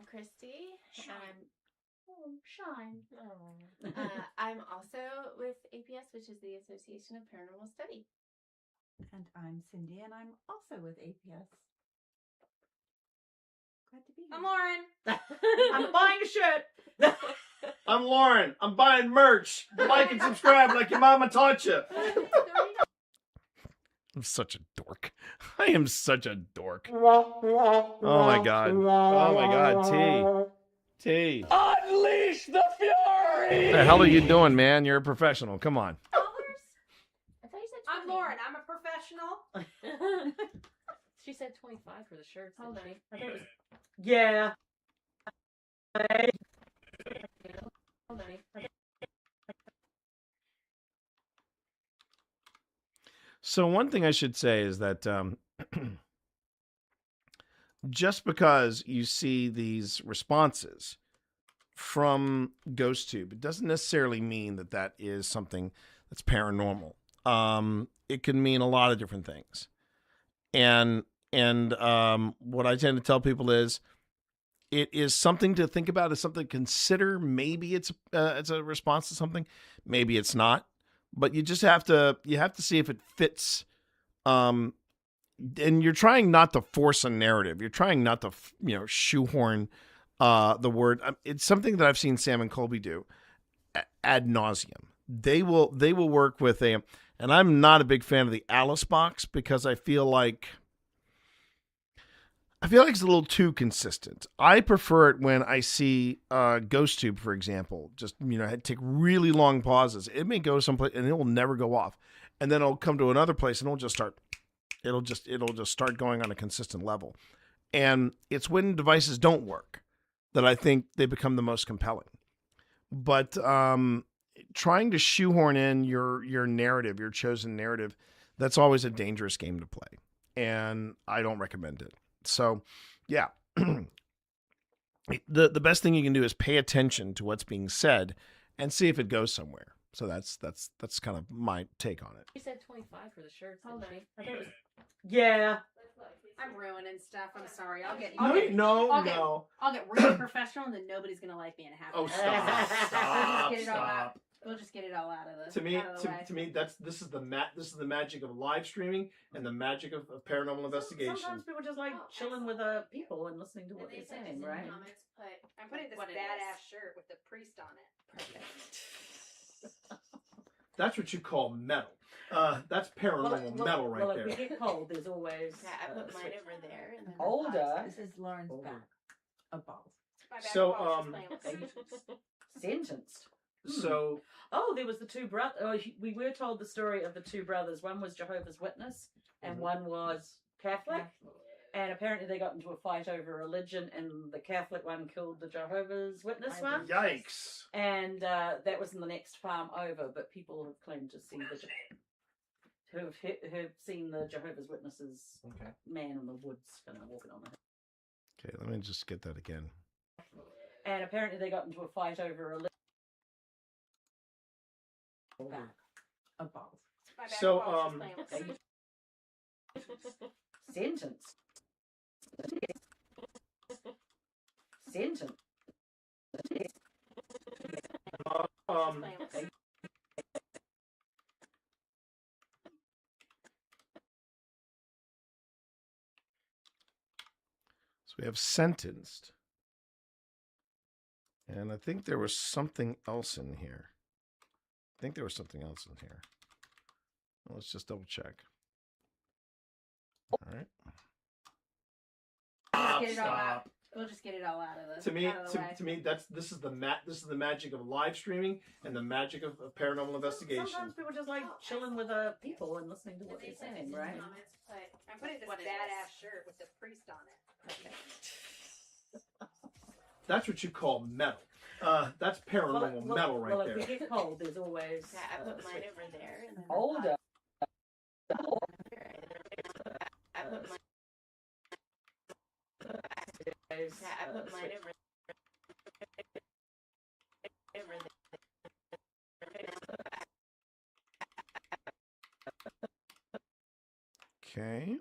J: Christy. Shine. I'm also with APS, which is the Association of Paranormal Study.
F: And I'm Cindy, and I'm also with APS. Glad to be here.
P: I'm Lauren.
M: I'm buying a shirt.
H: I'm Lauren. I'm buying merch. Like and subscribe like your mama taught you. I'm such a dork. I am such a dork. Oh my god. Oh my god, T.
O: Unleash the fury!
H: What the hell are you doing, man? You're a professional. Come on.
J: I thought you said
P: I'm Lauren. I'm a professional.
J: She said 25 for the shirts, didn't she?
M: I thought it was... Yeah.
H: So one thing I should say is that just because you see these responses from GhostTube, it doesn't necessarily mean that that is something that's paranormal. It can mean a lot of different things. And what I tend to tell people is it is something to think about, it's something to consider. Maybe it's a response to something, maybe it's not. But you just have to see if it fits. And you're trying not to force a narrative. You're trying not to shoehorn the word. It's something that I've seen Sam and Colby do ad nauseum. They will work with and I'm not a big fan of the Alice box because I feel like it's a little too consistent. I prefer it when I see GhostTube, for example, just take really long pauses. It may go someplace and it will never go off, and then it'll come to another place and it'll just start going on a consistent level. And it's when devices don't work that I think they become the most compelling. But trying to shoehorn in your narrative, your chosen narrative, that's always a dangerous game to play, and I don't recommend it. So, yeah, the best thing you can do is pay attention to what's being said and see if it goes somewhere. So that's kind of my take on it.
J: She said 25 for the shirts, didn't she?
M: Yeah.
U: I'm ruining stuff. I'm sorry. I'll get real professional, and then nobody's gonna like me in a half.
H: Oh,
U: hour.
H: stop,
U: We'll just get it all
H: stop.
U: out. We'll just get it all out of the.
H: To me,
U: out of the way.
H: to me, this is the magic of live streaming and the magic of paranormal investigation.
M: Sometimes people just like chilling with people and listening to what they're saying, right?
U: I'm putting this badass shirt with the priest on it. Perfect.
H: That's what you call metal. That's paranormal metal right there.
M: If we get cold, there's always.
J: Yeah, I put mine over there. And then
M: Older.
F: This is Lauren's back.
M: Above.
H: So,
M: Sentenced.
H: So.
M: Oh, there was the two brothers. We were told the story of the two brothers. One was Jehovah's Witness, and one was Catholic. And apparently they got into a fight over religion, and the Catholic one killed the Jehovah's Witness one.
H: Yikes.
M: And that was in the next farm over, but people have claimed to see who've seen the Jehovah's Witnesses man in the woods kind of walking on it.
H: Okay, let me just get that again.
M: And apparently they got into a fight over religion. Above.
H: So,
M: Sentence.
H: So we have sentenced. And I think there was something else in here. Let's just double check. All right.
U: We'll just get it all out of the.
H: To me,
U: out of the way.
H: to me, this is the magic of live streaming and the magic of paranormal investigation.
M: Sometimes people just like chilling with people and listening to what they're saying, right?
U: I'm putting this badass shirt with the priest on it.
H: That's what you call metal. That's paranormal metal right there.
M: If we get cold, there's always.
J: Yeah, I put mine over there. And then
M: Older.
J: I put mine. Yeah, I put mine over there.
H: Okay.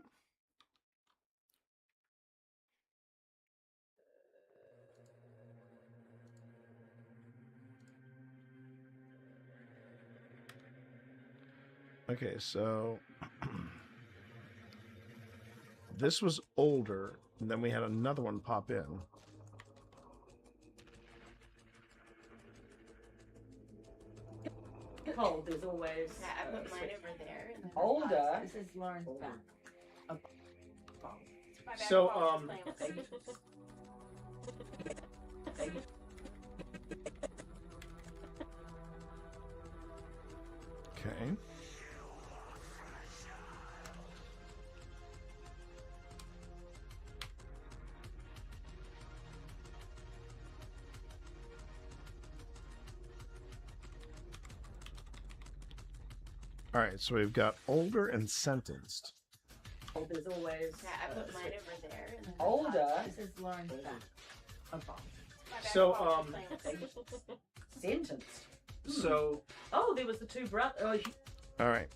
H: Okay, so this was older, and then we had another one pop in.
M: Cold, there's always.
J: Yeah, I put mine over there. And then
M: Older.
F: This is Lauren's back.
H: So, okay. All right, so we've got older and sentenced.
M: There's always.
J: Yeah, I put mine over there. And then
M: Older.
F: This is Lauren's back.
H: So,
M: Sentenced.
H: So.
M: Oh, there was the two brothers.
H: All right.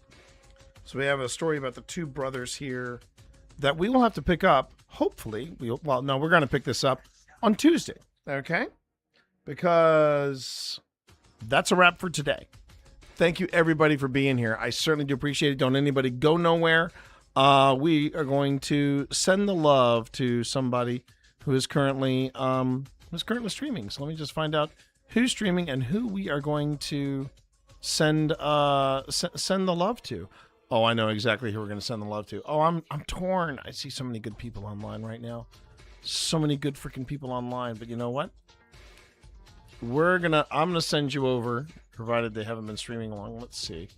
H: So we have a story about the two brothers here that we will have to pick up. Hopefully, we're going to pick this up on Tuesday. Okay? Because that's a wrap for today. Thank you, everybody, for being here. I certainly do appreciate it. Don't anybody go nowhere. We are going to send the love to somebody who is currently streaming. So let me just find out who's streaming and who we are going to send the love to. Oh, I know exactly who we're going to send the love to. Oh, I'm torn. I see so many good people online right now. So many good freaking people online. But you know what? I'm gonna send you over, provided they haven't been streaming long. Let's see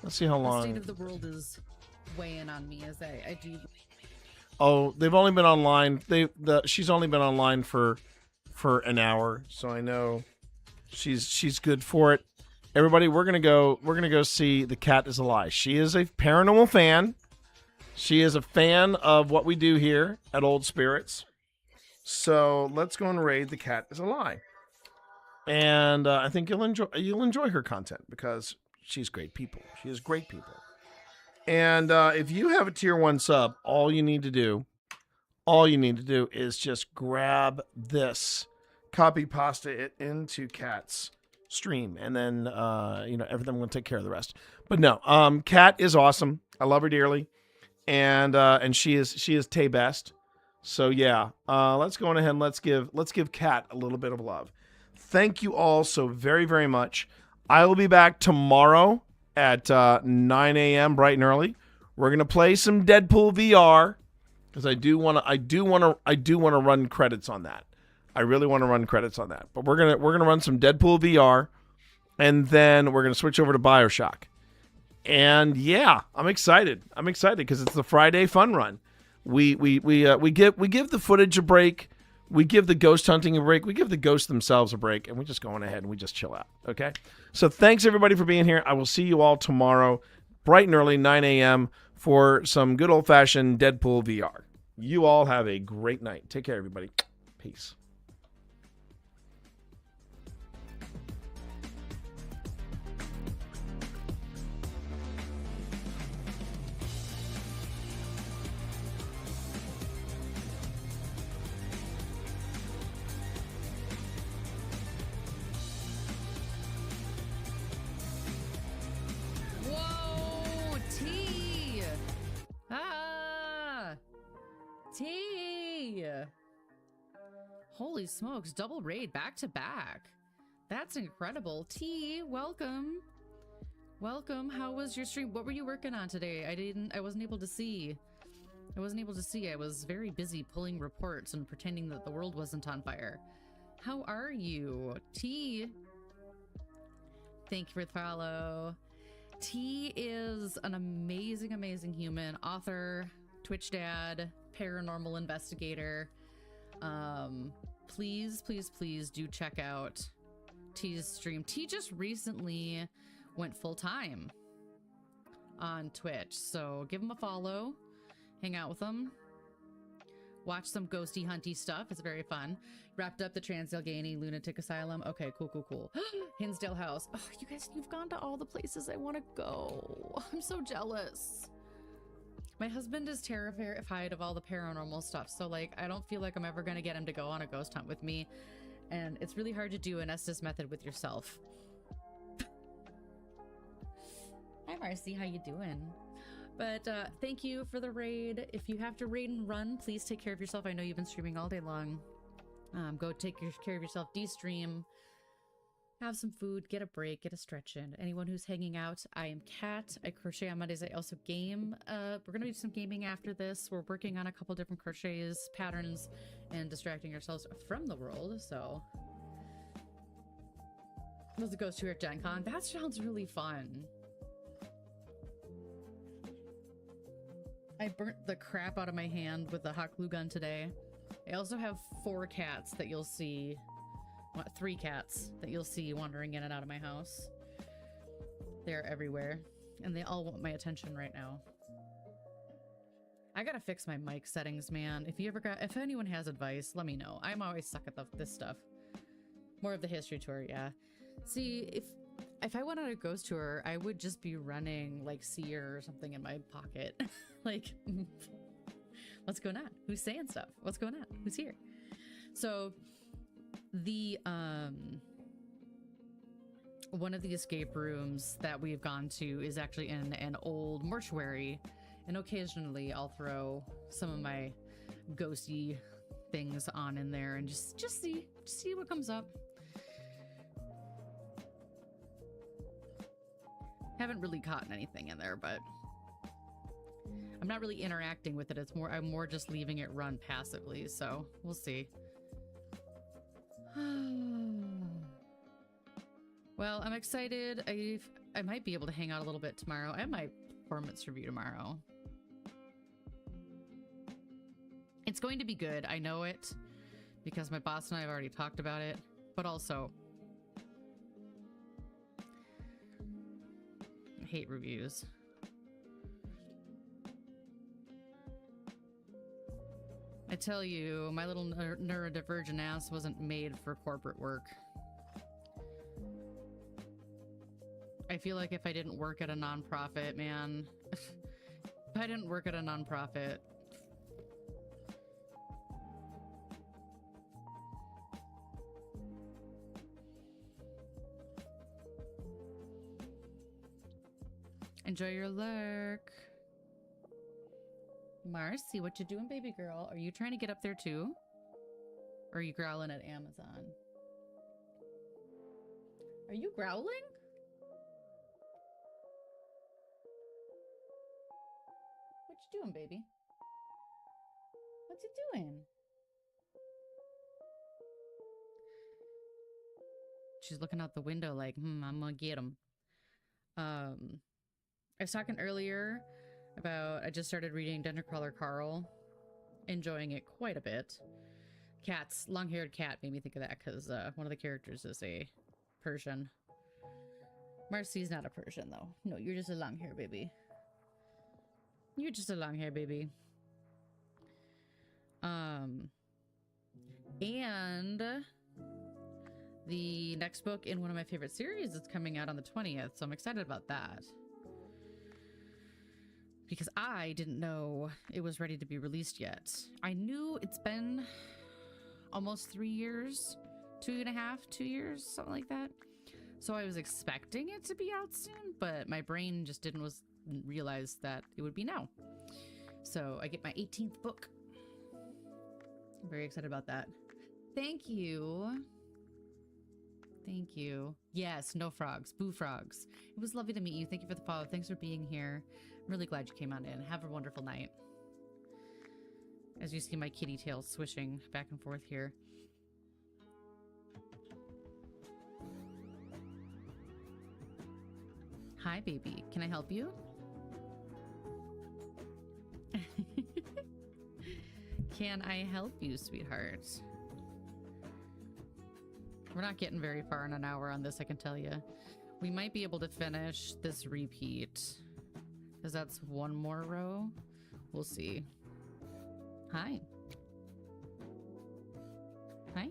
H: how long.
D: The state of the world is weighing on me as I do.
H: Oh, they've only been online. She's only been online for an hour, so I know she's good for it. Everybody, we're gonna go see The Cat Is a Lie. She is a paranormal fan. She is a fan of what we do here at Old Spirits. So let's go and raid The Cat Is a Lie. And I think you'll enjoy her content because she's great people. She is great people. And if you have a tier 1 sub, all you need to do all you need to do is just grab this, copy pasta it into Kat's stream, and then everything will take care of the rest. But no, Kat is awesome. I love her dearly, and she is Tay best. So yeah, let's go on ahead and let's give Kat a little bit of love. Thank you all so very, very much. I will be back tomorrow at 9 a.m. bright and early. We're gonna play some Deadpool VR because I do want to run credits on that. I really want to run credits on that. But we're gonna run some Deadpool VR, and then we're gonna switch over to BioShock. And yeah, I'm excited. Because it's the Friday fun run. We give the footage a break. We give the ghost hunting a break. We give the ghosts themselves a break, and we just go on ahead and we just chill out. Okay. So thanks everybody for being here. I will see you all tomorrow, bright and early, 9 a.m. for some good old fashioned Deadpool VR. You all have a great night. Take care, everybody. Peace.
D: T! Holy smokes, double raid back to back. That's incredible. T, welcome. Welcome. How was your stream? What were you working on today? I wasn't able to see. I was very busy pulling reports and pretending that the world wasn't on fire. How are you? T. Thank you for the follow. T is an amazing, amazing human, author, Twitch dad, paranormal investigator. Please, please, please do check out T's stream. T just recently went full-time on Twitch, so give him a follow, hang out with him, watch some ghosty hunty stuff. It's very fun. Wrapped up the Trans-Allegheny Lunatic Asylum. Okay, cool. Hinsdale House. Oh, you guys, you've gone to all the places I want to go. I'm so jealous. My husband is terrified of all the paranormal stuff, so like I don't feel like I'm ever gonna get him to go on a ghost hunt with me, and it's really hard to do an Estes method with yourself. Hi Marcy, how you doing? But thank you for the raid. If you have to raid and run, please take care of yourself. I know you've been streaming all day long. Go take care of yourself, de-stream, have some food, get a break, get a stretch in. Anyone who's hanging out, I am Kat. I crochet on Mondays. I also game. We're gonna do some gaming after this. We're working on a couple different crochets, patterns, and distracting ourselves from the world. So, was it Ghost Tour at Gen Con? That sounds really fun. I burnt the crap out of my hand with the hot glue gun today. I also have 4 cats that you'll see. 3 cats that you'll see wandering in and out of my house. They're everywhere, and they all want my attention right now. I gotta fix my mic settings, man. If anyone has advice, let me know. I'm always stuck at this stuff. More of the history tour, yeah. See, if I went on a ghost tour, I would just be running like Seer or something in my pocket. Like, what's going on? Who's saying stuff? What's going on? Who's here? So the one of the escape rooms that we've gone to is actually in an old mortuary, and occasionally I'll throw some of my ghosty things on in there and just see what comes up. Haven't really caught anything in there, but I'm not really interacting with it. I'm more just leaving it run passively, so we'll see. Well, I'm excited. I might be able to hang out a little bit tomorrow. I have my performance review tomorrow. It's going to be good. I know it because my boss and I have already talked about it, but also I hate reviews. I tell you, my little neurodivergent ass wasn't made for corporate work. I feel like if I didn't work at a nonprofit, man, if I didn't work at a nonprofit, Enjoy your lurk. Marcy, what you doing, baby girl? Are you trying to get up there too? Or are you growling at Amazon? Are you growling? What you doing, baby? What's it doing? She's looking out the window like, I'm gonna get him. I was talking earlier about, I just started reading Dundercrawler Carl. Enjoying it quite a bit. Cats, long-haired cat made me think of that because one of the characters is a Persian. Marcy's not a Persian though. No, you're just a long-haired baby. You're just a long-haired baby. And the next book in one of my favorite series is coming out on the 20th, so I'm excited about that. Because I didn't know it was ready to be released yet. I knew it's been almost 3 years, 2.5, 2 years, something like that. So I was expecting it to be out soon, but my brain just didn't realize that it would be now. So I get my 18th book. I'm very excited about that. Thank you. Thank you. Yes, no frogs. Boo frogs. It was lovely to meet you. Thank you for the follow. Thanks for being here. I'm really glad you came on in. Have a wonderful night. As you see my kitty tail swishing back and forth here. Hi, baby. Can I help you? Can I help you, sweetheart? We're not getting very far in an hour on this, I can tell you. We might be able to finish this repeat, because that's one more row. We'll see. Hi. Hi.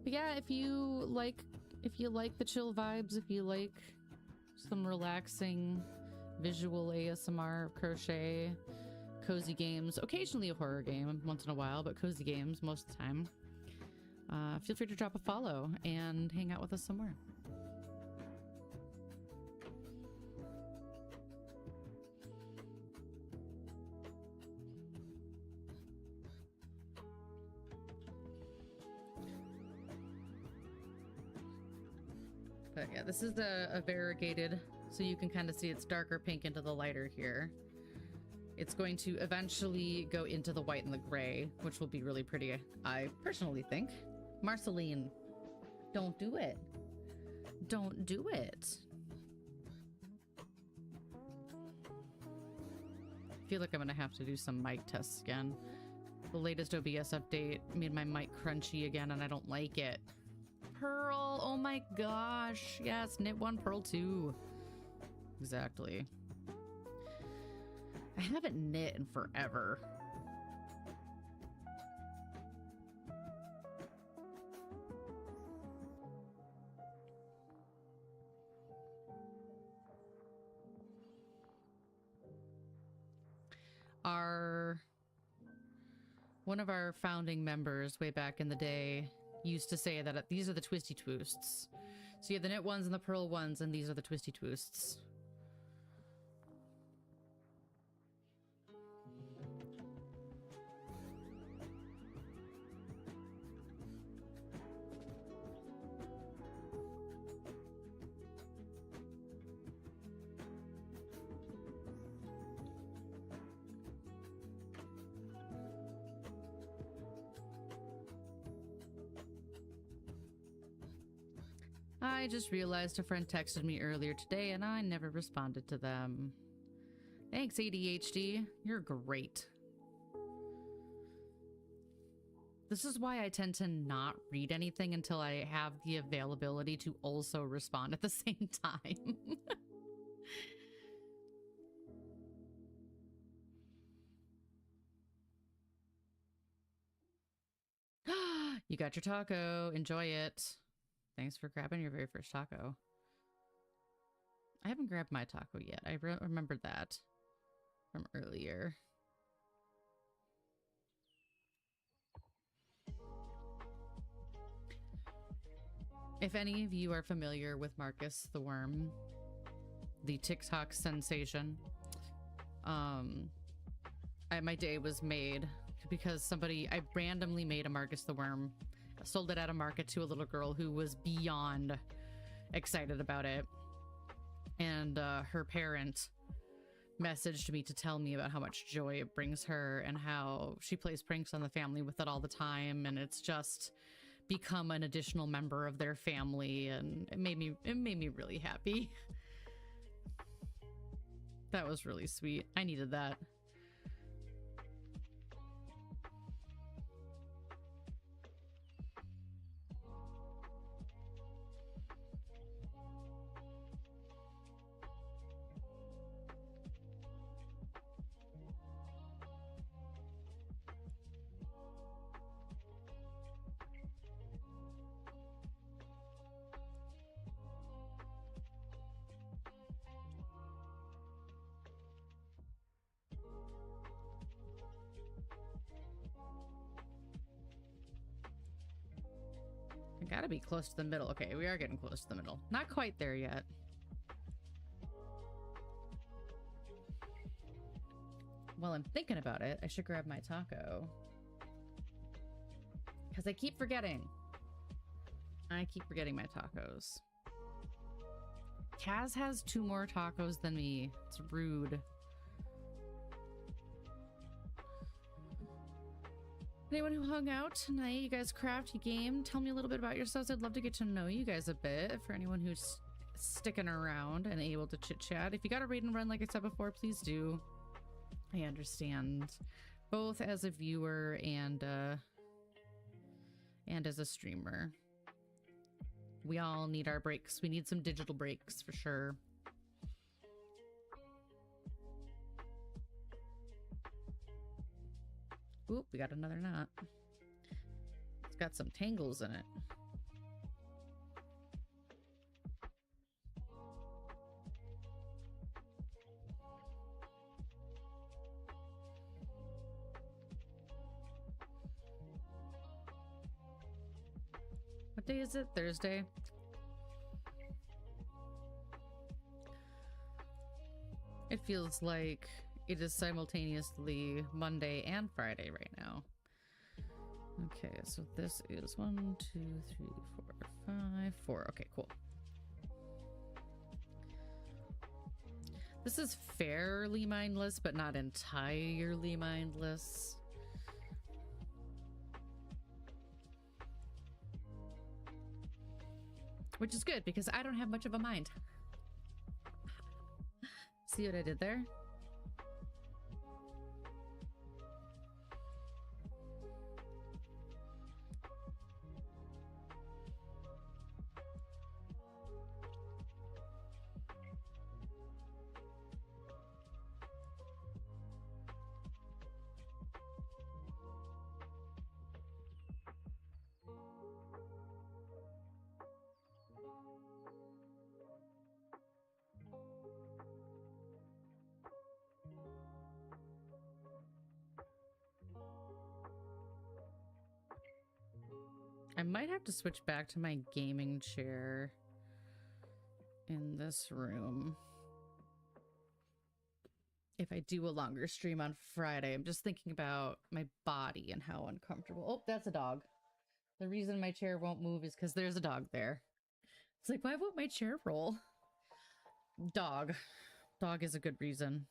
D: But yeah, if you like the chill vibes, if you like some relaxing visual ASMR of crochet, cozy games, occasionally a horror game once in a while, but cozy games most of the time, feel free to drop a follow and hang out with us some more. But yeah, this is a variegated, so you can kind of see it's darker pink into the lighter here. It's going to eventually go into the white and the gray, which will be really pretty, I personally think. Marceline, don't do it. Don't do it. I feel like I'm gonna have to do some mic tests again. The latest OBS update made my mic crunchy again, and I don't like it. Pearl, oh my gosh. Yes, knit 1, purl 2. Exactly. I haven't knit in forever. One of our founding members way back in the day used to say that these are the twisty twists. So you have the knit ones and the purl ones, and these are the twisty twists. I just realized a friend texted me earlier today and I never responded to them. Thanks, ADHD. You're great. This is why I tend to not read anything until I have the availability to also respond at the same time. You got your taco. Enjoy it. Thanks for grabbing your very first taco. I haven't grabbed my taco yet. I remembered that. from earlier. If any of you are familiar with Marcus the Worm, the TikTok sensation, my day was made because I randomly made a Marcus the Worm, sold it at a market to a little girl who was beyond excited about it. And her parent messaged me to tell me about how much joy it brings her and how she plays pranks on the family with it all the time, and it's just become an additional member of their family, and it made me really happy. That was really sweet. I needed that. I gotta be close to the middle. Okay, we are getting close to the middle. Not quite there yet. While I'm thinking about it, I should grab my taco. Because I keep forgetting. I keep forgetting my tacos. Kaz has 2 more tacos than me. It's rude. Anyone who hung out tonight, you guys craft, you game, tell me a little bit about yourselves. I'd love to get to know you guys a bit. For anyone who's sticking around and able to chit chat, if you got a raid and run like I said before, please do. I understand, both as a viewer and as a streamer. We all need our breaks. We need some digital breaks for sure. Oop, we got another knot. It's got some tangles in it. What day is it? Thursday? It feels like it is simultaneously Monday and Friday right now. Okay, so this is 1, 2, 3, 4, 5, 4. Okay, cool. This is fairly mindless, but not entirely mindless. Which is good, because I don't have much of a mind. See what I did there? I might have to switch back to my gaming chair in this room if I do a longer stream on Friday. I'm just thinking about my body and how uncomfortable. Oh, that's a dog. The reason my chair won't move is because there's a dog there. It's like, why won't my chair roll? Dog. Dog is a good reason.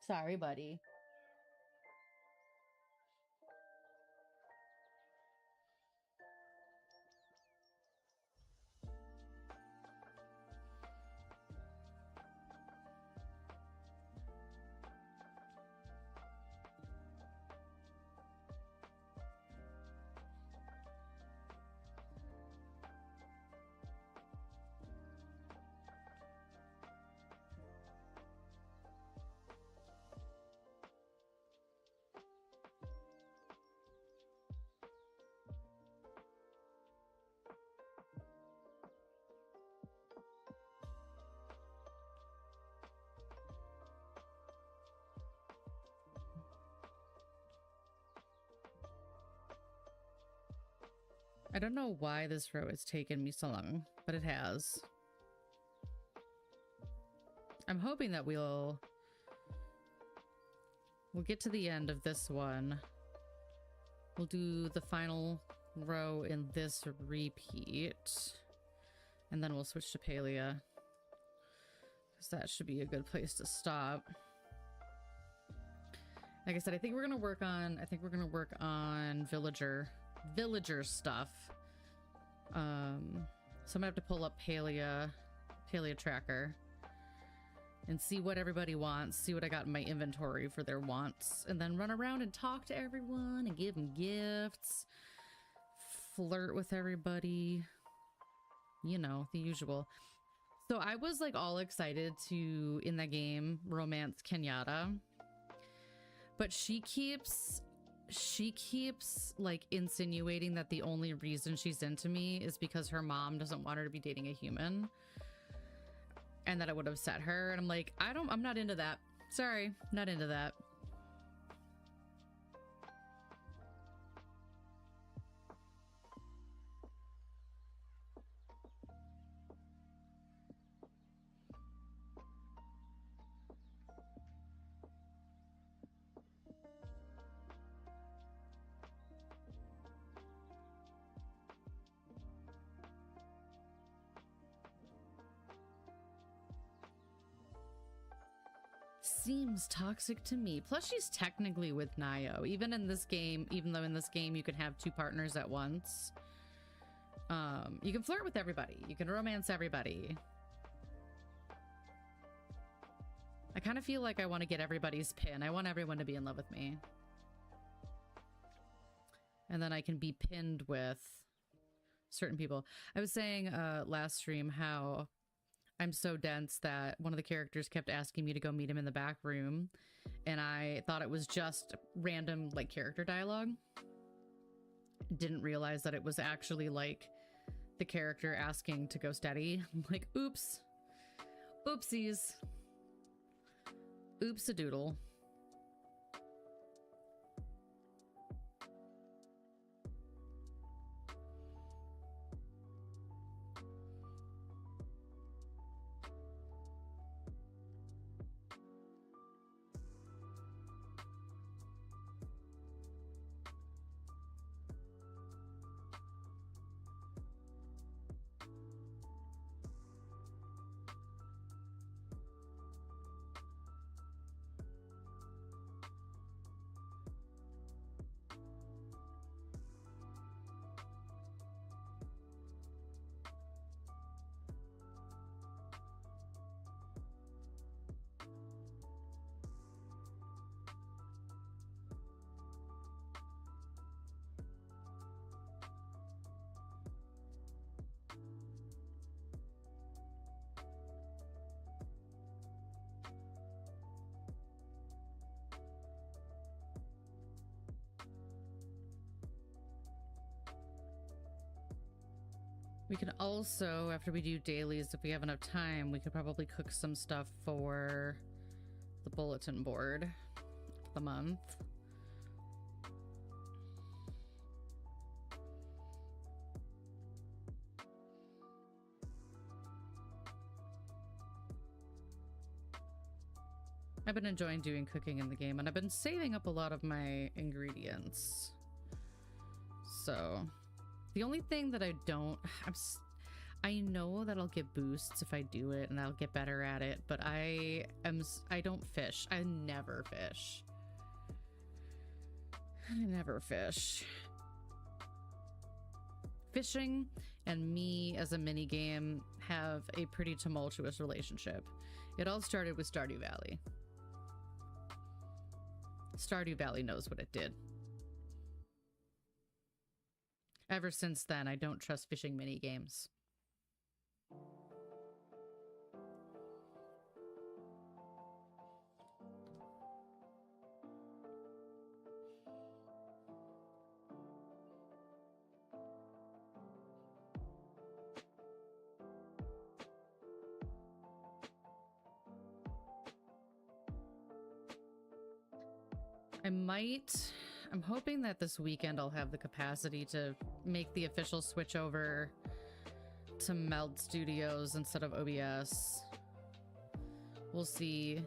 D: Sorry, buddy. don't know why this row has taken me so long, but it has. I'm hoping that we'll get to the end of this one. We'll do the final row in this repeat. And then we'll switch to Palia. Because that should be a good place to stop. Like I said, I think we're gonna work on villager stuff. So I'm gonna have to pull up Palia tracker and see what everybody wants, see what I got in my inventory for their wants, and then run around and talk to everyone and give them gifts, flirt with everybody, you know, the usual. So I was like all excited to, in that game, romance Kenyatta, but she keeps like insinuating that the only reason she's into me is because her mom doesn't want her to be dating a human. And that it would upset her. And I'm like, I'm not into that. Sorry, not into that. Seems toxic to me. Plus she's technically with Nayo. Even in this game, even though in this game you can have two partners at once. You can flirt with everybody. You can romance everybody. I kind of feel like I want to get everybody's pin. I want everyone to be in love with me. And then I can be pinned with certain people. I was saying last stream how I'm so dense that one of the characters kept asking me to go meet him in the back room, and I thought it was just random like character dialogue. Didn't realize that it was actually like the character asking to go steady. I'm like, oops. Oopsies. Oops-a-doodle. We can also, after we do dailies, if we have enough time, we could probably cook some stuff for the bulletin board for the month. I've been enjoying doing cooking in the game, and I've been saving up a lot of my ingredients. So the only thing that I don't, I know that I'll get boosts if I do it and I'll get better at it, but I don't fish. I never fish. I never fish. Fishing and me as a mini game have a pretty tumultuous relationship. It all started with Stardew Valley. Stardew Valley knows what it did. Ever since then, I don't trust fishing mini games. I'm hoping that this weekend I'll have the capacity to make the official switch over to Meld Studios instead of OBS. We'll see.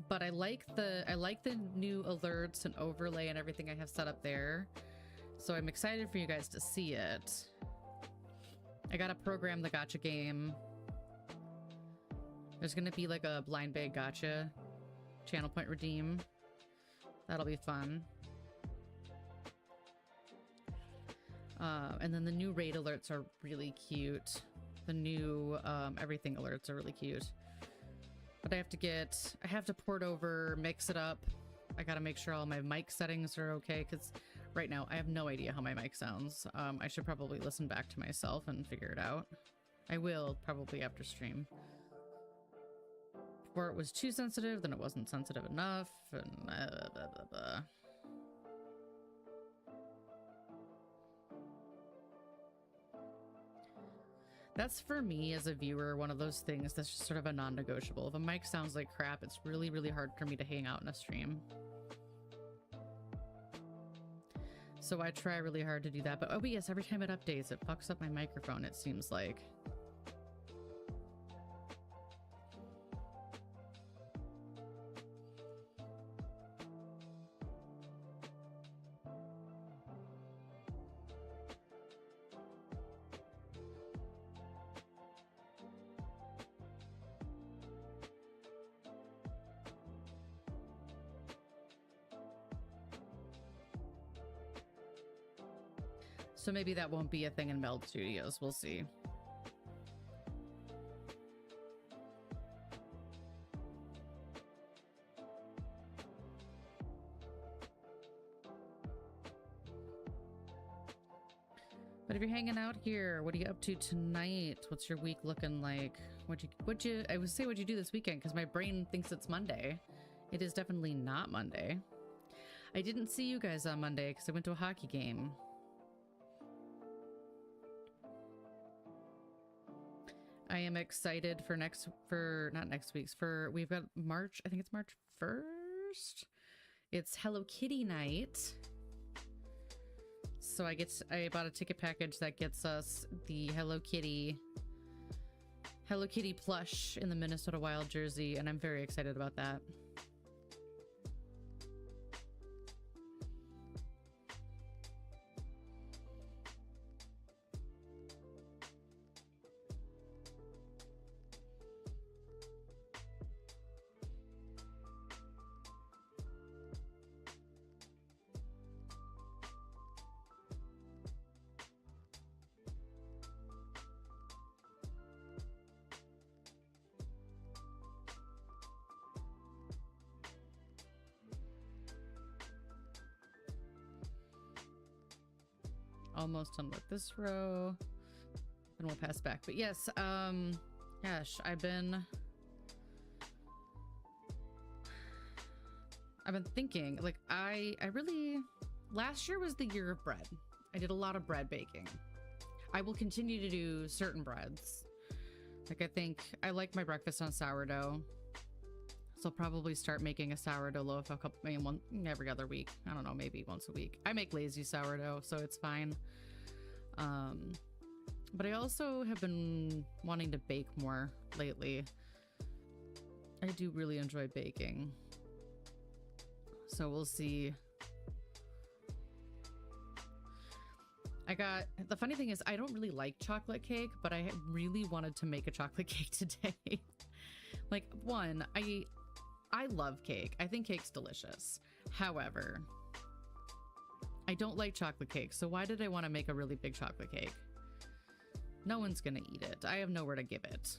D: But I like the new alerts and overlay and everything I have set up there. So I'm excited for you guys to see it. I gotta program the gacha game. There's gonna be like a blind bag gacha. Channel point redeem. That'll be fun. And then the new raid alerts are really cute. The new everything alerts are really cute. But I have to port over, mix it up. I gotta make sure all my mic settings are okay, because right now I have no idea how my mic sounds. I should probably listen back to myself and figure it out. I will probably after stream. Before it was too sensitive, then it wasn't sensitive enough, and blah, blah, blah, blah. That's, for me as a viewer, one of those things that's just sort of a non-negotiable. If a mic sounds like crap, it's really, really hard for me to hang out in a stream. So I try really hard to do that. But OBS, every time it updates, it fucks up my microphone, it seems like. So maybe that won't be a thing in Meld Studios. We'll see. But if you're hanging out here, what are you up to tonight? What's your week looking like? I would say what'd you do this weekend, because my brain thinks it's Monday. It is definitely not Monday. I didn't see you guys on Monday because I went to a hockey game. I am excited for we've got March, I think it's March 1st. It's Hello Kitty night. So I bought a ticket package that gets us the Hello Kitty plush in the Minnesota Wild jersey, and I'm very excited about that. Almost done with this row, and we'll pass back. But yes, gosh, I've been thinking, like, I really, last year was the year of bread. I did a lot of bread baking. I will continue to do certain breads. Like, I think I like my breakfast on sourdough, so I'll probably start making a sourdough loaf every other week. I don't know, maybe once a week. I make lazy sourdough, so it's fine. But I also have been wanting to bake more lately. I do really enjoy baking. So we'll see. The funny thing is, I don't really like chocolate cake, but I really wanted to make a chocolate cake today. Like, one, I love cake. I think cake's delicious. However, I don't like chocolate cake, so why did I want to make a really big chocolate cake? No one's gonna eat it. I have nowhere to give it.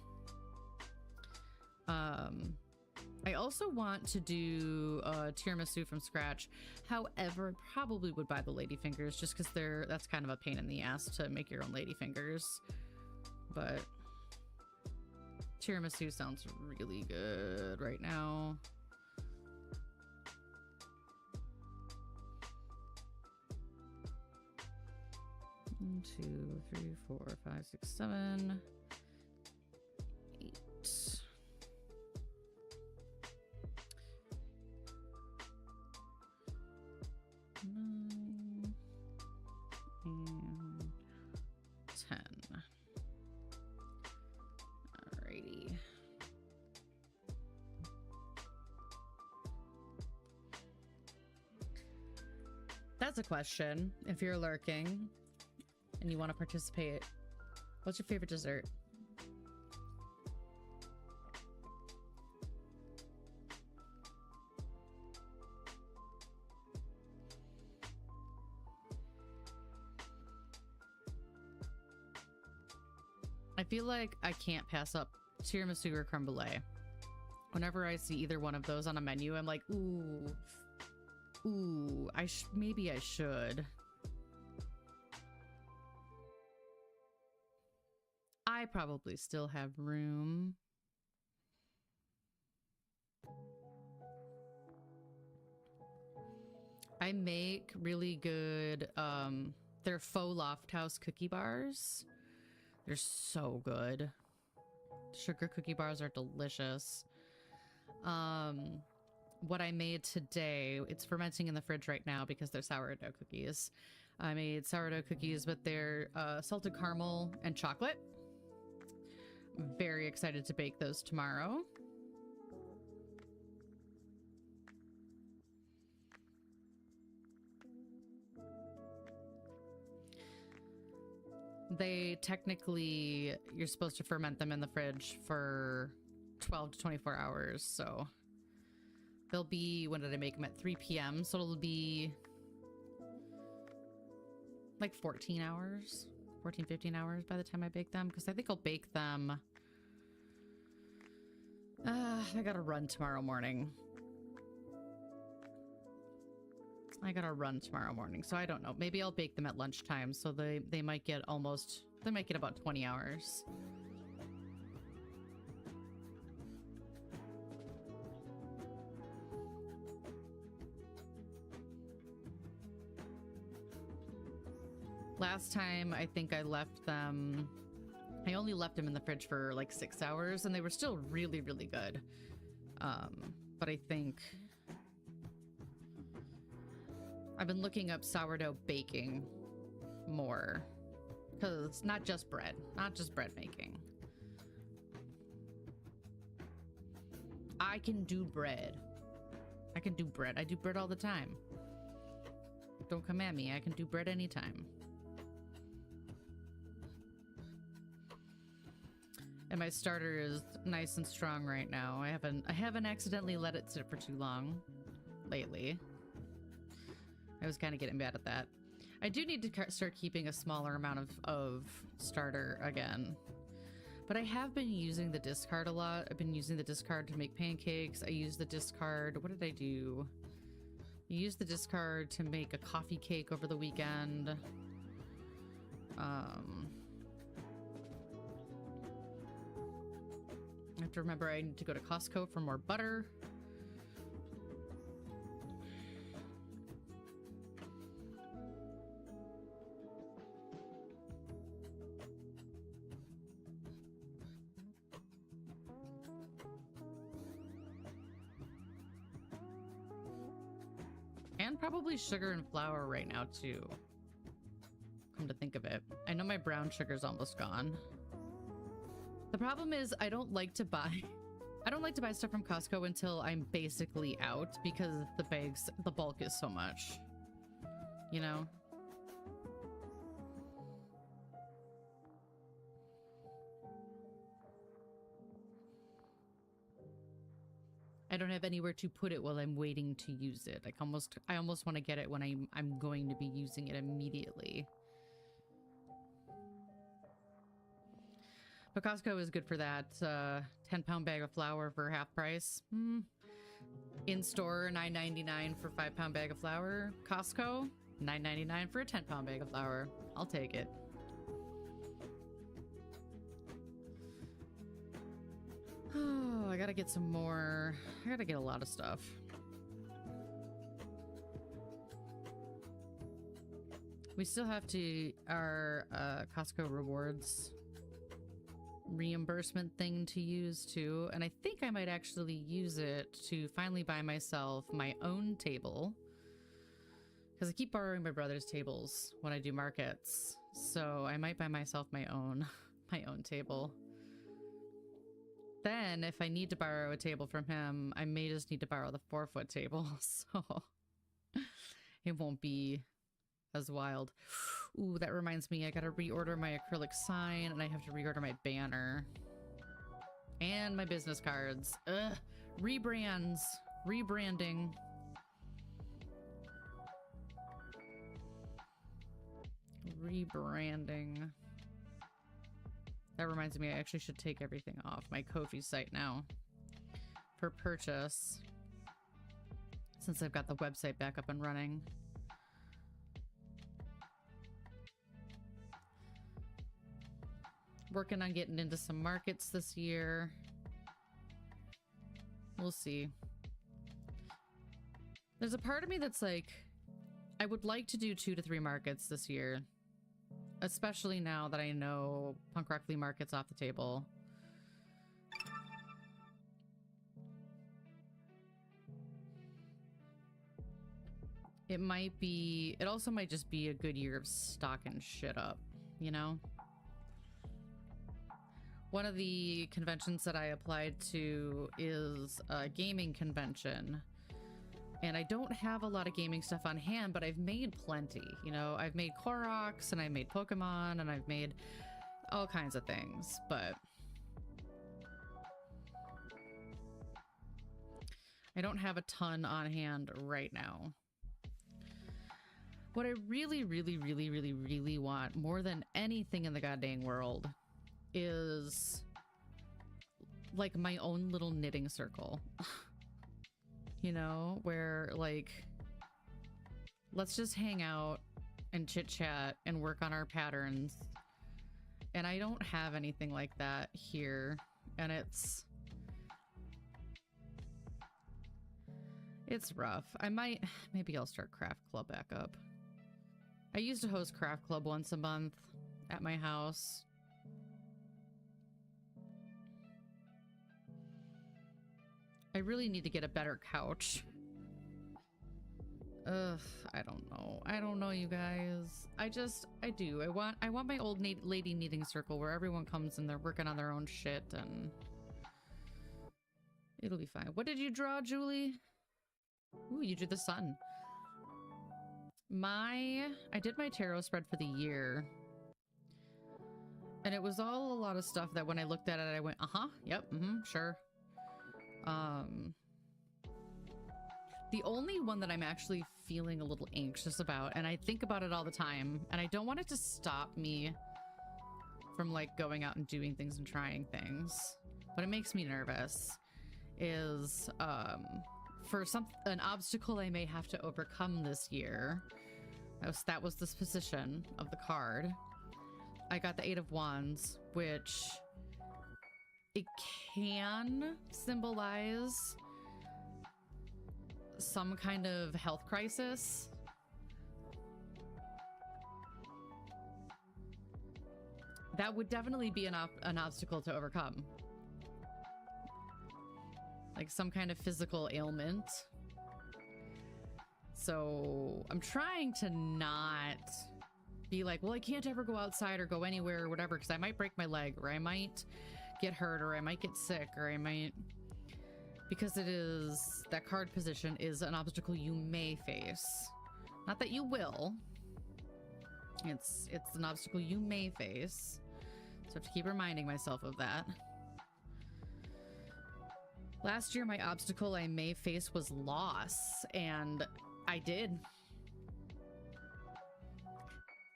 D: I also want to do tiramisu from scratch. However, I probably would buy the ladyfingers just because that's kind of a pain in the ass to make your own ladyfingers. But tiramisu sounds really good right now. One, 2, 3, 4, 5, 6, 7, 8. That's a question. If you're lurking and you want to participate, what's your favorite dessert? I feel like I can't pass up tiramisu or creme brulee. Whenever I see either one of those on a menu, I'm like, ooh, maybe I should. I probably still have room. I make really good, they're faux Loft House cookie bars. They're so good. Sugar cookie bars are delicious. What I made today, it's fermenting in the fridge right now because they're sourdough cookies. I made sourdough cookies with their salted caramel and chocolate. I'm very excited to bake those tomorrow. They technically, you're supposed to ferment them in the fridge for 12 to 24 hours, so they'll be, when did I make them? At 3 p.m., so it'll be like 14 hours, 14, 15 hours by the time I bake them, because I think I'll bake them, I gotta run tomorrow morning. So I don't know. Maybe I'll bake them at lunchtime, so they might get about 20 hours. Last time, I think I only left them in the fridge for like 6 hours, and they were still really, really good. But I think I've been looking up sourdough baking more, because it's not just bread making. I can do bread. I do bread all the time. Don't come at me. I can do bread anytime. And my starter is nice and strong right now. I haven't accidentally let it sit for too long lately. I was kind of getting bad at that. I do need to start keeping a smaller amount of starter again. But I have been using the discard a lot. I've been using the discard to make pancakes. I use the discard... What did I do? I used the discard to make a coffee cake over the weekend. I have to remember I need to go to Costco for more butter. And probably sugar and flour right now too. Come to think of it. I know my brown sugar's almost gone. The problem is I don't like to buy stuff from Costco until I'm basically out, because the bulk is so much. You know? I don't have anywhere to put it while I'm waiting to use it. Like I almost want to get it when I'm going to be using it immediately. But Costco is good for that. 10-pound bag of flour for half price. In store, $9.99 for 5-pound bag of flour. Costco, $9.99 for a 10-pound bag of flour. I'll take it. Oh, I gotta get some more. I gotta get a lot of stuff. We still have our Costco rewards reimbursement thing to use too, and I think I might actually use it to finally buy myself my own table, because I keep borrowing my brother's tables when I do markets, so I might buy myself my own table. Then if I need to borrow a table from him, I may just need to borrow the 4-foot table, so it won't be as wild. Ooh, that reminds me, I gotta reorder my acrylic sign, and I have to reorder my banner. And my business cards. Ugh. Rebrands. Rebranding. Rebranding. That reminds me, I actually should take everything off my Ko-fi site now for purchase, since I've got the website back up and running. Working on getting into some markets this year. We'll see. There's a part of me that's like, I would like to do 2 to 3 markets this year. Especially now that I know Punk Rock Flea Market's off the table. It might be, it also might just be a good year of stocking shit up, you know? One of the conventions that I applied to is a gaming convention. And I don't have a lot of gaming stuff on hand, but I've made plenty. You know, I've made Koroks, and I've made Pokemon, and I've made all kinds of things, but I don't have a ton on hand right now. What I really, really, really, really, really want more than anything in the goddamn world is like my own little knitting circle. You know, where like, let's just hang out and chit chat and work on our patterns. And I don't have anything like that here. And it's rough. Maybe I'll start Craft Club back up. I used to host Craft Club once a month at my house. I really need to get a better couch. Ugh, I don't know. I don't know, you guys. I do. I want my old lady knitting circle where everyone comes and they're working on their own shit, and it'll be fine. What did you draw, Julie? Ooh, you drew the sun. I did my tarot spread for the year. And it was all a lot of stuff that when I looked at it, I went, uh-huh, yep, sure. The only one that I'm actually feeling a little anxious about, and I think about it all the time, and I don't want it to stop me from like going out and doing things and trying things, but it makes me nervous, is for an obstacle I may have to overcome this year. That was the position of the card. I got the 8 of Wands, which it can symbolize some kind of health crisis. That would definitely be an obstacle to overcome. Like some kind of physical ailment. So I'm trying to not be like, well, I can't ever go outside or go anywhere or whatever, because I might break my leg, or I might get hurt, or I might get sick, or I might, because that card position is an obstacle you may face. Not that you will. It's an obstacle you may face. So I have to keep reminding myself of that. Last year, my obstacle I may face was loss, and I did.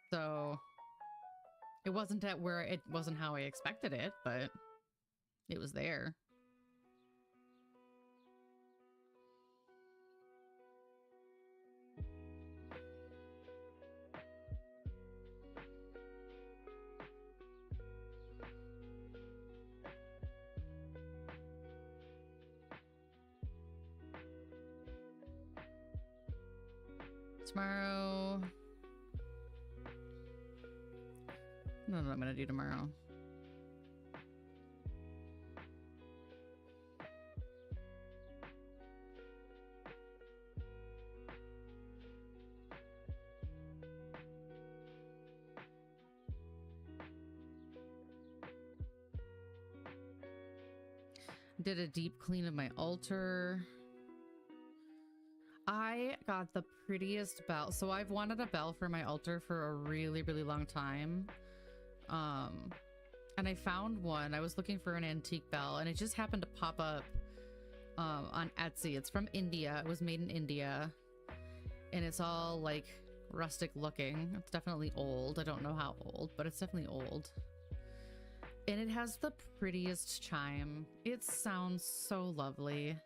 D: So it wasn't how I expected it, but it was there. Tomorrow. I don't know what I'm gonna do tomorrow. Did a deep clean of my altar. I got the prettiest bell. So I've wanted a bell for my altar for a really, really long time. And I found one. I was looking for an antique bell, and it just happened to pop up on Etsy. It's from India. It was made in India, and it's all like rustic looking. It's definitely old. I don't know how old, but it's definitely old. And it has the prettiest chime. It sounds so lovely.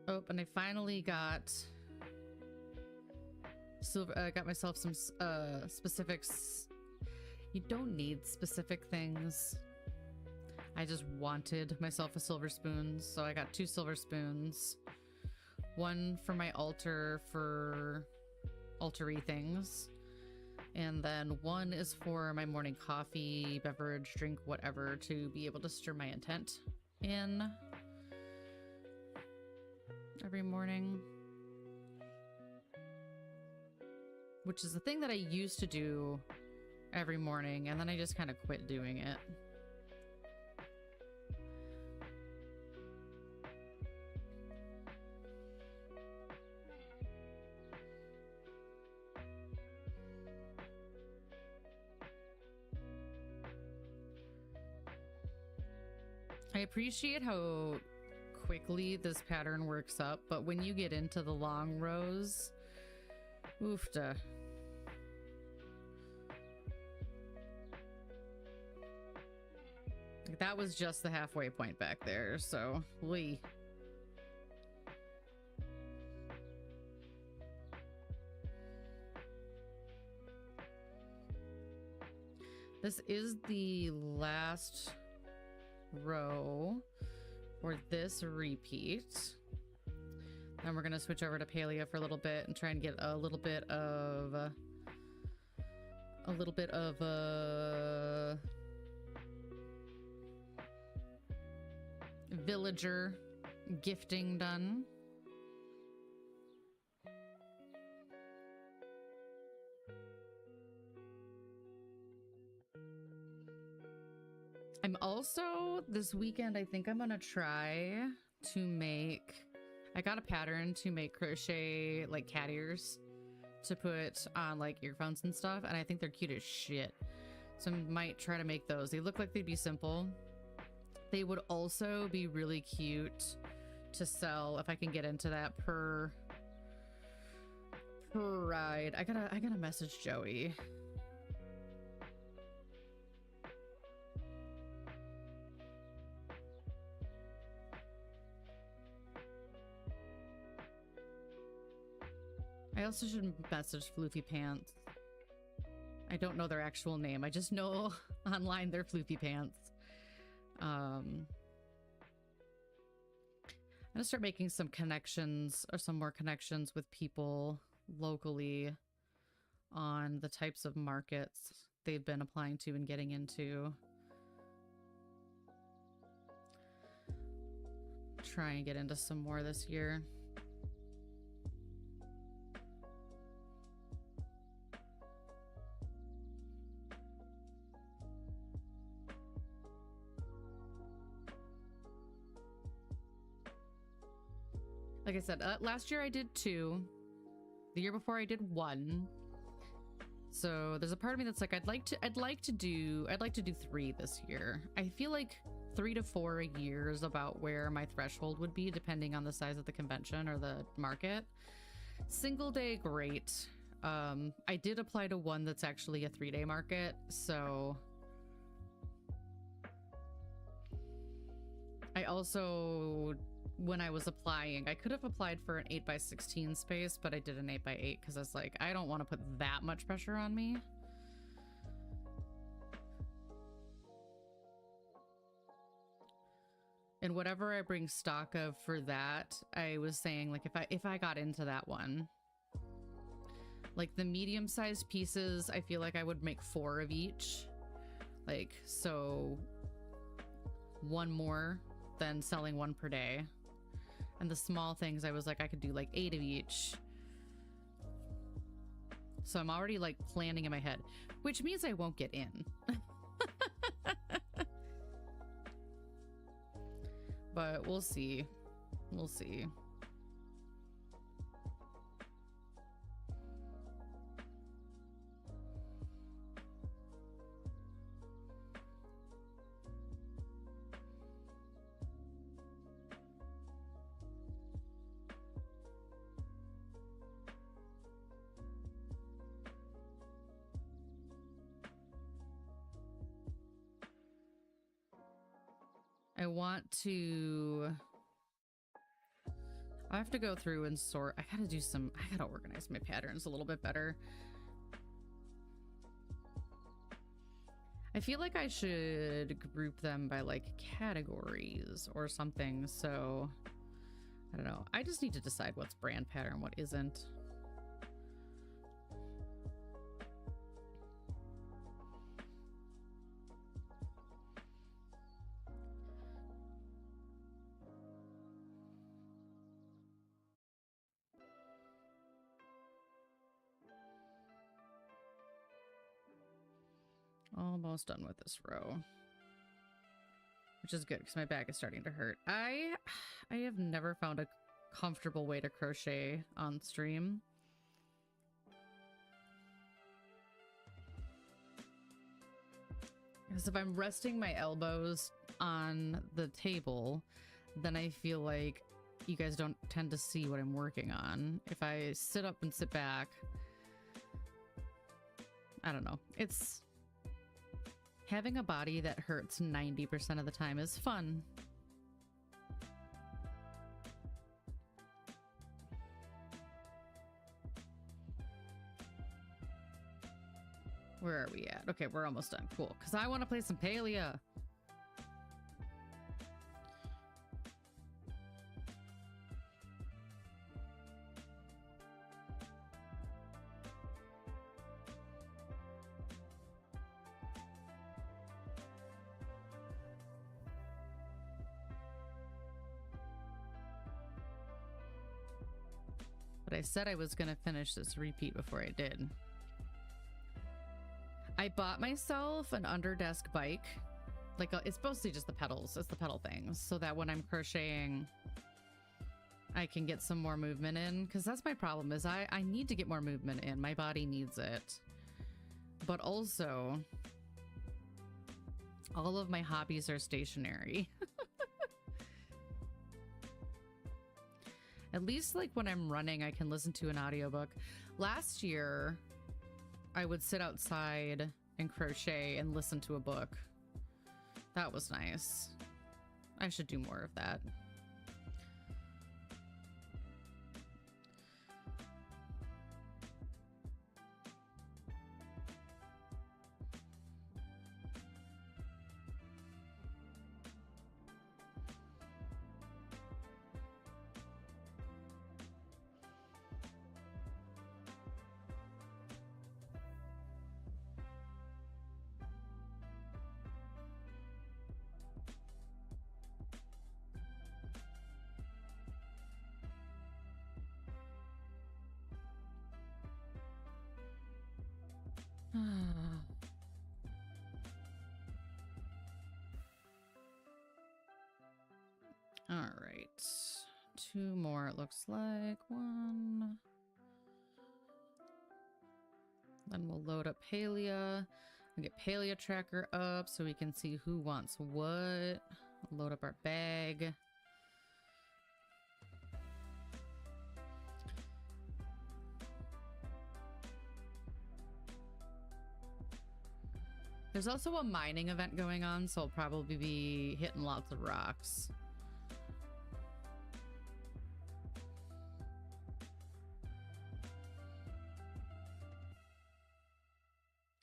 D: Oh, and I finally got silver. I got myself some specifics. You don't need specific things. I just wanted myself a silver spoon, so I got 2 silver spoons. One for my altar for altar-y things, and then one is for my morning coffee, beverage, drink, whatever, to be able to stir my intent in every morning. Which is the thing that I used to do every morning, and then I just kind of quit doing it. I appreciate how quickly this pattern works up, but when you get into the long rows, oofta. That was just the halfway point back there, so we. This is the last row for this repeat. Then we're gonna switch over to Paleo for a little bit and try and get a little bit of villager gifting done. I'm also, this weekend, I think I'm gonna try to make, I got a pattern to make crochet like cat ears to put on like earphones and stuff, and I think they're cute as shit. So I might try to make those. They look like they'd be simple. They would also be really cute to sell if I can get into that per ride. I gotta message Joey. I also should message Floofy Pants. I don't know their actual name. I just know online they're Floofy Pants. I'm gonna start making some connections, or some more connections with people locally on the types of markets they've been applying to and getting into. Try and get into some more this year. Like I said, last year I did 2. The year before I did 1. So there's a part of me that's like, I'd like to do 3 this year. I feel like 3 to 4 a year is about where my threshold would be, depending on the size of the convention or the market. Single day, great. I did apply to one that's actually a 3-day market, so I also, when I was applying, I could have applied for an 8x16 space, but I did an 8x8 because I was like, I don't want to put that much pressure on me. And whatever I bring stock of for that, I was saying, like, if I got into that one, like the medium-sized pieces, I feel like I would make 4 of each. Like, so 1 more than selling 1 per day. And the small things, I was like, I could do like 8 of each. So I'm already like planning in my head, which means I won't get in. but we'll see. We'll see. I have to go through and sort. I gotta organize my patterns a little bit better. I feel like I should group them by like categories or something. So I don't know. I just need to decide what's brand pattern, what isn't. Almost done with this row, which is good because my back is starting to hurt. I have never found a comfortable way to crochet on stream. Because if I'm resting my elbows on the table, then I feel like you guys don't tend to see what I'm working on. If I sit up and sit back, I don't know. It's having a body that hurts 90% of the time is fun. Where are we at? Okay, we're almost done. Cool. Because I want to play some Palea. But I said I was going to finish this repeat before I did. I bought myself an under-desk bike. Like, it's mostly just the pedals. It's the pedal things. So that when I'm crocheting, I can get some more movement in. Because that's my problem, is I need to get more movement in. My body needs it. But also, all of my hobbies are stationary. At least, like, when I'm running, I can listen to an audiobook. Last year, I would sit outside and crochet and listen to a book. That was nice. I should do more of that. All right, 2 more it looks like. 1. Then we'll load up Palea and get Palea tracker up so we can see who wants what. Load up our bag. There's also a mining event going on, so I'll probably be hitting lots of rocks.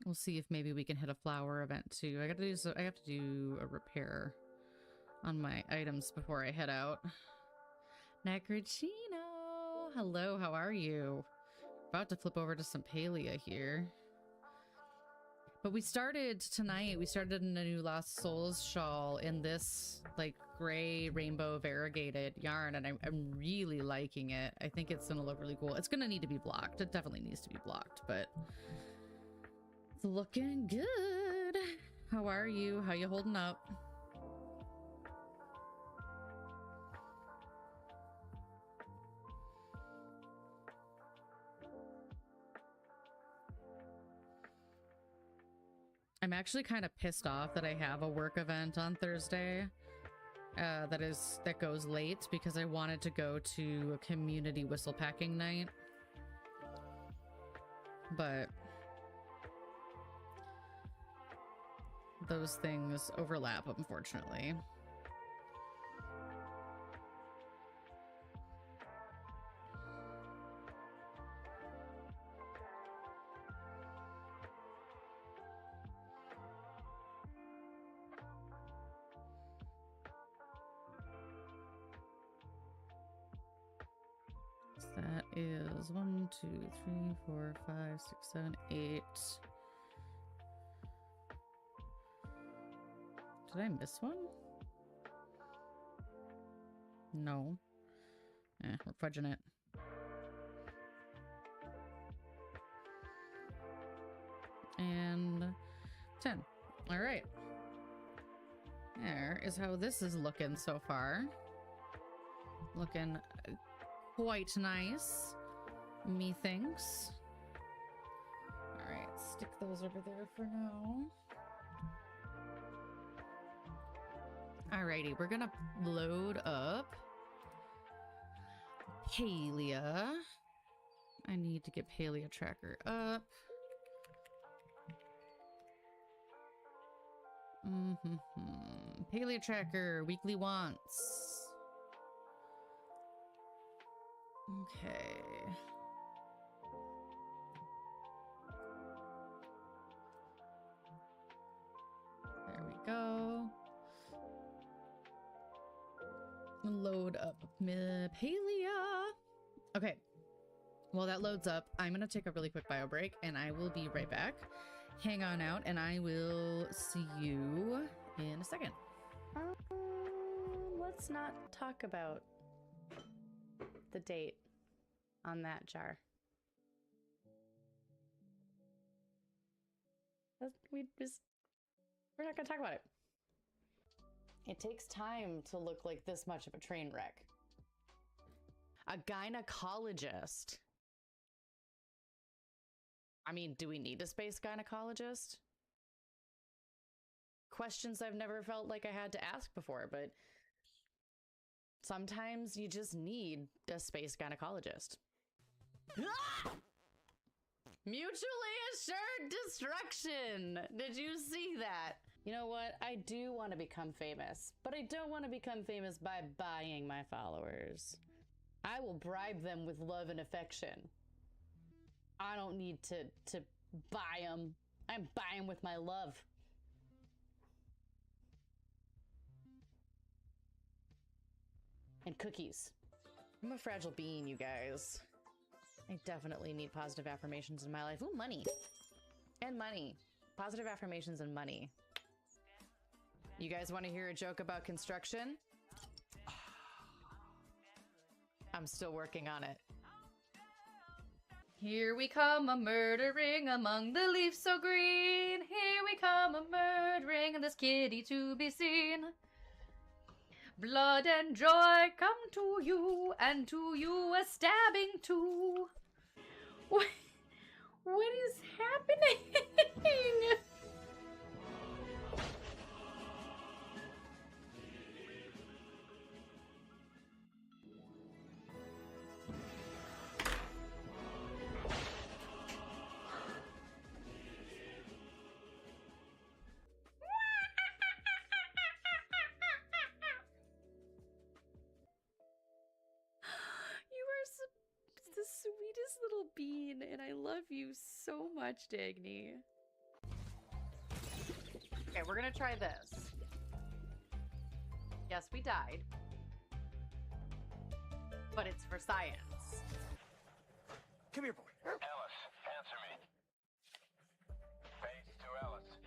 D: We'll see if maybe we can hit a flower event too. I have to do a repair on my items before I head out. Necrocino! Hello, how are you? About to flip over to some Palea here. But we started tonight, we started in a new Lost Souls shawl in this like gray rainbow variegated yarn, and I'm really liking it. I think it's gonna look really cool. It's gonna need to be blocked. It definitely needs to be blocked, but it's looking good. How are you? How you holding up? I'm actually kind of pissed off that I have a work event on Thursday that goes late because I wanted to go to a community whistle packing night. But those things overlap, unfortunately. That is 1, 2, 3, 4, 5, 6, 7, 8. Did I miss one? No. We're fudging it. And 10. All right. There is how this is looking so far. Looking quite nice, methinks. All right, stick those over there for now. Alrighty, we're gonna load up Palia. I need to get Palia tracker up. Palia tracker, weekly wants. Okay. There we go. Load up Palia. Okay. While that loads up, I'm going to take a really quick bio break and I will be right back. Hang on out and I will see you in a second.
U: Let's not talk about the date on that jar. We're not gonna talk about it. It takes time to look like this much of a train wreck. A gynecologist. I mean, do we need a space gynecologist? Questions I've never felt like I had to ask before, but sometimes you just need a space gynecologist. Ah! Mutually assured destruction! Did you see that? You know what? I do want to become famous, but I don't want to become famous by buying my followers. I will bribe them with love and affection. I don't need to buy them. I buy them with my love. And cookies. I'm a fragile being, you guys. I definitely need positive affirmations in my life. Ooh, money. And money. Positive affirmations and money. You guys want to hear a joke about construction? I'm still working on it. Here we come a-murdering among the leaves so green. Here we come a-murdering this kitty to be seen. Blood and joy come to you, and to you a stabbing too. What is happening? The sweetest little bean, and I love you so much, Dagny. Okay, we're gonna try this. Yes, we died. But it's for science.
O: Come here, boy. Ellis, answer me. Face to Ellis.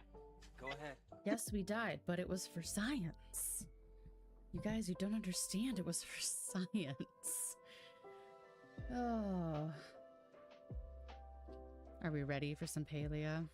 O: Go ahead.
D: Yes, we died, but it was for science. You guys, you don't understand. It was for science. Oh. Are we ready for some Palia?